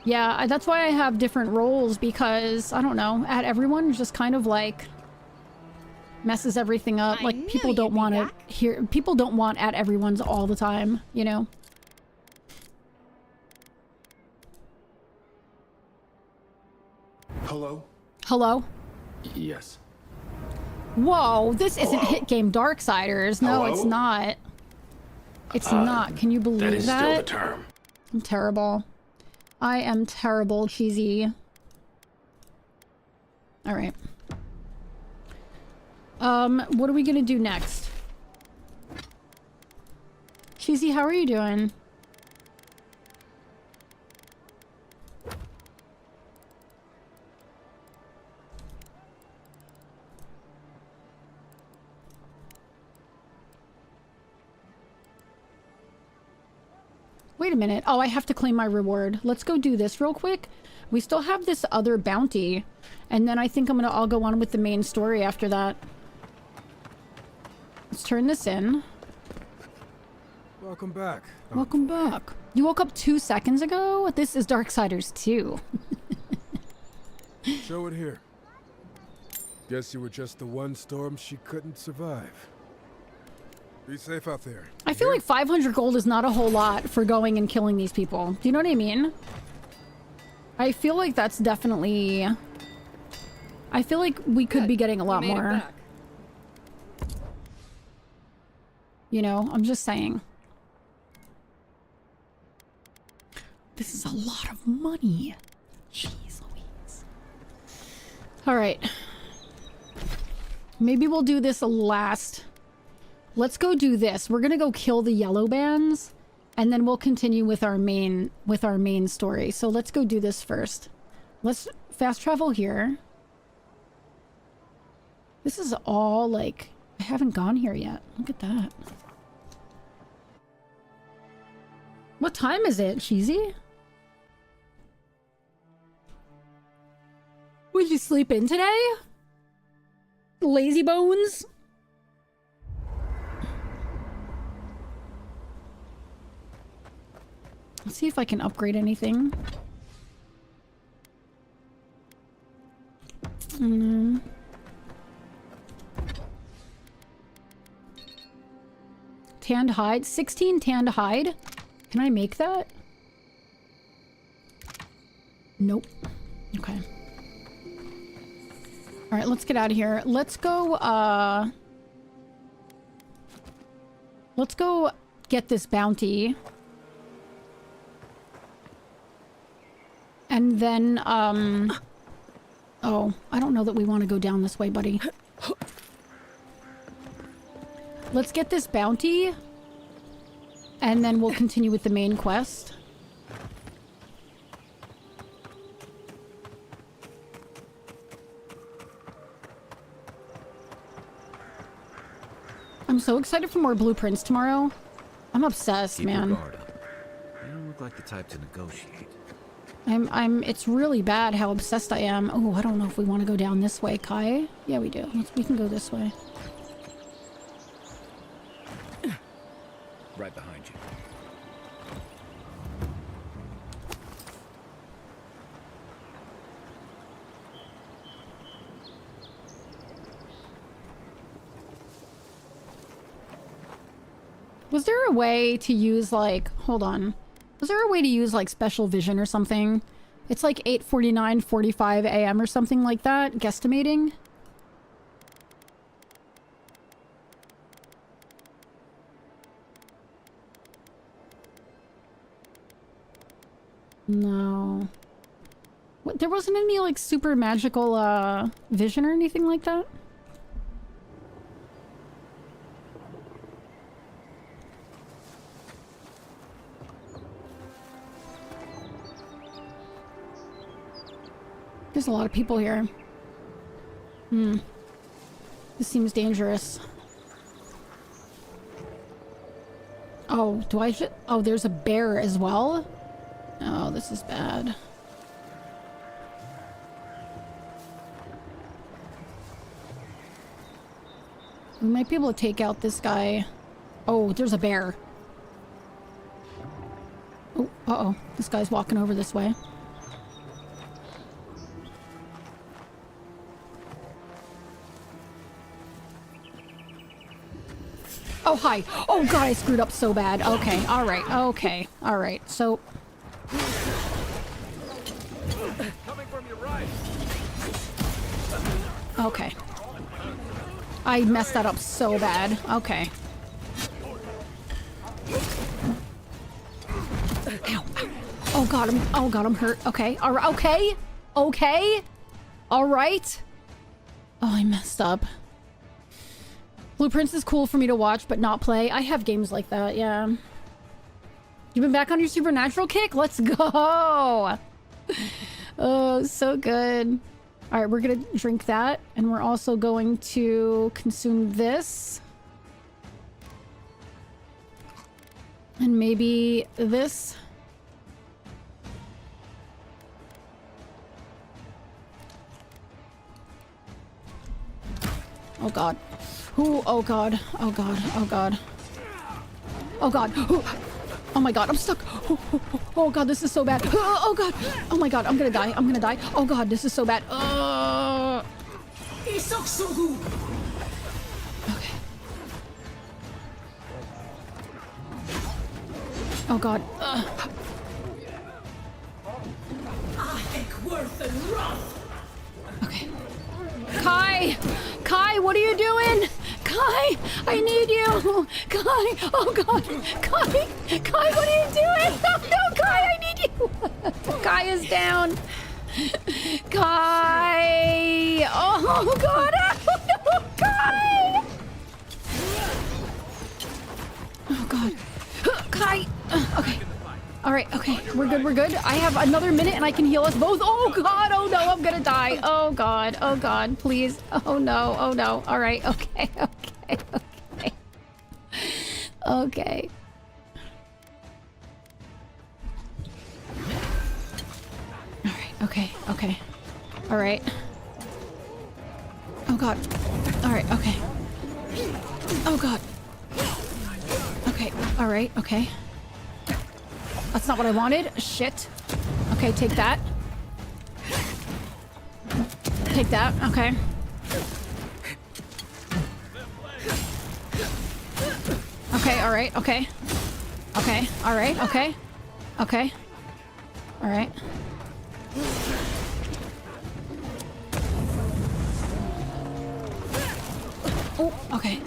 Yeah, that's why I have different roles, because, I don't know, at everyone just kind of, like, messes everything up. Like, people don't want to hear... People don't want at everyone's all the time, you know?
Hello?
Hello?
Yes.
Whoa, this isn't Hit Game Darksiders. No,
Hello?
it's not. It's not. Can you believe that?
That is still the term.
I'm terrible. I am terrible, Cheesy. Alright. What are we gonna do next? Cheesy, how are you doing? Wait a minute. Oh, I have to claim my reward. Let's go do this real quick. We still have this other bounty. And then I think I'll go on with the main story after that. Let's turn this in.
Welcome back.
Welcome back. You woke up 2 seconds ago? This is Darksiders 2.
Show it here. Guess you were just the one storm she couldn't survive. Be safe out there.
I feel like 500 gold is not a whole lot for going and killing these people. Do you know what I mean? I feel like that's definitely... I feel like we could be getting a lot more. You know, I'm just saying. This is a lot of money. Jeez Louise. Alright. Maybe we'll do this last... Let's go do this. We're gonna go kill the yellow bands, and then we'll continue with our main story. So let's go do this first. Let's fast travel here. This is all like, I haven't gone here yet. Look at that. What time is it, Cheesy? Would you sleep in today? Lazy bones? Let's see if I can upgrade anything. Tanned hide. 16 tanned hide. Can I make that? Nope. Okay. Alright, let's get out of here. Let's go get this bounty. And then, oh, I don't know that we want to go down this way, buddy. Let's get this bounty. And then we'll continue with the main quest. I'm so excited for more blueprints tomorrow. I'm obsessed,
Keep
man.
your guard up. You don't look like the type to negotiate.
It's really bad how obsessed I am. Oh, I don't know if we want to go down this way, Kai. Yeah, we do. We can go this way.
Right behind you.
Was there a way to use, like... Hold on. Was there a way to use, like, special vision or something? It's like 8:49:45 a.m. or something like that, guesstimating. No. What, there wasn't any, like, super magical, vision or anything like that? There's a lot of people here. This seems dangerous. Oh, do I just... Oh, there's a bear as well? Oh, this is bad. We might be able to take out this guy. Oh, there's a bear. Oh, uh-oh. This guy's walking over this way. Oh, hi. Oh, God, I screwed up so bad. Okay, alright, okay. Alright, so...
Coming from your right.
Okay. I messed that up so bad. Okay. Ow. Oh, God, I'm hurt. Okay, alright, okay. Okay. Alright. Oh, I messed up. Blueprints is cool for me to watch, but not play. I have games like that, yeah. You've been back on your supernatural kick? Let's go! Oh, so good. Alright, we're gonna drink that, and we're also going to consume this. And maybe this. Oh, God. Ooh, oh God, oh God, oh God. Oh God, oh my God, I'm stuck. Oh God, this is so bad. Oh God, oh my God, I'm gonna die, I'm gonna die. Oh God, this is so bad. Okay. Oh God. Okay. Kai! Kai, what are you doing? Kai, I need you. Kai, oh God. Kai, Kai, what are you doing? No, no, Kai, I need you. Kai is down. Kai. Oh God, oh no, Kai. Oh God. Kai. Okay. All right, okay, we're good, we're good. I have another minute and I can heal us both. Oh God, oh no, I'm gonna die. Oh God, please. Oh no, oh no. All right, okay, okay, okay. Okay. All right, okay, okay. All right. Oh God. All right, okay. Oh God. Okay, all right, okay. That's not what I wanted. Shit. Okay, take that. Take that. Okay. Okay, alright, okay. Okay, alright, okay. Okay. Alright. Oh, okay.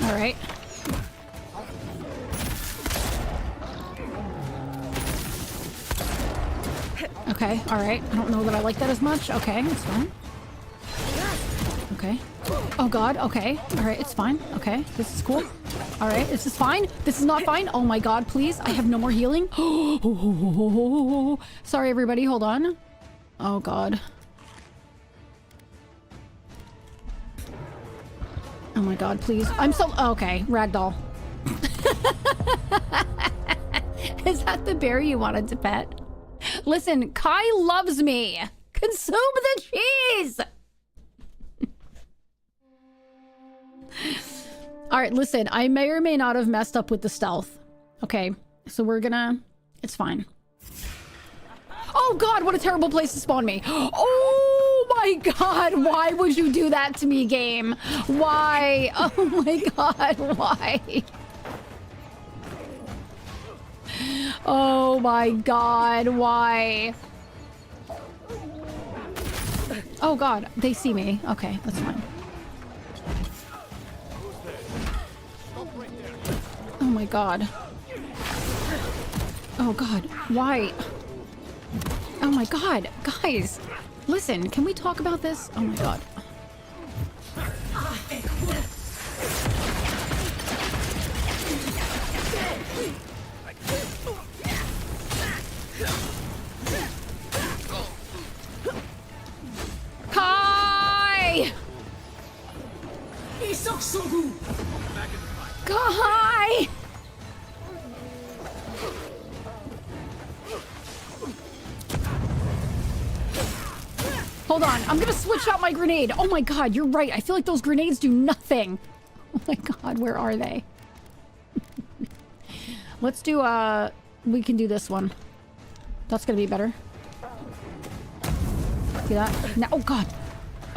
Alright. Okay, alright. I don't know that I like that as much. Okay, it's fine. Okay. Oh God, okay. Alright, it's fine. Okay, this is cool. Alright, this is fine. This is not fine. Oh my God, please. I have no more healing. Sorry, everybody. Hold on. Oh God. Oh my God, please. I'm so... Okay, ragdoll. Is that the bear you wanted to pet? Listen, Kai loves me. Consume the cheese. All right, listen, I may or may not have messed up with the stealth. Okay, so we're gonna... It's fine. Oh God, what a terrible place to spawn me. Oh my God, why would you do that to me, game? Why? Oh my God, why? Oh my God, why? Oh God, they see me. Okay, that's fine. Oh my God. Oh god, why? Oh my god, guys, listen, can we talk about this? Oh my god. Kai! Kai! Hold on, I'm gonna switch out my grenade. Oh my god, you're right. I feel like those grenades do nothing. Oh my god, where are they? Let's do, we can do this one. That's gonna be better. See that? Now, oh god.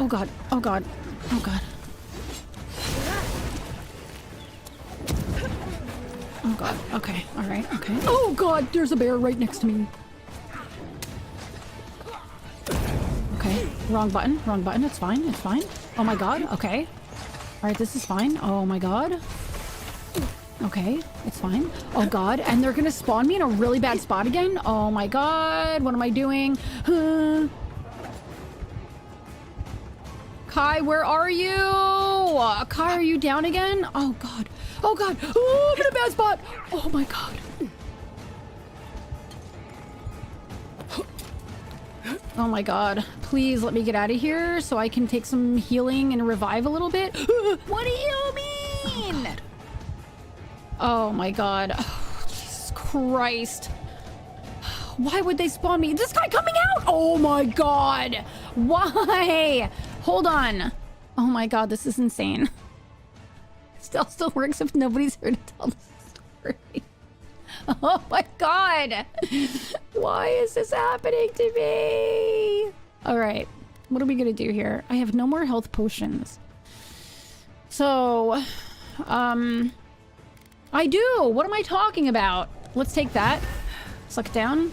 Oh god. Oh god. Oh god. Oh god. Okay. Alright. Okay. Oh god, there's a bear right next to me. Okay. Wrong button. Wrong button. It's fine. It's fine. Oh my god. Okay. Alright, this is fine. Oh my god. Okay. It's fine. Oh god. And they're gonna spawn me in a really bad spot again? Oh my god. What am I doing? Kai, where are you? Kai, are you down again? Oh god. Oh god. Oh, I'm in a bad spot. Oh my god. Oh my god. Please let me get out of here so I can take some healing and revive a little bit.
What do you mean?
Oh my god. Oh, Jesus Christ. Why would they spawn me? This guy coming out! Oh my god. Why? Hold on. Oh my god, this is insane. Still works if nobody's here to tell the story. Oh my god. Why is this happening to me? Alright. What are we gonna do here? I have no more health potions. So, I do! What am I talking about? Let's take that. Suck it down.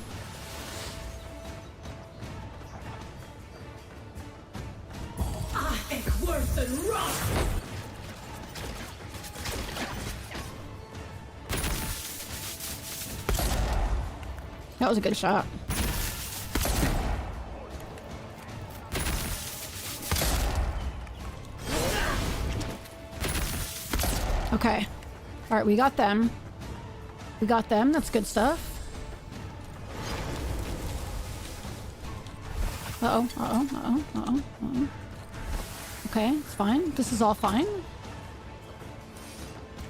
That was a good shot. Okay. Alright, we got them. We got them. That's good stuff. Uh-oh, uh-oh, uh-oh, uh-oh, uh-oh. Okay, it's fine. This is all fine.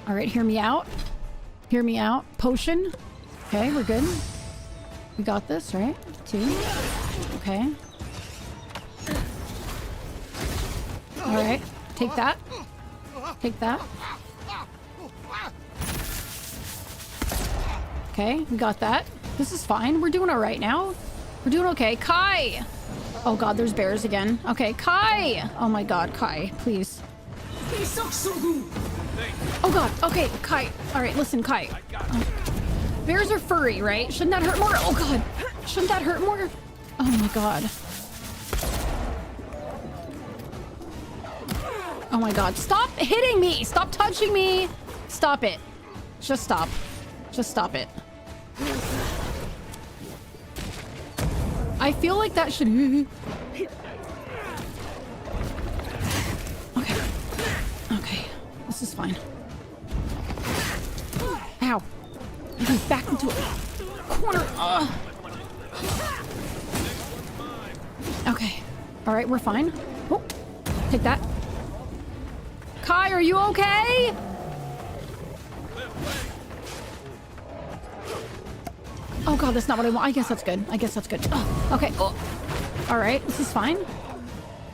Alright, hear me out. Hear me out. Potion. Okay, we're good. We got this, right? 2. Okay. Alright, take that. Take that. Okay, we got that. This is fine. We're doing all right now. We're doing okay. Kai! Oh god, there's bears again. Okay, Kai! Oh my god, Kai, please. Oh god, okay, Kai. Alright, listen, Kai. Bears are furry, right? Shouldn't that hurt more? Oh god. Shouldn't that hurt more? Oh my god. Oh my god. Stop hitting me! Stop touching me! Stop it. Just stop. Just stop it. I feel like that should... Okay. Okay. This is fine. Ow. I'm back into a corner. Okay. Alright, we're fine. Oh, take that. Kai, are you okay? Oh god, that's not what I want. I guess that's good. I guess that's good. Okay. Oh. Alright, this is fine.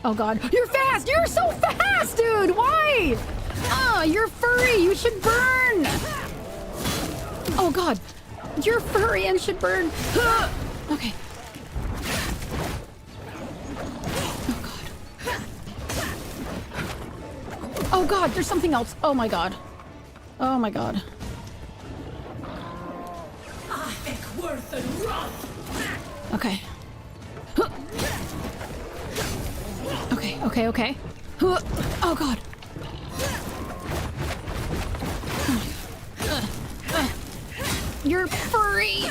Oh god. You're fast! You're so fast, dude! Why? You're furry! You should burn! Oh god. You're furry and should burn. Okay. Oh god. Oh god, there's something else. Oh my god. Oh my god. Okay. Okay, okay, okay. Oh god. You're furry.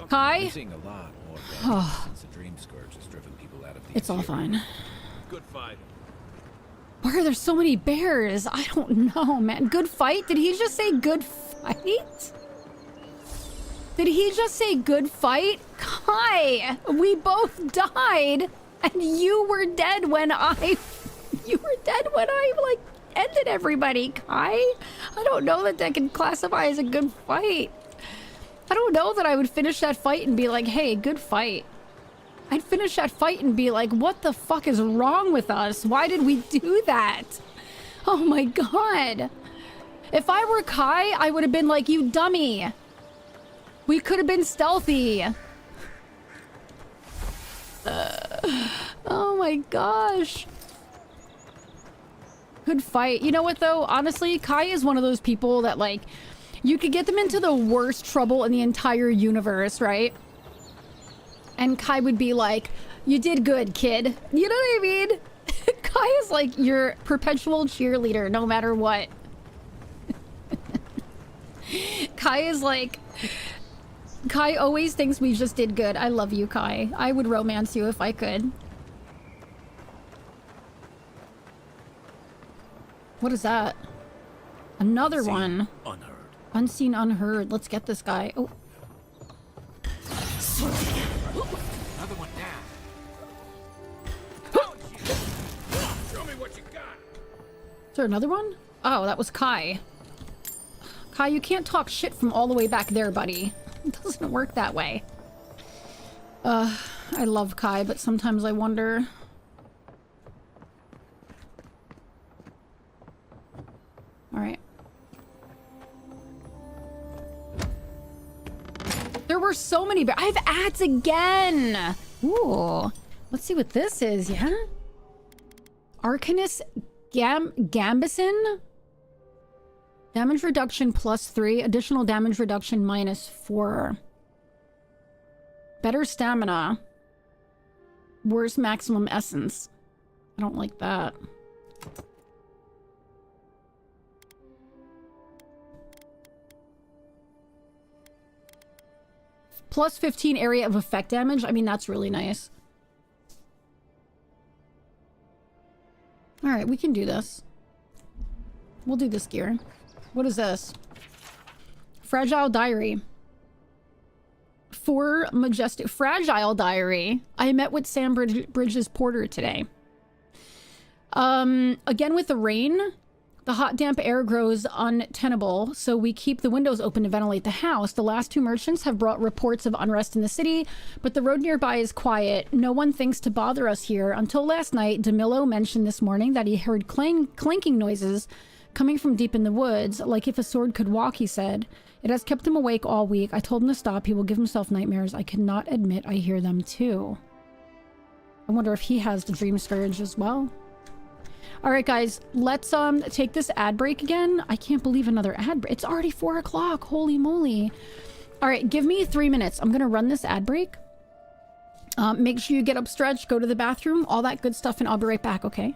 Kai?
I'm seeing a lot more
Oh.
since the Dream Scourge has driven people out of the
It's all fine.
Good fight.
Why are there so many bears? I don't know, man. Good fight? Did he just say good fight? Did he just say good fight? Kai, we both died, and you were dead when I... You were dead when I, like, ended everybody, Kai. I don't know that can classify as a good fight. I don't know that I would finish that fight and be like, hey, good fight. I'd finish that fight and be like, what the fuck is wrong with us? Why did we do that? Oh my god. If I were Kai, I would have been like, you dummy. We could have been stealthy. Oh my gosh. Good fight. You know what though? Honestly, Kai is one of those people that like, you could get them into the worst trouble in the entire universe, right? And Kai would be like, you did good, kid. You know what I mean? Kai is like your perpetual cheerleader, no matter what. Kai is like... Kai always thinks we just did good. I love you, Kai. I would romance you if I could. What is that? Another one.
Unheard.
Unseen, unheard. Let's get this guy. Oh.
Another one down. Show me what you got.
Is there another one? Oh, that was Kai. Kai, you can't talk shit from all the way back there, buddy. It doesn't work that way. I love Kai, but sometimes I wonder... Alright. There were so many I have ads again! Ooh. Let's see what this is, yeah? Arcanist Gambison? Damage reduction +3. Additional damage reduction -4. Better stamina. Worse maximum essence. I don't like that. +15 area of effect damage. I mean, that's really nice. Alright, we can do this. We'll do this gear. What is this? Fragile Diary. 4 majestic... Fragile Diary. I met with Sam Bridges Porter today. Again with the rain, the hot damp air grows untenable, so we keep the windows open to ventilate the house. The last 2 merchants have brought reports of unrest in the city, but the road nearby is quiet. No one thinks to bother us here. Until last night, DeMillo mentioned this morning that he heard clanking noises coming from deep in the woods, like if a sword could walk, he said. It has kept him awake all week. I told him to stop. He will give himself nightmares. I cannot admit I hear them too. I wonder if he has the Dream Scourge as well. Alright guys, let's take this ad break again. I can't believe another ad break. It's already 4 o'clock. Holy moly. Alright, give me 3 minutes. I'm gonna run this ad break. Make sure you get up, stretch, go to the bathroom, all that good stuff, and I'll be right back, okay?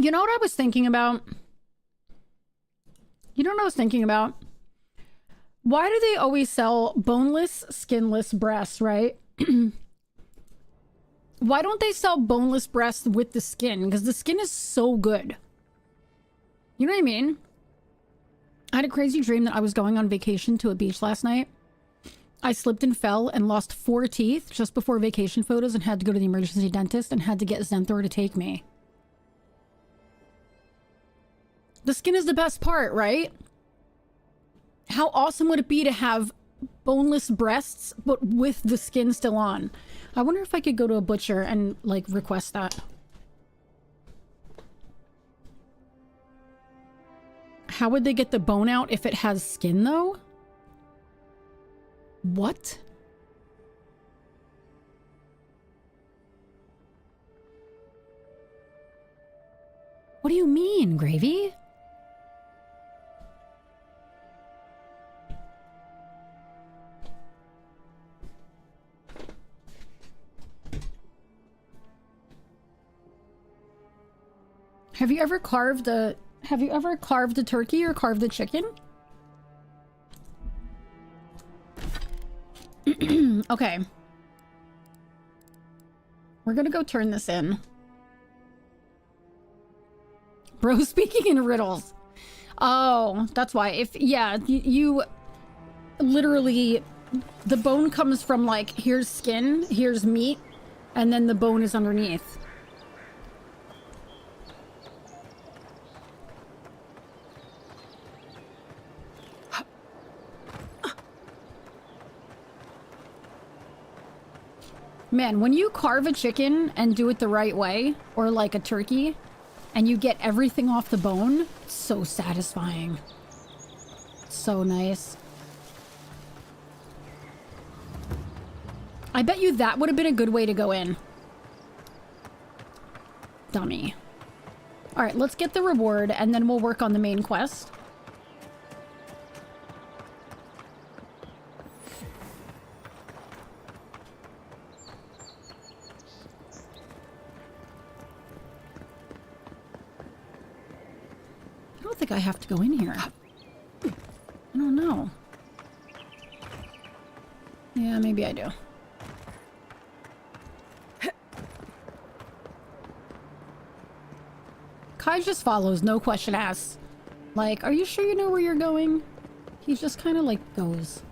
You know what I was thinking about? You know what I was thinking about? Why do they always sell boneless, skinless breasts, right? Why don't they sell boneless breasts with the skin? Because the skin is so good. You know what I mean? I had a crazy dream that I was going on vacation to a beach last night. I slipped and fell and lost 4 teeth just before vacation photos and had to go to the emergency dentist and had to get Zenthor to take me. The skin is the best part, right? How awesome would it be to have boneless breasts, but with the skin still on? I wonder if I could go to a butcher and, like, request that. How would they get the bone out if it has skin, though? What? What do you mean, Gravy? Have you ever carved a turkey or carved a chicken? Okay. We're gonna go turn this in. Bro speaking in riddles. Oh, that's why. If, yeah, you literally, the bone comes from, like, here's skin, here's meat, and then the bone is underneath. Man, when you carve a chicken and do it the right way, or like a turkey, and you get everything off the bone, it's so satisfying. So nice. I bet you that would have been a good way to go in. Dummy. Alright, let's get the reward, and then we'll work on the main quest. I don't think I have to go in here. I don't know. Yeah, maybe I do. Kai just follows, no question asked. Like, are you sure you know where you're going? He just kind of like goes.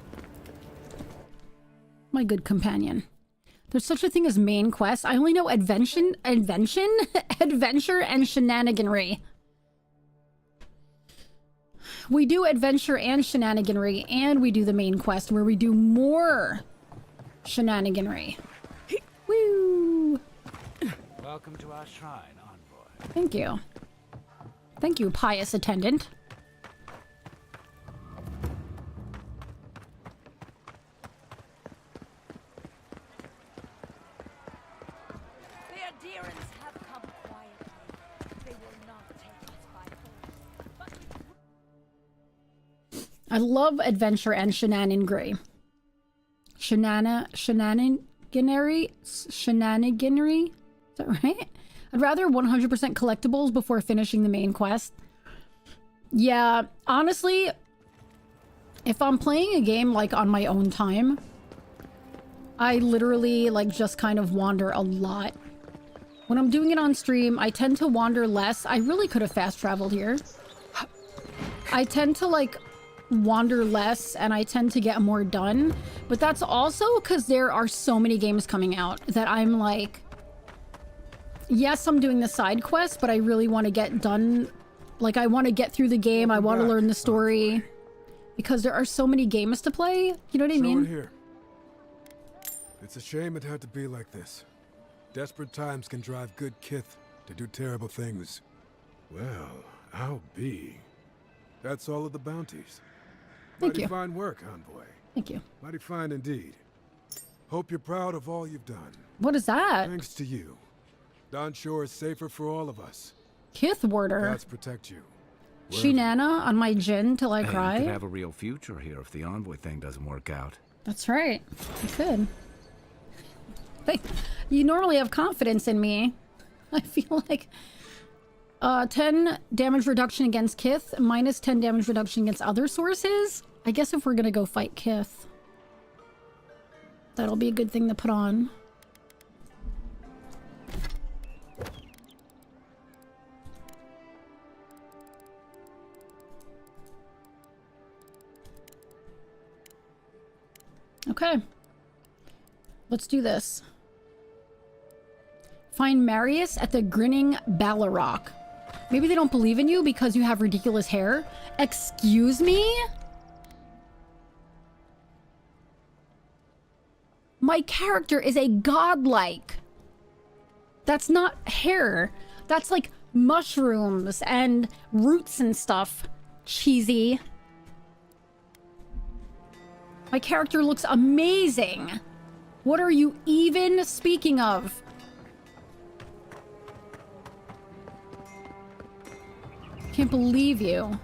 My good companion. There's such a thing as main quest. I only know adventure and shenaniganry. We do adventure and shenaniganry, and we do the main quest where we do more shenaniganry. Woo!
Welcome to our shrine, envoy.
Thank you. Thank you, pious attendant.
The adherents have come quietly. They will not take us by force.
I love adventure and shenaniganry. Shenaniganry? Is that right? I'd rather 100% collectibles before finishing the main quest. Yeah, honestly, if I'm playing a game like on my own time, I literally like just kind of wander a lot. When I'm doing it on stream, I tend to wander less. I really could have fast traveled here. I tend to like wander less and I tend to get more done, but that's also because there are so many games coming out that I'm like, yes, I'm doing the side quest, but I really want to get done. Like, I want to get through the game. I want to learn the story because there are so many games to play. You know what I mean?
Here. It's a shame it had to be like this. Desperate times can drive good kith to do terrible things. Well, I'll be. That's all of the bounties.
Thank you.
Mighty fine work, envoy.
Thank you.
Mighty fine indeed. Hope you're proud of all you've done.
What is that?
Thanks to you. Dawn Shore is safer for all of us.
Kith warder.
Gods protect you.
Shenana on my gin till I cry.
You could have a real future here if the envoy thing doesn't work out.
That's right. You could. But you normally have confidence in me. I feel like 10 damage reduction against Kith, minus 10 damage reduction against other sources. I guess if we're gonna go fight Kith, that'll be a good thing to put on. Okay. Let's do this. Find Marius at the Grinning Ballarok. Maybe they don't believe in you because you have ridiculous hair. Excuse me? My character is a godlike. That's not hair. That's like mushrooms and roots and stuff. Cheesy. My character looks amazing. What are you even speaking of? Can't believe you.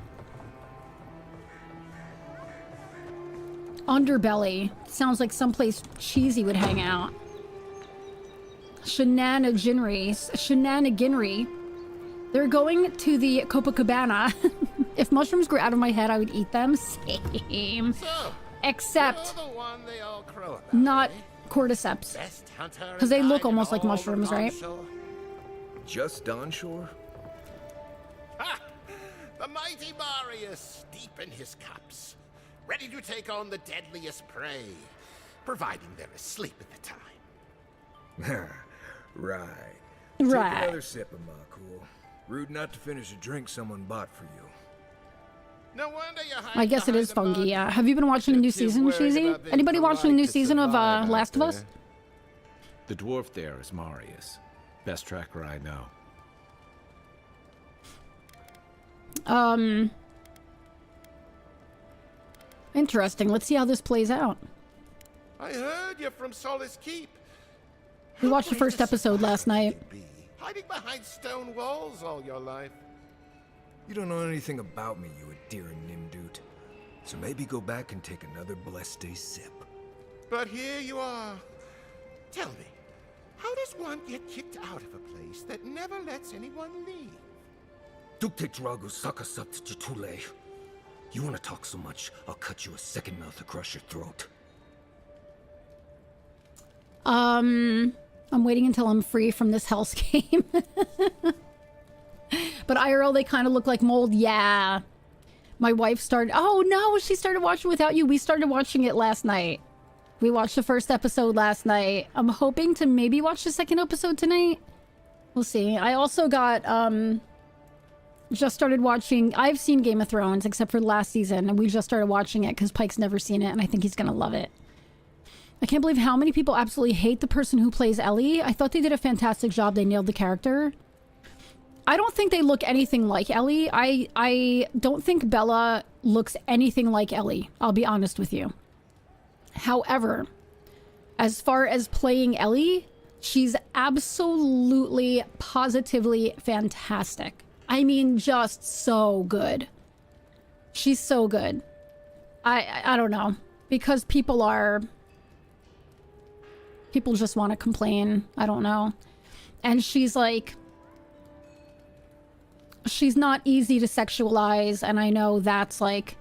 Underbelly. Sounds like someplace cheesy would hang out. Shenaniganry. They're going to the Copacabana. If mushrooms grew out of my head, I would eat them. Same. Except not cordyceps. Because they look almost like mushrooms, right?
Just onshore?
The mighty Marius, deep in his cups, ready to take on the deadliest prey, providing they're asleep at the time.
Right.
Right.
Take another sip of my cool. Rude not to finish a drink someone bought for you.
No wonder you
I guess it is funky, yeah. Have you been watching the new season, Cheesy? Anybody watching the new season of Last of Us?
The dwarf there is Marius. Best tracker I know.
Interesting. Let's see how this plays out.
I heard you're from Solace Keep.
We watched the first episode last night.
Hiding behind stone walls all your life.
You don't know anything about me, you Adira Nimdut. So maybe go back and take another blessed day sip.
But here you are. Tell me, how does one get kicked out of a place that never lets anyone leave?
Duktetragu Sakasapt Jitule. You want to talk so much, I'll cut you a second mouth across your throat.
I'm waiting until I'm free from this hellscape. But IRL, they kind of look like mold. Yeah. My wife started... Oh, no, she started watching without you. We started watching it last night. We watched the first episode last night. I'm hoping to maybe watch the second episode tonight. We'll see. I also got... just started watching... I've seen Game of Thrones, except for last season. And we just started watching it because Pike's never seen it. And I think he's going to love it. I can't believe how many people absolutely hate the person who plays Ellie. I thought they did a fantastic job. They nailed the character. I don't think they look anything like Ellie. I don't think Bella looks anything like Ellie. I'll be honest with you. However, as far as playing Ellie, she's absolutely, positively fantastic. I mean, just so good. She's so good. I don't know. Because people just want to complain. I don't know. And she's like... She's not easy to sexualize, and I know that's like,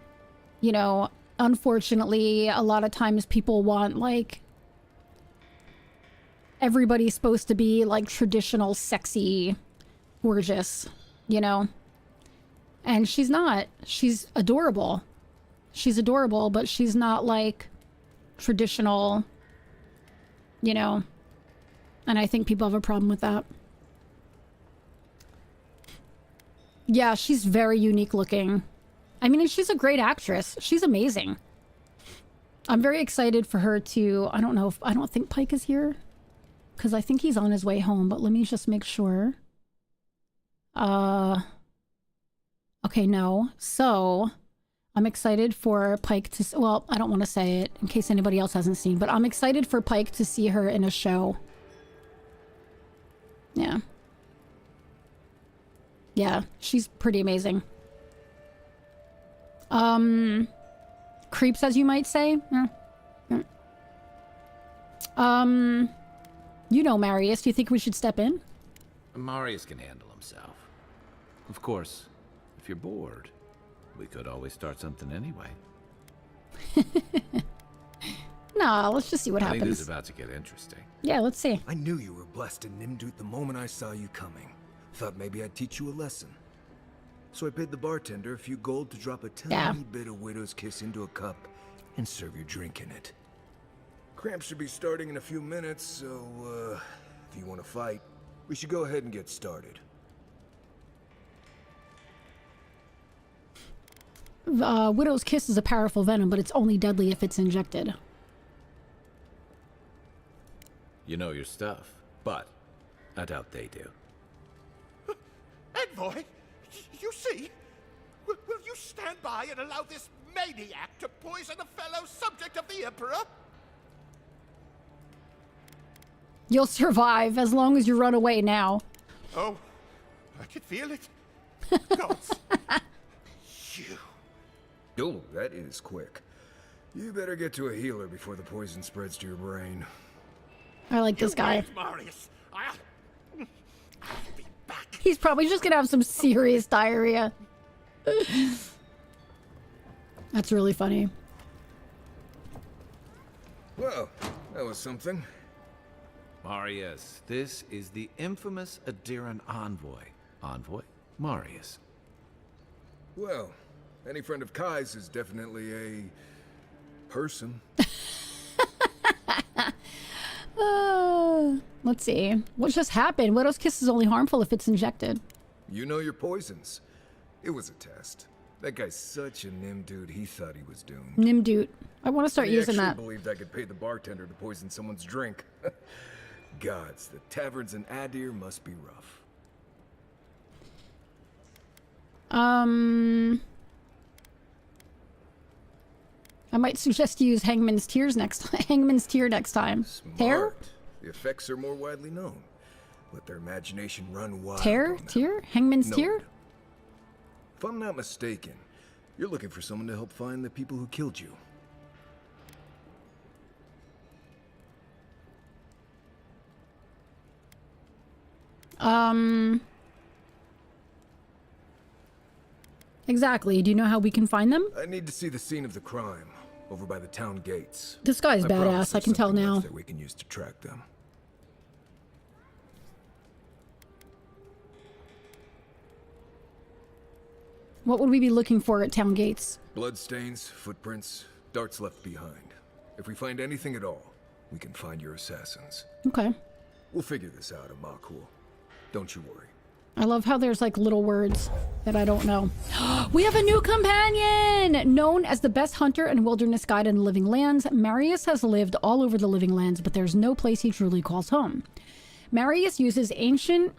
you know, unfortunately, a lot of times people want, like, everybody's supposed to be, like, traditional, sexy, gorgeous, you know? And she's not. She's adorable. She's adorable, but she's not, like, traditional, you know? And I think people have a problem with that. Yeah, she's very unique looking. I mean, and she's a great actress. She's amazing. I'm very excited for her to... I don't know if... I don't think Pike is here. Because I think he's on his way home. But let me just make sure. Okay, no. So, I'm excited for Pike to... Well, I don't want to say it in case anybody else hasn't seen. But I'm excited for Pike to see her in a show. Yeah. Yeah, she's pretty amazing. Creeps, as you might say. You know, Marius, do you think we should step in?
Marius can handle himself. Of course, if you're bored, we could always start something anyway.
No, let's just see what
I think this
happens.
is about to get interesting.
Yeah, let's see.
I knew you were blessed in Nimdut the moment I saw you coming. Thought maybe I'd teach you a lesson. So I paid the bartender a few gold to drop a tiny bit of Widow's Kiss into a cup and serve your drink in it. Cramps should be starting in a few minutes, so, if you want to fight, we should go ahead and get started.
Widow's Kiss is a powerful venom, but it's only deadly if it's injected.
You know your stuff, but I doubt they do.
Envoy, you see? Will you stand by and allow this maniac to poison a fellow subject of the Emperor?
You'll survive as long as you run away now.
Oh, I can feel it. Gods. You.
Oh, that is quick. You better get to a healer before the poison spreads to your brain.
I like this guy.
Wait, Marius. I'll be back.
He's probably just gonna have some serious diarrhea. That's really funny.
Well, that was something.
Marius, this is the infamous Adiran envoy. Envoy Marius.
Well, any friend of Kai's is definitely a person.
Let's see. What just happened? Widow's Kiss is only harmful if it's injected.
You know your poisons. It was a test. That guy's such a Nimdut, he thought he was doomed.
Nimdut. I want to start using that.
I believed I could pay the bartender to poison someone's drink. Gods, the taverns in Adir must be rough.
I might suggest you use Hangman's Tears next time. Hangman's Tear next time. Tear?
The effects are more widely known. Let their imagination run wild.
Tear? Tear? Hangman's Tear?
If I'm not mistaken, you're looking for someone to help find the people who killed you.
Exactly. Do you know how we can find them?
I need to see the scene of the crime, over by the town gates.
This guy's badass, I can tell now.
That we can use to track them.
What would we be looking for at town gates?
Bloodstains, footprints, darts left behind. If we find anything at all, we can find your assassins.
Okay.
We'll figure this out, Amakul. Don't you worry.
I love how there's like little words that I don't know. We have a new companion! Known as the best hunter and wilderness guide in the Living Lands, Marius has lived all over the Living Lands, but there's no place he truly calls home. Marius uses ancient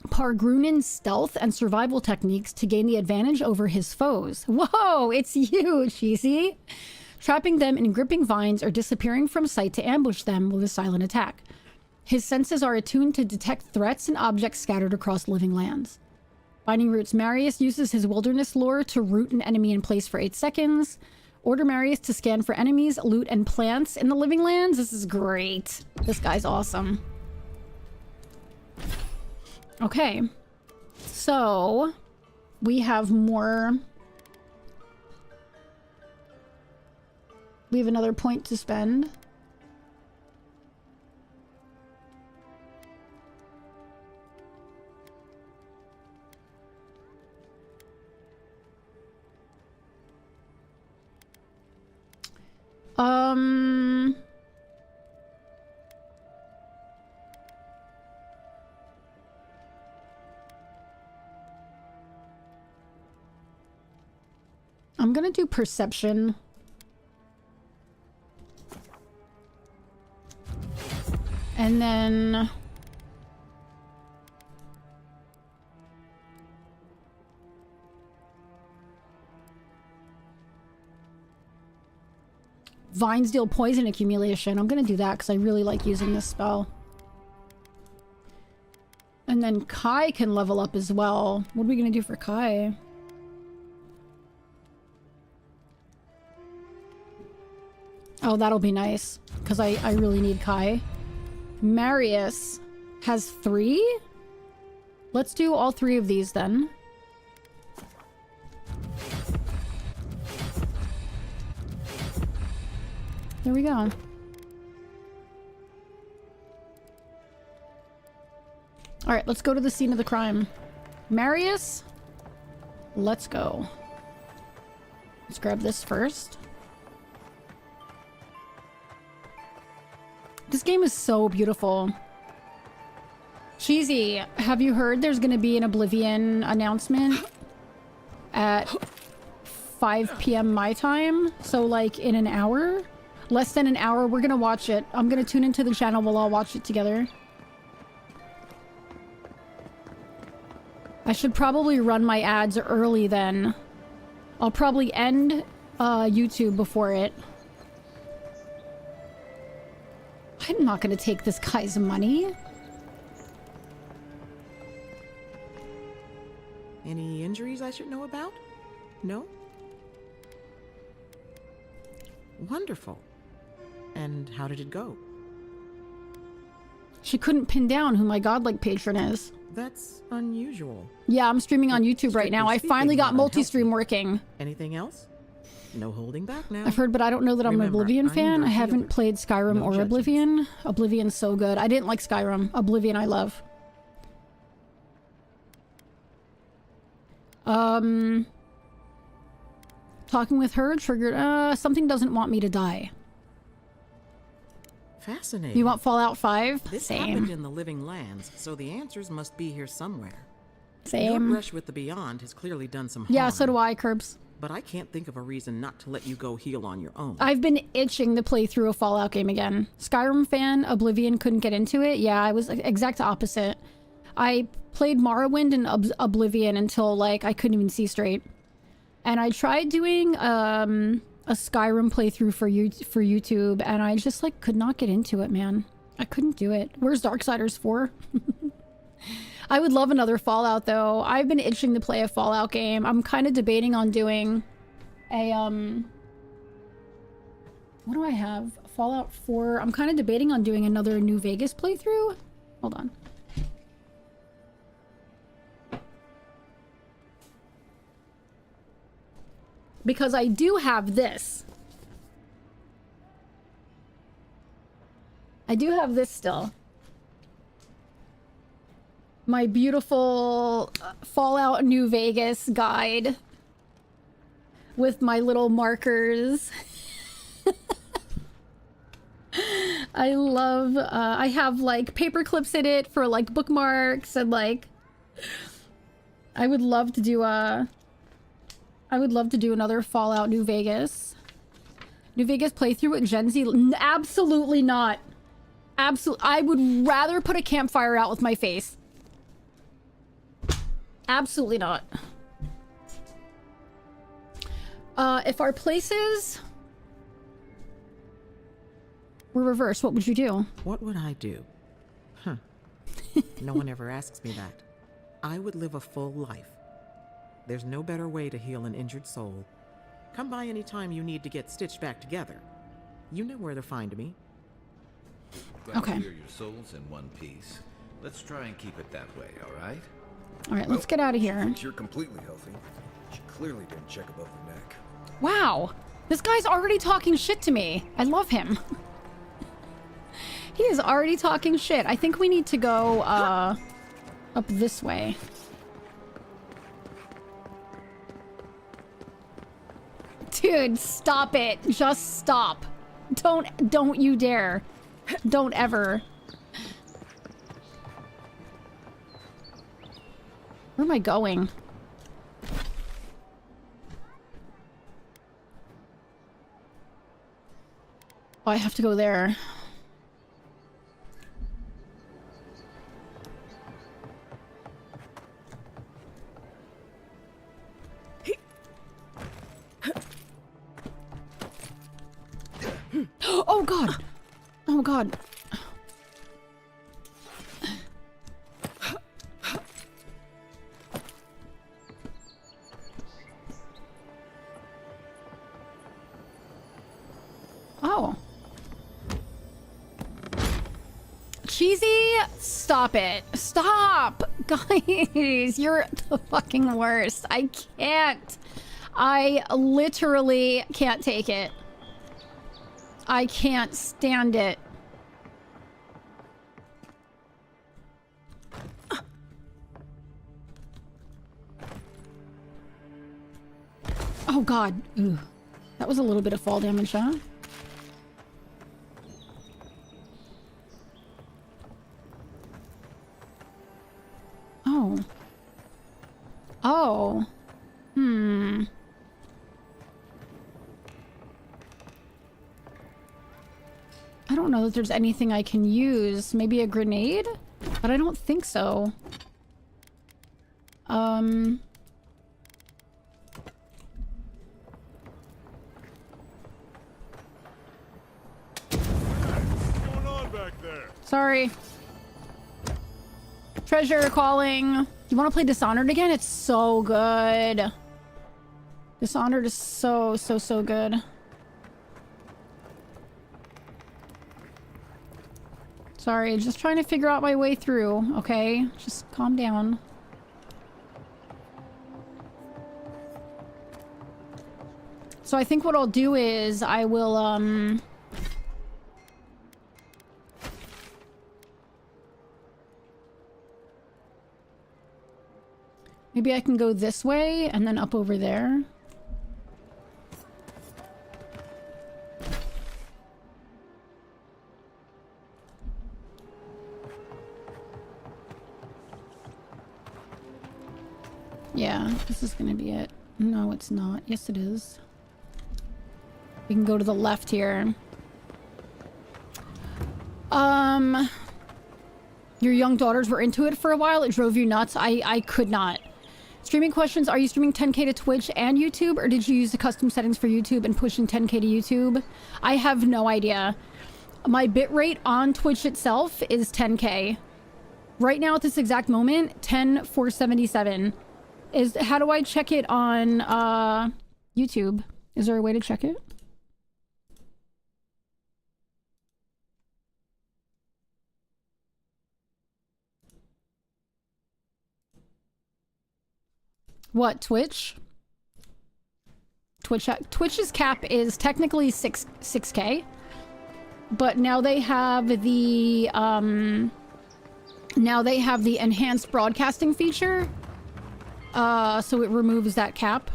Pargrunan stealth and survival techniques to gain the advantage over his foes. Whoa, it's you, Cheesy! Trapping them in gripping vines or disappearing from sight to ambush them with a silent attack. His senses are attuned to detect threats and objects scattered across Living Lands. Finding roots, Marius uses his wilderness lore to root an enemy in place for 8 seconds. Order Marius to scan for enemies, loot, and plants in the Living Lands. This is great. This guy's awesome. Okay. So, we have more... We have another point to spend. I'm gonna do perception. And then... Vines deal poison accumulation. I'm gonna do that because I really like using this spell. And then Kai can level up as well. What are we gonna do for Kai? Oh, that'll be nice. Because I really need Kai. Marius has 3? Let's do all 3 of these then. There we go. Alright, let's go to the scene of the crime. Marius? Let's go. Let's grab this first. This game is so beautiful. Cheesy, have you heard there's gonna be an Oblivion announcement at 5 p.m. my time? So like in an hour? Less than an hour, we're gonna watch it. I'm gonna tune into the channel, we'll all watch it together. I should probably run my ads early then. I'll probably end YouTube before it. I'm not gonna take this guy's money.
Any injuries I should know about? No? Wonderful. And how did it go?
She couldn't pin down who my godlike patron is.
That's unusual.
Yeah, I'm streaming on YouTube right now. I finally got multi-stream working.
Anything else? No holding back now.
I've heard, but I don't know that I'm an Oblivion fan. I haven't played Skyrim or Oblivion. Oblivion's so good. I didn't like Skyrim. Oblivion I love. Talking with her triggered, something doesn't want me to die.
Fascinating.
You want Fallout 5?
This
Same.
happened in the Living Lands, so the answers must be here somewhere.
Same.
Your brush with the Beyond has clearly done some harm.
Yeah, so do I, Curbs.
But I can't think of a reason not to let you go heal on your own.
I've been itching to play through a Fallout game again. Skyrim fan, Oblivion couldn't get into it. Yeah, I was exact opposite. I played Morrowind and Oblivion until, like, I couldn't even see straight. And I tried doing a Skyrim playthrough for YouTube, and I just, like, could not get into it, man. I couldn't do it. Where's Darksiders 4? I would love another Fallout, though. I've been itching to play a Fallout game. I'm kind of debating on doing a, what do I have? Fallout 4. I'm kind of debating on doing another New Vegas playthrough. Hold on. Because I do have this. I do have this still. My beautiful Fallout New Vegas guide with my little markers. I love, I have like paper clips in it for like bookmarks and like, I would love to do another Fallout New Vegas. New Vegas playthrough with Gen Z? Absolutely not. Absolutely. I would rather put a campfire out with my face. Absolutely not. If our places were reversed, what would you do?
What would I do? Huh. No one ever asks me that. I would live a full life. There's no better way to heal an injured soul. Come by any time you need to get stitched back together. You know where to find me.
Okay. Hear your souls in one piece. Let's try and keep it that way, all right?
All right, let's get out of here.
She thinks you're completely healthy. She clearly didn't check above the neck.
Wow. This guy's already talking shit to me. I love him. He is already talking shit. I think we need to go up this way. Dude, stop it. Just stop. Don't you dare. Don't ever. Where am I going? Oh, I have to go there. Oh god! Oh god. Oh. Cheesy, stop it. Stop! Guys, you're the fucking worst. I can't. I literally can't take it. I can't stand it. Oh god. Ooh. That was a little bit of fall damage, huh? Oh. Oh. Hmm. I don't know that there's anything I can use. Maybe a grenade? But I don't think so. Sorry. Treasure calling. You want to play Dishonored again? It's so good. Dishonored is so good. Sorry, just trying to figure out my way through, okay? Just calm down. So I think what I'll do is I will, maybe I can go this way and then up over there. Yeah, this is gonna be it. No, it's not. Yes, it is. We can go to the left here. Your young daughters were into it for a while. It drove you nuts. I could not. Streaming questions. Are you streaming 10K to Twitch and YouTube, or did you use the custom settings for YouTube and pushing 10K to YouTube? I have no idea. My bitrate on Twitch itself is 10K. Right now at this exact moment, 10,477. How do I check it on YouTube? Is there a way to check it? What, Twitch? Twitch's cap is technically 6K, but now they have the enhanced broadcasting feature. So it removes that cap.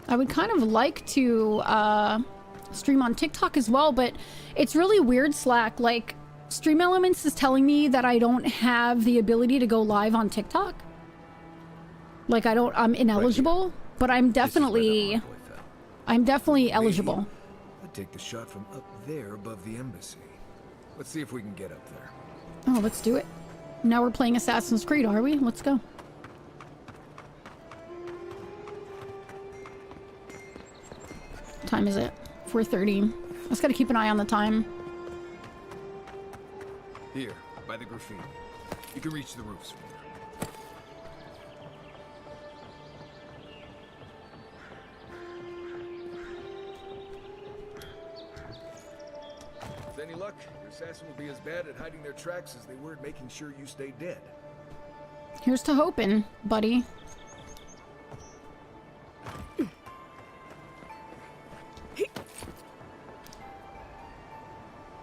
I would kind of like to stream on TikTok as well, but it's really weird, Slack. Like, Stream Elements is telling me that I don't have the ability to go live on TikTok. Like, I'm ineligible, but I'm definitely eligible.
I'd take the shot from up there above the embassy. Let's see if we can get up there.
Oh, let's do it. Now we're playing Assassin's Creed, are we? Let's go. What time is it? 4:30. I just gotta keep an eye on the time.
Here, by the graffiti. You can reach the roofs from there. With any luck, your assassin will be as bad at hiding their tracks as they were at making sure you stay dead.
Here's to hoping, buddy.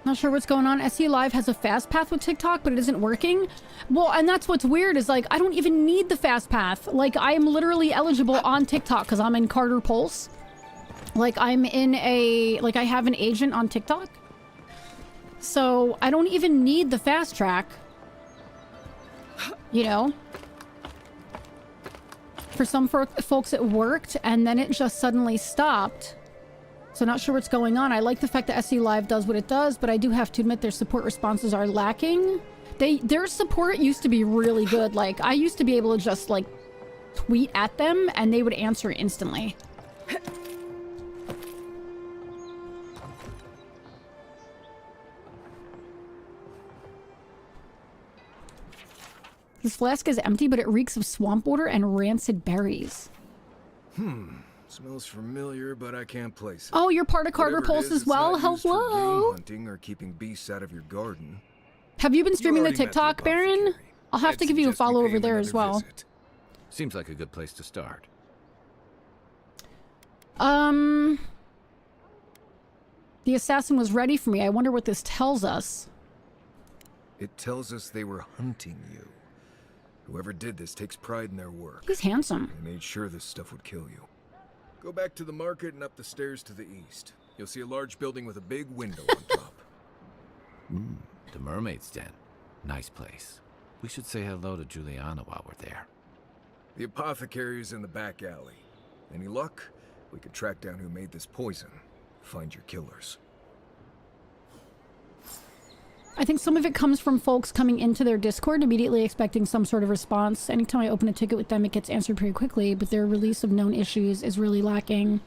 Not sure what's going on. SE Live has a fast path with TikTok, but it isn't working. Well, and that's what's weird is, like, I don't even need the fast path. Like, I am literally eligible on TikTok because I'm in Carter Pulse. Like, I'm in like, I have an agent on TikTok. So, I don't even need the fast track. You know? For some folks it worked, and then it just suddenly stopped. So not sure what's going on. I like the fact that SE Live does what it does, but I do have to admit their support responses are lacking. Their support used to be really good. Like, I used to be able to just, like, tweet at them, and they would answer instantly. This flask is empty, but it reeks of swamp water and rancid berries.
Smells familiar, but I can't place it.
Oh, you're part of Carter
Whatever it
Pulse
is,
as
it's not
well?
used for
Hello.
game hunting or keeping beasts out of your garden.
Have you been streaming the
already met the
TikTok, Baron? I'll have to give you a follow over there as well.
Seems like a good place to start.
The assassin was ready for me. I wonder what this tells us.
It tells us they were hunting you. Whoever did this takes pride in their work.
He's handsome.
They made sure this stuff would kill you. Go back to the market and up the stairs to the east. You'll see a large building with a big window on top.
The Mermaid's Den. Nice place. We should say hello to Juliana while we're there.
The apothecary's in the back alley. Any luck? We could track down who made this poison. Find your killers.
I think some of it comes from folks coming into their Discord immediately expecting some sort of response. Anytime I open a ticket with them, it gets answered pretty quickly, but their release of known issues is really lacking.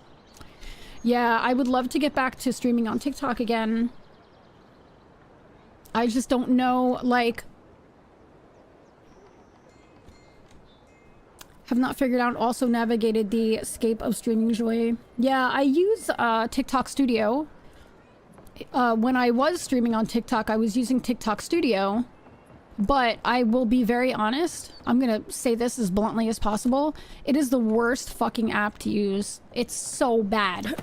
Yeah, I would love to get back to streaming on TikTok again. I just don't know, like... Have not figured out, also navigated the escape of streaming joy. Yeah, I use TikTok Studio. When I was streaming on TikTok, I was using TikTok Studio. But I will be very honest. I'm gonna say this as bluntly as possible. It is the worst fucking app to use. It's so bad.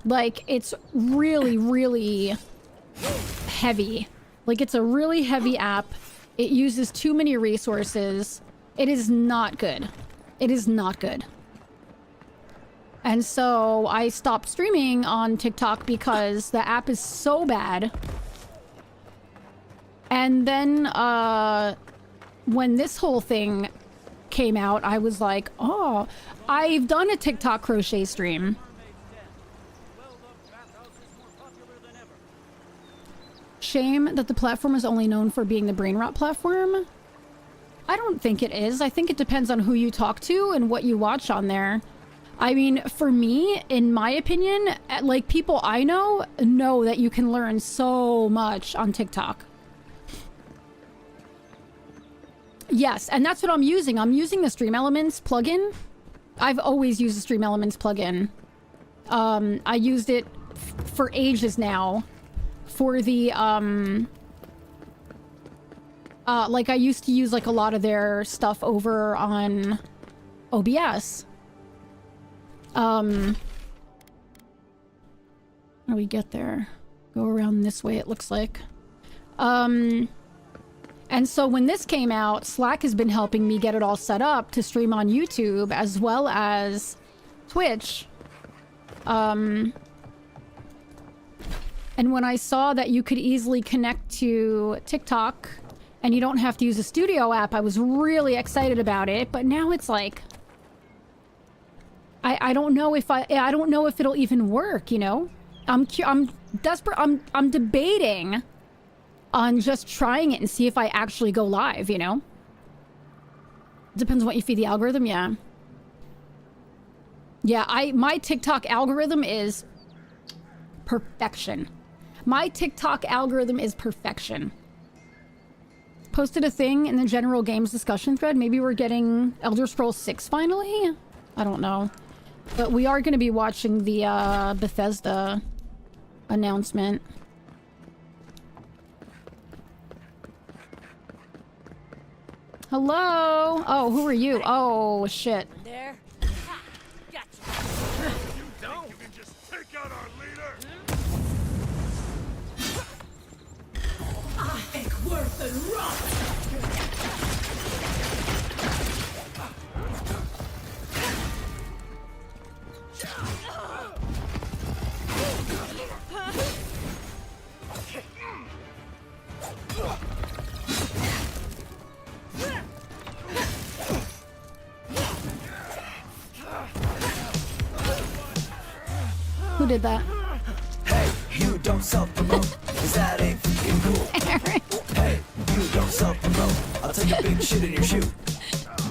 Like, it's really, really heavy. Like, it's a really heavy app. It uses too many resources. It is not good. It is not good. And so I stopped streaming on TikTok because the app is so bad. And then when this whole thing came out, I was like, oh, I've done a TikTok crochet stream. Shame that the platform is only known for being the brain rot platform. I don't think it is. I think it depends on who you talk to and what you watch on there. I mean, for me, in my opinion, like, people I know that you can learn so much on TikTok. Yes, and that's what I'm using. I'm using the Stream Elements plugin. I've always used the Stream Elements plugin. I used it for ages now for the, like, I used to use, like, a lot of their stuff over on OBS. How do we get there? Go around this way, it looks like. And so when this came out, Slack has been helping me get it all set up to stream on YouTube as well as Twitch. And when I saw that you could easily connect to TikTok and you don't have to use a studio app, I was really excited about it. But now it's like, I don't know if I don't know if it'll even work, you know? I'm desperate. I'm debating on just trying it and see if I actually go live, you know? Depends on what you feed the algorithm, yeah. Yeah, my TikTok algorithm is perfection. My TikTok algorithm is perfection. Posted a thing in the general games discussion thread. Maybe we're getting Elder Scrolls 6 finally? I don't know. But we are going to be watching the Bethesda announcement. Hello? Oh, who are you? Oh, shit.
There. Ha! Gotcha.
You don't? You can just take out our leader?
I think worth and rot.
Who did that?
Hey, you don't self-promote, cause that ain't fucking cool. Hey, you don't self-promote, I'll take a big shit in your shoe.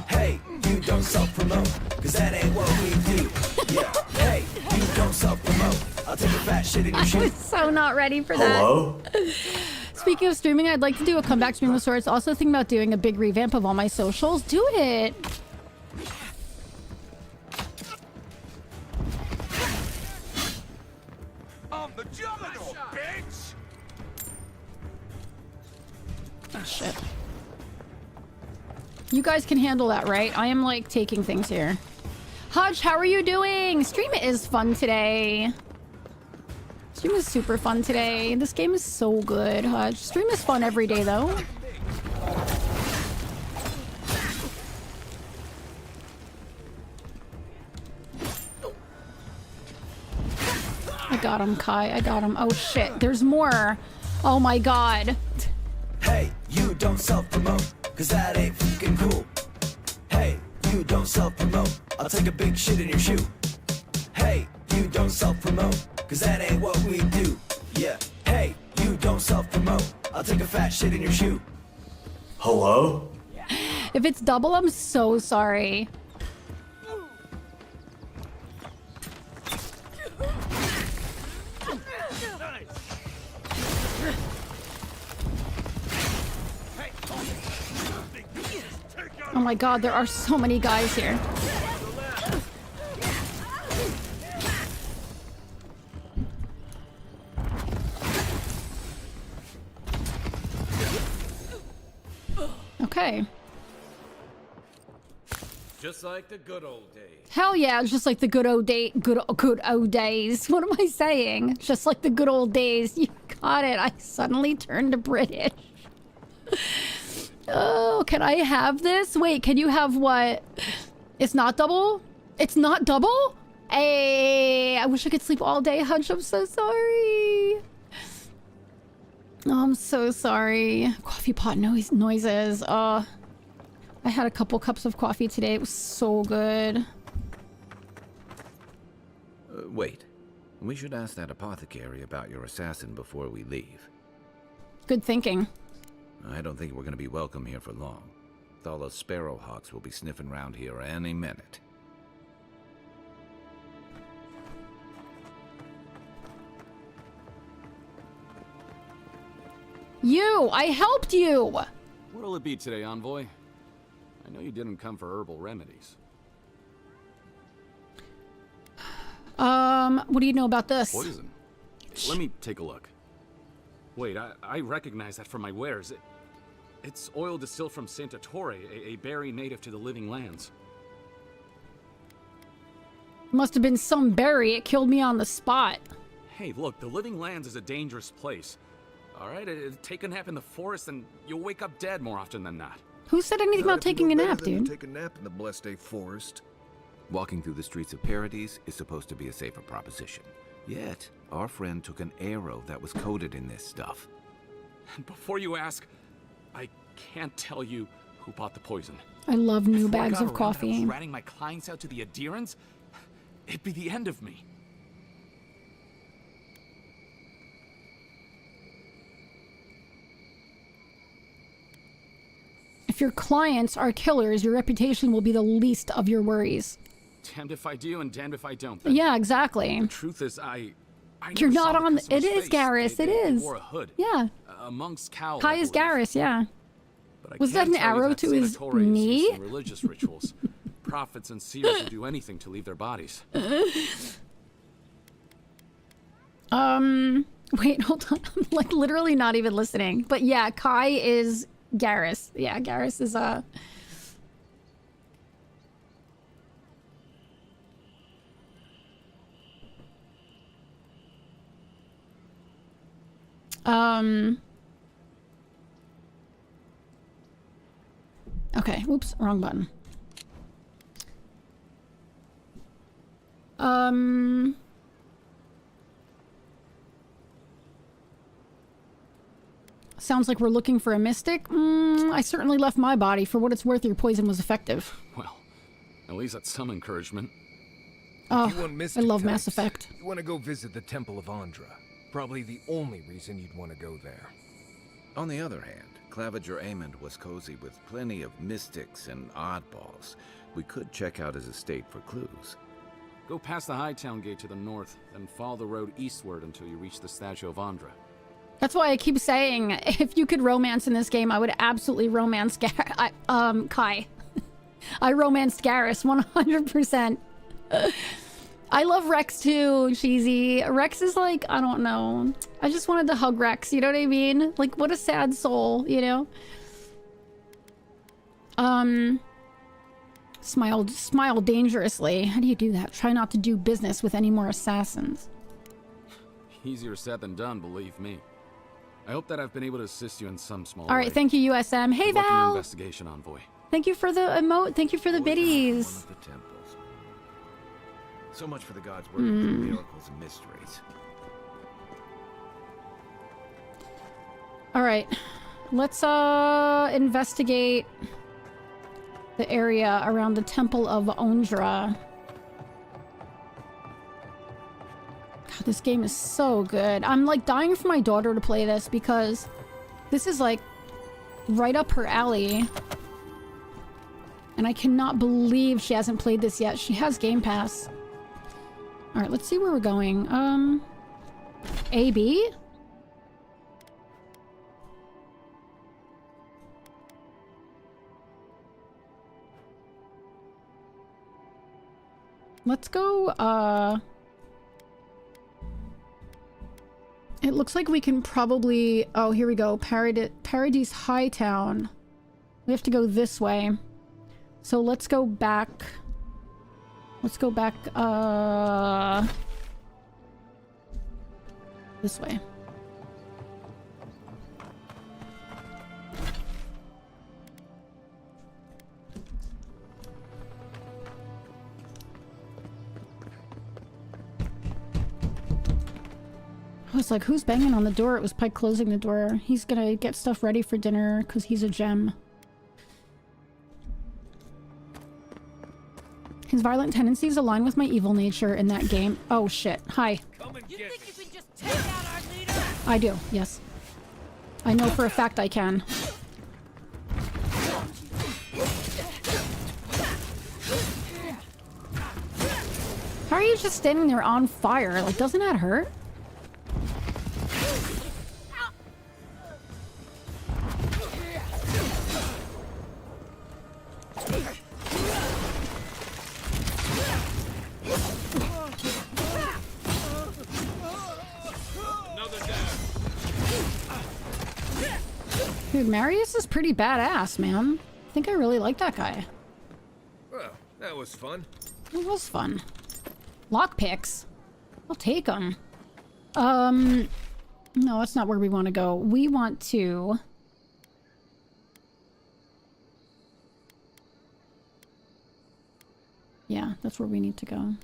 Hey, you don't self-promote, cause that ain't what we do. Yeah, hey, you don't self-promote, I'll take a fat shit in your shoe.
I was so not ready for that.
Hello?
Speaking of streaming, I'd like to do a comeback stream of sorts. Also thinking about doing a big revamp of all my socials. Do it! You guys can handle that, right? I am like taking things here. Hutch, how are you doing? Stream is fun today. Stream is super fun today. This game is so good, Hutch. Stream is fun every day, though. I got him, Kai. I got him. Oh, shit. There's more. Oh, my God.
Hey, you don't self-promote, cause that ain't fucking cool. Hey, you don't self-promote, I'll take a big shit in your shoe. Hey, you don't self-promote, cause that ain't what we do. Yeah, hey, you don't self-promote, I'll take a fat shit in your shoe.
Hello?
If it's double, I'm so sorry. Oh my god, there are so many guys here. Okay.
Just like the good old days.
Hell yeah, it's just like the good old days. What am I saying? Just like the good old days. You got it. I suddenly turned to British. Oh, can I have this? Wait, can you have what? It's not double? It's not double? Hey, I wish I could sleep all day, Hutch. I'm so sorry. Oh, I'm so sorry. Coffee pot noises. I had a couple cups of coffee today. It was so good.
Wait. We should ask that apothecary about your assassin before we leave.
Good thinking.
I don't think we're going to be welcome here for long. Thala's sparrowhawks will be sniffing around here any minute.
You! I helped you!
What'll it be today, Envoy? I know you didn't come for herbal remedies.
What do you know about this?
Poison? Let me take a look. Wait, I recognize that from my wares. It's oil distilled from Santa Torre, a berry native to the Living Lands.
Must have been some berry. It killed me on the spot.
Hey, look, the Living Lands is a dangerous place. Alright, take a nap in the forest and you'll wake up dead more often than not.
Who said anything about taking a nap, dude?
Take a nap in the blessed day forest.
Walking through the streets of Paradise is supposed to be a safer proposition. Yet, our friend took an arrow that was coated in this stuff.
And before you ask, I can't tell you who bought the poison.
I love new
Before I
bags
got
of
around
coffee.
and I was ratting my clients out to the adherents, it'd be the end of me.
If your clients are killers, your reputation will be the least of your worries.
Damned if I do and damned if I don't.
Yeah, exactly.
The truth is, I
You're
never
not
saw the
on.
customer's
It is
face.
Garrus.
They
It is.
wore a hood.
Yeah.
Amongst cows.
Kai is Garrus. Yeah. Was that an arrow to his knee?
Religious rituals. Prophets and seers will do anything to leave their bodies.
Wait, hold on. I'm like literally not even listening. But yeah, Kai is Garrus. Yeah, Garrus is Okay, oops, wrong button. Sounds like we're looking for a mystic. I certainly left my body. For what it's worth, your poison was effective.
Well, at least that's some encouragement.
Oh,
If you want
I
mystic
love
types,
Mass Effect.
You want to go visit the Temple of Andra. Probably the only reason you'd want to go there.
On the other hand, Claviger Amond was cozy with plenty of mystics and oddballs. We could check out his estate for clues.
Go past the Hightown Gate to the north, then follow the road eastward until you reach the statue of Andra.
That's why I keep saying, if you could romance in this game, I would absolutely romance Kai. I romanced Garrus 100%. I love Rex too, cheesy. Rex is like, I don't know. I just wanted to hug Rex, you know what I mean? Like, what a sad soul, you know? Smile dangerously. How do you do that? Try not to do business with any more assassins.
Easier said than done, believe me. I hope that I've been able to assist you in some small way.
All right, thank you, USM. Hey,
Good luck in your
Val.
investigation, envoy.
Thank you for the emote. Thank you for the biddies.
One of the temples. So much for the gods working through miracles and mysteries.
All right, let's investigate the area around the Temple of Ondra. God, this game is so good. I'm like dying for my daughter to play this because this is like right up her alley. And I cannot believe she hasn't played this yet. She has Game Pass. All right, let's see where we're going. AB? Let's go, it looks like we can probably... Oh, here we go. Paradise Hightown. We have to go this way. So let's go back... Let's go back, this way. I was like, who's banging on the door? It was Pike closing the door. He's gonna get stuff ready for dinner because he's a gem. His violent tendencies align with my evil nature in that game. Oh shit. Hi.
You think you can just take out our leader?
I do, yes. I know for a fact I can. How are you just standing there on fire? Like, doesn't that hurt? Dude, Marius is pretty badass, man. I think I really like that guy.
Well, that was fun.
It was fun. Lockpicks. I'll take them. No, that's not where we want to go. We want to... Yeah, that's where we need to go.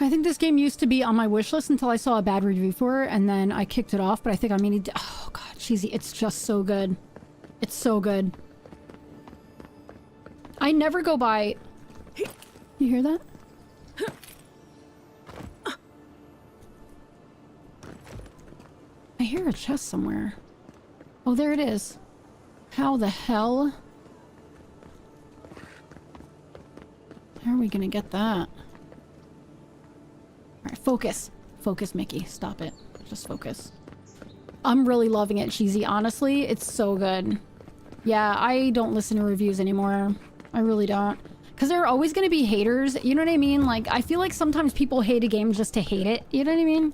I think this game used to be on my wish list until I saw a bad review for it, and then I kicked it off, but I think I mean... Oh god, cheesy. It's just so good. It's so good. I never go by... You hear that? I hear a chest somewhere. Oh, there it is. How the hell? How are we gonna get that? Alright, focus. Focus, Mickey. Stop it. Just focus. I'm really loving it, Cheesy. Honestly, it's so good. Yeah, I don't listen to reviews anymore. I really don't. Because there are always going to be haters. You know what I mean? Like, I feel like sometimes people hate a game just to hate it. You know what I mean?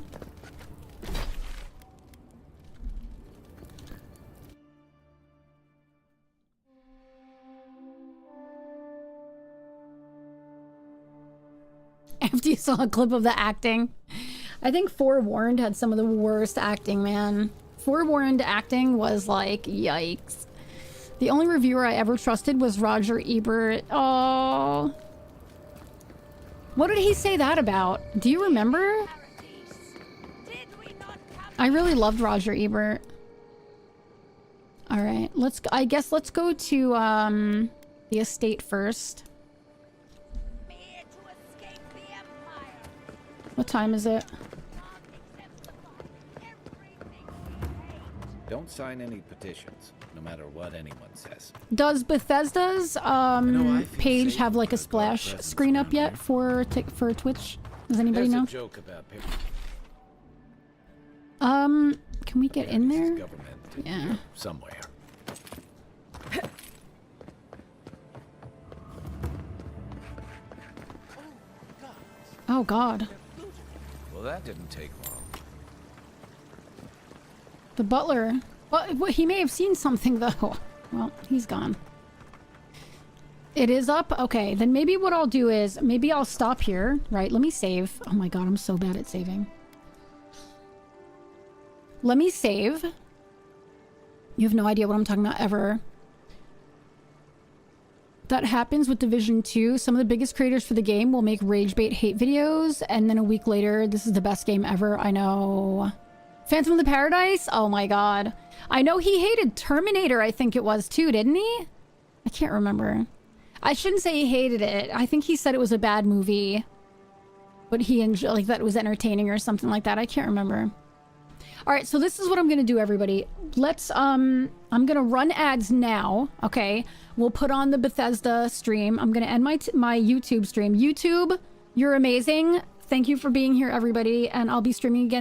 After you saw a clip of the acting. I think Forewarned had some of the worst acting, man. Forewarned acting was like, yikes. The only reviewer I ever trusted was Roger Ebert. Oh. What did he say that about? Do you remember? I really loved Roger Ebert. Alright, I guess let's go to, the estate first. What time is it?
Don't sign any petitions, no matter what anyone says.
Does Bethesda's page have like a splash screen up yet for Twitch? Does anybody know?
There's a joke about
Can we get in there?
Government,
Yeah.
somewhere.
Oh God.
Well, that didn't take long.
The butler. Well, he may have seen something though. Well, he's gone. It is up? Okay, then maybe what I'll do is, maybe I'll stop here, right? Let me save. Oh my God, I'm so bad at saving. Let me save. You have no idea what I'm talking about ever. That happens with Division 2. Some of the biggest creators for the game will make rage bait hate videos, and then a week later, this is the best game ever. I know. Phantom of the Paradise? Oh my God. I know he hated Terminator, I think it was too, didn't he? I can't remember. I shouldn't say he hated it. I think he said it was a bad movie, but he enjoyed, like, that it was entertaining or something like that. I can't remember. All right, so this is what I'm gonna do, everybody. Let's I'm gonna run ads now. Okay, we'll put on the Bethesda stream. I'm gonna end my YouTube stream. YouTube, you're amazing. Thank you for being here, everybody, and I'll be streaming again